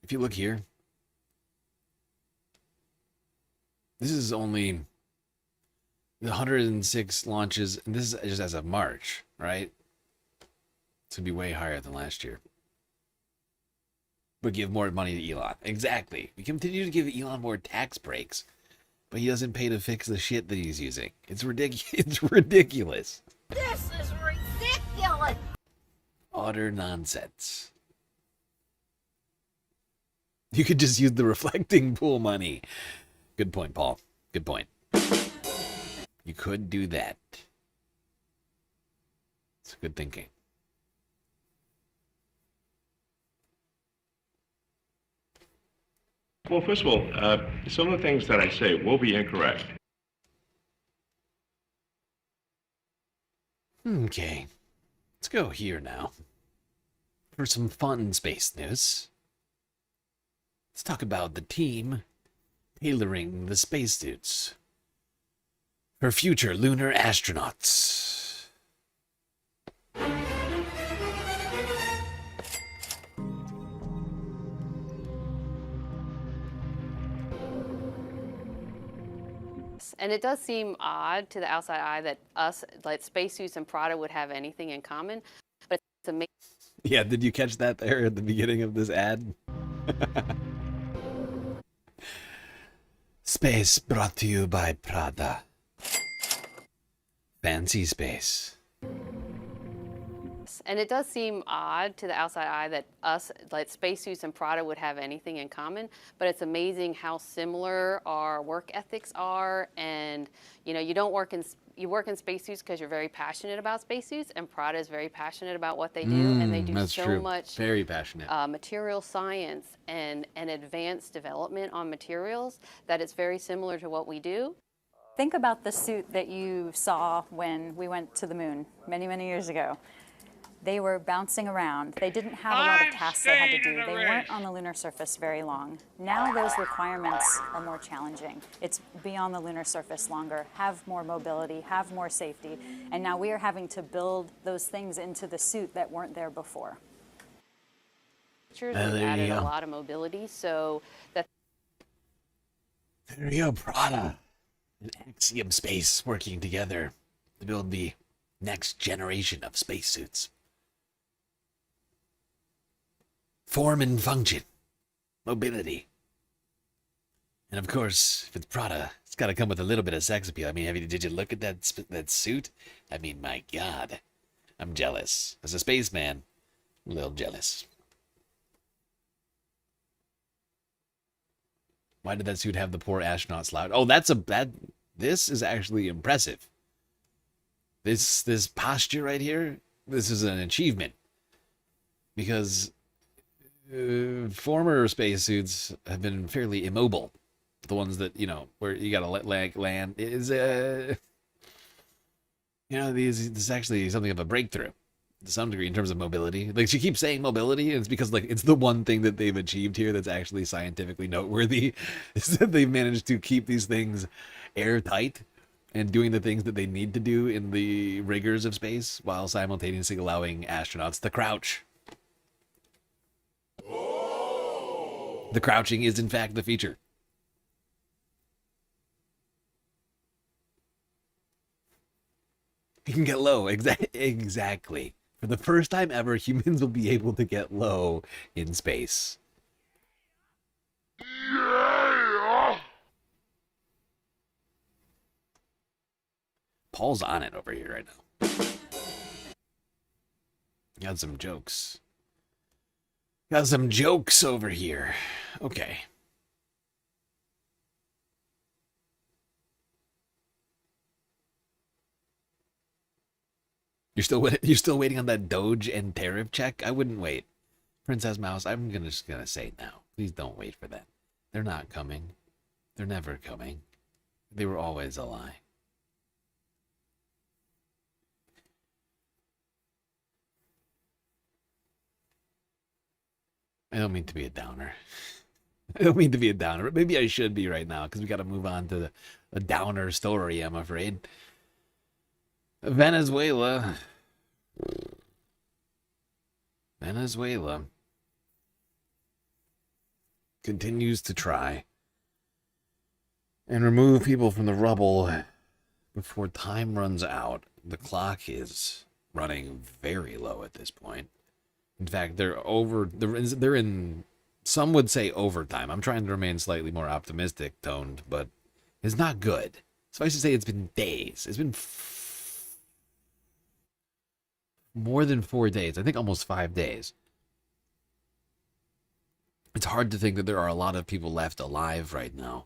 if you look here, this is only the 106 launches, and this is just as of March, right? It's going to be way higher than last year. But give more money to Elon. Exactly. We continue to give Elon more tax breaks, but he doesn't pay to fix the shit that he's using. It's ridiculous. It's ridiculous. This is ridiculous. Utter nonsense. You could just use the reflecting pool money. Good point, Paul. Good point. You could do that. It's good thinking. Well, first of all, some of the things that I say will be incorrect. Okay. Let's go here now. For some fun space news. Let's talk about the team tailoring the spacesuits for future lunar astronauts. And it does seem odd to the outside eye that us, like spacesuits and Prada, would have anything in common, but it's amazing. Yeah, did you catch that there at the beginning of this ad? Space brought to you by Prada. Fancy space. And it does seem odd to the outside eye that us, like spacesuits and Prada, would have anything in common, but it's amazing how similar our work ethics are. And you know, you work in spacesuits because you're very passionate about spacesuits, and Prada is very passionate about what they do, and they do That's so true. much Very passionate. material science and advanced development on materials that it's very similar to what we do. Think about the suit that you saw when we went to the moon many, many years ago. They were bouncing around. They didn't have a lot of tasks they had to do. They weren't on the lunar surface very long. Now those requirements are more challenging. It's be on the lunar surface longer, have more mobility, have more safety, and now we are having to build those things into the suit that weren't there before. We've there you added a go. lot of mobility, so that. There you go, Prada and Axiom Space working together to build the next generation of spacesuits. Form and function, mobility. And of course, if it's Prada, it's got to come with a little bit of sex appeal. I mean, did you look at that suit? I mean, my God, I'm jealous. As a spaceman, a little jealous. Why did that suit have the poor astronaut slouch? Oh, this is actually impressive. This posture right here, this is an achievement. Because former spacesuits have been fairly immobile. The ones that, you know, where you gotta let land is this is actually something of a breakthrough to some degree in terms of mobility. Like, she keeps saying mobility, and it's because, like, it's the one thing that they've achieved here that's actually scientifically noteworthy, is that they've managed to keep these things airtight and doing the things that they need to do in the rigors of space while simultaneously allowing astronauts to crouch. The crouching is, in fact, the feature. You can get low. Exactly. For the first time ever, humans will be able to get low in space. Paul's on it over here right now. Got some jokes. Got some jokes over here. Okay. You're still waiting on that Doge and tariff check? I wouldn't wait. Princess Mouse, I'm just gonna say now. Please don't wait for that. They're not coming. They're never coming. They were always a lie. I don't mean to be a downer. I don't mean to be a downer, but maybe I should be right now because we got to move on to a downer story, I'm afraid. Venezuela continues to try and remove people from the rubble before time runs out. The clock is running very low at this point. In fact, they're in, some would say overtime. I'm trying to remain slightly more optimistic toned, but it's not good. Suffice to say, it's been days. It's been more than 4 days. I think almost 5 days. It's hard to think that there are a lot of people left alive right now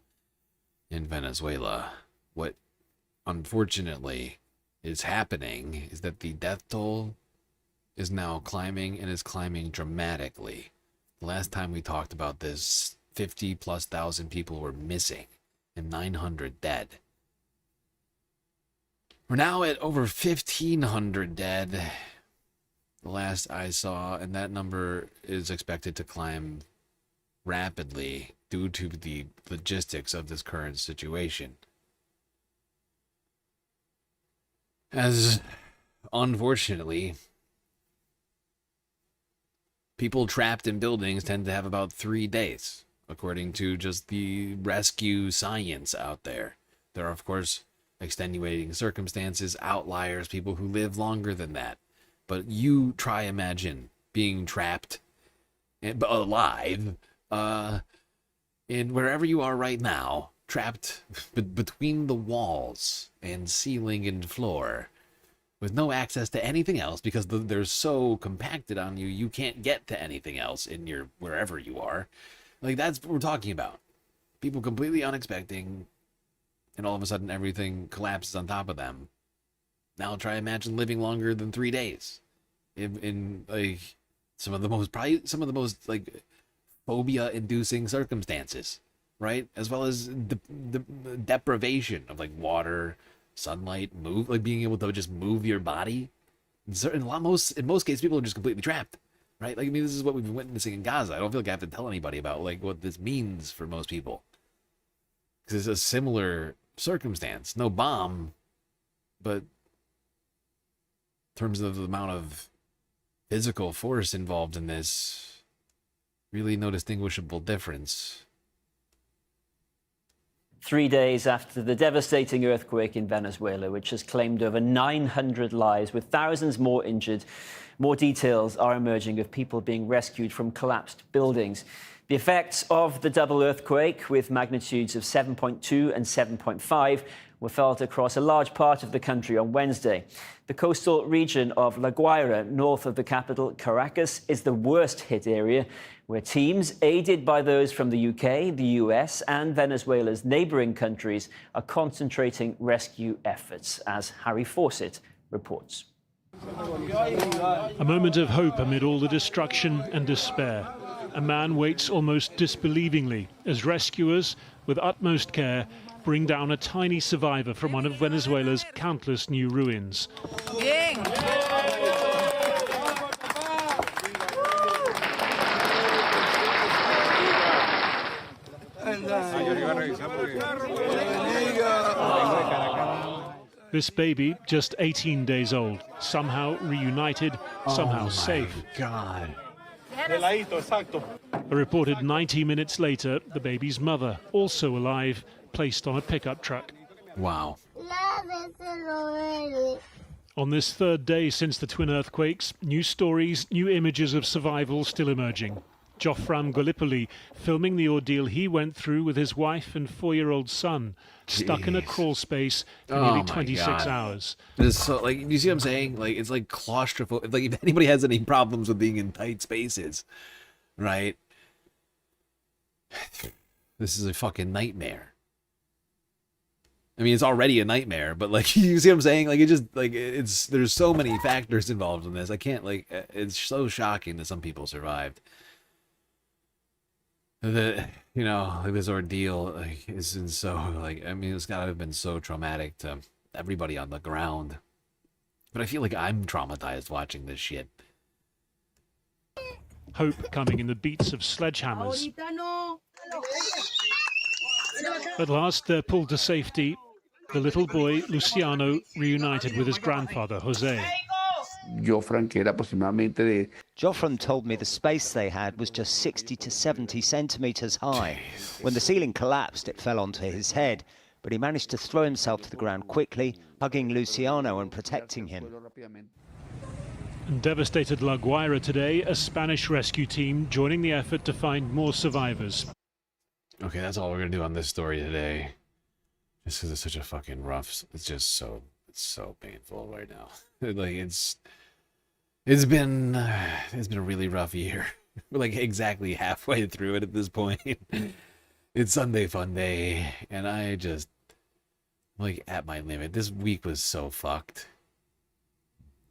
in Venezuela. What unfortunately is happening is that the death toll is now climbing and is climbing dramatically. The last time we talked about this, 50,000+ people were missing and 900 dead. We're now at over 1,500 dead, the last I saw, and that number is expected to climb rapidly due to the logistics of this current situation. As, unfortunately, people trapped in buildings tend to have about 3 days, according to just the rescue science out there. There are, of course, extenuating circumstances, outliers, people who live longer than that. But you try imagine being trapped alive in wherever you are right now, trapped between the walls and ceiling and floor, with no access to anything else because they're so compacted on you, you can't get to anything else in your wherever you are. Like, that's what we're talking about. People completely unexpecting, and all of a sudden everything collapses on top of them. Now try imagine living longer than 3 days in like some of the most like phobia-inducing circumstances, right? As well as the deprivation of like water, sunlight, being able to just move your body. In most cases, people are just completely trapped, right? Like, I mean, this is what we've been witnessing in Gaza. I don't feel like I have to tell anybody about like what this means for most people, because it's a similar circumstance. No bomb, but in terms of the amount of physical force involved in this, really no distinguishable difference. 3 days after the devastating earthquake in Venezuela, which has claimed over 900 lives, with thousands more injured, more details are emerging of people being rescued from collapsed buildings. The effects of the double earthquake, with magnitudes of 7.2 and 7.5, were felt across a large part of the country on Wednesday. The coastal region of La Guaira, north of the capital, Caracas, is the worst hit area, where teams, aided by those from the UK, the US, and Venezuela's neighboring countries, are concentrating rescue efforts, as Harry Fawcett reports. A moment of hope amid all the destruction and despair. A man waits almost disbelievingly as rescuers, with utmost care, bring down a tiny survivor from one of Venezuela's countless new ruins. This baby, just 18 days old, somehow reunited, somehow safe. God. A reported 90 minutes later, the baby's mother, also alive, placed on a pickup truck. Wow. On this third day since the twin earthquakes, new stories, new images of survival still emerging. Jofram Gallipoli filming the ordeal he went through with his wife and 4-year-old son, stuck in a crawl space for nearly 26 hours. It's so, like, you see what I'm saying? Like, it's like claustrophobic. Like, if anybody has any problems with being in tight spaces, right? This is a fucking nightmare. I mean, it's already a nightmare, but like, you see what I'm saying? Like, it just, like, there's so many factors involved in this. I can't, like, it's so shocking that some people survived. Like, this ordeal, like, isn't so, like, I mean, it's gotta have been so traumatic to everybody on the ground. But I feel like I'm traumatized watching this shit. hope coming in the beats of sledgehammers. At last, they're pulled to safety. The little boy, Luciano, reunited with his grandfather, Jose. Joffrem told me the space they had was just 60 to 70 centimeters high. When the ceiling collapsed, it fell onto his head, but he managed to throw himself to the ground quickly, hugging Luciano and protecting him. In devastated La Guaira today, a Spanish rescue team joining the effort to find more survivors. Okay, that's all we're gonna do on this story today. Just because it's such a fucking rough. It's just so. It's so painful right now. Like it's been a really rough year. We're like exactly halfway through it at this point. It's Sunday Fun Day, and I just like at my limit. This week was so fucked.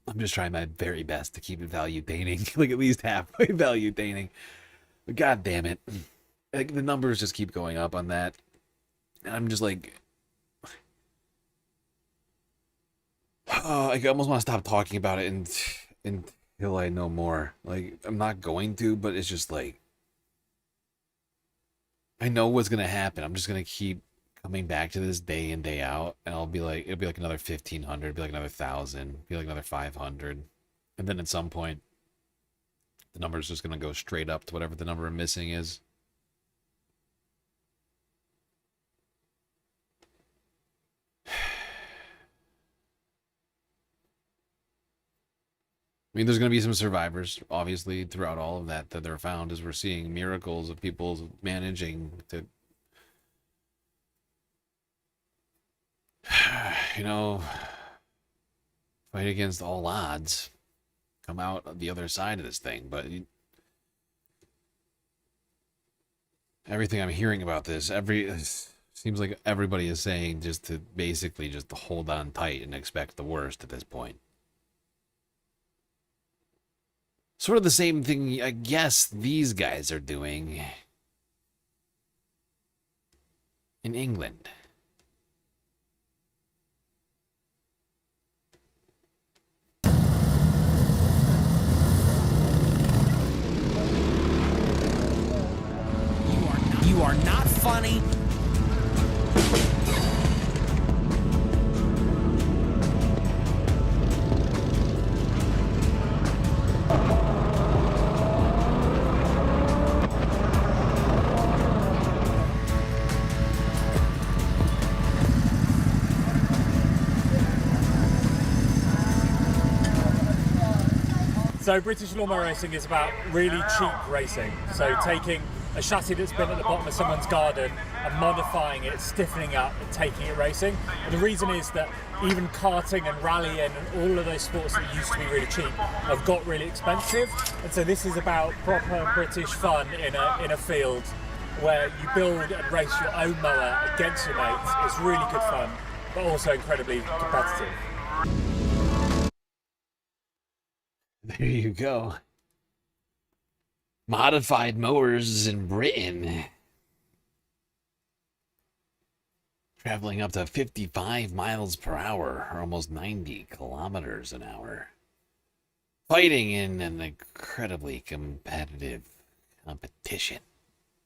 I'm just trying my very best to keep it valuetaining, like at least halfway valuetainning. But god damn it, like the numbers just keep going up on that, and I'm just like, oh, I almost want to stop talking about it until I know more. Like I'm not going to, but it's just like I know what's gonna happen. I'm just gonna keep coming back to this day in, day out, and it'll be like another 1,500, be like another 1,000, be like another 500, and then at some point, the number's just gonna go straight up to whatever the number I'm missing is. I mean, there's going to be some survivors, obviously, throughout all of that they're found, as we're seeing miracles of people managing to, you know, fight against all odds, come out the other side of this thing. But everything I'm hearing about this, seems like everybody is saying just to basically just to hold on tight and expect the worst at this point. Sort of the same thing, I guess, these guys are doing in England. You are not funny. So British lawnmower racing is about really cheap racing. So taking a chassis that's been at the bottom of someone's garden and modifying it, stiffening up and taking it racing. And the reason is that even karting and rallying and all of those sports that used to be really cheap have got really expensive. And so this is about proper British fun in a field where you build and race your own mower against your mates. It's really good fun, but also incredibly competitive. There you go. Modified mowers in Britain. Traveling up to 55 miles per hour, or almost 90 kilometers an hour. Fighting in an incredibly competitive competition.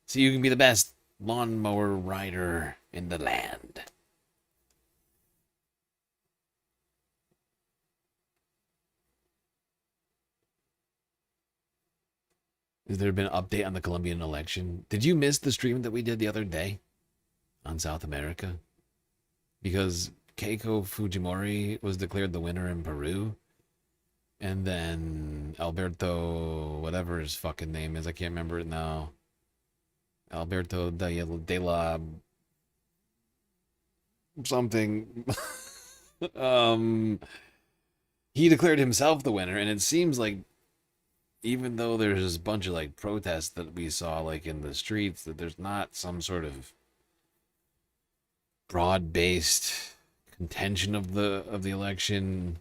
So you can be the best lawnmower rider in the land. Has there been an update on the Colombian election? Did you miss the stream that we did the other day on South America? Because Keiko Fujimori was declared the winner in Peru. And then Alberto, whatever his fucking name is, I can't remember it now. Alberto de la... something. He declared himself the winner, and it seems like even though there's a bunch of like protests that we saw like in the streets, that there's not some sort of broad-based contention of the election.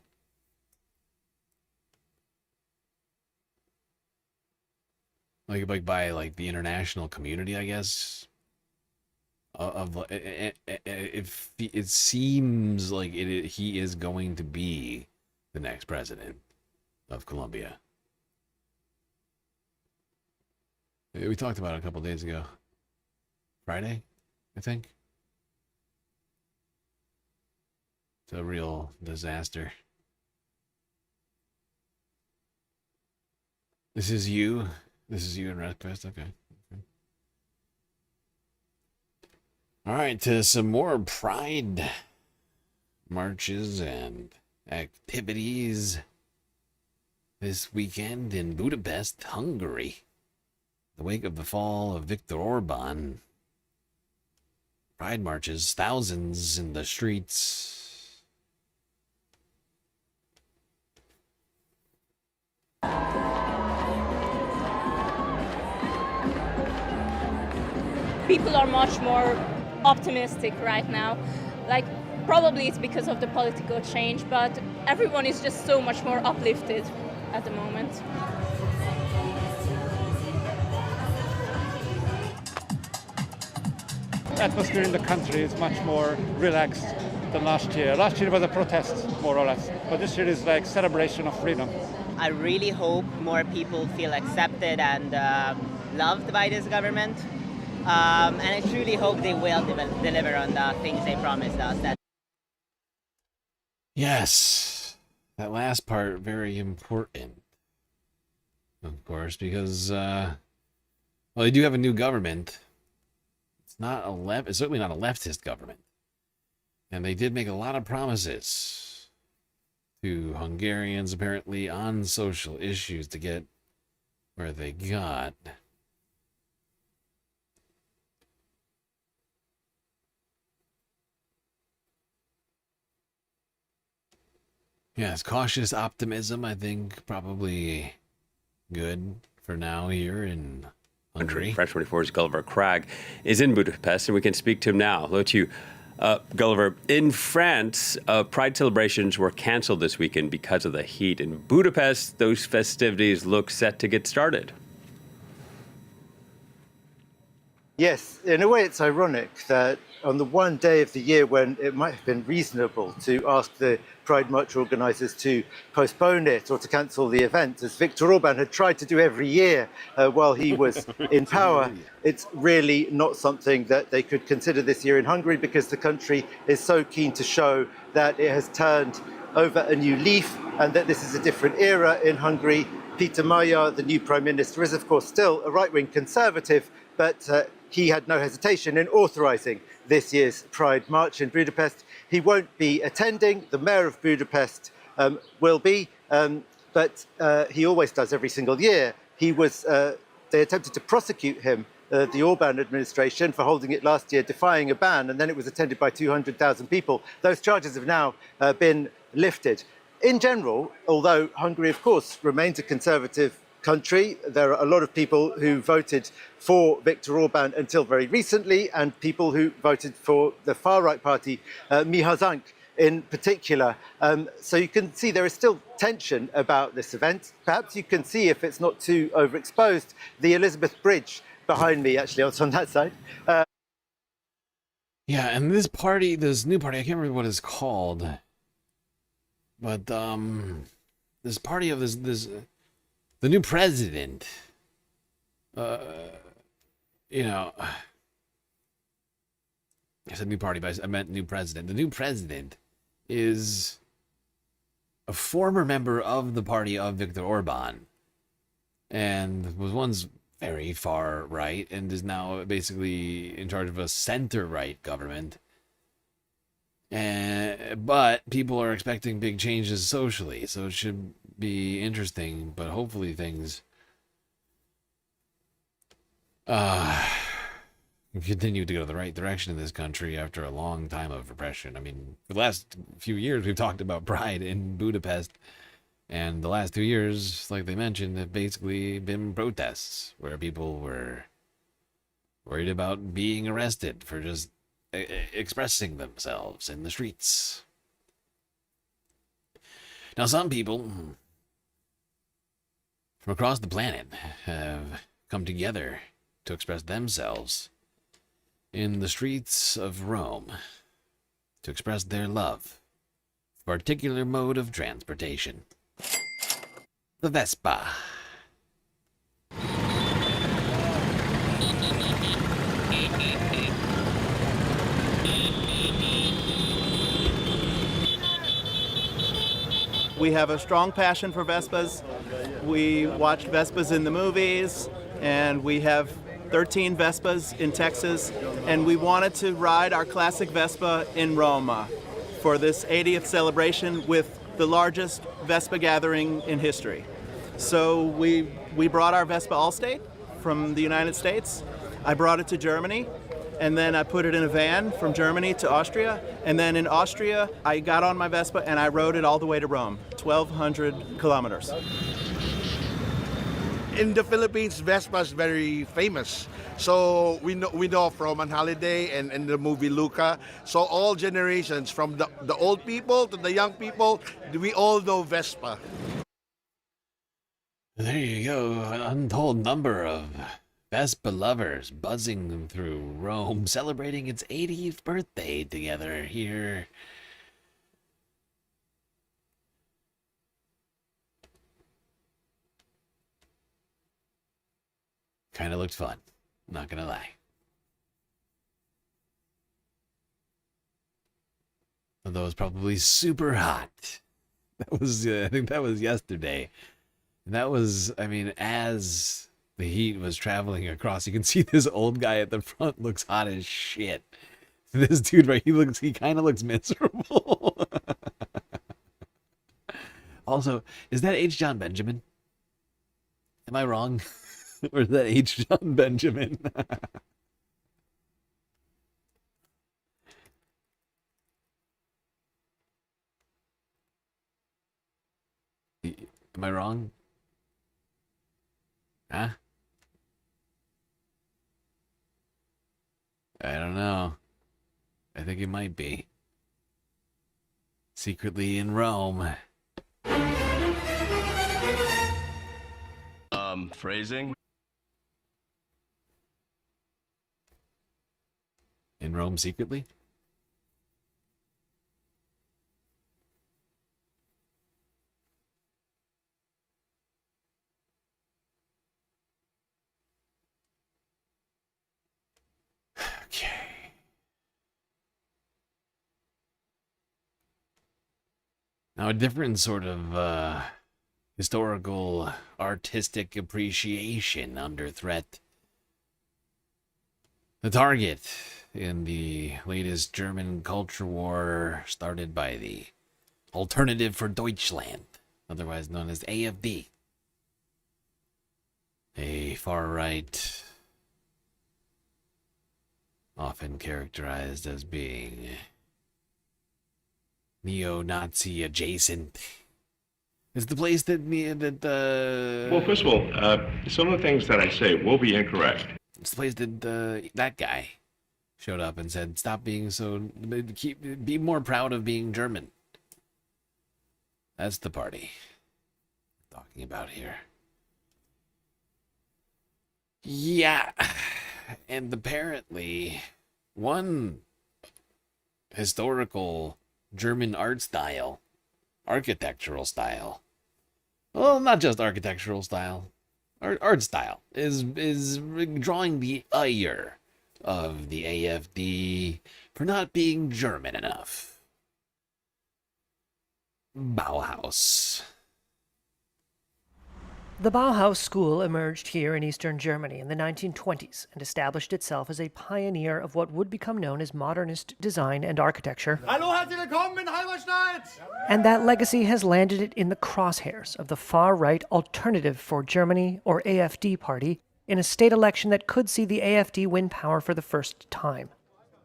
Like by like the international community, I guess. If it seems like he is going to be the next president of Colombia. We talked about it a couple days ago. Friday, I think. It's a real disaster. This is you. This is you in Redquest. Okay. All right, to some more pride marches and activities this weekend in Budapest, Hungary. The wake of the fall of Viktor Orban. Pride marches, thousands in the streets. People are much more optimistic right now. Like, probably it's because of the political change, but everyone is just so much more uplifted at the moment. Atmosphere in the country is much more relaxed than last year. Last year was a protest, more or less, but this year is like celebration of freedom. I really hope more people feel accepted and loved by this government. And I truly hope they will deliver on the things they promised us. Yes, that last part, very important, of course, because, well, they do have a new government. It's not it's certainly not a leftist government. And they did make a lot of promises to Hungarians, apparently, on social issues to get where they got. Yes, cautious optimism, I think, probably good for now here in Hungary. Fresh 24's Gulliver Cragg is in Budapest, and we can speak to him now. Hello to you, Gulliver. In France, Pride celebrations were canceled this weekend because of the heat. In Budapest, those festivities look set to get started. Yes, in a way it's ironic that on the one day of the year when it might have been reasonable to ask the Pride March organisers to postpone it or to cancel the event, as Viktor Orban had tried to do every year while he was in power, it's really not something that they could consider this year in Hungary, because the country is so keen to show that it has turned over a new leaf and that this is a different era in Hungary. Peter Magyar, the new Prime Minister, is of course still a right-wing conservative, but he had no hesitation in authorising this year's Pride March in Budapest. He won't be attending. The mayor of Budapest will be, but he always does every single year. He was, they attempted to prosecute him, the Orban administration, for holding it last year, defying a ban, and then it was attended by 200,000 people. Those charges have now been lifted. In general, although Hungary, of course, remains a conservative country, there are a lot of people who voted for Viktor Orban until very recently, and people who voted for the far-right party, Mihazank in particular. So you can see there is still tension about this event. Perhaps you can see, if it's not too overexposed, the Elizabeth Bridge behind me, actually, it's on that side. Yeah, and this party, this new party, I can't remember what it's called, but this party of the new president, you know, I said new party, but I meant new president. The new president is a former member of the party of Viktor Orban, and was once very far right, and is now basically in charge of a center-right government. But people are expecting big changes socially, so it should be interesting, but hopefully things continue to go the right direction in this country after a long time of repression. I mean, for the last few years, we've talked about Pride in Budapest, and the last 2 years, like they mentioned, have basically been protests where people were worried about being arrested for just expressing themselves in the streets. Now, some people from across the planet have come together to express themselves in the streets of Rome, to express their love for a particular mode of transportation: the Vespa. We have a strong passion for Vespas. We watched Vespas in the movies, and we have 13 Vespas in Texas, and we wanted to ride our classic Vespa in Roma for this 80th celebration with the largest Vespa gathering in history. So we brought our Vespa Allstate from the United States. I brought it to Germany, and then I put it in a van from Germany to Austria, and then in Austria I got on my Vespa and I rode it all the way to Rome, 1,200 kilometers. In the Philippines, Vespa is very famous. So we know from On Holiday and the movie Luca. So all generations, from the old people to the young people, we all know Vespa. There you go, an untold number of Vespa lovers buzzing through Rome, celebrating its 80th birthday together here. Kind of looked fun, not gonna lie. Although it was probably super hot. That was, I think that was yesterday. And that was, I mean, as the heat was traveling across, you can see this old guy at the front looks hot as shit. This dude, right, he kind of looks miserable. Also, is that H. John Benjamin? Am I wrong? Or is that H. John Benjamin? Am I wrong? Huh? I don't know. I think it might be. Secretly in Rome. Phrasing? In Rome secretly? Okay. Now a different sort of historical artistic appreciation under threat. The target in the latest German culture war started by the Alternative for Deutschland, otherwise known as AfD. A far-right, often characterized as being neo-Nazi adjacent. It's the place that Well, first of all, some of the things that I say will be incorrect. It's the place that that guy showed up and said, "Stop being so. Be more proud of being German." That's the party we're talking about here. Yeah, and apparently, one historical German art style, architectural style. Well, not just architectural style. Art style is drawing the ire of the AfD for not being German enough. Bauhaus. The Bauhaus school emerged here in eastern Germany in the 1920s and established itself as a pioneer of what would become known as modernist design and architecture. Hallo, herzlich willkommen in Halberstadt! And that legacy has landed it in the crosshairs of the far-right Alternative for Germany, or AfD party, in a state election that could see the AfD win power for the first time.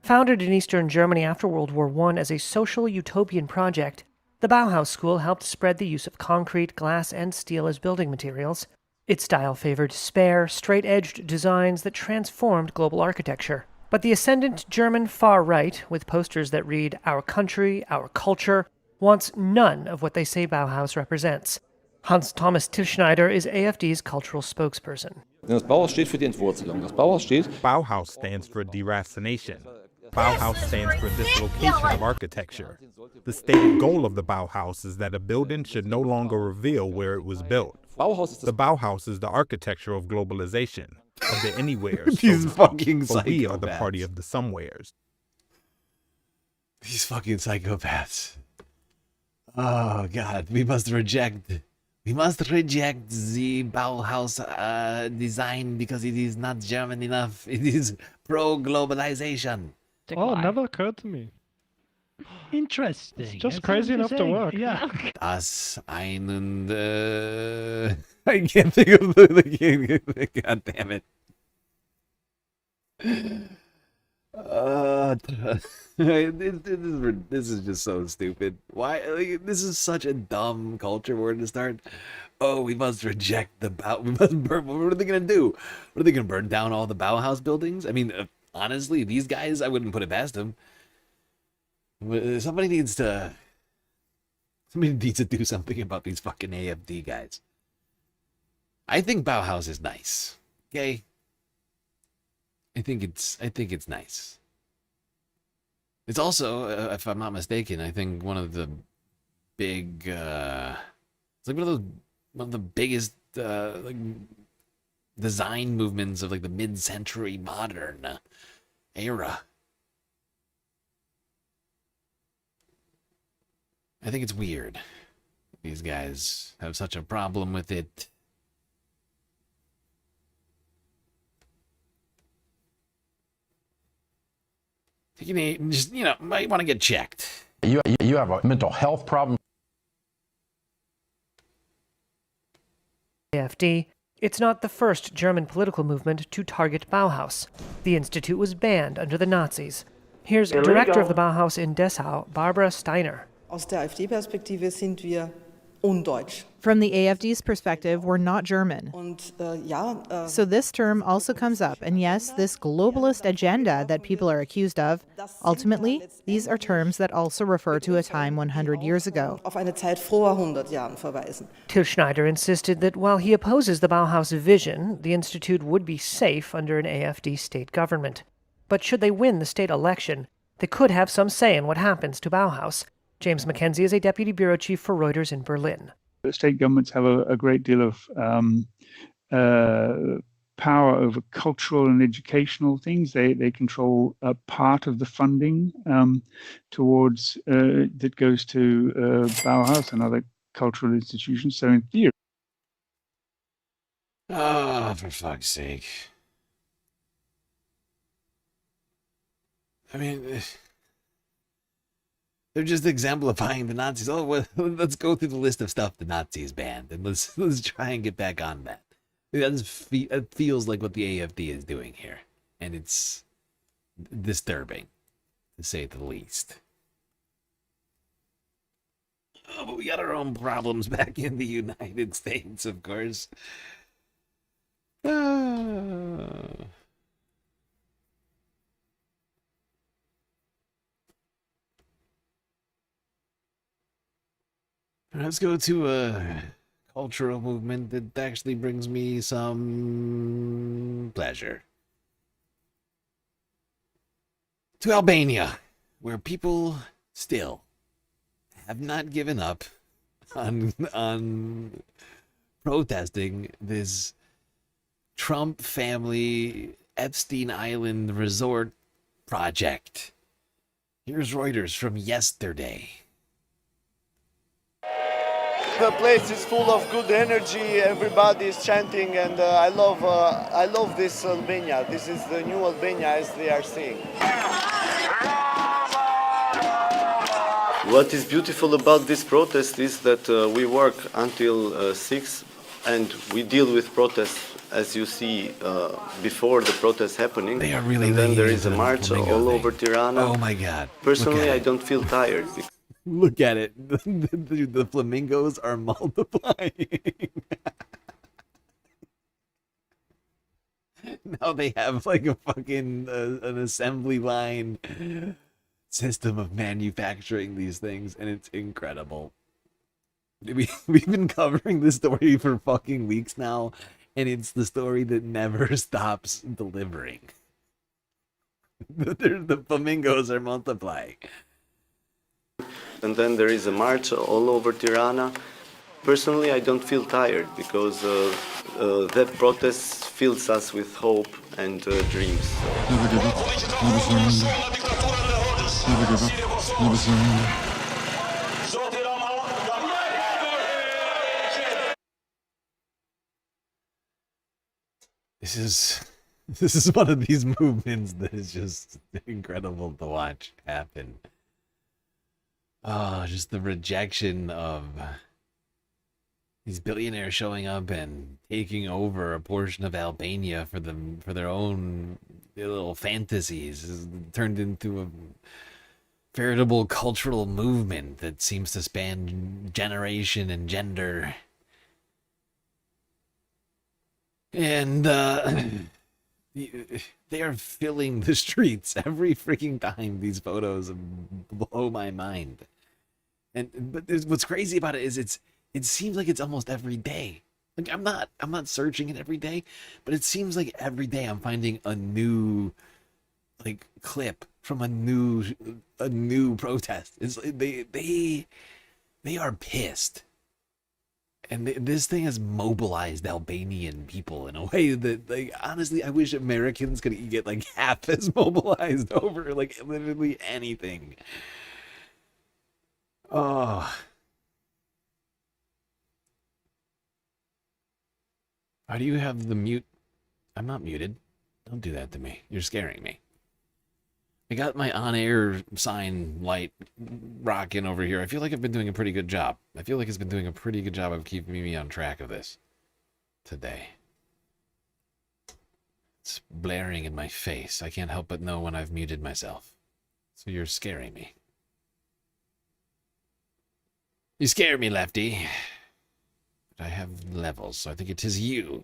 Founded in eastern Germany after World War I as a social utopian project, the Bauhaus school helped spread the use of concrete, glass, and steel as building materials. Its style favored spare, straight-edged designs that transformed global architecture. But the ascendant German far-right, with posters that read, "Our country, our culture," wants none of what they say Bauhaus represents. Hans-Thomas Tischneider is AfD's cultural spokesperson. Das Bauhaus steht für die Entwurzelung. Das Bauhaus steht... Bauhaus stands for deracination. Bauhaus stands for dislocation of architecture. The stated goal of the Bauhaus is that a building should no longer reveal where it was built. The Bauhaus is the architecture of globalization. of the anywheres. These fucking but we are the psychopaths. party of the somewheres. These fucking psychopaths. Oh god, we must reject the Bauhaus design because it is not German enough. It is pro-globalization. Oh, never occurred to me. Interesting. It's just That's crazy enough to interesting. work. Yeah. Das einen, I can't think of the god damn it. This is just so stupid. Why? Like, this is such a dumb culture war to start. Oh, we must reject the we must burn. What are they gonna do? What are they gonna burn down all the Bauhaus buildings? I mean, honestly, these guys, I wouldn't put it past them. Somebody needs to do something about these fucking AFD guys. I think Bauhaus is nice. Okay. I think it's nice. It's also, if I'm not mistaken, I think one of the big, it's like one of the biggest like design movements of like the mid-century modern era. I think it's weird. These guys have such a problem with it. You just, might want to get checked. You have a mental health problem. AfD, it's not the first German political movement to target Bauhaus. The institute was banned under the Nazis. Here's director of the Bauhaus in Dessau, Barbara Steiner. Aus der AfD-Perspektive sind wir undeutsch. From the AfD's perspective, we're not German. So this term also comes up, and yes, this globalist agenda that people are accused of, ultimately, these are terms that also refer to a time 100 years ago. Auf eine Zeit vor 100 Jahren verweisen. Till Schneider insisted that while he opposes the Bauhaus vision, the institute would be safe under an AfD state government. But should they win the state election, they could have some say in what happens to Bauhaus. James Mackenzie is a deputy bureau chief for Reuters in Berlin. State governments have a great deal of power over cultural and educational things. They control a part of the funding towards that goes to Bauhaus and other cultural institutions. So in theory. Oh, for fuck's sake. I mean, they're just exemplifying the Nazis. Oh, well, let's go through the list of stuff the Nazis banned, and let's try and get back on that. It feels like what the AfD is doing here, and it's disturbing, to say the least. Oh, but we got our own problems back in the United States, of course. Let's go to a cultural movement that actually brings me some pleasure. To Albania, where people still have not given up on protesting this Trump family Epstein Island resort project. Here's Reuters from yesterday. The place is full of good energy. Everybody is chanting, and I love this Albania. This is the new Albania as they are saying. What is beautiful about this protest is that we work until 6, and we deal with protests, as you see, before the protest happening. They are really. And then there is a march all over Tirana. Oh my God! Personally, I don't feel tired. Look at it. The flamingos are multiplying. Now they have like a fucking an assembly line system of manufacturing these things, and it's incredible. We've been covering this story for fucking weeks now, and it's the story that never stops delivering. The flamingos are multiplying. And then there is a march all over Tirana. Personally, I don't feel tired because that protest fills us with hope and dreams. Never give up, never surrender. Never give up, never surrender. This is one of these movements that is just incredible to watch happen. Oh, just the rejection of these billionaires showing up and taking over a portion of Albania for their own little fantasies is turned into a veritable cultural movement that seems to span generation and gender. And they are filling the streets every freaking time these photos blow my mind. But what's crazy about it is it seems like it's almost every day. Like I'm not searching it every day, but it seems like every day I'm finding a new like clip from a new protest. It's they are pissed. And this thing has mobilized Albanian people in a way that, like, honestly, I wish Americans could get, like, half as mobilized over, like, literally anything. Oh. Why do you have the mute? I'm not muted. Don't do that to me. You're scaring me. I got my on-air sign light rocking over here. I feel like I've been doing a pretty good job. I feel like it's been doing a pretty good job of keeping me on track of this today. It's blaring in my face. I can't help but know when I've muted myself. So you're scaring me. You scare me, Lefty. But I have levels, so I think it is you.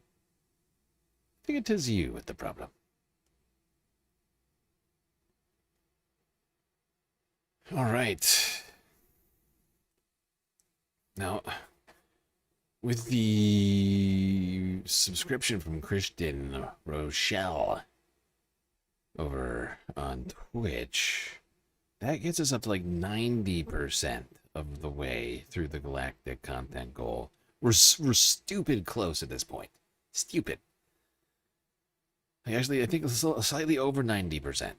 I think it is you with the problem. All right. Now, with the subscription from Christian Rochelle over on Twitch, that gets us up to like 90% of the way through the galactic content goal. We're stupid close at this point. Stupid. Actually, I think it's slightly over 90%.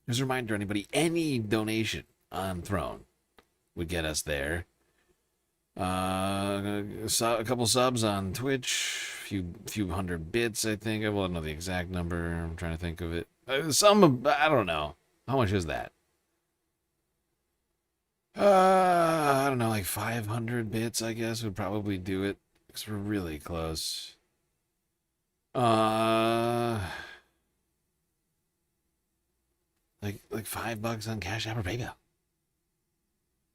Just a reminder, anybody, any donation on Throne would get us there. A couple subs on Twitch, few hundred bits, I think. I won't know the exact number. I'm trying to think of it. I don't know. How much is that? I don't know, like 500 bits, I guess, would probably do it. Because we're really close. Like $5 on Cash App or PayPal.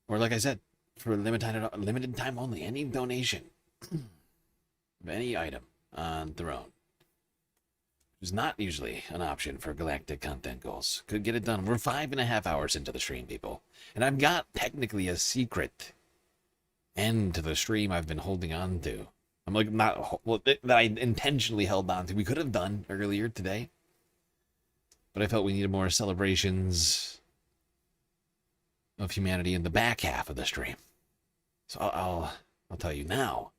Or like I said, for limited time only, any donation of any item on Throne, which is not usually an option for galactic content goals, could get it done. We're 5.5 hours into the stream, people. And I've got technically a secret end to the stream I've been holding on to. I'm like, that I intentionally held on to. We could have done earlier today. But I felt we needed more celebrations of humanity in the back half of the stream. So I'll tell you now.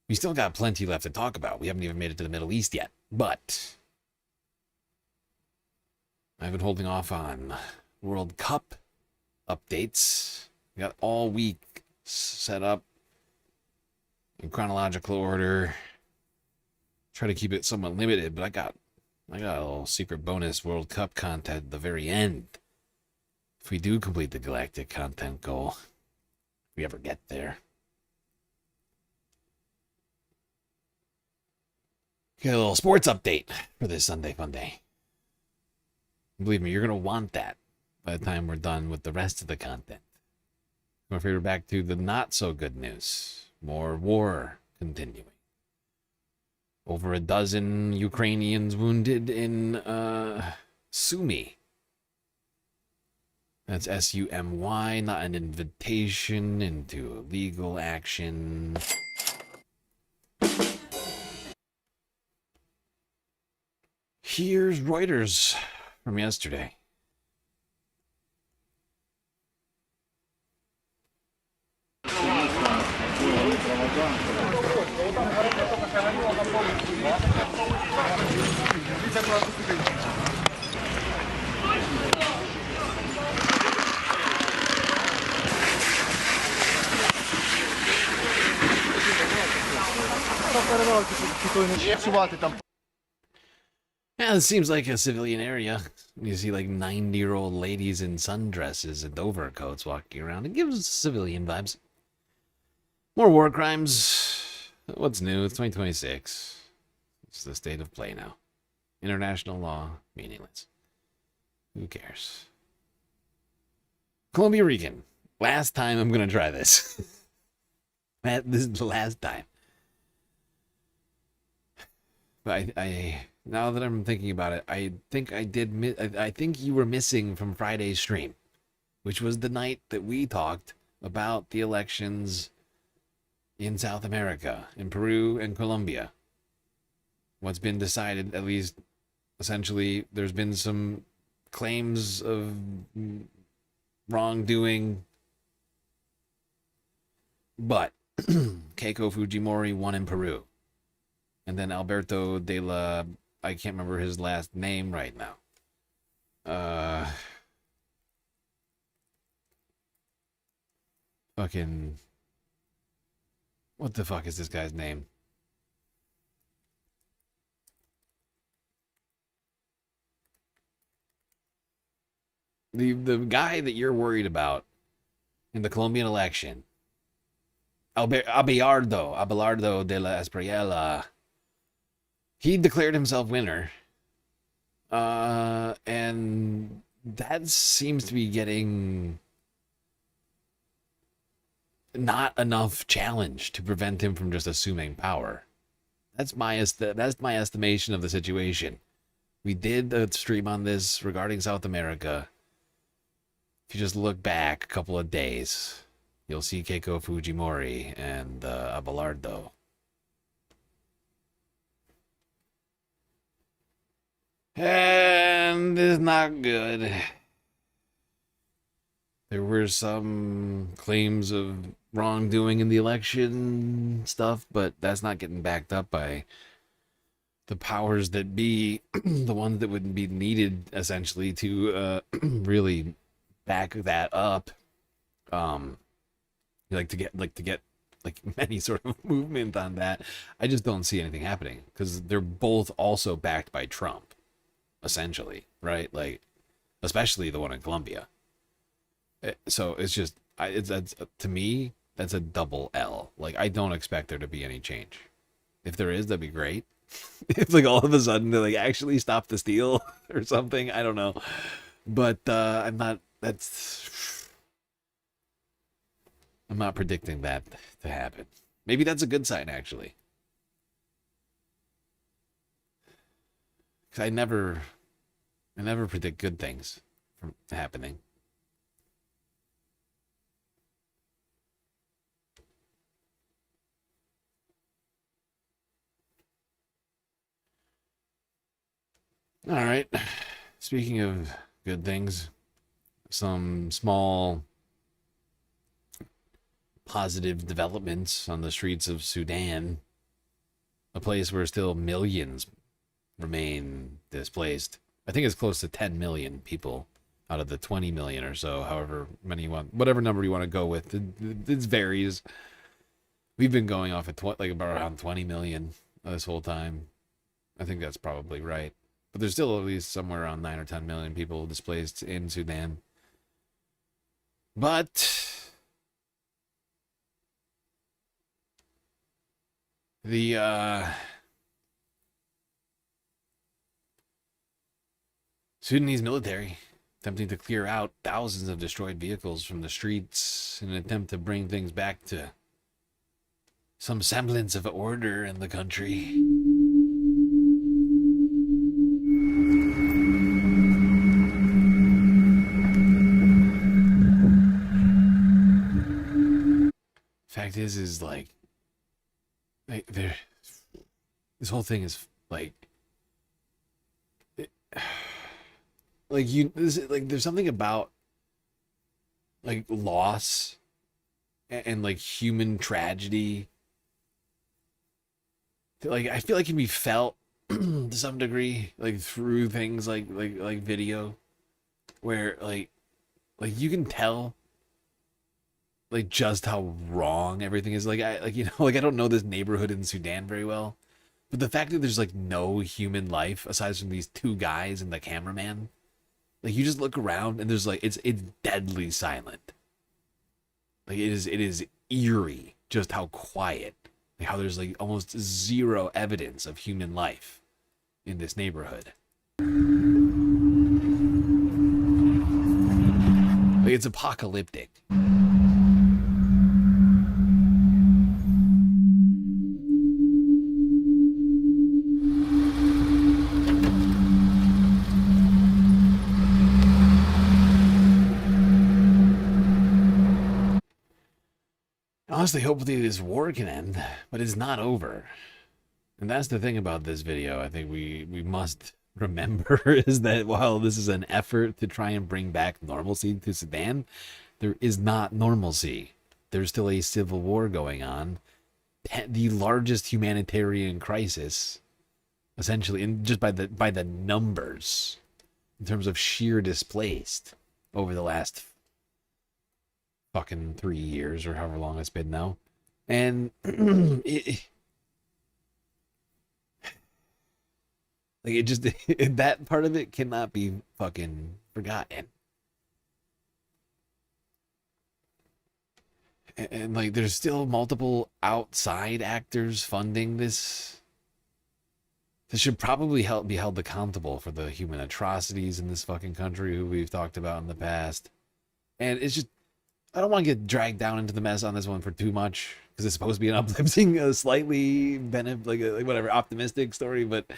We still got plenty left to talk about. We haven't even made it to the Middle East yet. But I've been holding off on World Cup updates. We got all week set up in chronological order. Try to keep it somewhat limited, but I got a little secret bonus World Cup content at the very end. If we do complete the galactic content goal, if we ever get there. Get a little sports update for this Sunday Fun Day. Believe me, you're going to want that by the time we're done with the rest of the content. I'm afraid we're back to the not so good news. More war continuing. Over a dozen Ukrainians wounded in Sumy. That's S-U-M-Y, not an invitation into legal action. Here's Reuters from yesterday. Yeah, this seems like a civilian area. You see like 90-year-old ladies in sundresses and overcoats walking around. It gives civilian vibes. More war crimes. What's new? It's 2026. It's the state of play now. International law, meaningless. Who cares? Columbia Rican. Last time I'm going to try this. This is the last time. But I now that I'm thinking about it, I think I did. I think you were missing from Friday's stream, which was the night that we talked about the elections in South America, in Peru and Colombia. What's been decided, at least essentially, there's been some claims of wrongdoing, but Keiko Fujimori won in Peru. And then Alberto de la... I can't remember his last name right now. Fucking... What the fuck is this guy's name? The guy that you're worried about in the Colombian election, Abelardo de la Espriella, he declared himself winner. And that seems to be getting not enough challenge to prevent him from just assuming power. That's my estimation of the situation. We did a stream on this regarding South America. If you just look back a couple of days, you'll see Keiko Fujimori and Abelardo. And it's not good. There were some claims of wrongdoing in the election stuff, but that's not getting backed up by the powers that be, the ones that would be needed essentially to really back that up. To get any sort of movement on that. I just don't see anything happening because they're both also backed by Trump, essentially, right? Like, especially the one in Colombia. So it's just, to me, that's a double L. Like, I don't expect there to be any change. If there is, that'd be great. It's like all of a sudden they like actually stop the steal or something. I don't know, but I'm not predicting that to happen. Maybe that's a good sign, actually. 'Cause I never predict good things from happening. All right. Speaking of good things, some small positive developments on the streets of Sudan, a place where still millions remain displaced. I think it's close to 10 million people out of the 20 million or so, however many you want, whatever number you want to go with. It varies. We've been going off at about around 20 million this whole time. I think that's probably right. But there's still at least somewhere around 9 or 10 million people displaced in Sudan. But the Sudanese military attempting to clear out thousands of destroyed vehicles from the streets in an attempt to bring things back to some semblance of order in the country. Fact is like there. This whole thing is like there's something about like loss and like human tragedy. Like I feel like can be felt to some degree, like through things like video, where like you can tell like just how wrong everything is. Like I don't know this neighborhood in Sudan very well, but the fact that there's like no human life aside from these two guys and the cameraman, like you just look around and there's like it's deadly silent. Like it is eerie just how quiet, like how there's like almost zero evidence of human life in this neighborhood. Like it's apocalyptic. Honestly, hopefully this war can end, but it's not over. And that's the thing about this video, I think we must remember, is that while this is an effort to try and bring back normalcy to Sudan, there is not normalcy. There's still a civil war going on. The largest humanitarian crisis, essentially, and just by the numbers, in terms of sheer displaced over the last fucking 3 years or however long it's been now. And that part of it cannot be fucking forgotten. And like there's still multiple outside actors funding this. This should probably be held accountable for the human atrocities in this fucking country who we've talked about in the past. And it's just, I don't want to get dragged down into the mess on this one for too much, because it's supposed to be an uplifting, a slightly whatever optimistic story, but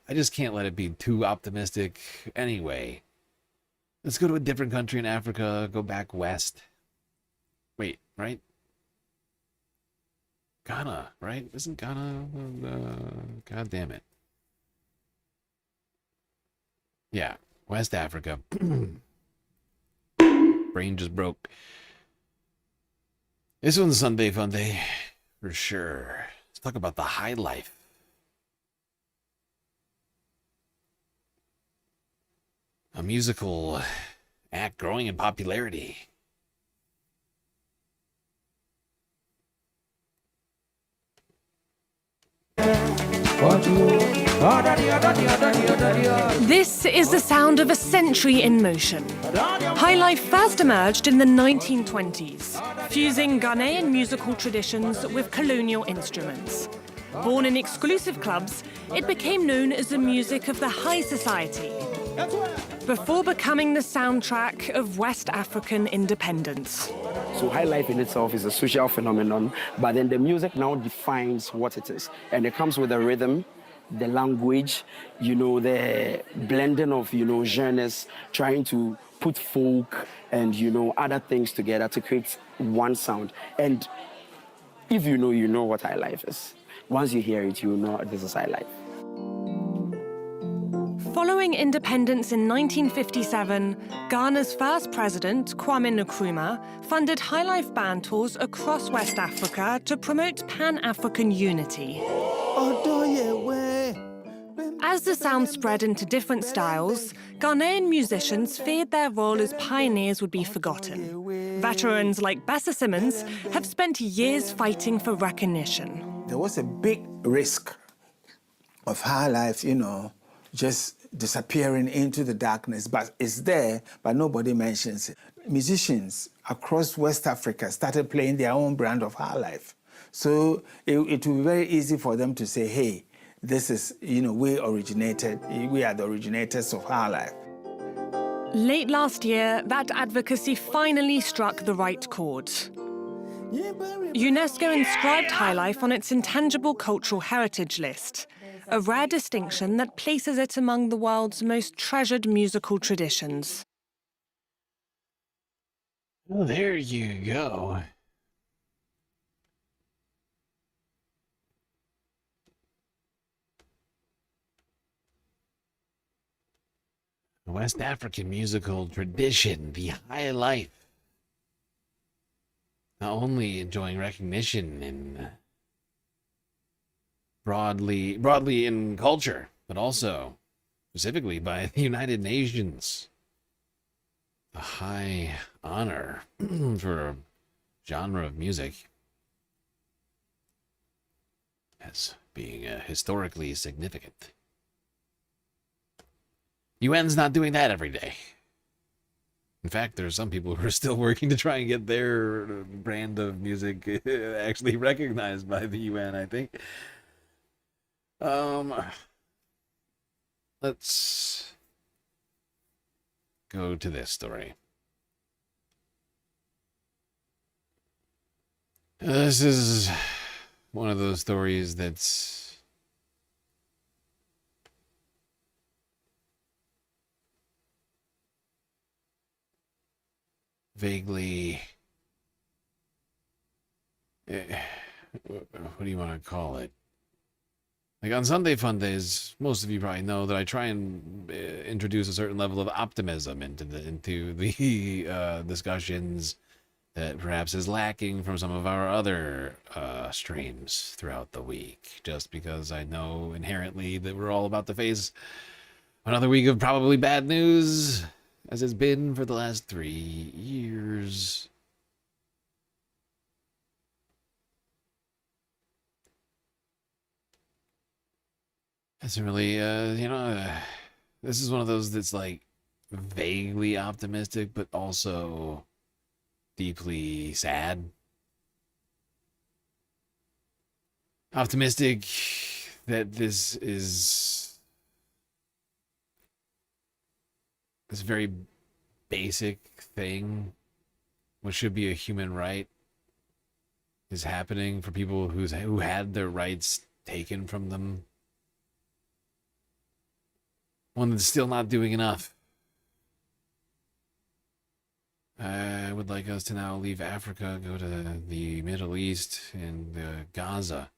I just can't let it be too optimistic. Anyway, let's go to a different country in Africa. Go back west. Wait, right? Ghana, right? Isn't Ghana? God damn it. Yeah, West Africa. Brain just broke. This one's Sunday Fun Day, for sure. Let's talk about the high life. A musical act growing in popularity. This is the sound of a century in motion. Highlife first emerged in the 1920s, fusing Ghanaian musical traditions with colonial instruments. Born in exclusive clubs, it became known as the music of the high society, before becoming the soundtrack of West African independence. So high life in itself is a social phenomenon, but then the music now defines what it is. And it comes with the rhythm, the language, the blending of, genres, trying to put folk and, other things together to create one sound. And if you know what high life is. Once you hear it, you know this is high life. Following independence in 1957, Ghana's first president, Kwame Nkrumah, funded highlife band tours across West Africa to promote Pan-African unity. As the sound spread into different styles, Ghanaian musicians feared their role as pioneers would be forgotten. Veterans like Bessa Simmons have spent years fighting for recognition. There was a big risk of high life, just disappearing into the darkness, but it's there, but nobody mentions it. Musicians across West Africa started playing their own brand of high life. So it will be very easy for them to say, hey, this is, we are the originators of high life. Late last year, that advocacy finally struck the right chord. UNESCO inscribed highlife on its intangible cultural heritage list, a rare distinction that places it among the world's most treasured musical traditions. Well, there you go. The West African musical tradition, the high life. Not only enjoying recognition in broadly in culture, but also specifically by the United Nations. A high honor for a genre of music as being historically significant. UN's not doing that every day. In fact, there's some people who are still working to try and get their brand of music actually recognized by the UN, I think. Let's go to this story. This is one of those stories that's vaguely, what do you want to call it? Like on Sunday Fun Days, most of you probably know that I try and introduce a certain level of optimism into the discussions that perhaps is lacking from some of our other streams throughout the week, just because I know inherently that we're all about to face another week of probably bad news, as it's been for the last 3 years. It's really, this is one of those that's like vaguely optimistic, but also deeply sad. Optimistic that this is this very basic thing, what should be a human right, is happening for people who had their rights taken from them. One that's still not doing enough. I would like us to now leave Africa, go to the Middle East and Gaza.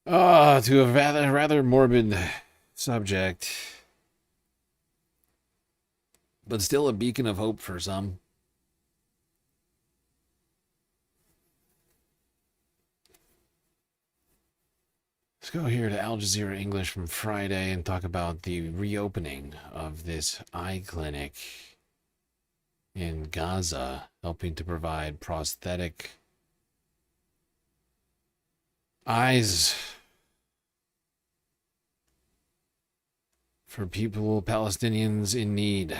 To a rather morbid subject, but still a beacon of hope for some. Let's go here to Al Jazeera English from Friday and talk about the reopening of this eye clinic in Gaza, helping to provide prosthetic eyes for Palestinians in need.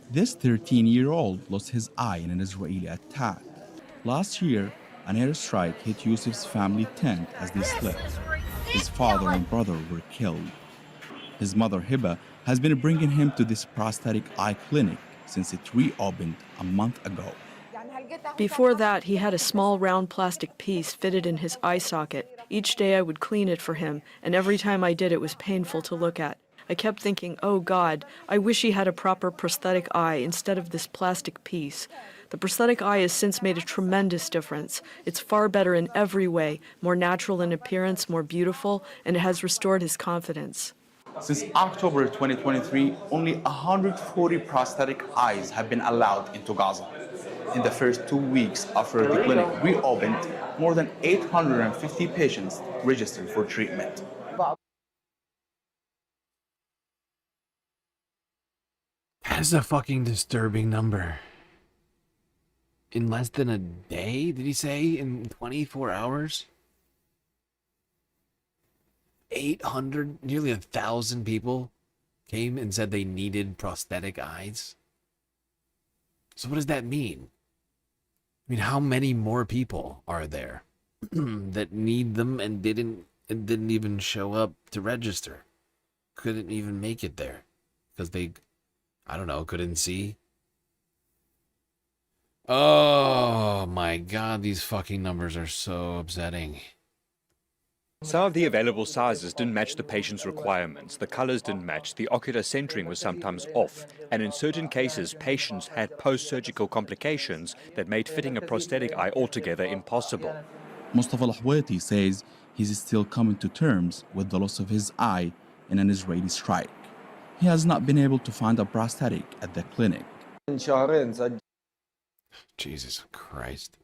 This 13-year-old lost his eye in an Israeli attack. Last year, an airstrike hit Yusuf's family tent as they slept. His father and brother were killed. His mother, Hiba, has been bringing him to this prosthetic eye clinic since it reopened a month ago. Before that, he had a small round plastic piece fitted in his eye socket. Each day I would clean it for him, and every time I did, it was painful to look at. I kept thinking, oh God, I wish he had a proper prosthetic eye instead of this plastic piece. The prosthetic eye has since made a tremendous difference. It's far better in every way, more natural in appearance, more beautiful, and it has restored his confidence. Since October 2023, only 140 prosthetic eyes have been allowed into Gaza. In the first 2 weeks after the clinic reopened, more than 850 patients registered for treatment. That is a fucking disturbing number. In less than a day, did he say? In 24 hours? 800, nearly 1,000 people came and said they needed prosthetic eyes. So what does that mean? I mean, how many more people are there that need them and didn't even show up to register? Couldn't even make it there because they, I don't know, couldn't see. Oh my God, these fucking numbers are so upsetting. Some of the available sizes didn't match the patient's requirements, the colors didn't match, the ocular centering was sometimes off, and in certain cases, patients had post-surgical complications that made fitting a prosthetic eye altogether impossible. Mustafa Al-Hwaiti says he's still coming to terms with the loss of his eye in an Israeli strike. He has not been able to find a prosthetic at the clinic. Jesus Christ.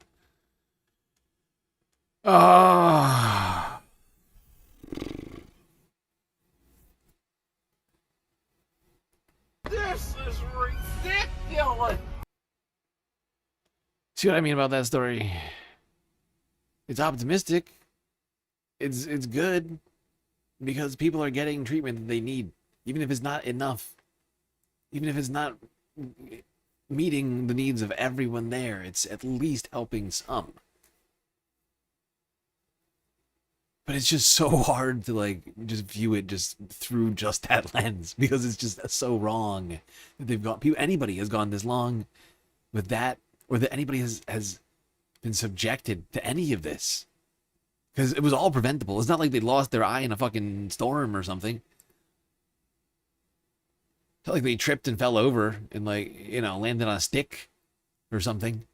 Ah. This is ridiculous. See what I mean about that story? It's optimistic. It's good because people are getting treatment that they need, even if it's not enough. Even if it's not meeting the needs of everyone there, it's at least helping some. But it's just so hard to like just view it just through just that lens because it's just so wrong that they've got people. Anybody has gone this long with that, or that anybody has been subjected to any of this, because it was all preventable. It's not like they lost their eye in a fucking storm or something. It's not like they tripped and fell over and landed on a stick or something.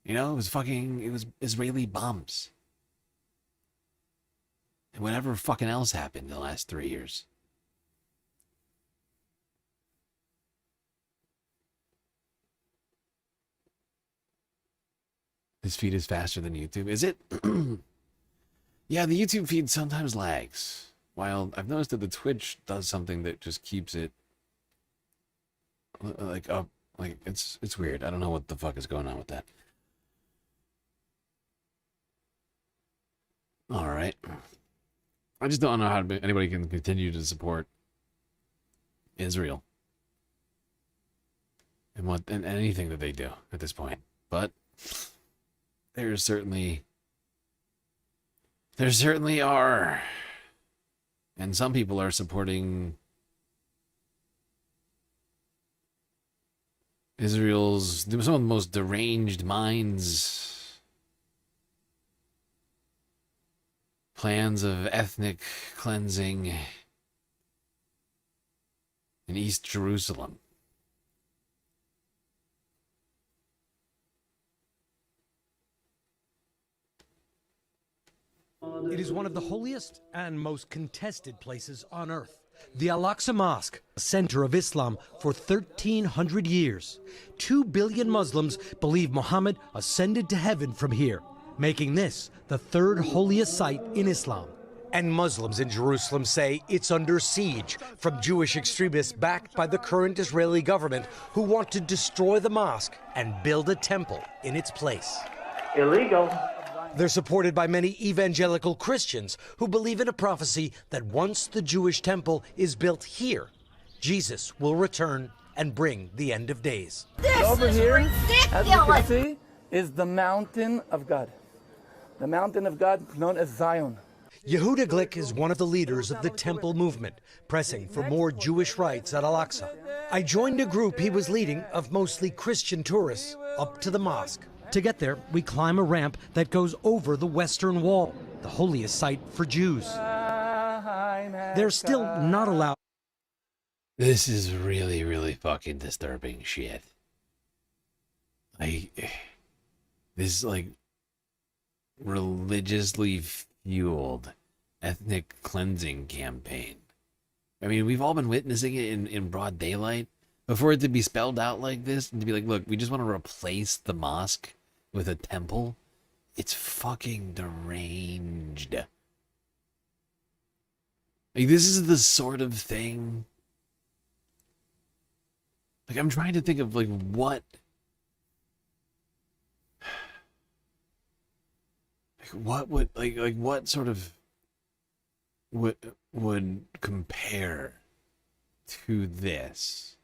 It was Israeli bombs. And whatever fucking else happened in the last 3 years. This feed is faster than YouTube. Is it? Yeah, the YouTube feed sometimes lags. While I've noticed that the Twitch does something that just keeps it up. Like it's weird. I don't know what the fuck is going on with that. All right. I just don't know how anybody can continue to support Israel and anything that they do at this point. But there certainly are, and some people are supporting Israel's some of the most deranged minds. Plans of ethnic cleansing in East Jerusalem. It is one of the holiest and most contested places on earth. The Al-Aqsa Mosque, a center of Islam for 1,300 years. 2 billion Muslims believe Muhammad ascended to heaven from here, making this the third holiest site in Islam. And Muslims in Jerusalem say it's under siege from Jewish extremists backed by the current Israeli government who want to destroy the mosque and build a temple in its place. Illegal. They're supported by many evangelical Christians who believe in a prophecy that once the Jewish temple is built here, Jesus will return and bring the end of days. Over here, as you can see, is the mountain of God. The mountain of God known as Zion. Yehuda Glick is one of the leaders of the temple movement, pressing for more Jewish rights at Al-Aqsa. I joined a group he was leading of mostly Christian tourists up to the mosque. To get there, we climb a ramp that goes over the Western Wall, the holiest site for Jews. They're still not allowed. This is really, really fucking disturbing shit. This religiously fueled ethnic cleansing campaign. I mean, we've all been witnessing it in broad daylight. But for it to be spelled out like this and to be like, look, we just want to replace the mosque with a temple, it's fucking deranged. This is the sort of thing. I'm trying to think of what would what sort of would compare to this.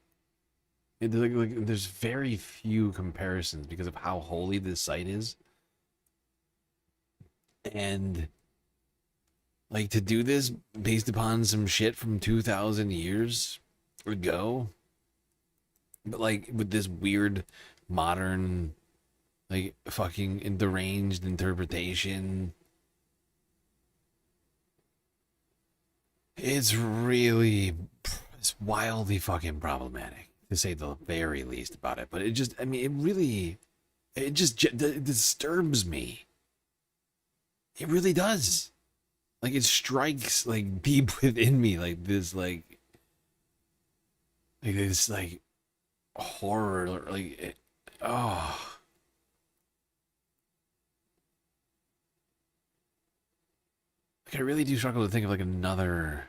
There's very few comparisons because of how holy this site is. And to do this based upon some shit from 2,000 years ago, but with this weird modern fucking deranged interpretation, it's wildly fucking problematic, to say the very least about it. But it disturbs me. It really does. It strikes deep within me, this horror, oh. Like, I really do struggle to think of like another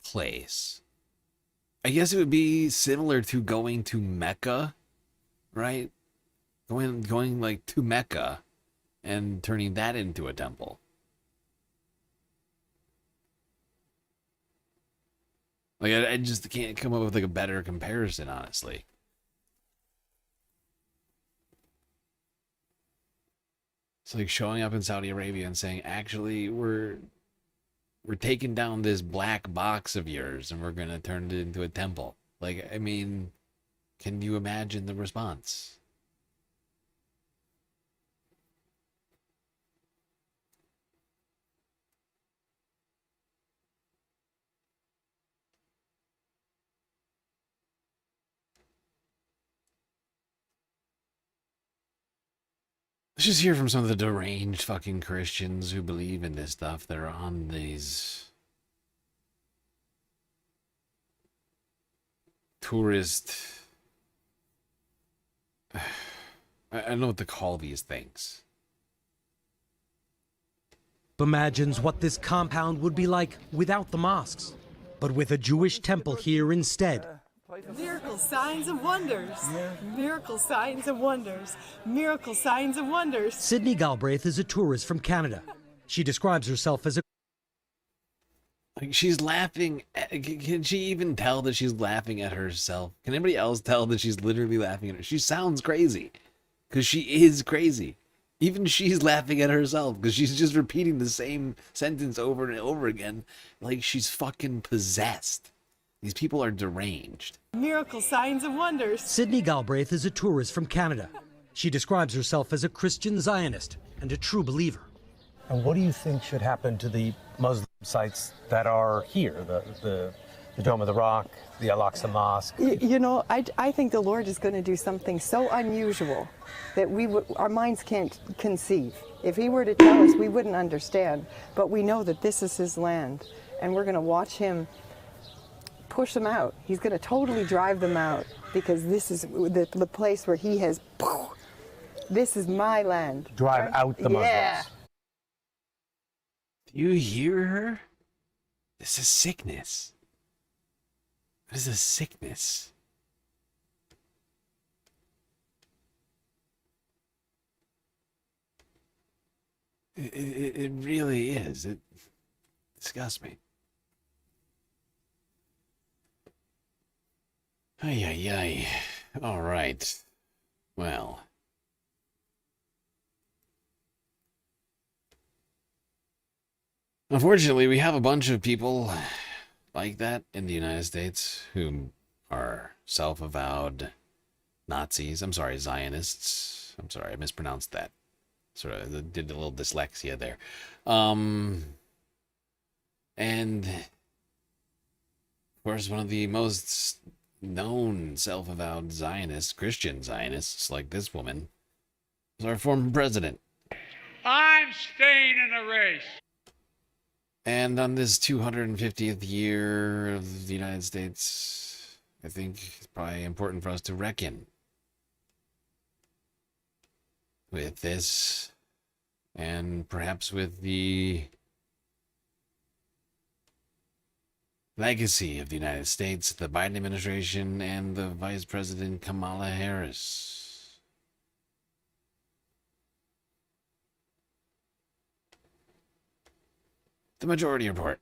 place. I guess it would be similar to going to Mecca, right? Going like to Mecca and turning that into a temple. Like, I just can't come up with like a better comparison, honestly. It's like showing up in Saudi Arabia and saying, actually, we're taking down this black box of yours and we're going to turn it into a temple. Like, I mean, can you imagine the response? Let's just hear from some of the deranged fucking Christians who believe in this stuff that are on these tourist... I don't know what to call these things. Imagines what this compound would be like without the mosques, but with a Jewish temple here instead. Miracle signs and wonders. Miracle signs and wonders. Miracle signs and wonders. Sydney Galbraith is a tourist from Canada. She describes herself as a... Like, she's laughing. Can she even tell that she's laughing at herself? Can anybody else tell that she's literally laughing at her? She sounds crazy. Because she is crazy. Even she's laughing at herself. Because she's just repeating the same sentence over and over again. Like she's fucking possessed. These people are deranged. Miracle signs and wonders. Sydney Galbraith is a tourist from Canada. She describes herself as a Christian Zionist and a true believer. And what do you think should happen to the Muslim sites that are here? The Dome of the Rock, the Al-Aqsa Mosque? You know, I think the Lord is going to do something so unusual that our minds can't conceive. If he were to tell us, we wouldn't understand. But we know that this is his land, and we're going to watch him push them out. He's going to totally drive them out, because this is the place where he has, this is my land. Drive out the Muslims. Yeah. Do you hear her? This is sickness. This is sickness. It really is. It disgusts me. Ay, ay, ay. All right. Well. Unfortunately, we have a bunch of people like that in the United States who are self-avowed Nazis. I'm sorry, Zionists. I'm sorry, I mispronounced that. Sort of did a little dyslexia there. And of course, one of the most known self-avowed Zionists, Christian Zionists, like this woman, is our former president. I'm staying in the race. And on this 250th year of the United States, I think it's probably important for us to reckon with this, and perhaps with the legacy of the United States, the Biden administration, and the Vice President Kamala Harris. The Majority Report.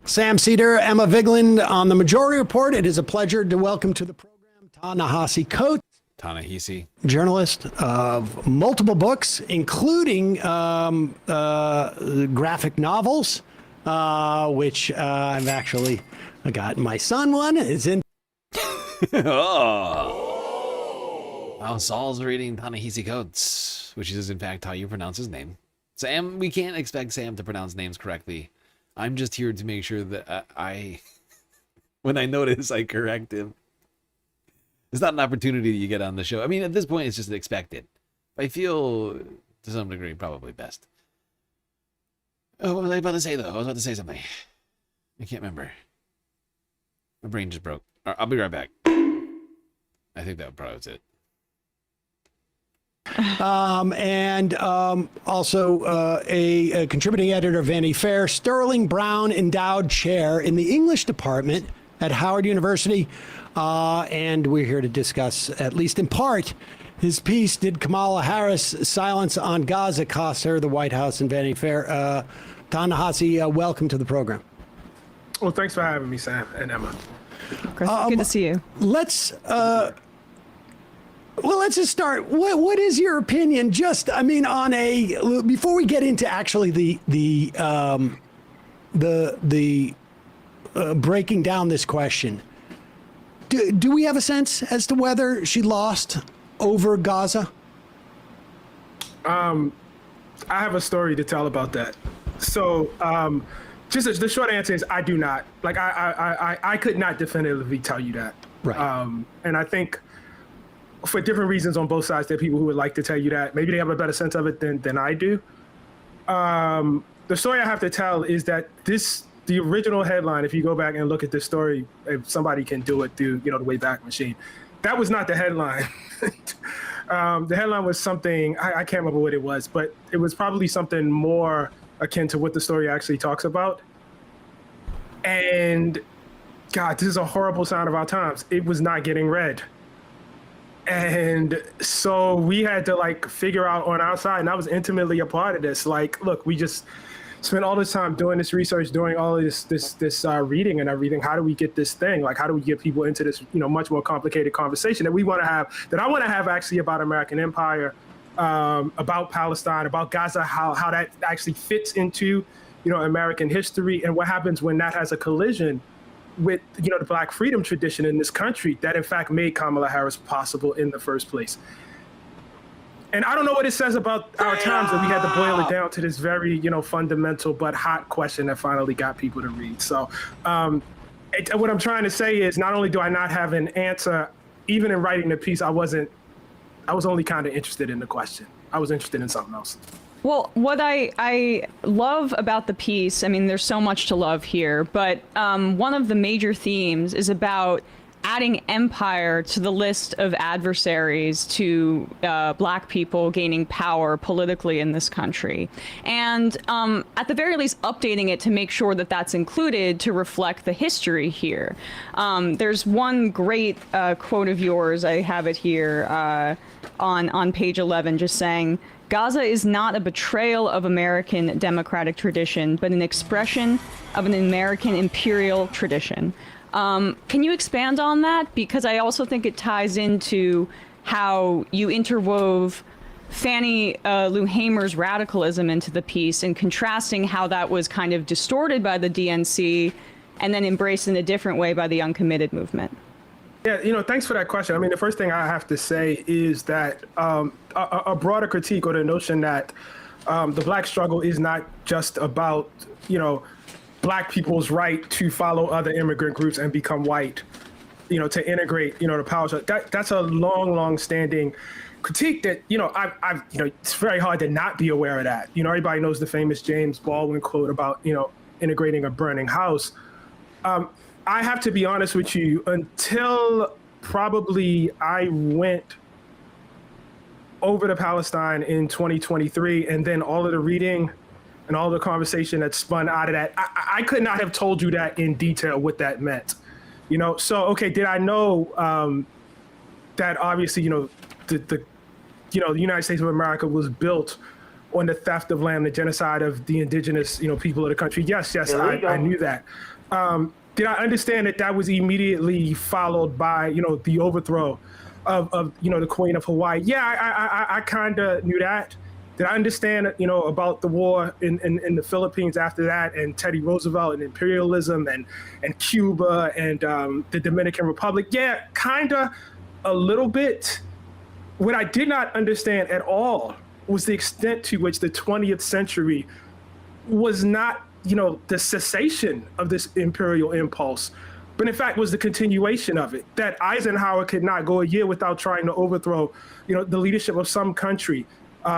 Sam Cedar, Emma Vigeland on the Majority Report. It is a pleasure to welcome to the program Ta-Nehisi Coates. Ta-Nehisi. Journalist of multiple books, including graphic novels, which I've actually got. My son one is in. Oh. Now Saul's reading Ta-Nehisi Coates, which is in fact how you pronounce his name. Sam, we can't expect Sam to pronounce names correctly. I'm just here to make sure that when I notice, I correct him. It's not an opportunity you get on the show. I mean, at this point, it's just expected. I feel, to some degree, probably best. Oh, what was I about to say, though? I was about to say something. I can't remember. My brain just broke. I'll be right back. I think that probably was it. and also a contributing editor of Vanity Fair, Sterling Brown Endowed Chair in the English Department at Howard University. And we're here to discuss, at least in part, his piece, Did Kamala Harris' Silence on Gaza Cost Her the White House and Vanity Fair? Ta-Nehisi, welcome to the program. Well, thanks for having me, Sam and Emma. Chris, good to see you. Let's just start. What is your opinion? Just, I mean, on a before we get into actually the breaking down this question. Do we have a sense as to whether she lost over Gaza? I have a story to tell about that. So, just the short answer is I do not. Like, I could not definitively tell you that. Right. And I think for different reasons on both sides, there are people who would like to tell you that. Maybe they have a better sense of it than I do. The story I have to tell is that the original headline, if you go back and look at this story, if somebody can do it through, the Wayback Machine, that was not the headline. The headline was something, I can't remember what it was, but it was probably something more akin to what the story actually talks about. And God, this is a horrible sign of our times. It was not getting read. And so we had to figure out on our side, and I was intimately a part of this. Look, we just spent all this time doing this research, doing all of this reading and everything. How do we get this thing? How do we get people into this, much more complicated conversation that we want to have, that I want to have actually about American empire, about Palestine, about Gaza, how that actually fits into, American history, and what happens when that has a collision with, the Black freedom tradition in this country that in fact made Kamala Harris possible in the first place. And I don't know what it says about our times that we had to boil it down to this very, fundamental but hot question that finally got people to read. So what I'm trying to say is not only do I not have an answer, even in writing the piece, I was only kind of interested in the question. I was interested in something else. Well, what I love about the piece, I mean, there's so much to love here, but one of the major themes is about adding empire to the list of adversaries to Black people gaining power politically in this country. And at the very least, updating it to make sure that that's included to reflect the history here. There's one great quote of yours, I have it here on page 11, just saying, Gaza is not a betrayal of American democratic tradition, but an expression of an American imperial tradition. Can you expand on that? Because I also think it ties into how you interwove Fannie Lou Hamer's radicalism into the piece and contrasting how that was kind of distorted by the DNC and then embraced in a different way by the uncommitted movement. Yeah, thanks for that question. I mean, the first thing I have to say is that a broader critique or the notion that the Black struggle is not just about, Black people's right to follow other immigrant groups and become white, to integrate, the power. That's a long standing critique that, I've it's very hard to not be aware of that. Everybody knows the famous James Baldwin quote about, integrating a burning house. I have to be honest with you, until probably I went over to Palestine in 2023, and then all of the reading and all the conversation that spun out of that, I could not have told you that in detail what that meant. So, okay, did I know that obviously, the United States of America was built on the theft of land, the genocide of the indigenous, people of the country? Yes, I knew that. Did I understand that that was immediately followed by, the overthrow of the Queen of Hawaii? Yeah, I kind of knew that. Did I understand, about the war in the Philippines after that, and Teddy Roosevelt and imperialism and Cuba and the Dominican Republic? Yeah, kind of a little bit. What I did not understand at all was the extent to which the 20th century was not, the cessation of this imperial impulse, but in fact was the continuation of it. That Eisenhower could not go a year without trying to overthrow, the leadership of some country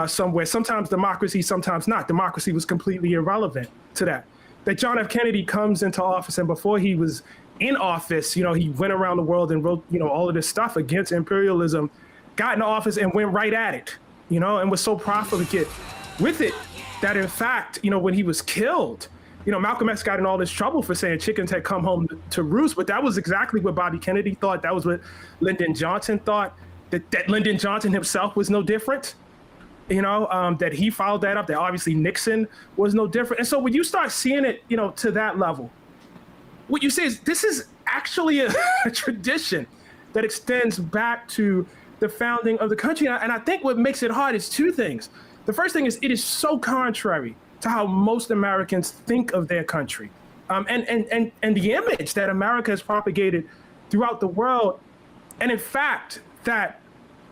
somewhere. Sometimes democracy, sometimes not. Democracy was completely irrelevant to that. That John F. Kennedy comes into office, and before he was in office, he went around the world and wrote, all of this stuff against imperialism, got into office and went right at it. and was so profligate with it that in fact, when he was killed, Malcolm X got in all this trouble for saying chickens had come home to roost, but that was exactly what Bobby Kennedy thought. That was what Lyndon Johnson thought, that Lyndon Johnson himself was no different, that he followed that up, that obviously Nixon was no different. And so when you start seeing it, to that level, what you say is this is actually a tradition that extends back to the founding of the country. And I think what makes it hard is two things. The first thing is it is so contrary to how most Americans think of their country, and the image that America has propagated throughout the world. And in fact, that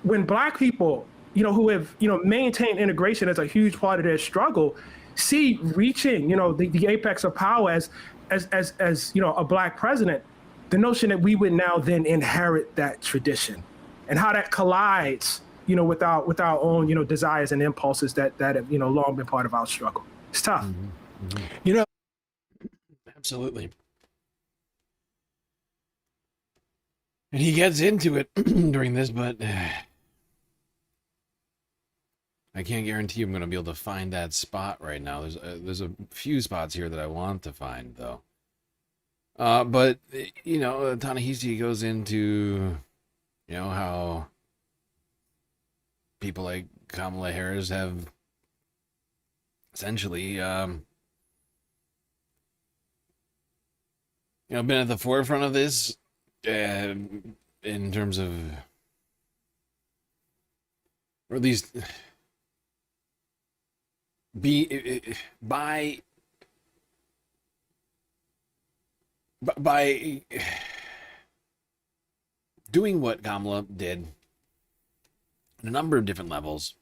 when Black people, who have, maintained integration as a huge part of their struggle, see reaching, the apex of power as a Black president, the notion that we would now then inherit that tradition and how that collides, with our own, desires and impulses that have, long been part of our struggle. It's tough. Absolutely. And he gets into it during this, but I can't guarantee I'm going to be able to find that spot right now. There's a few spots here that I want to find, though. But, Ta-Nehisi goes into, how people like Kamala Harris have essentially, been at the forefront of this in terms of, or at least by doing what Kamala did on a number of different levels,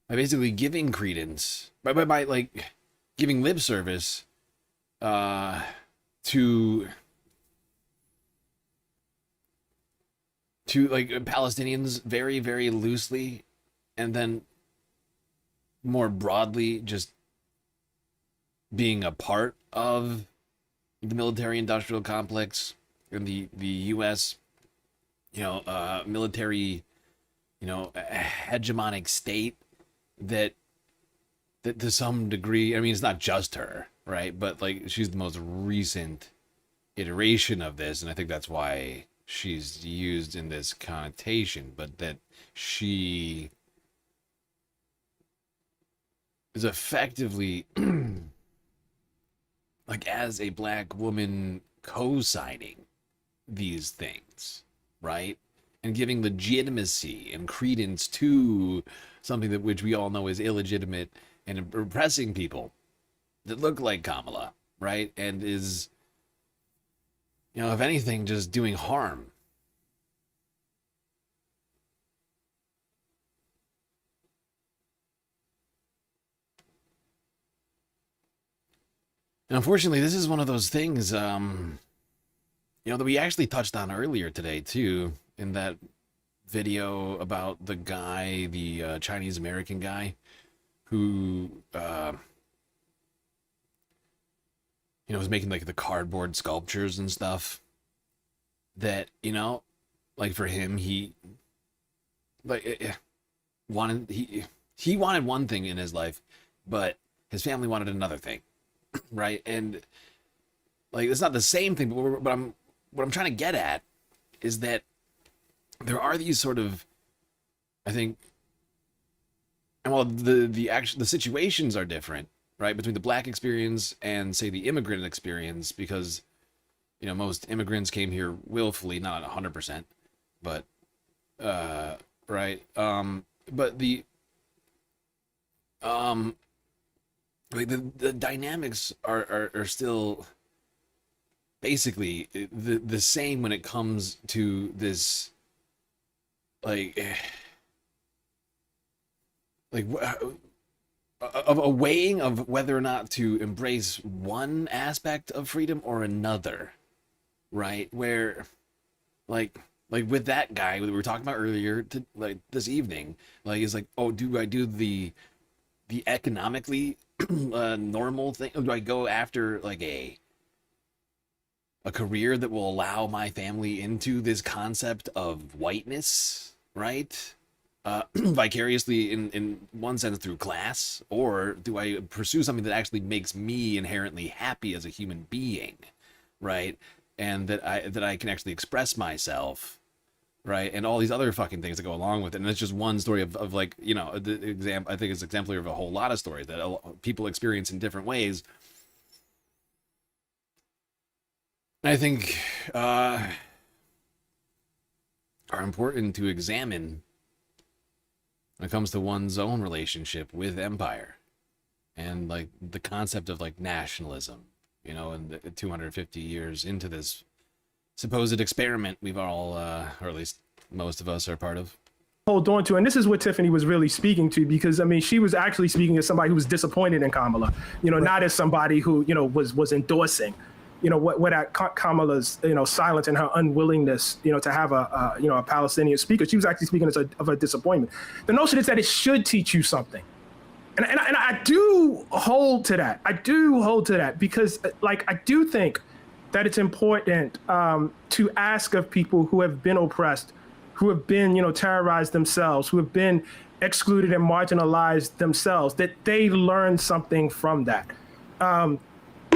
by basically giving credence, by like giving lip service to like Palestinians very, very loosely, and then more broadly just being a part of the military-industrial complex in the U.S., military, hegemonic state that to some degree, I mean, it's not just her, right? But like she's the most recent iteration of this, and I think that's why she's used in this connotation, but that she is effectively like as a Black woman co-signing these things, right? And giving legitimacy and credence to something that which we all know is illegitimate and oppressing people that look like Kamala, right? And is, if anything, just doing harm. And unfortunately, this is one of those things, that we actually touched on earlier today, too, in that video about the guy, the Chinese American guy, who, was making like the cardboard sculptures and stuff. That, like for him, he wanted one thing in his life, but his family wanted another thing, right? And like it's not the same thing, but what I'm trying to get at is that there are these sort of, I think, and while the situations are different, right, between the Black experience and say the immigrant experience, because most immigrants came here willfully, not 100%, but right, but the like the dynamics are still basically the same when it comes to this like of a weighing of whether or not to embrace one aspect of freedom or another, right? Where like with that guy that we were talking about earlier like this evening, like it's like, oh, do I do the economically normal thing, or do I go after like a career that will allow my family into this concept of whiteness, right? vicariously in one sense through class, or do I pursue something that actually makes me inherently happy as a human being, right? And that I can actually express myself, right? And all these other fucking things that go along with it. And it's just one story of like, you know, I think it's exemplary of a whole lot of stories that people experience in different ways. I think are important to examine when it comes to one's own relationship with empire and like the concept of like nationalism, you know, and 250 years into this supposed experiment we've all, or at least most of us, are part of. Hold on to, and this is what Tiffany was really speaking to, because I mean, she was actually speaking as somebody who was disappointed in Kamala, you know, not as somebody who, you know, was endorsing, you know, what Kamala's, you know, silence and her unwillingness, you know, to have a you know, a Palestinian speaker. She was actually speaking as of a disappointment. The notion is that it should teach you something. And I do hold to that. I do hold to that because, like, I do think that it's important to ask of people who have been oppressed, who have been, you know, terrorized themselves, who have been excluded and marginalized themselves, that they learn something from that.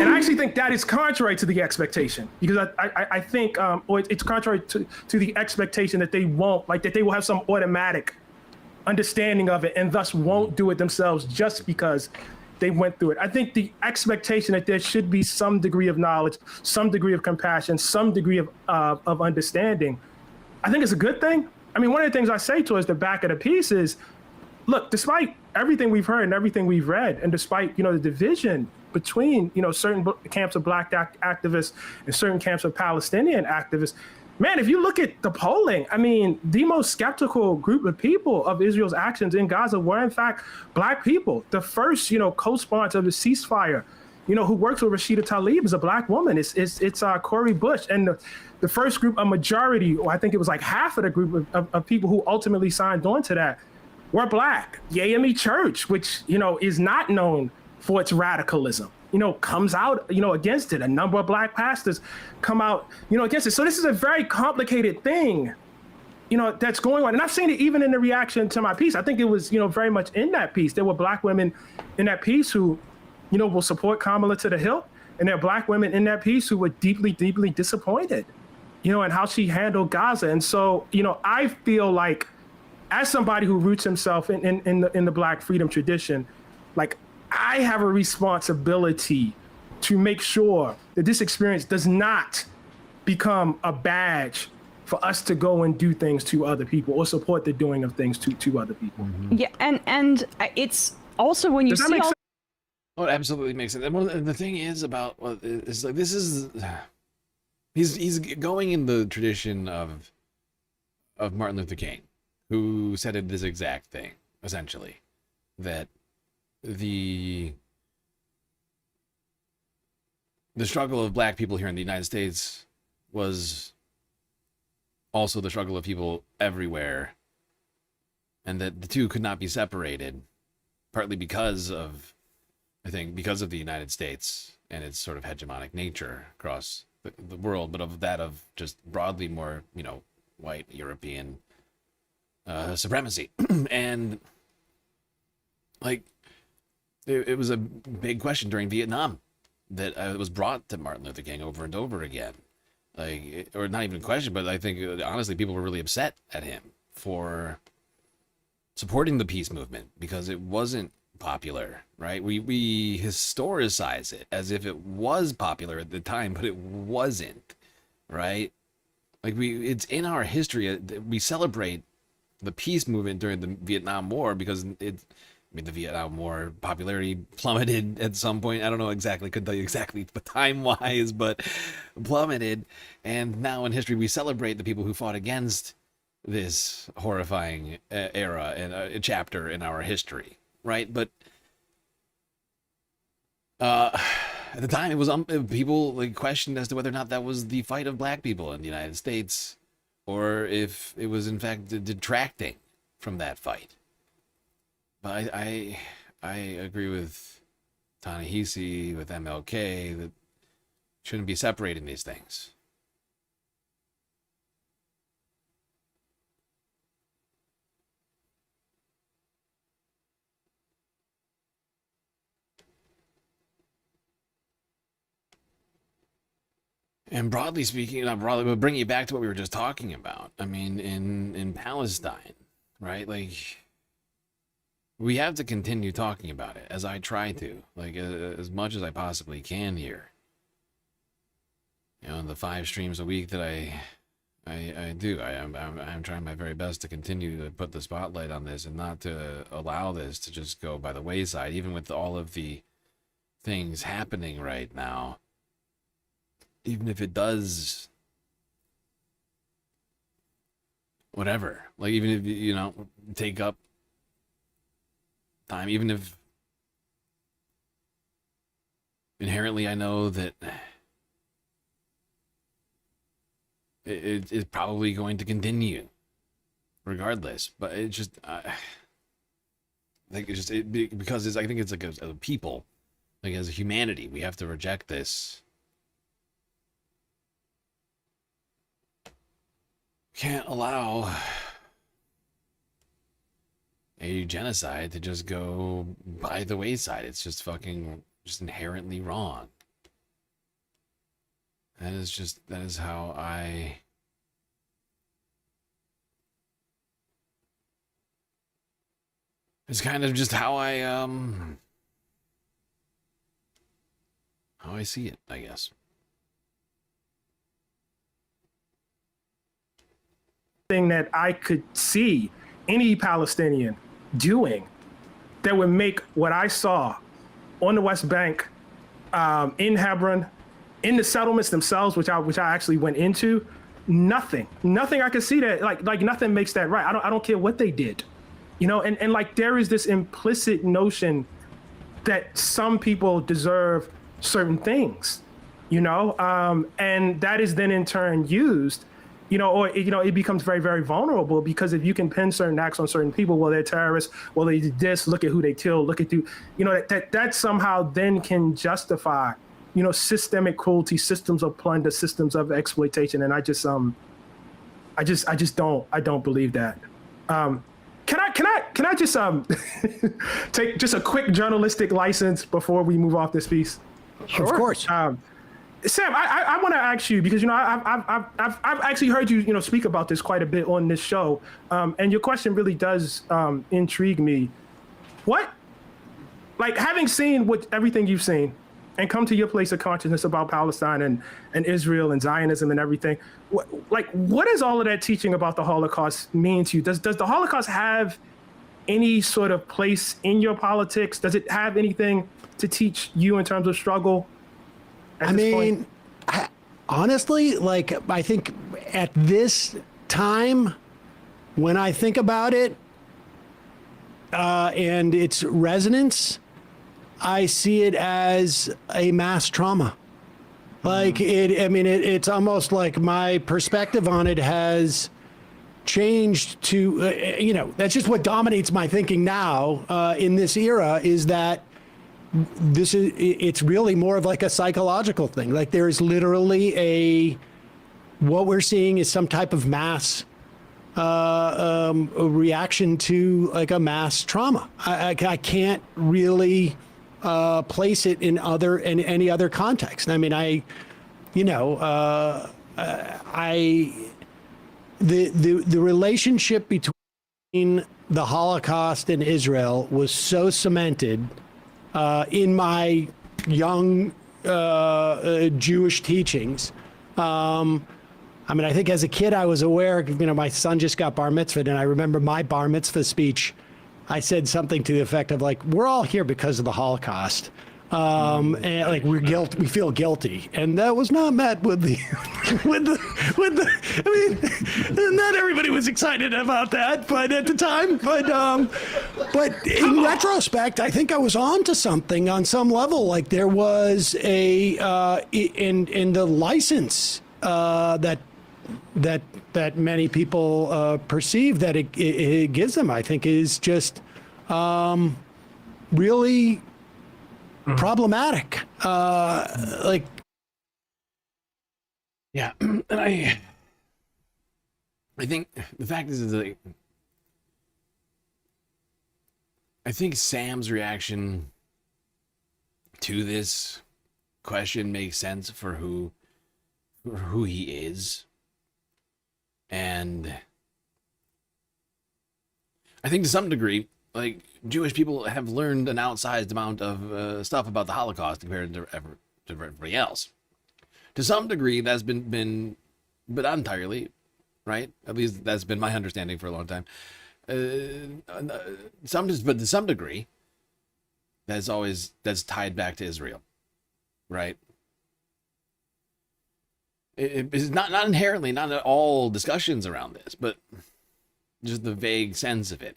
And I actually think that is contrary to the expectation, because I think, or it's contrary to the expectation that they won't, like, that they will have some automatic understanding of it and thus won't do it themselves just because they went through it. I think the expectation that there should be some degree of knowledge, some degree of compassion, some degree of understanding, I think it's a good thing. I mean, one of the things I say towards the back of the piece is, look, despite everything we've heard and everything we've read, and despite, you know, the division between, you know, certain camps of Black activists and certain camps of Palestinian activists, man, if you look at the polling, I mean, the most skeptical group of people of Israel's actions in Gaza were, in fact, Black people. The first, you know, co-sponsor of the ceasefire, you know, who works with Rashida Tlaib, is a Black woman. It's Cori Bush. And the first group, a majority, or I think it was like half of the group of people who ultimately signed on to that, were Black. AME Church, which, you know, is not known for its radicalism, you know, comes out, you know, against it. A number of Black pastors come out, you know, against it. So this is a very complicated thing, you know, that's going on. And I've seen it even in the reaction to my piece. I think it was, you know, very much in that piece. There were Black women in that piece who, you know, will support Kamala to the hilt. And there are Black women in that piece who were deeply, deeply disappointed, you know, in how she handled Gaza. And so, you know, I feel like, as somebody who roots himself in the Black freedom tradition, like, I have a responsibility to make sure that this experience does not become a badge for us to go and do things to other people or support the doing of things to other people. Yeah, and it's also when you Does that see make all sense? Oh, it absolutely makes sense. And the thing is about, is like, this is, he's going in the tradition of Martin Luther King, who said this exact thing, essentially, that the struggle of Black people here in the United States was also the struggle of people everywhere, and that the two could not be separated, partly because of, I think, because of the United States and its sort of hegemonic nature across the world, but of that of just broadly more, you know, white European supremacy. And like, it was a big question during Vietnam that was brought to Martin Luther King over and over again. Like, or not even a question, but I think honestly people were really upset at him for supporting the peace movement because it wasn't popular, right? We historicize it as if it was popular at the time, but it wasn't, right? Like, it's in our history. We celebrate the peace movement during the Vietnam War because the Vietnam War popularity plummeted at some point. I don't know exactly, couldn't tell you exactly the time-wise, but plummeted. And now in history, we celebrate the people who fought against this horrifying era and a chapter in our history, right? But at the time, it was people like questioned as to whether or not that was the fight of Black people in the United States, or if it was in fact detracting from that fight. But I agree with Ta-Nehisi, with MLK, that shouldn't be separating these things. And broadly speaking, not broadly, but bringing it back to what we were just talking about. I mean, in Palestine, right? Like, we have to continue talking about it, as I try to, like, as much as I possibly can here. You know, the 5 streams a week that I do. I'm trying my very best to continue to put the spotlight on this and not to allow this to just go by the wayside, even with all of the things happening right now. Even if it does, whatever, like, even if, you know, take up time, even if inherently I know that it's probably going to continue regardless, but it just, I think it's just, because I think it's like as a people, like as a humanity, we have to reject this. Can't allow a genocide to just go by the wayside. It's just fucking, just inherently wrong. That is how it's kind of just how I see it, I guess. Thing that I could see any Palestinian doing that would make what I saw on the West Bank, in Hebron, in the settlements themselves, which I actually went into, nothing I could see that like nothing makes that right. I don't care what they did, you know, and like there is this implicit notion that some people deserve certain things, you know, and that is then in turn used, you know, or, you know, it becomes very, very vulnerable, because if you can pin certain acts on certain people, well, they're terrorists, well, they did this, look at who they killed, look at you know, that somehow then can justify, you know, systemic cruelty, systems of plunder, systems of exploitation. And I just don't believe that. Can I just take just a quick journalistic license before we move off this piece? Sure. Of course. Sam, I want to ask you, because, you know, I've actually heard you, you know, speak about this quite a bit on this show, and your question really does intrigue me. What, like, having seen everything you've seen, and come to your place of consciousness about Palestine and Israel and Zionism and everything, what does all of that teaching about the Holocaust mean to you? Does the Holocaust have any sort of place in your politics? Does it have anything to teach you in terms of struggle? I mean, honestly, like, I think at this time, when I think about it and its resonance, I see it as a mass trauma. Like, it's almost like my perspective on it has changed to, you know, that's just what dominates my thinking now in this era, is that it's really more of like a psychological thing. Like, there's literally what we're seeing is some type of mass a reaction to like a mass trauma. I can't really place it in any other context. I mean, the relationship between the Holocaust and Israel was so cemented in my young Jewish teachings. I mean, I think as a kid, I was aware, you know, my son just got bar mitzvahed, and I remember my bar mitzvah speech, I said something to the effect of like, we're all here because of the Holocaust. And like, we feel guilty. And that was not met with the, I mean, not everybody was excited about that, but at the time, but in retrospect, I think I was on to something on some level. Like, there was in the license, that many people perceive that it gives them, I think, is just really problematic. Like, yeah, and I think the fact is that I think Sam's reaction to this question makes sense for who who he is. And I think to some degree, like, Jewish people have learned an outsized amount of stuff about the Holocaust compared to everybody else. To some degree, that's been, but not entirely, right? At least that's been my understanding for a long time. But to some degree, that's tied back to Israel, right? It's not inherently, not at all discussions around this, but just the vague sense of it.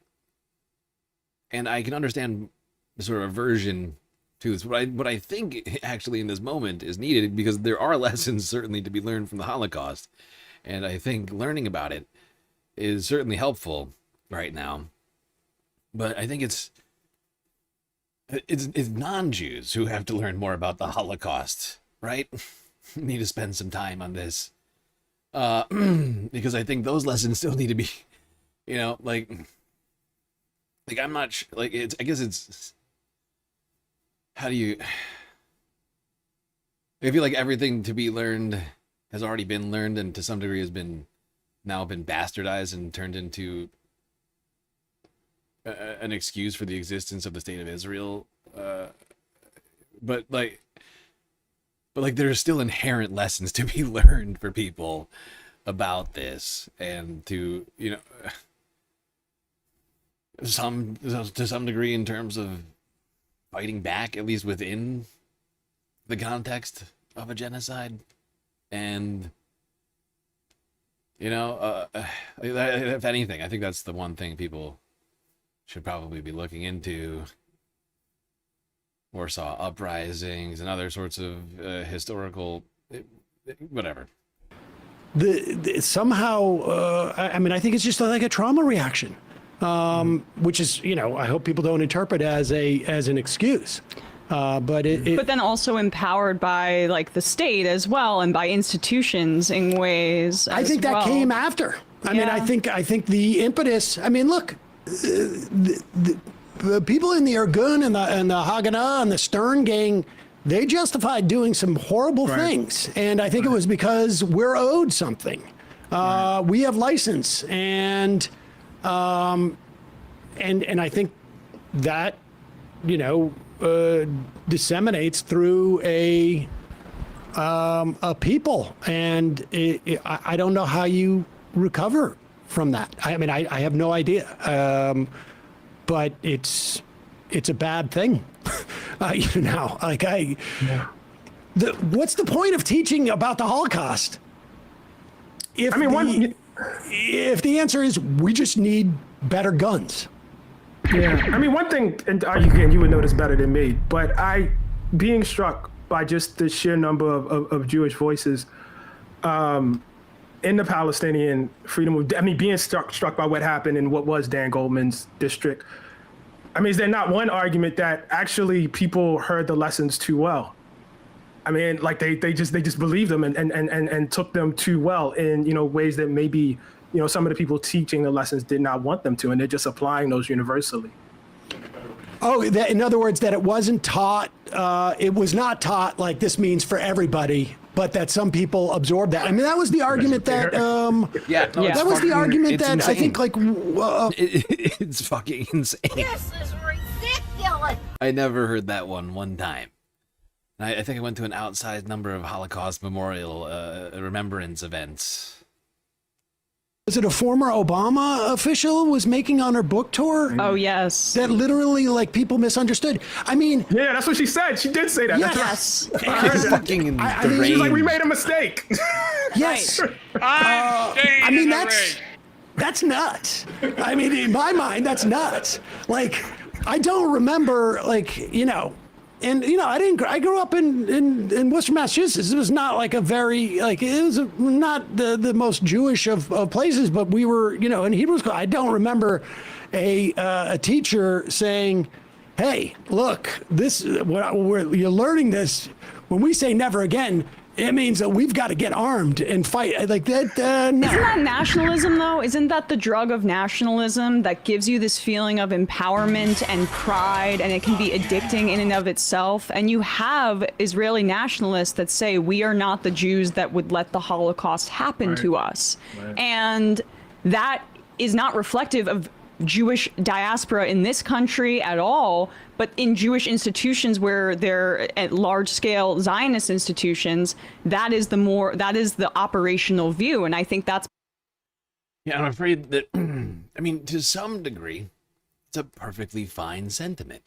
And I can understand the sort of aversion to this. What I think actually in this moment is needed, because there are lessons certainly to be learned from the Holocaust. And I think learning about it is certainly helpful right now. But I think it's non-Jews who have to learn more about the Holocaust, right? Need to spend some time on this. Because I think those lessons still need to be, like I'm not like it's. I guess it's. How do you? I feel like everything to be learned has already been learned, and to some degree has been bastardized and turned into an excuse for the existence of the state of Israel. But there's still inherent lessons to be learned for people about this, and to to some degree in terms of fighting back, at least within the context of a genocide. And if anything, I think that's the one thing people should probably be looking into. Warsaw uprisings and other sorts of historical whatever. Somehow, I think it's just like a trauma reaction, which is, I hope people don't interpret as an excuse. But then also empowered by like the state as well, and by institutions in ways. I think that came after. I mean, I think the impetus. I mean, look, the people in the Irgun and the Haganah and the Stern gang, they justified doing some horrible things, and I think it was because we're owed something. We have license, and I think that disseminates through a people, and I don't know how you recover from that. I mean, I have no idea, but it's a bad thing. What's the point of teaching about the Holocaust if the answer is we just need better guns? Yeah, I mean, one thing, and again, you would know this better than me, but being struck by just the sheer number of Jewish voices in the Palestinian freedom movement. I mean, being struck by what happened in what was Dan Goldman's district. I mean, is there not one argument that actually people heard the lessons too well? I mean, like they just believed them and took them too well in ways that maybe some of the people teaching the lessons did not want them to, and they're just applying those universally. Oh, in other words, that it wasn't taught. It was not taught like this means for everybody, but that some people absorbed that. I mean, that was the argument that. That was the argument that insane. I think it's fucking insane. This is ridiculous. I never heard that one time. I think I went to an outsized number of Holocaust memorial remembrance events. Was it a former Obama official was making on her book tour? Oh, yes. That literally, people misunderstood. I mean... Yeah, that's what she said. She did say that. Yes. Fucking deranged. She's like, we made a mistake. Yes. I mean, that's nuts. I mean, in my mind, that's nuts. I don't remember, and I grew up in Worcester, Massachusetts. It was not like a very it was not the most Jewish of places, but we were in Hebrew school. I don't remember a teacher saying, "Hey, look, you're learning this. When we say never again, It means that we've got to get armed and fight like that. No. Isn't that nationalism, though? Isn't that the drug of nationalism that gives you this feeling of empowerment and pride, and it can be addicting in and of itself? And you have Israeli nationalists that say, we are not the Jews that would let the Holocaust happen to us. And that is not reflective of Jewish diaspora in this country at all, but in Jewish institutions where they're at large-scale Zionist institutions, that is the operational view, and I think that's. Yeah, I'm afraid that, I mean, to some degree, it's a perfectly fine sentiment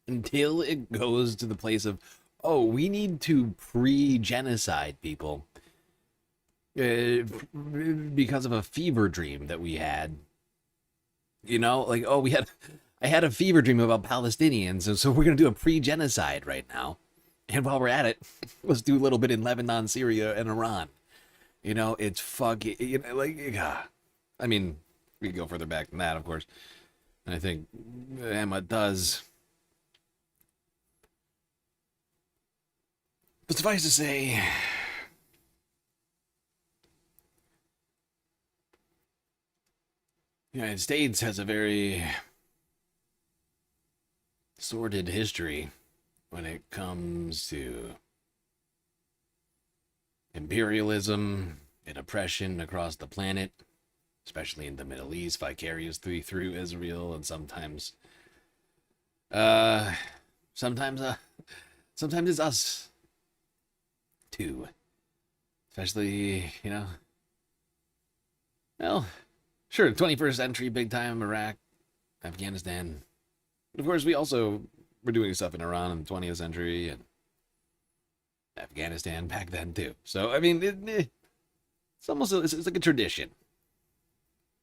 until it goes to the place of, oh, we need to pre-genocide people because of a fever dream that we had. You know, like, oh, I had a fever dream about Palestinians, and so we're going to do a pre-genocide right now. And while we're at it, let's do a little bit in Lebanon, Syria, and Iran. You know, it's fucking, you know, like, I mean, we can go further back than that, of course. And I think Emma does. But suffice to say, the United States has a very sordid history when it comes to imperialism and oppression across the planet, especially in the Middle East, vicariously through Israel, and sometimes it's us too. Especially, you know, well, sure, 21st century, big time, Iraq, Afghanistan. But of course, we also were doing stuff in Iran in the 20th century and Afghanistan back then, too. So, I mean, it's almost, it's like a tradition.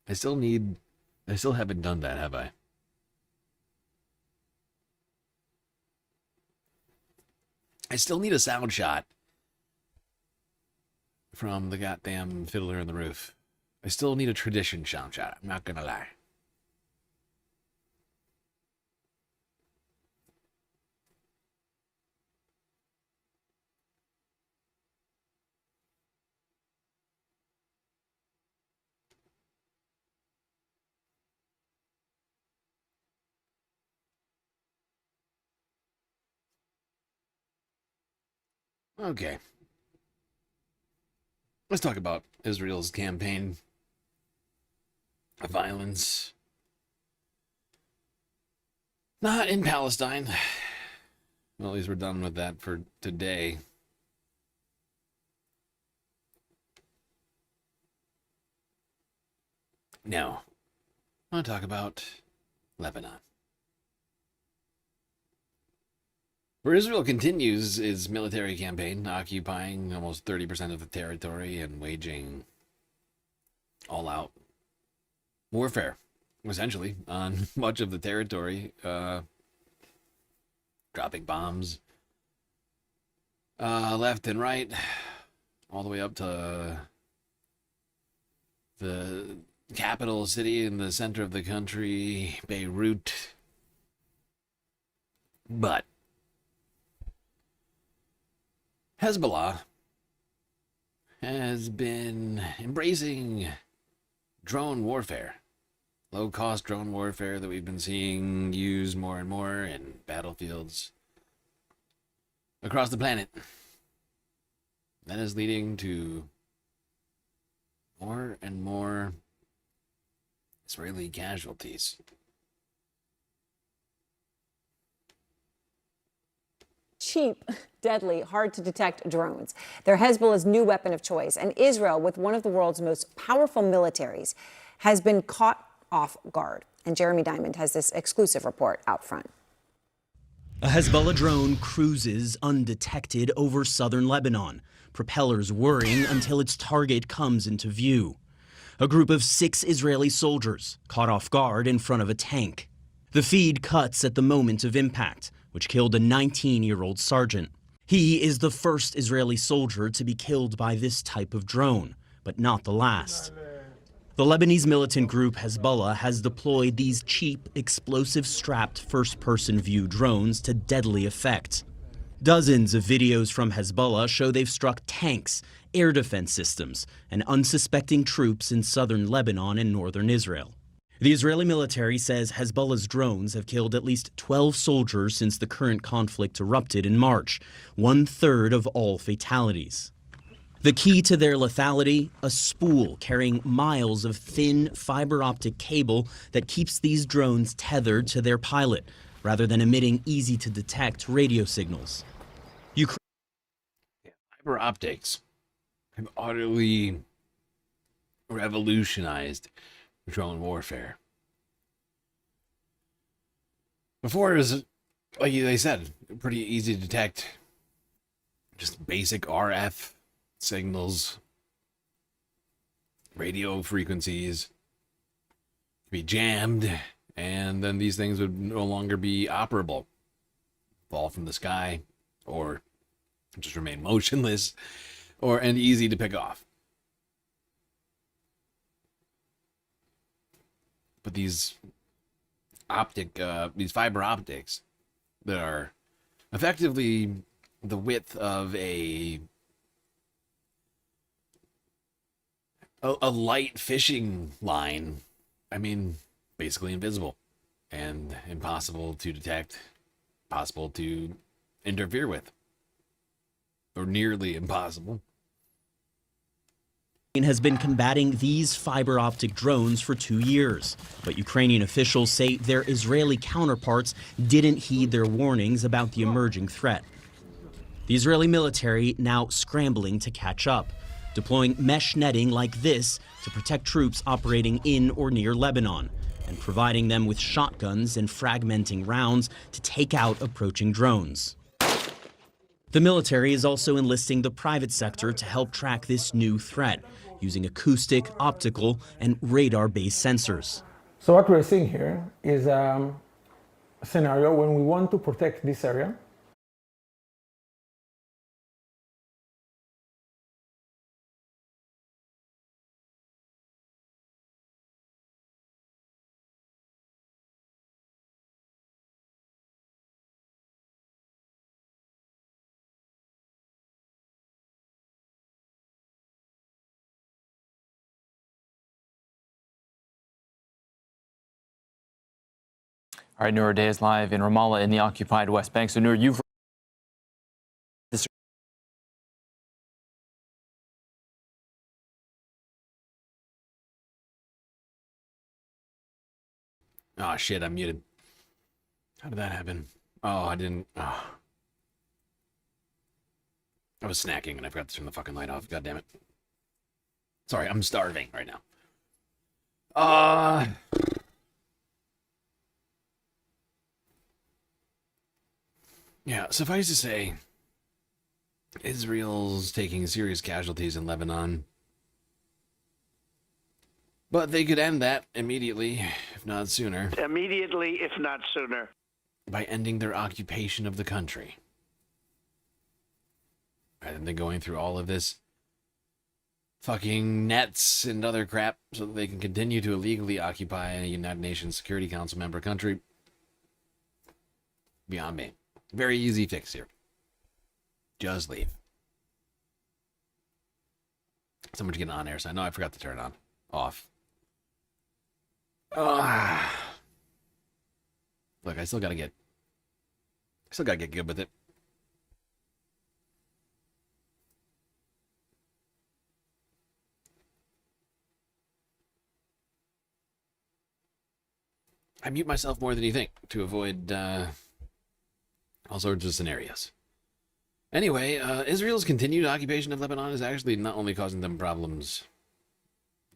I still haven't done that, have I? I still need a sound shot from the goddamn Fiddler on the Roof. I still need a tradition sound shot, I'm not gonna lie. Okay. Let's talk about Israel's campaign of violence. Not in Palestine. Well, at least we're done with that for today. No. I want to talk about Lebanon. Where Israel continues its military campaign, occupying almost 30% of the territory and waging all-out warfare, essentially, on much of the territory, dropping bombs left and right, all the way up to the capital city in the center of the country, Beirut. But Hezbollah has been embracing drone warfare, low-cost drone warfare that we've been seeing used more and more in battlefields across the planet. That is leading to more and more Israeli casualties. Cheap, deadly, hard to detect drones. They're Hezbollah's new weapon of choice, and Israel, with one of the world's most powerful militaries, has been caught off guard. And Jeremy Diamond has this exclusive report out front. A Hezbollah drone cruises undetected over southern Lebanon, propellers whirring until its target comes into view. A group of 6 Israeli soldiers caught off guard in front of a tank. The feed cuts at the moment of impact, which killed a 19-year-old sergeant. He is the first Israeli soldier to be killed by this type of drone, but not the last. The Lebanese militant group Hezbollah has deployed these cheap, explosive-strapped first-person view drones to deadly effect. Dozens of videos from Hezbollah show they've struck tanks, air defense systems, and unsuspecting troops in southern Lebanon and northern Israel. The Israeli military says Hezbollah's drones have killed at least 12 soldiers since the current conflict erupted in March, 1/3 of all fatalities. The key to their lethality, a spool carrying miles of thin fiber optic cable that keeps these drones tethered to their pilot, rather than emitting easy-to-detect radio signals. Fiber optics have utterly revolutionized drone warfare. Before it was, like they said, pretty easy to detect. Just basic RF signals, radio frequencies be jammed, and then these things would no longer be operable. Fall from the sky, or just remain motionless, and easy to pick off. But these fiber optics that are effectively the width of a light fishing line, I mean, basically invisible and impossible to detect, possible to interfere with, or nearly impossible. Has been combating these fiber optic drones for 2 years, but Ukrainian officials say their Israeli counterparts didn't heed their warnings about the emerging threat. The Israeli military now scrambling to catch up, deploying mesh netting like this to protect troops operating in or near Lebanon, and providing them with shotguns and fragmenting rounds to take out approaching drones. The military is also enlisting the private sector to help track this new threat, using acoustic, optical, and radar-based sensors. So what we're seeing here is a scenario when we want to protect this area. All right, Noor, Day is live in Ramallah in the occupied West Bank. So, Noor, you've this. Oh shit, I'm muted. How did that happen? Oh, I didn't. Oh. I was snacking and I forgot to turn the fucking light off. God damn it. Sorry, I'm starving right now. Yeah, suffice to say, Israel's taking serious casualties in Lebanon. But they could end that immediately, if not sooner. Immediately, if not sooner. By ending their occupation of the country. Rather than going through all of this fucking nets and other crap so that they can continue to illegally occupy a United Nations Security Council member country. Beyond me. Very easy fix here. Just leave. Someone's getting on air, so I know I forgot to turn it on. Off. Look, I still gotta get good with it. I mute myself more than you think to avoid all sorts of scenarios. Anyway, Israel's continued occupation of Lebanon is actually not only causing them problems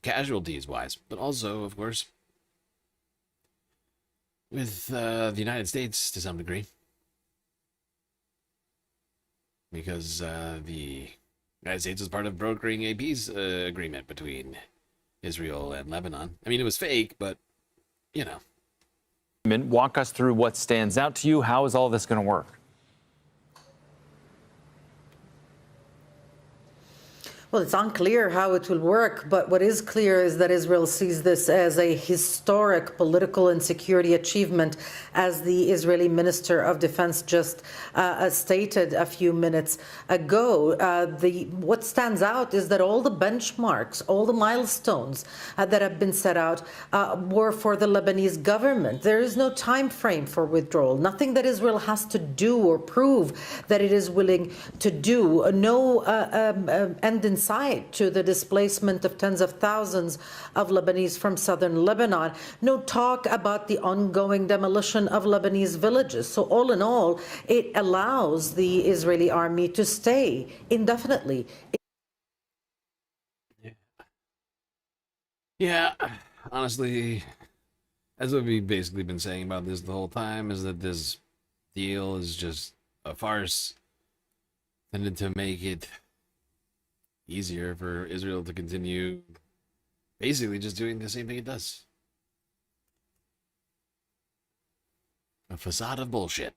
casualties-wise, but also, of course, with the United States to some degree. Because the United States was part of brokering a peace agreement between Israel and Lebanon. I mean, it was fake, but, you know. Walk us through what stands out to you. How is all this going to work? Well, it's unclear how it will work, but what is clear is that Israel sees this as a historic political and security achievement, as the Israeli Minister of Defense just stated a few minutes ago. What stands out is that all the benchmarks, all the milestones that have been set out were for the Lebanese government. There is no time frame for withdrawal, nothing that Israel has to do or prove that it is willing to do, no end in sight to the displacement of tens of thousands of Lebanese from southern Lebanon, no talk about the ongoing demolition of Lebanese villages. So all in all, it allows the Israeli army to stay indefinitely. Yeah, honestly, as what we've basically been saying about this the whole time, is that this deal is just a farce intended to make it easier for Israel to continue basically just doing the same thing it does. A facade of bullshit.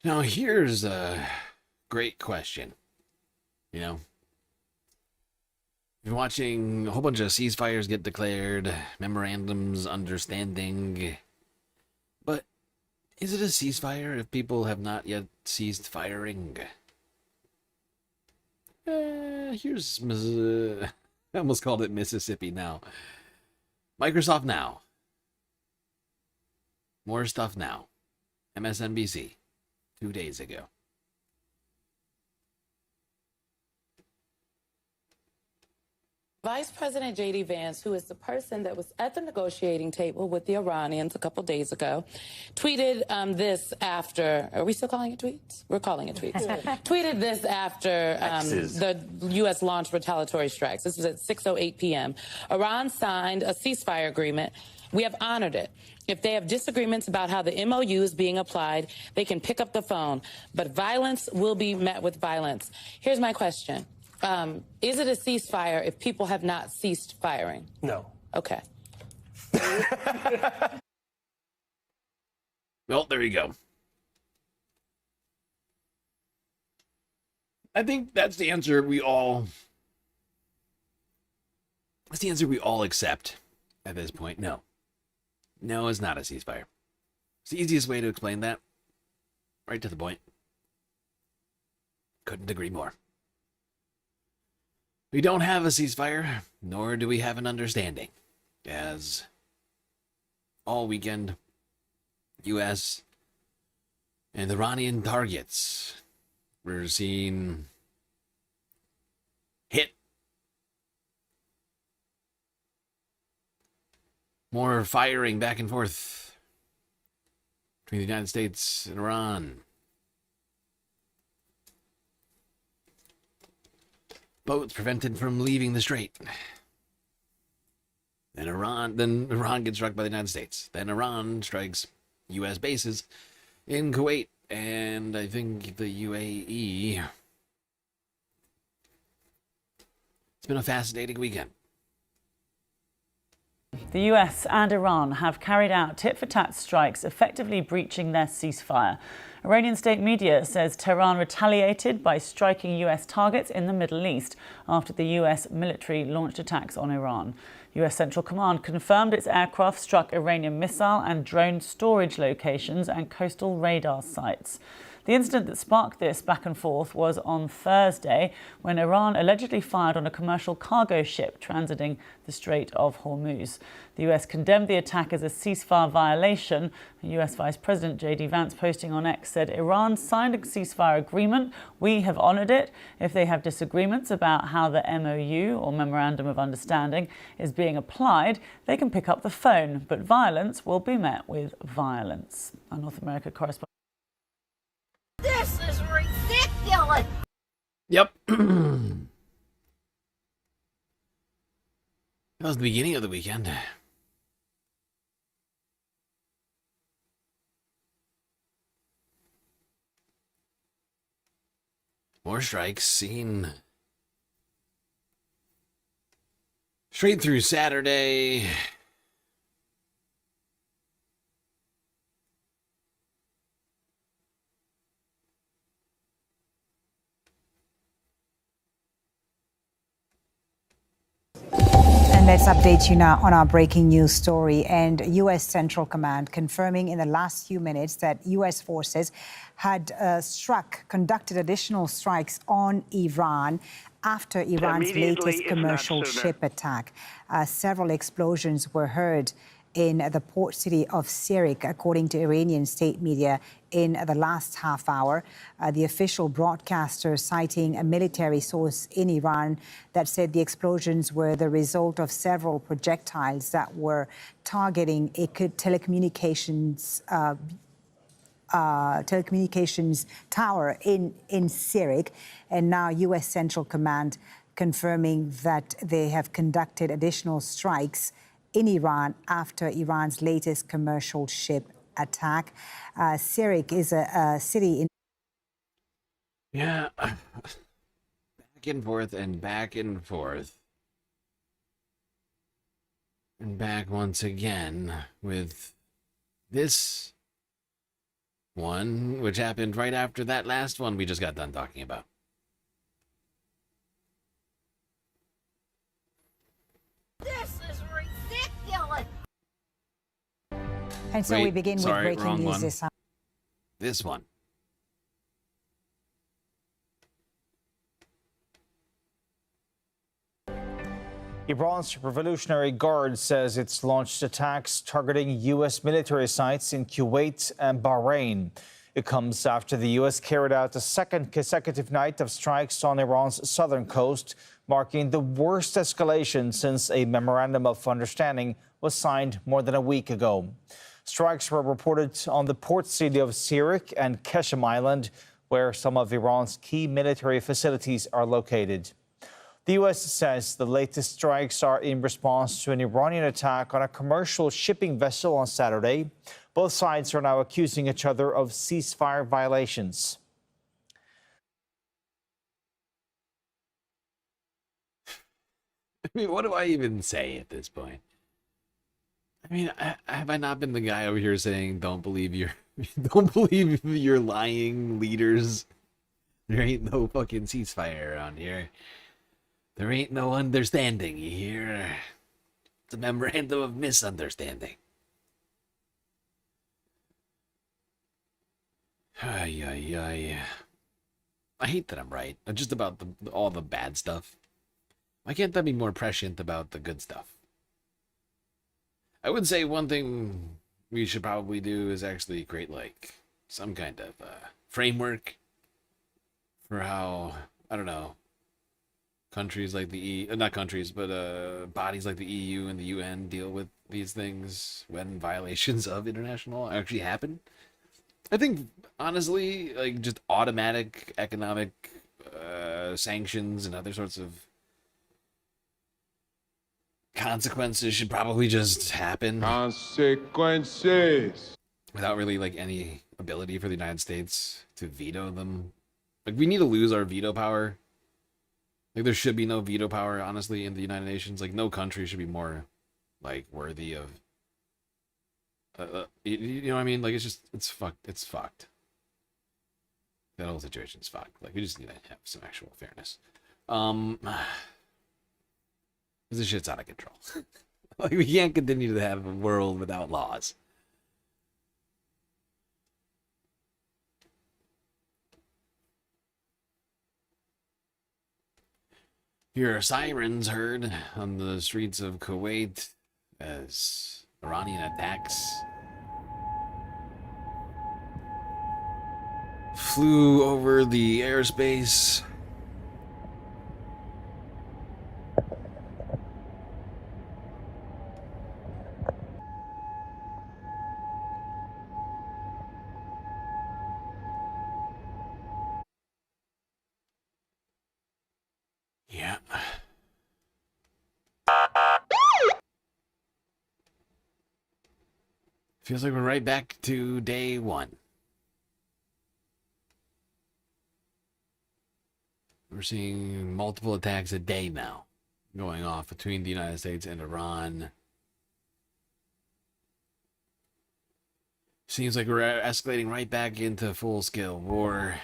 Now here's a great question. You know, you've been watching a whole bunch of ceasefires get declared, memorandums, understanding, but is it a ceasefire if people have not yet ceased firing? Here's, I almost called it Mississippi Now. Microsoft Now. More stuff now. MSNBC. 2 days ago. Vice President J.D. Vance, who is the person that was at the negotiating table with the Iranians a couple days ago, tweeted this after, are we still calling it tweets? We're calling it tweets. Tweeted this after the U.S. launched retaliatory strikes. This was at 6:08 p.m. Iran signed a ceasefire agreement. We have honored it. If they have disagreements about how the MOU is being applied, they can pick up the phone. But violence will be met with violence. Here's my question. Is it a ceasefire if people have not ceased firing? No. Okay. Well, there you go. I think that's the answer we all... That's the answer we all accept at this point. No. No, it's not a ceasefire. It's the easiest way to explain that. Right to the point. Couldn't agree more. We don't have a ceasefire, nor do we have an understanding, as all weekend, U.S. and Iranian targets were seen hit. More firing back and forth between the United States and Iran. Boats prevented from leaving the Strait. Then Iran gets struck by the United States. Then Iran strikes U.S. bases in Kuwait and I think the UAE. It's been a fascinating weekend. The US and Iran have carried out tit-for-tat strikes, effectively breaching their ceasefire. Iranian state media says Tehran retaliated by striking US targets in the Middle East after the US military launched attacks on Iran. US Central Command confirmed its aircraft struck Iranian missile and drone storage locations and coastal radar sites. The incident that sparked this back and forth was on Thursday, when Iran allegedly fired on a commercial cargo ship transiting the Strait of Hormuz. The US condemned the attack as a ceasefire violation. US Vice President J.D. Vance, posting on X, said, "Iran signed a ceasefire agreement. We have honored it. If they have disagreements about how the MOU, or Memorandum of Understanding, is being applied, they can pick up the phone. But violence will be met with violence." Our North America correspondent. This is ridiculous. Yep. That was the beginning of the weekend. More strikes seen straight through Saturday. Let's update you now on our breaking news story. And U.S. Central Command confirming in the last few minutes that U.S. forces had conducted additional strikes on Iran after Iran's latest commercial ship attack. Several explosions were heard in the port city of Sirik, according to Iranian state media, in the last half hour. The official broadcaster citing a military source in Iran that said the explosions were the result of several projectiles that were targeting a telecommunications tower in Sirik. And now U.S. Central Command confirming that they have conducted additional strikes in Iran after Iran's latest commercial ship attack. Sirik is a city in... Yeah, back and forth and back and forth. And back once again with this one, which happened right after that last one we just got done talking about. This is ridiculous. And so we begin with breaking news this time. This one. Iran's Revolutionary Guard says it's launched attacks targeting U.S. military sites in Kuwait and Bahrain. It comes after the U.S. carried out a second consecutive night of strikes on Iran's southern coast, marking the worst escalation since a Memorandum of Understanding was signed more than a week ago. Strikes were reported on the port city of Sirik and Keshem Island, where some of Iran's key military facilities are located. The U.S. says the latest strikes are in response to an Iranian attack on a commercial shipping vessel on Saturday. Both sides are now accusing each other of ceasefire violations. I mean, what do I even say at this point? I mean, have I not been the guy over here saying don't believe your lying leaders? There ain't no fucking ceasefire around here. There ain't no understanding, you hear? It's a memorandum of misunderstanding. Ay, ay, ay. I hate that I'm right. Just about all the bad stuff. Why can't that be more prescient about the good stuff? I would say one thing we should probably do is actually create, like, some kind of framework for how, I don't know, countries like the not countries, but bodies like the EU and the UN deal with these things when violations of international law actually happen. I think, honestly, like, just automatic economic sanctions and other sorts of consequences should probably just happen. Consequences! Without really, like, any ability for the United States to veto them. Like, we need to lose our veto power. Like, there should be no veto power, honestly, in the United Nations. Like, no country should be more, like, worthy of... you know what I mean? Like, it's just... It's fucked. It's fucked. That whole situation's fucked. Like, we just need to have some actual fairness. This shit's out of control. Like, we can't continue to have a world without laws. Here are sirens heard on the streets of Kuwait as Iranian attacks flew over the airspace. Yeah. Feels like we're right back to day one. We're seeing multiple attacks a day now going off between the United States and Iran. Seems like we're escalating right back into full-scale war.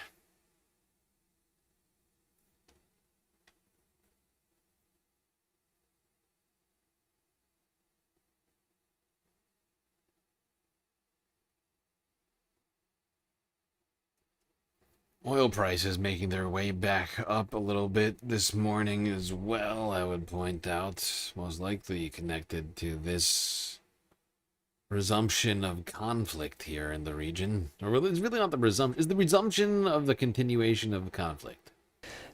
Oil prices making their way back up a little bit this morning as well, I would point out, most likely connected to this resumption of conflict here in the region. Or really, it's really not the resumption, it's the resumption of the continuation of conflict.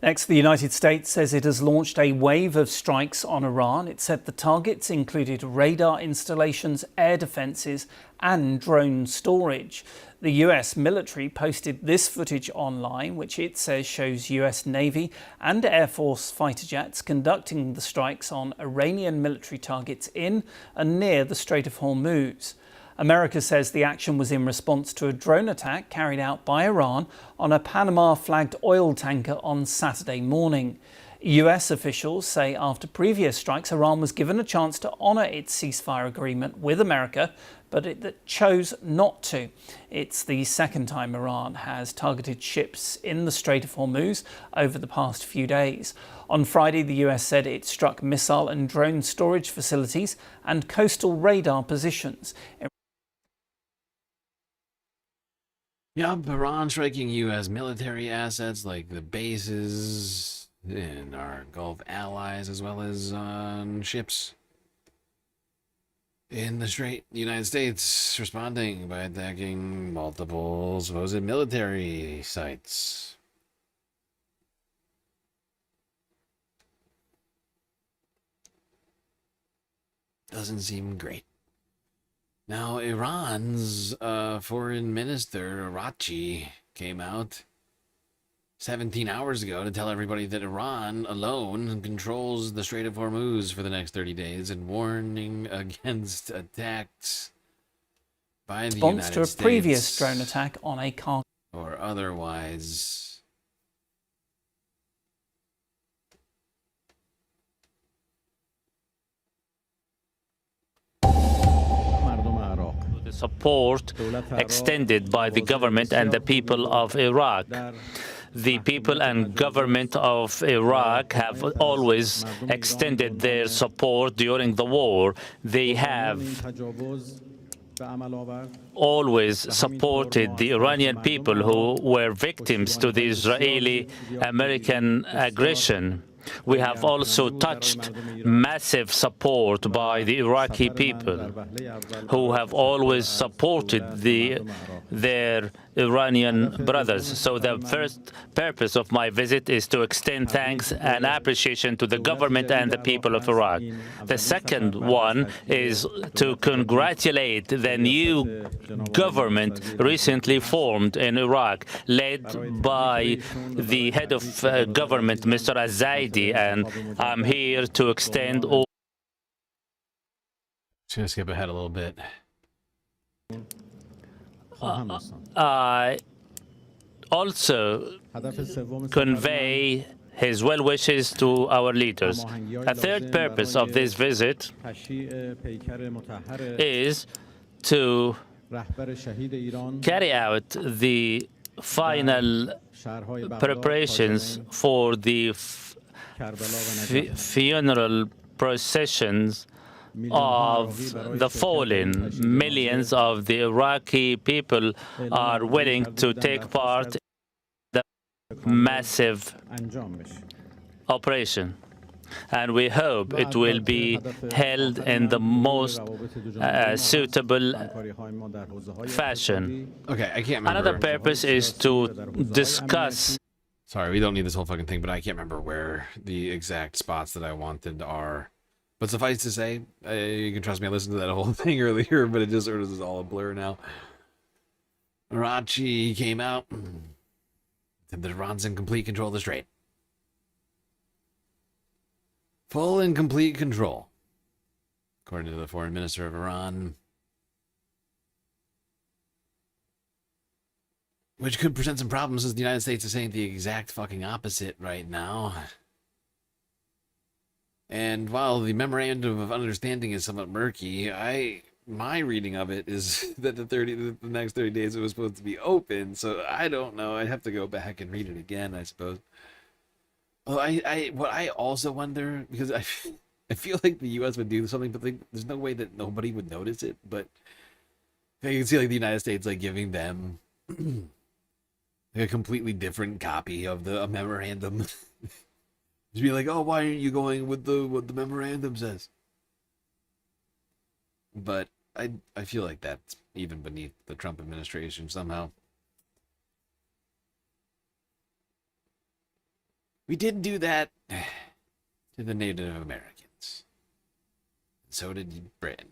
Next, the United States says it has launched a wave of strikes on Iran. It said the targets included radar installations, air defences and drone storage. The US military posted this footage online, which it says shows US Navy and Air Force fighter jets conducting the strikes on Iranian military targets in and near the Strait of Hormuz. America says the action was in response to a drone attack carried out by Iran on a Panama-flagged oil tanker on Saturday morning. US officials say after previous strikes, Iran was given a chance to honour its ceasefire agreement with America, but it chose not to. It's the second time Iran has targeted ships in the Strait of Hormuz over the past few days. On Friday, the US said it struck missile and drone storage facilities and coastal radar positions. Yup, Iran striking U.S. military assets like the bases and our Gulf allies, as well as on ships in the Strait. The United States responding by attacking multiple supposed military sites. Doesn't seem great. Now, Iran's foreign minister, Arachi, came out 17 hours ago to tell everybody that Iran alone controls the Strait of Hormuz for the next 30 days and warning against attacks by the United States. Response to a previous drone attack on a cargo. Or otherwise. The support extended by the government and the people of Iraq. The people and government of Iraq have always extended their support during the war. They have always supported the Iranian people who were victims to the Israeli-American aggression. We have also touched massive support by the Iraqi people who have always supported their Iranian brothers. So the first purpose of my visit is to extend thanks and appreciation to the government and the people of Iraq. The second one is to congratulate the new government recently formed in Iraq, led by the head of government, Mr. Al-Zaidi, and I'm here to extend all. Just gonna skip ahead a little bit. I also convey his well wishes to our leaders. A third purpose of this visit is to carry out the final preparations for the funeral processions of the fallen. Millions of the Iraqi people are willing to take part in the massive operation. And we hope it will be held in the most suitable fashion. Okay, I can't remember. Another purpose is to discuss. Sorry, we don't need this whole fucking thing, but I can't remember where the exact spots that I wanted are. But suffice to say, you can trust me, I listened to that whole thing earlier, but it just sort of is all a blur now. Arachi came out, said that Iran's in complete control of the Strait. Full and complete control, according to the foreign minister of Iran. Which could present some problems, as the United States is saying the exact fucking opposite right now. And while the Memorandum of Understanding is somewhat murky, my reading of it is that the next 30 days it was supposed to be open, so I don't know. I'd have to go back and read it again, I suppose. Well, what I also wonder, because I feel like the U.S. would do something, but there's no way that nobody would notice it, but you can see like the United States like giving them a completely different copy of the memorandum. Just be like, oh, why aren't you going with what the memorandum says? But I feel like that's even beneath the Trump administration somehow. We did do that to the Native Americans. And so did Britain.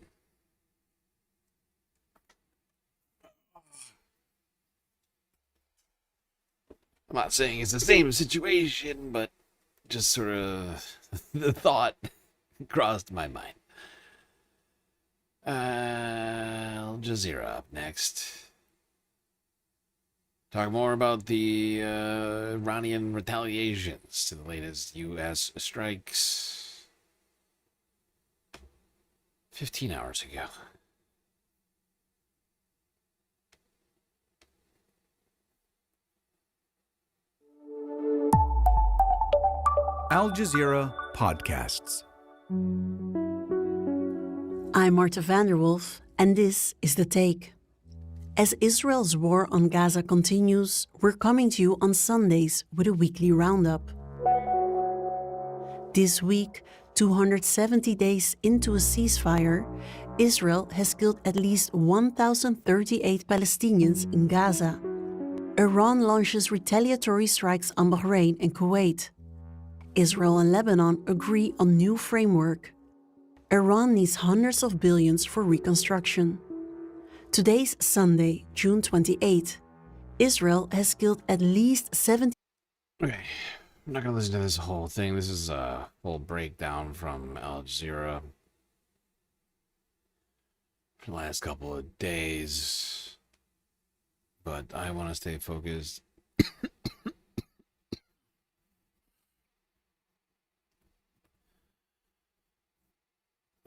I'm not saying it's the same situation, but just sort of the thought crossed my mind. Al Jazeera up next. Talk more about the Iranian retaliations to the latest U.S. strikes 15 hours ago. Al Jazeera Podcasts. I'm Marta Vanderwolf, and this is The Take. As Israel's war on Gaza continues, we're coming to you on Sundays with a weekly roundup. This week, 270 days into a ceasefire, Israel has killed at least 1,038 Palestinians in Gaza. Iran launches retaliatory strikes on Bahrain and Kuwait. Israel and Lebanon agree on new framework. Iran needs hundreds of billions for reconstruction. Today's Sunday, June 28. Israel has killed at least 70. Okay, I'm not gonna listen to this whole thing. This is a full breakdown from Al Jazeera for the last couple of days, but I want to stay focused.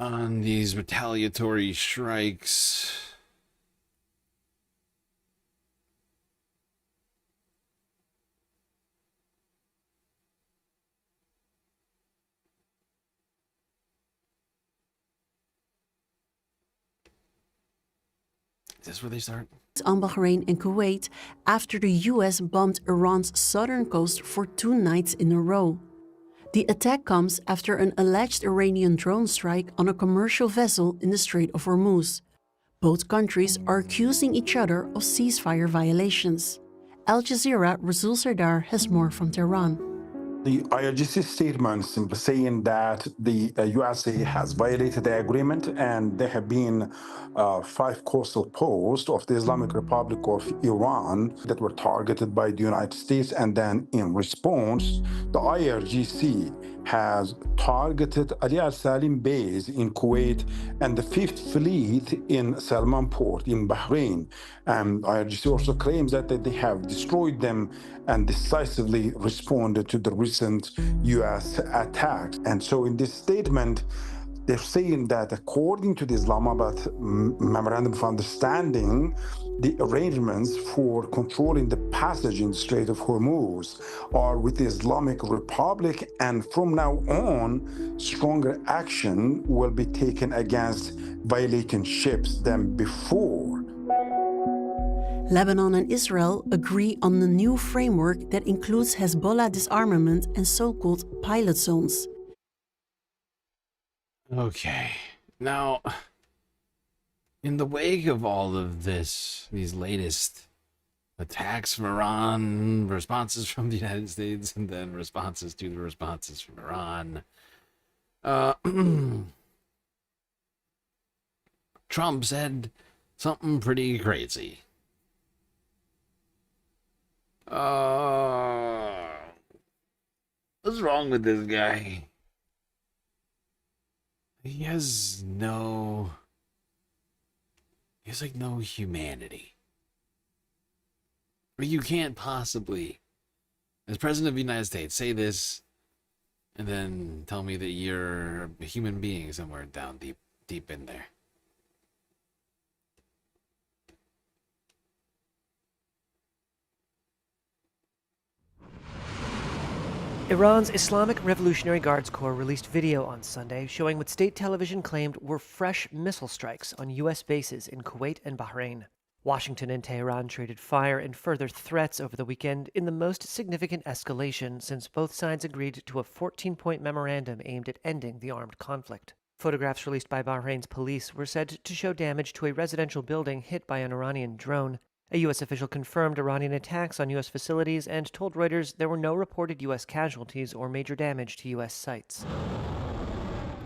On these retaliatory strikes. Is this where they start? On Bahrain and Kuwait after the US bombed Iran's southern coast for 2 nights in a row. The attack comes after an alleged Iranian drone strike on a commercial vessel in the Strait of Hormuz. Both countries are accusing each other of ceasefire violations. Al Jazeera Rasul Sardar has more from Tehran. The IRGC statement simply saying that the USA has violated the agreement, and there have been 5 coastal posts of the Islamic Republic of Iran that were targeted by the United States, and then in response, the IRGC has targeted Ali al-Salim base in Kuwait and the 5th Fleet in Salman Port in Bahrain. And IRGC also claims that they have destroyed them and decisively responded to the recent U.S. attacks. And so in this statement, they're saying that according to the Islamabad Memorandum of Understanding, the arrangements for controlling the passage in the Strait of Hormuz are with the Islamic Republic, and from now on, stronger action will be taken against violating ships than before. Lebanon and Israel agree on the new framework that includes Hezbollah disarmament and so-called pilot zones. Okay, now, in the wake of all of this, these latest attacks from Iran, responses from the United States, and then responses to the responses from Iran, Trump said something pretty crazy. What's wrong with this guy? He has like no humanity. You can't possibly, as President of the United States, say this and then tell me that you're a human being somewhere down deep in there. Iran's Islamic Revolutionary Guards Corps released video on Sunday showing what state television claimed were fresh missile strikes on U.S. bases in Kuwait and Bahrain. Washington and Tehran traded fire and further threats over the weekend in the most significant escalation since both sides agreed to a 14-point memorandum aimed at ending the armed conflict. Photographs released by Bahrain's police were said to show damage to a residential building hit by an Iranian drone. A U.S. official confirmed Iranian attacks on U.S. facilities and told Reuters there were no reported U.S. casualties or major damage to U.S. sites.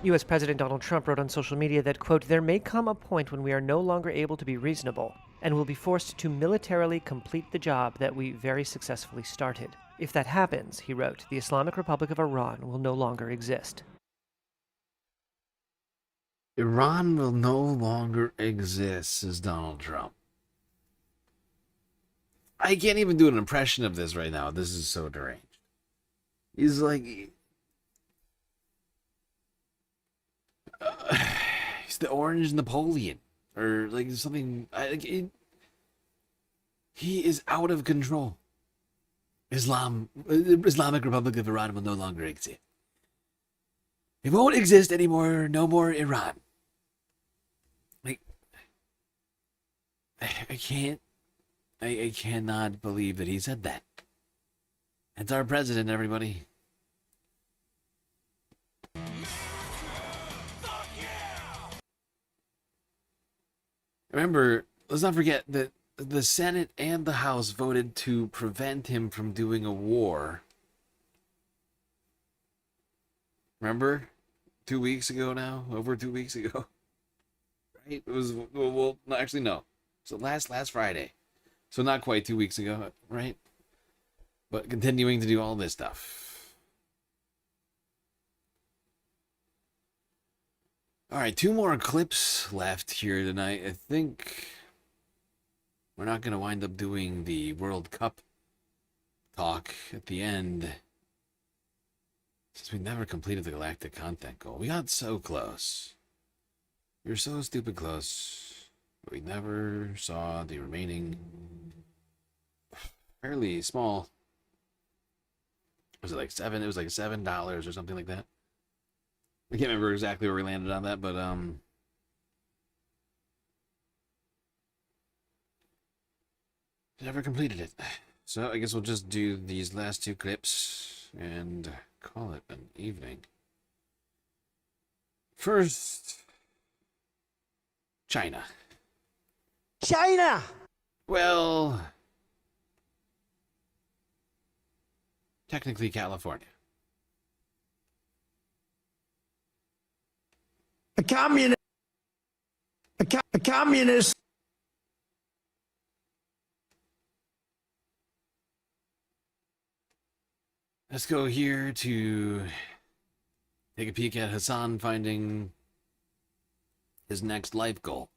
U.S. President Donald Trump wrote on social media that, quote, there may come a point when we are no longer able to be reasonable and will be forced to militarily complete the job that we very successfully started. If that happens, he wrote, the Islamic Republic of Iran will no longer exist. Iran will no longer exist, says Donald Trump. I can't even do an impression of this right now. This is so deranged. He's like... he's the Orange Napoleon. Or like something... he is out of control. Islamic Republic of Iran will no longer exist. It won't exist anymore. No more Iran. Like... I can't... I cannot believe that he said that. It's our president, everybody. Remember, let's not forget that the Senate and the House voted to prevent him from doing a war. Remember? 2 weeks ago now? Over 2 weeks ago? Right? It was, well, no, actually, no. So last Friday. So not quite 2 weeks ago, right? But continuing to do all this stuff. All right, 2 more clips left here tonight. I think we're not going to wind up doing the World Cup talk at the end, since we never completed the galactic content goal. We got so close. We were so stupid close. But we never saw the remaining fairly small. Was it like $7? It was like $7 or something like that. I can't remember exactly where we landed on that, but never completed it. So I guess we'll just do these last 2 clips and call it an evening. First, China. China! Well, technically California. A communist. A communist. Let's go here to take a peek at Hassan finding his next life goal.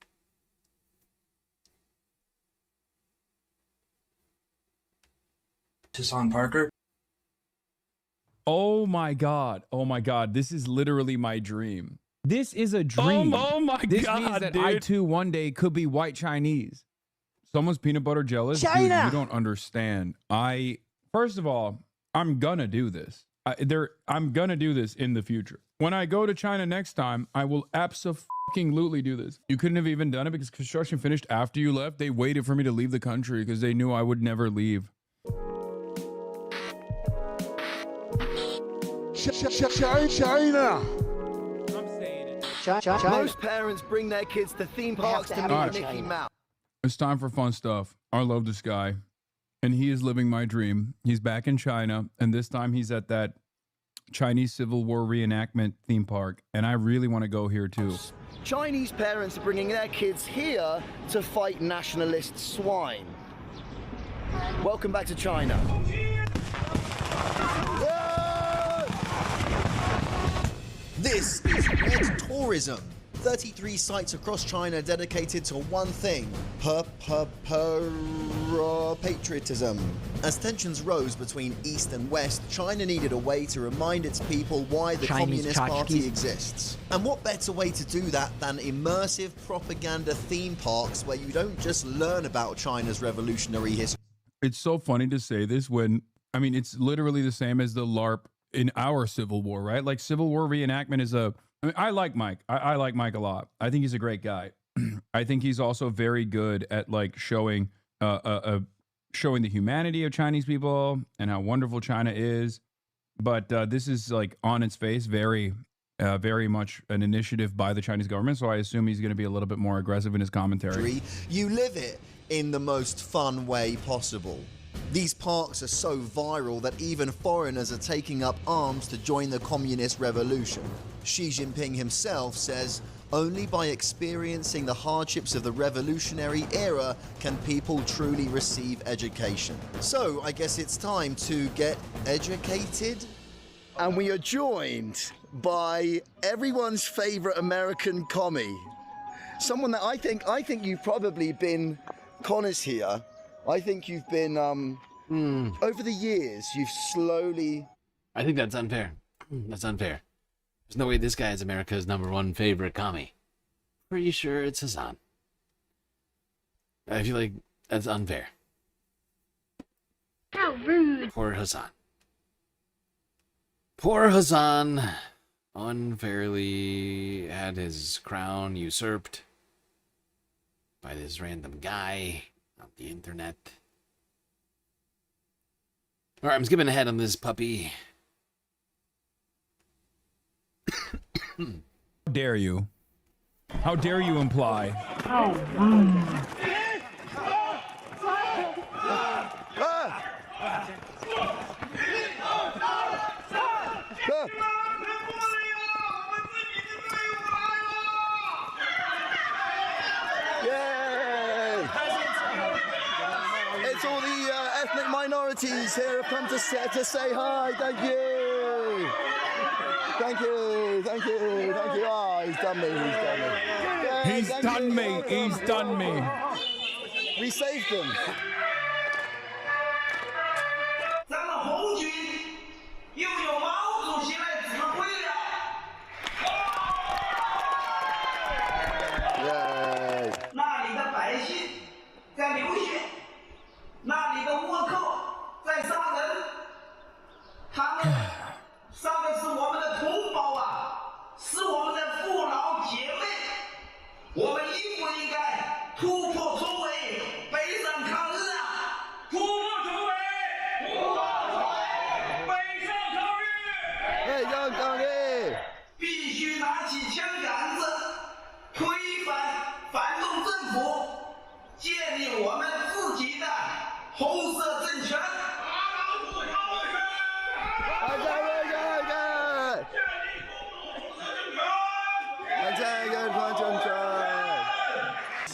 Hassan Parker. Oh my God. This is literally my dream. This is a dream. Oh my this God, means that dude. I too one day could be white Chinese. Someone's peanut butter jealous. China. Dude, you don't understand. First of all, I'm gonna do this. I'm gonna do this in the future. When I go to China next time, I will absolutely do this. You couldn't have even done it because construction finished after you left. They waited for me to leave the country because they knew I would never leave. China. Most parents bring their kids to theme parks to meet Mickey Mouse. It's time for fun stuff. I love this guy, and he is living my dream. He's back in China, and this time he's at that Chinese Civil War reenactment theme park, and I really want to go here too. Chinese parents are bringing their kids here to fight nationalist swine. Welcome back to China. This is Red Tourism. 33 sites across China dedicated to one thing, patriotism. As tensions rose between East and West, China needed a way to remind its people why the Communist Party exists. And what better way to do that than immersive propaganda theme parks where you don't just learn about China's revolutionary history. It's so funny to say this when, I mean, it's literally the same as the LARP in our Civil War, right? Like Civil War reenactment is I like Mike. I like Mike a lot. I think he's a great guy. I think he's also very good at like showing showing the humanity of Chinese people and how wonderful China is. But this is like on its face very much an initiative by the Chinese government. So I assume he's going to be a little bit more aggressive in his commentary. You live it in the most fun way possible. These parks are so viral that even foreigners are taking up arms to join the communist revolution. Xi Jinping himself says, only by experiencing the hardships of the revolutionary era can people truly receive education. So I guess it's time to get educated. And we are joined by everyone's favorite American commie. Someone that I think you've probably been, Connor's here. I think you've been, over the years, you've slowly... I think that's unfair. That's unfair. There's no way this guy is America's #1 favorite commie. Pretty sure it's Hassan. I feel like that's unfair. How rude. Poor Hassan. Poor Hassan unfairly had his crown usurped by this random guy on the internet. Alright, I'm skipping ahead on this puppy. How dare you? How dare you imply? Yay! It's all the ethnic minorities here have come to say hi. Thank you. Thank you. Thank you. Thank you. Oh, he's done me. He's done me. Yay, He's done me. He's done me. We saved them. 咱们红军又有毛主席来指挥了。 Yay. 那里的百姓在流血，那里的倭寇在杀人，他们杀的是我们的同胞啊，是我们的父老姐妹。我们应不应该突破重围，北上抗日啊？突破重围，突破重围，北上抗日，北上抗日，必须拿起枪杆子，推翻反动政府，建立我们自己的红色政权。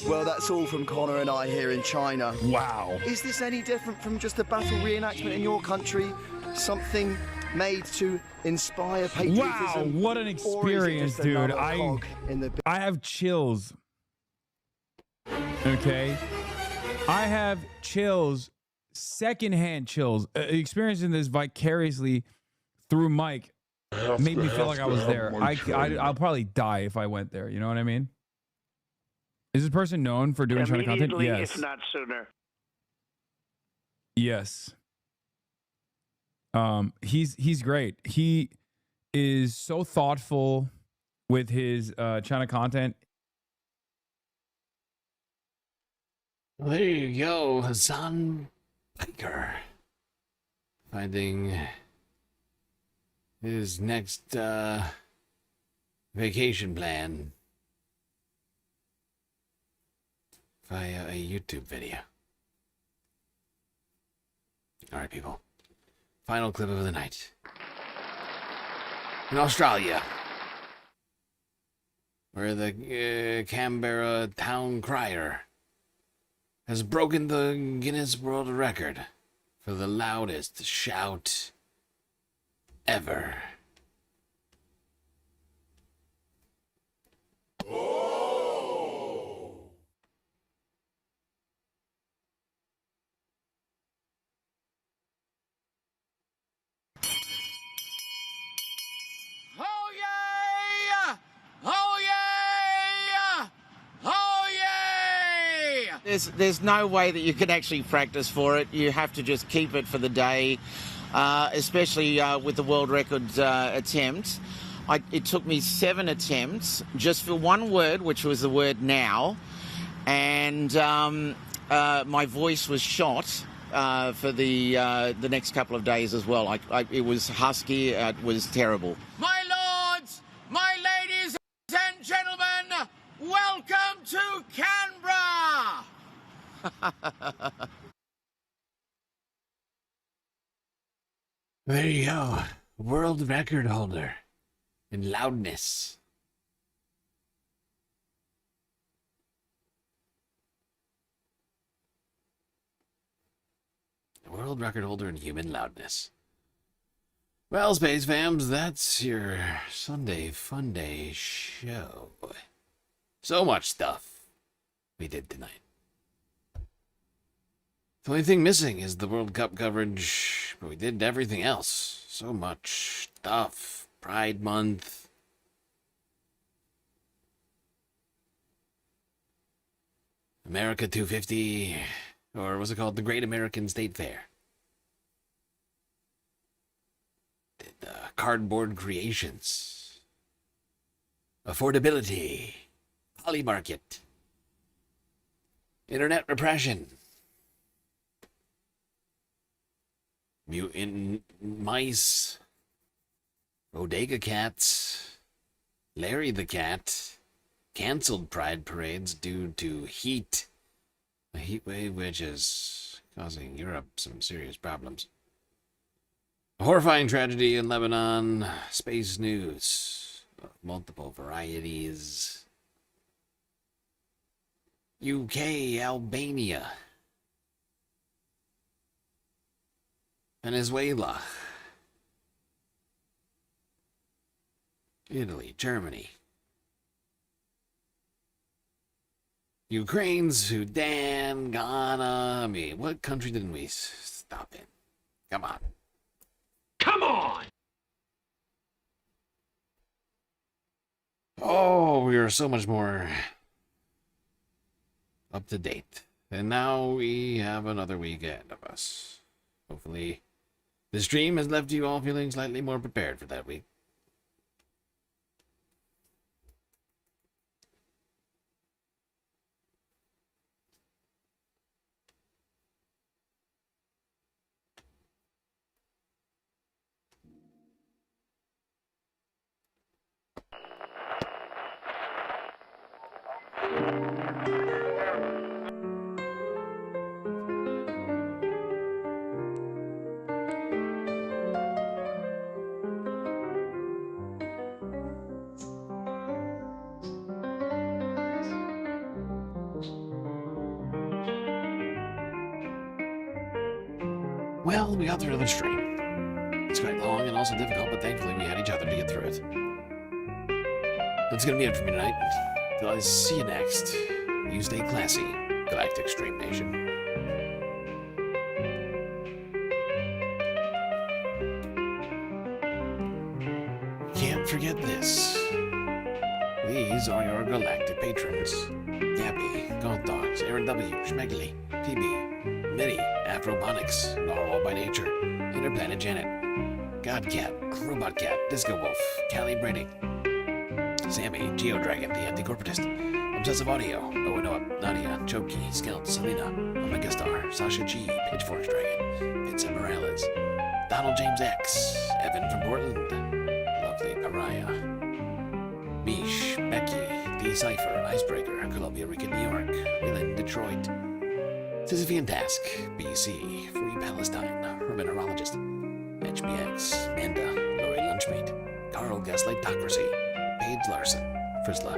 Well, that's all from Connor and I here in China. Wow. Is this any different from just a battle reenactment in your country? Something made to inspire patriotism? Wow, what an experience, dude. I have chills. Okay? I have chills, secondhand chills. Experiencing this vicariously through Mike made me feel like I was there. I'll probably die if I went there. You know what I mean? Is this person known for doing China content? Yes. If not sooner. Yes. He's great. He is so thoughtful with his China content. Well, there you go, Hassan Piker. Finding his next vacation plan via a YouTube video. Alright, people. Final clip of the night. In Australia, where the Canberra town crier has broken the Guinness World Record for the loudest shout ever. There's no way that you can actually practice for it. You have to just keep it for the day, especially with the world record attempt. It took me 7 attempts just for one word, which was the word now, and my voice was shot for the next couple of days as well. It was husky. It was terrible. My lords, my ladies and gentlemen, welcome to Canberra. There you go. World record holder in loudness. World record holder in human loudness. Well, Space Fams, that's your Sunday Fun Day show. So much stuff we did tonight. The only thing missing is the World Cup coverage, but we did everything else. So much stuff. Pride Month. America 250, or what's it called? The Great American State Fair. Did cardboard creations. Affordability. Poly market. Internet repression. Mutant mice, bodega cats, Larry the cat, canceled pride parades due to heat, a heat wave which is causing Europe some serious problems. A horrifying tragedy in Lebanon, space news of multiple varieties. UK, Albania. Venezuela, Italy, Germany, Ukraine, Sudan, Ghana. I mean, what country didn't we stop in? Come on. Come on! Oh, we are so much more up to date. And now we have another week ahead of us. Hopefully, the stream has left you all feeling slightly more prepared for that week. Well, we got through the stream. It's quite long and also difficult, but thankfully we had each other to get through it. That's gonna be it for me tonight. Till I see you next, you stay classy, Galactic Stream Nation. Can't forget this. These are your galactic patrons. Gabby, Gold Dogs, Aaron W., Schmegley, PB, Mitty, Afrobonics, Narwhal by Nature, Interplanet Janet, Godcat, Robot Cat, Disco Wolf, Callie Brady, Sammy, Geodragon, the Anti-Corporatist, Obsessive Audio, Owen Up, Nadia, Choki, Skelt, Selena, Omega Star, Sasha G, Pitchfork Dragon, Vincent Morales, Donald James X, Evan from Portland, Lovely Pariah, Mish, Becky, D-Cypher, Icebreaker, Columbia, Rican, New York, Wheeling, Detroit, Sisyphean Task, BC, Free Palestine, Urban Neurologist, HBX, Manda, Lori Lunchmeat, Carl Gaslightocracy, Paige Larson, Frisla,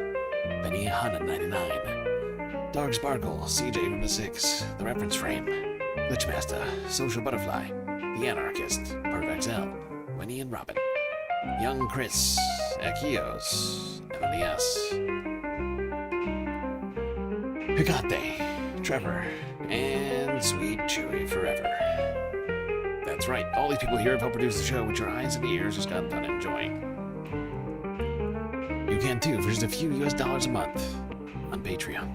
Benny Hanna 99, Dog Sparkle, CJ from the 6, The Reference Frame, Glitchmaster, Social Butterfly, The Anarchist, PerfXL, Winnie and Robin, Young Chris, Akios, Emily S, Picate, Trevor, and Sweet Chewy Forever. That's right, all these people here have helped produce the show, which your eyes and ears just got done enjoying. You can too for just a few US dollars a month on Patreon.